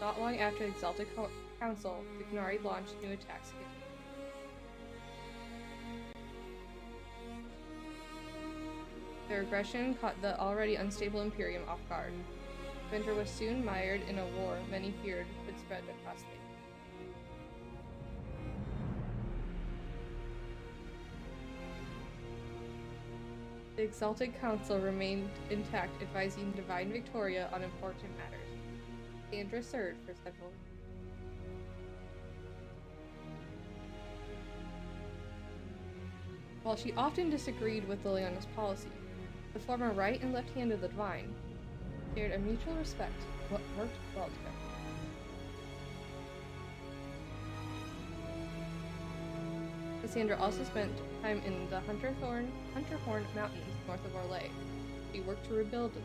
not long after the Exalted Council, the Ghnari launched new attacks against them. Their aggression caught the already unstable Imperium off guard. Winter was soon mired in a war many feared would spread across the The Exalted Council remained intact, advising Divine Victoria on important matters. Sandra served for several years. While she often disagreed with Liliana's policy, the former right and left hand of the Divine shared a mutual respect what worked well together. Cassandra also spent time in the Hunterhorn Mountains north of Orlais. She worked to rebuild them.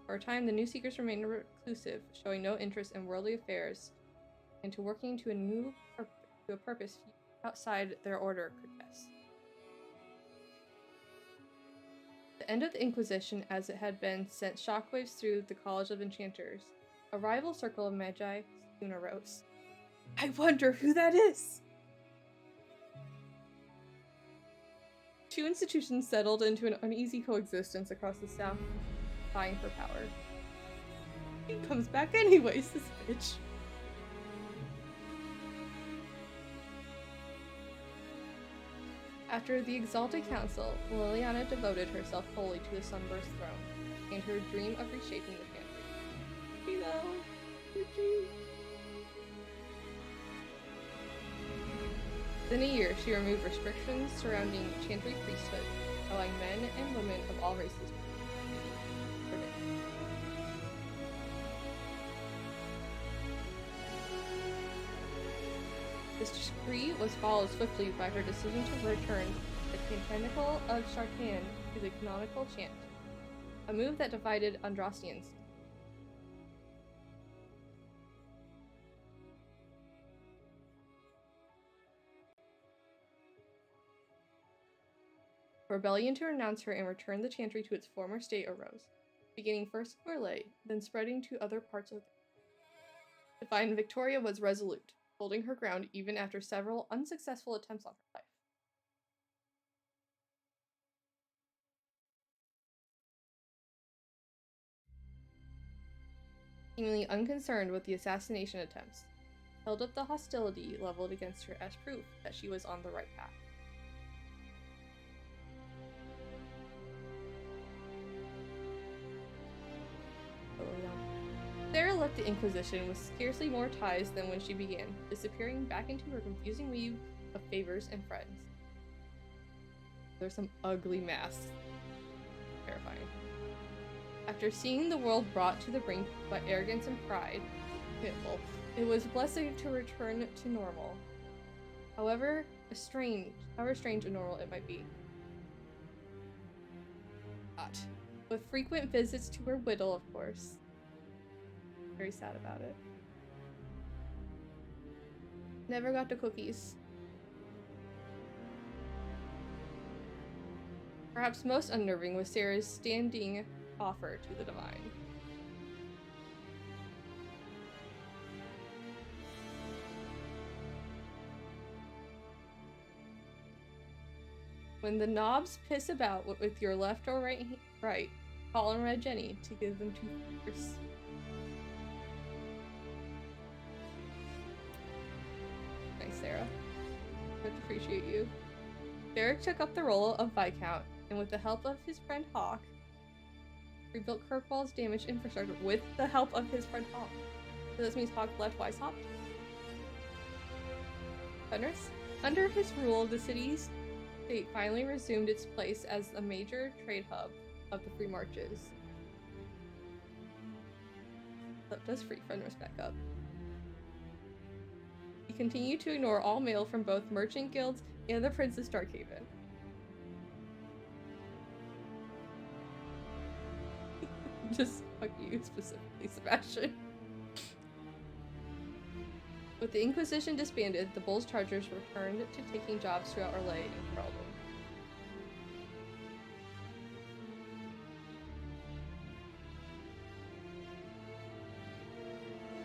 For a time, the New Seekers remained reclusive, showing no interest in worldly affairs, and to working to a new to a purpose few outside their order could guess. The end of the Inquisition, as it had been, sent shockwaves through the College of Enchanters. A rival circle of magi soon arose. I wonder who that is! Two institutions settled into an uneasy coexistence across the South, vying for power. He comes back anyways, this bitch. After the Exalted Council, Liliana devoted herself fully to the Sunburst throne and her dream of reshaping the family. You know, Within a year, she removed restrictions surrounding Chantry priesthood, allowing men and women of all races to participate. This decree was followed swiftly by her decision to return the Canonical of Shartan to the canonical chant, a move that divided Andrastians. Rebellion to renounce her and return the chantry to its former state arose, beginning first in Orlais, then spreading to other parts of the Divine Victoria was resolute, holding her ground even after several unsuccessful attempts on her life. Seemingly unconcerned with the assassination attempts, held up the hostility leveled against her as proof that she was on the right path. Sarah left the Inquisition with scarcely more ties than when she began, disappearing back into her confusing weave of favors and friends. There's some ugly masks. Terrifying. After seeing the world brought to the brink by arrogance and pride, pitiful, it was a blessing to return to normal. However strange and normal it might be. Not. With frequent visits to her widow, of course. Very sad about it. Never got the cookies. Perhaps most unnerving was Sarah's standing offer to the Divine. When the knobs piss about with your left or right, call on Red Jenny to give them 2 fingers. Nice, Sarah. I appreciate you. Derek took up the role of Viscount, and with the help of his friend Hawk, rebuilt Kirkwall's damaged infrastructure with the help of his friend Hawk. So this means Hawk left Weishaupt. Fenris? Under his rule, the city's state finally resumed its place as a major trade hub of the Free Marches. That does free Fenris back up. He continued to ignore all mail from both merchant guilds and the Princess Darkhaven. Just fuck you specifically, Sebastian. With the Inquisition disbanded, the Bull's Chargers returned to taking jobs throughout Orlais and Ferelden.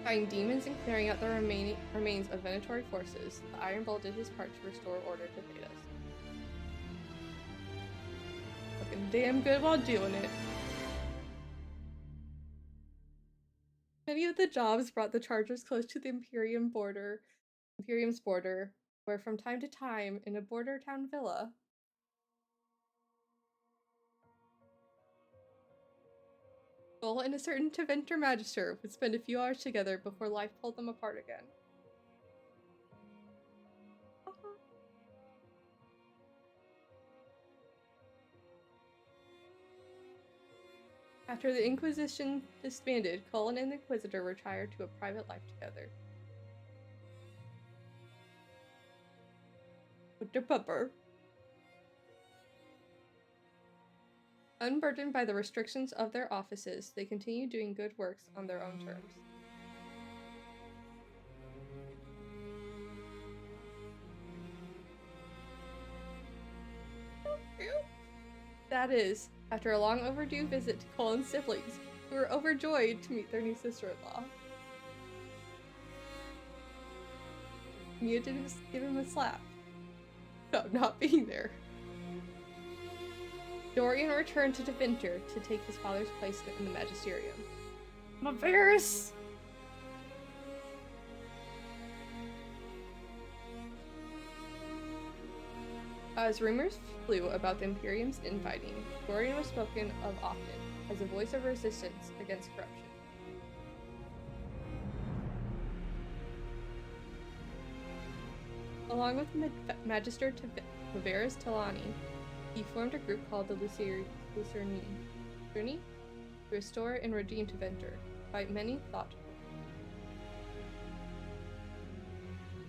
Fighting demons and clearing out the remains of Venatori forces, the Iron Bull did his part to restore order to Thedas. Looking damn good while doing it. Many of the jobs brought the Chargers close to the Imperium's border, where from time to time, in a border town villa, Bull and a certain Teventer Magister would spend a few hours together before life pulled them apart again. After the Inquisition disbanded, Cullen and the Inquisitor retired to a private life together. With their pupper. Unburdened by the restrictions of their offices, they continued doing good works on their own terms. That is, after a long overdue visit to Colin's siblings, who were overjoyed to meet their new sister-in-law. Mia did give him a slap about not being there. Dorian returned to Deventer to take his father's place in the magisterium. Maverus! As rumors flew about the Imperium's infighting, Dorian was spoken of often as a voice of resistance against corruption. Along with Magister Maverus Talani, he formed a group called the Lucerni to restore and redeem Deventer, by many thought.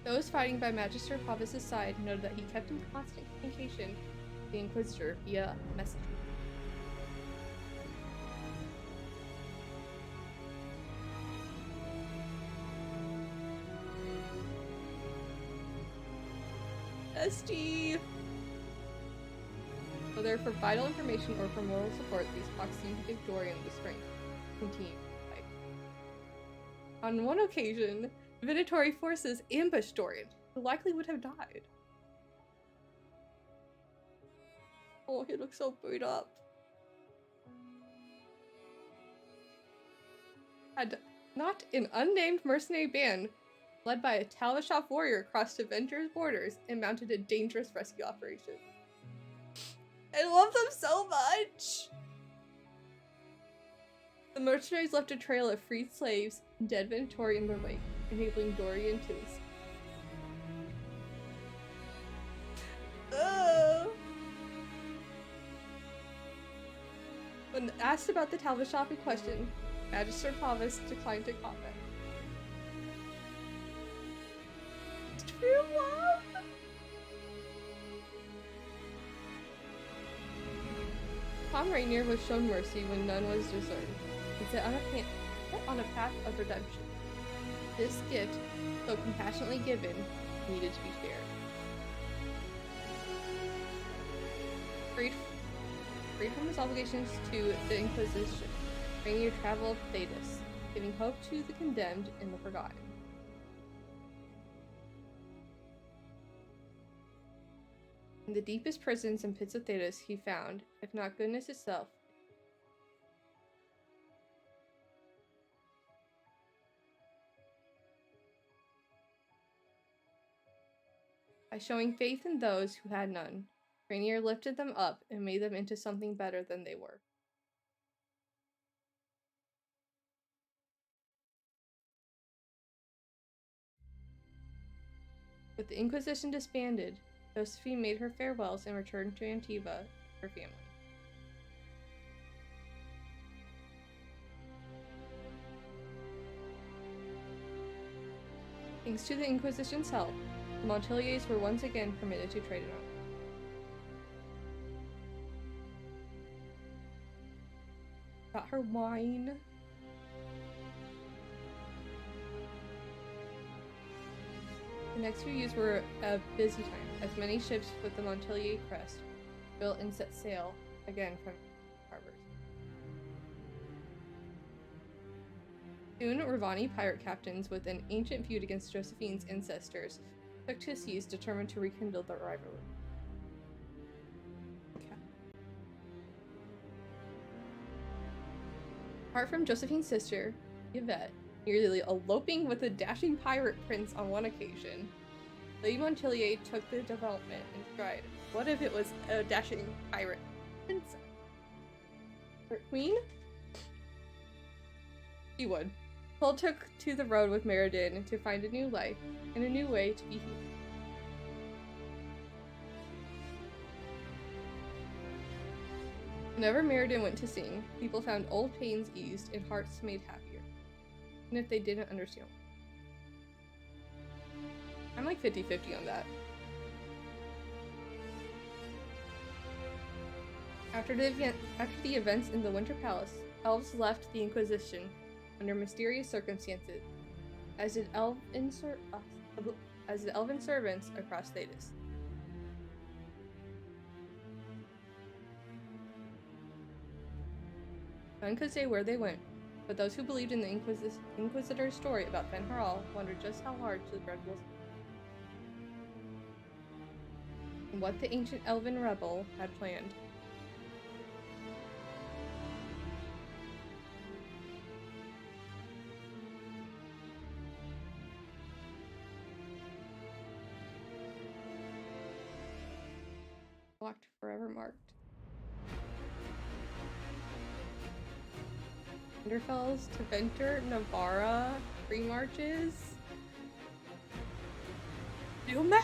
Those fighting by Magister Pavis' side noted that he kept in constant communication with the Inquisitor via messenger. Steve! Whether for vital information or for moral support, these talks seemed to give Dorian the strength to continue to fight. On one occasion, Venatori forces ambushed Dorian, who likely would have died. Oh, he looks so beat up. Had not an unnamed mercenary band led by a Talvashov warrior crossed Deventer's borders and mounted a dangerous rescue operation. I love them so much! The mercenaries left a trail of freed slaves and dead Venatori in their wake, enabling Dorian to escape. When asked about the Talvashov in question, Magister Pavis declined to comment. True love! Tom Rainier was shown mercy when none was discerned, and set on a path of redemption. This gift, though compassionately given, needed to be shared. Freed from his obligations to the Inquisition, Rainier traveled Thedas, giving hope to the condemned and the forgotten. In the deepest prisons and pits of Thedas he found, if not goodness itself, by showing faith in those who had none, Rainier lifted them up and made them into something better than they were. With the Inquisition disbanded, Josephine made her farewells and returned to Antiva with her family. Thanks to the Inquisition's help, the Montpelliers were once again permitted to trade in arms. Got her wine. The next few years were a busy time, as many ships with the Montpellier crest built and set sail again from harbors. Soon, Ravani pirate captains with an ancient feud against Josephine's ancestors took to seas determined to rekindle the rivalry. Okay. Apart from Josephine's sister, Yvette, nearly eloping with a dashing pirate prince on one occasion, Lady Montpellier took the development in stride. What if it was a dashing pirate prince? Or queen? She would. Paul took to the road with Meriden to find a new life and a new way to be human. Whenever Meriden went to sing, people found old pains eased and hearts made happier. Even if they didn't understand. I'm like 50-50 on that. After the events in the Winter Palace, elves left the Inquisition under mysterious circumstances, as did elven servants across Thedas. None could say where they went, but those who believed in the Inquisitor's story about Fen'Haral wondered just how hard the Dreadwolves and what the ancient elven rebel had planned. Locked, forever marked. Winterfell's to Venter, Navarra, free marches. New map!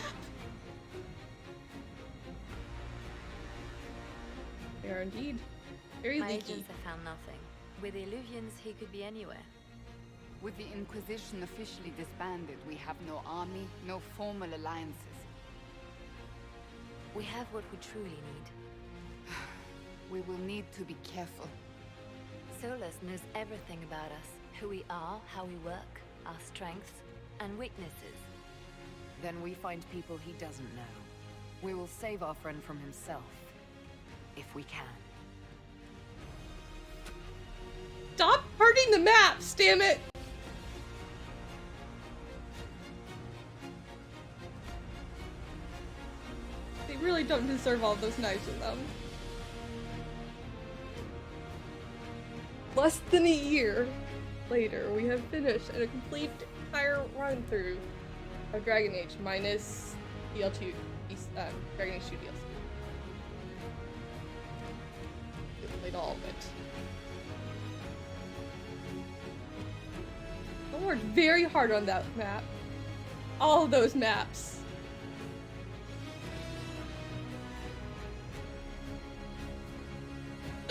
They are indeed very My leaky. agents have found nothing. With the Illuvians, he could be anywhere. With the Inquisition officially disbanded, we have no army, no formal alliances. We have what we truly need. We will need to be careful. Solus knows everything about us. Who we are, how we work, our strengths and weaknesses. Then we find people he doesn't know. We will save our friend from himself. If we can. Stop hurting the maps, damn it! They really don't deserve all those knives in them. Less than a year later, we have finished a complete entire run through of Dragon Age minus DL2, Dragon Age 2 DLC. We played all of it. I worked very hard on that map. All of those maps.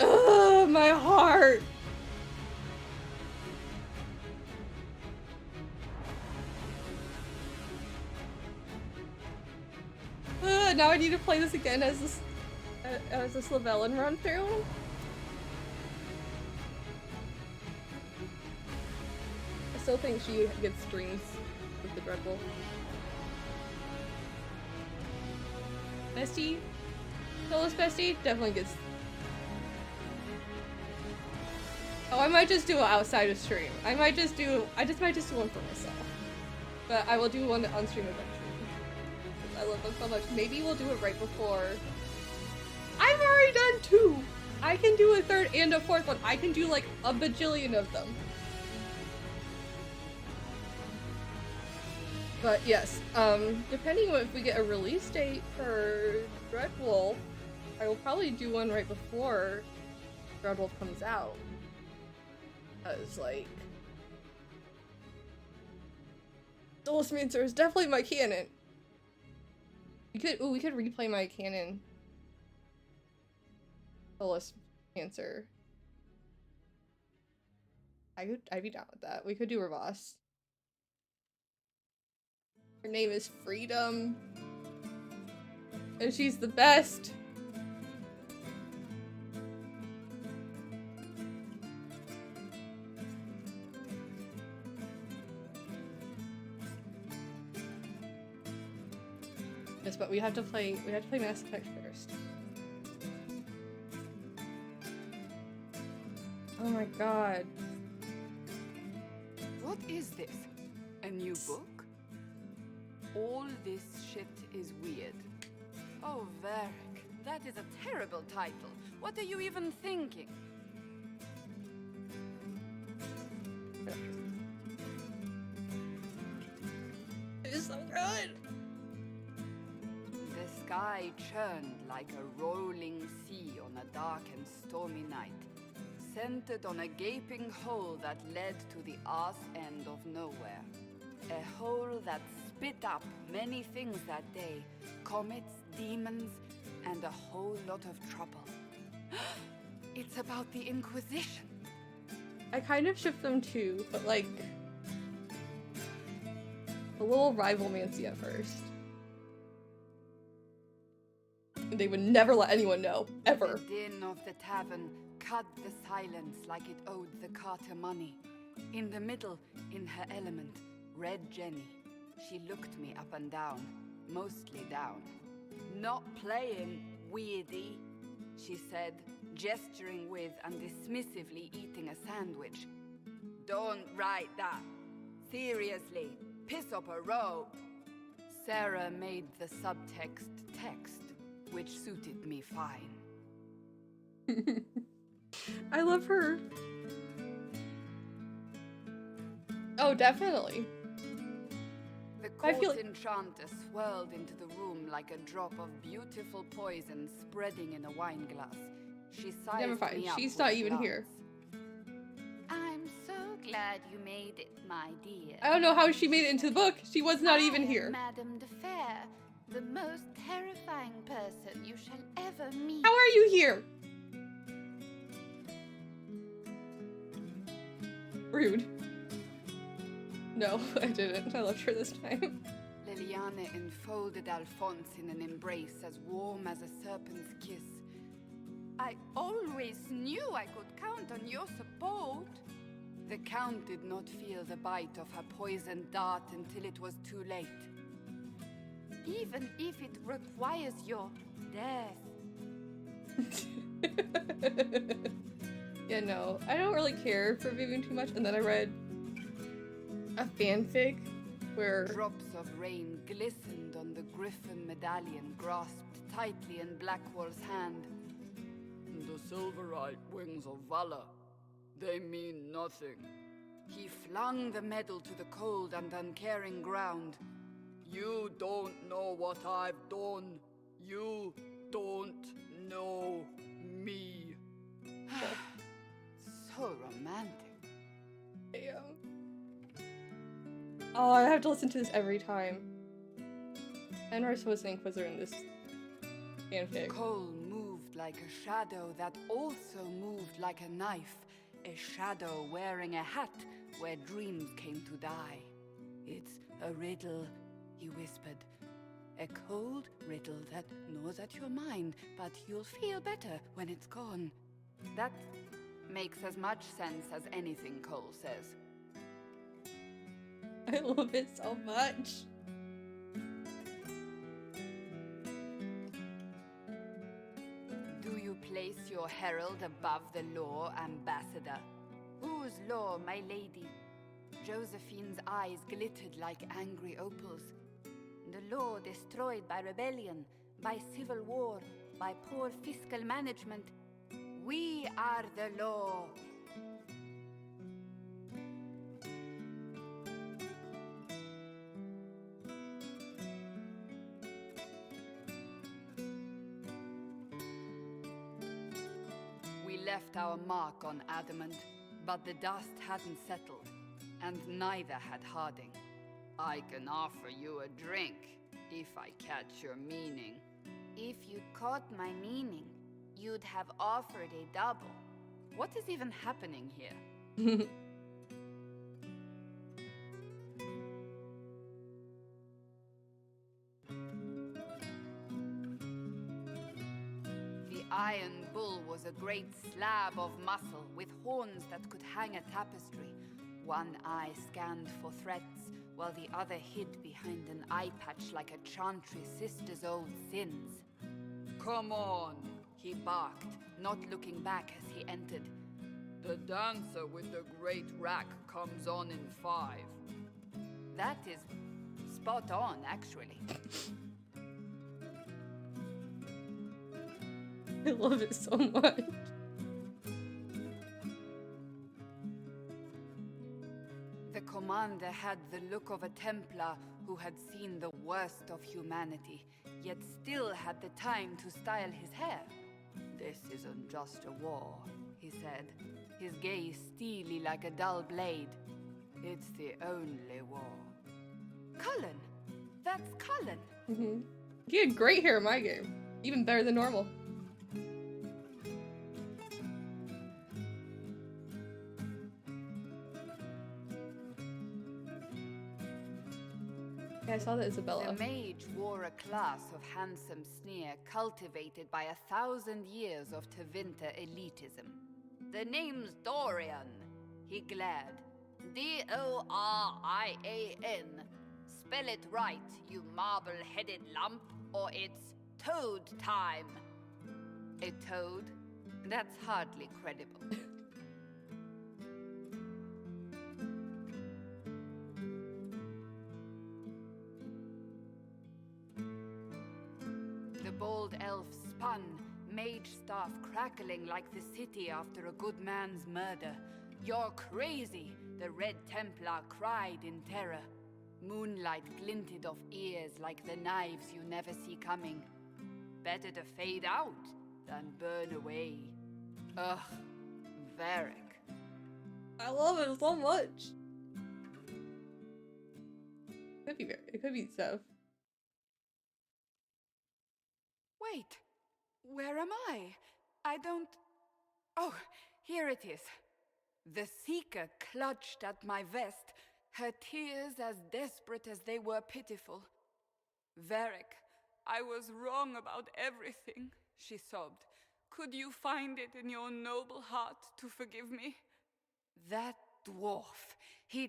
Ugh, my heart. Now I need to play this again as this Lavellan run through. I still think she gets streams with the Dreadwolf. Bestie? Solus Bestie? Definitely gets... Oh, I might just do it outside of stream. I might just do one for myself. But I will do one on stream eventually. I love them so much. Maybe we'll do it right before... I've already done 2! I can do a 3rd and a 4th one. I can do like a bajillion of them. But yes, depending on if we get a release date for Dreadwolf, I will probably do one right before Dreadwolf comes out. Because, like... Solus Mincer is definitely my canon. We could replay my canon. Solus Mincer. I'd be down with that. We could do Rivas. Her name is Freedom. And she's the best. Yes, but we have to play Mass Effect first. Oh my god. What is this? A new book? All this shit is weird. Oh, Varric, that is a terrible title. What are you even thinking? It's so good! The sky churned like a rolling sea on a dark and stormy night, centered on a gaping hole that led to the arse end of nowhere. A hole that spit up many things that day. Comets, demons, and a whole lot of trouble. It's about the Inquisition. I kind of ship them too, but like... a little rivalmancy at first. They would never let anyone know, ever. The din of the tavern cut the silence like it owed the Carter money. In the middle, in her element, Red Jenny. She looked me up and down, mostly down. Not playing, weirdy, she said, gesturing with and dismissively eating a sandwich. Don't write that. Seriously, piss up a row. Sarah made the subtext text, which suited me fine. I love her. Oh, definitely. The I court feel like enchanter swirled into the room like a drop of beautiful poison spreading in a wine glass. She sized never mind. me up She's with not a even here. glance. I'm so glad you made it, my dear. I don't know how she made it into the book. She was not even here. Madame de Fer, the most terrifying person you shall ever meet. How are you here? Rude. No, I didn't. I loved her this time. Liliane enfolded Alphonse in an embrace as warm as a serpent's kiss. I always knew I could count on your support. The Count did not feel the bite of her poisoned dart until it was too late. Even if it requires your death. Yeah, no. I don't really care for Vivian too much. And then I read a fanfic where drops of rain glistened on the griffin medallion grasped tightly in Blackwall's hand. The silverite wings of valor, they mean nothing. He flung the medal to the cold and uncaring ground. You don't know what I've done. You don't know me. So romantic. Damn. Oh, I have to listen to this every time. Enris was an Inquisitor in this fanfic. Cole moved like a shadow that also moved like a knife. A shadow wearing a hat where dreams came to die. It's a riddle, he whispered. A cold riddle that gnaws at your mind, but you'll feel better when it's gone. That makes as much sense as anything Cole says. I love it so much. Do you place your herald above the law, ambassador? Whose law, my lady? Josephine's eyes glittered like angry opals. The law destroyed by rebellion, by civil war, by poor fiscal management. We are the law. We left our mark on adamant, but the dust hadn't settled, and neither had Harding. I can offer you a drink, if I catch your meaning. If you caught my meaning, you'd have offered a double. What is even happening here? The Iron Bull was a great slab of muscle with horns that could hang a tapestry. One eye scanned for threats, while the other hid behind an eye patch like a chantry sister's old sins. Come on, he barked, not looking back as he entered. The dancer with the great rack comes on in 5. That is spot on, actually. I love it so much. The commander had the look of a Templar who had seen the worst of humanity, yet still had the time to style his hair. This isn't just a war, he said, his gaze steely like a dull blade. It's the only war. Cullen! That's Cullen! Mm-hmm. He had great hair in my game. Even better than normal. I saw that Isabella. The mage wore a class of handsome sneer cultivated by 1,000 years of Tevinter elitism. The name's Dorian, he glared. D-O-R-I-A-N. Spell it right, you marble-headed lump, or it's toad time. A toad? That's hardly credible. The bold elf spun, mage staff crackling like the city after a good man's murder. "You're crazy!" the Red Templar cried in terror. Moonlight glinted off ears like the knives you never see coming. Better to fade out than burn away. Ugh, Varric. I love it so much. It could be Zeph. Wait, where am I? I don't... Oh, here it is. The Seeker clutched at my vest, her tears as desperate as they were pitiful. "Varric, I was wrong about everything," she sobbed. "Could you find it in your noble heart to forgive me?" That dwarf, he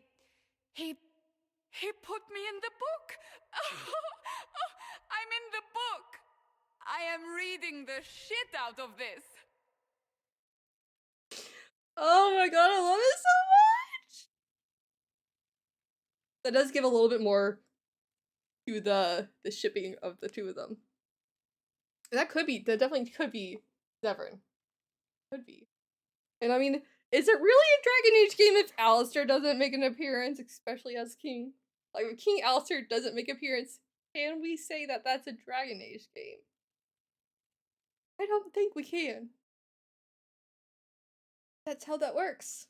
put me in the book! I'm in the book! I am reading the shit out of this! Oh my god, I love it so much! That does give a little bit more to the shipping of the two of them. That definitely could be Zevran. Could be. And I mean, is it really a Dragon Age game if Alistair doesn't make an appearance, especially as King? Like, if King Alistair doesn't make an appearance, can we say that that's a Dragon Age game? I don't think we can. That's how that works.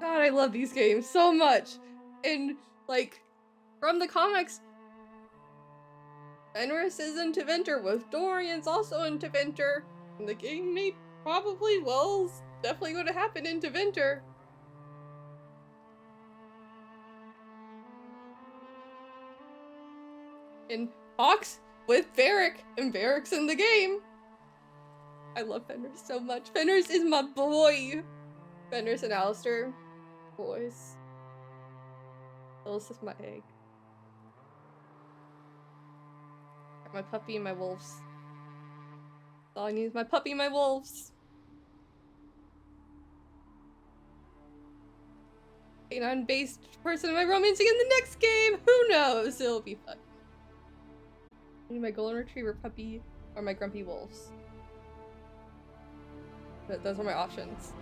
God, I love these games so much. And, like, from the comics, Fenris is in Tevinter, with Dorian's also in Tevinter. And the game definitely going to happen in Tevinter. And Hawks with Varric, and Varric's in the game. I love Fenris so much. Fenris is my boy. Fenris and Alistair, boys. This is my egg. Got my puppy and my wolves. That's all I need is my puppy and my wolves. Canine-based person am I romancing in the next game? Who knows? It'll be fun. I need my golden retriever puppy or my grumpy wolves. Those are my options.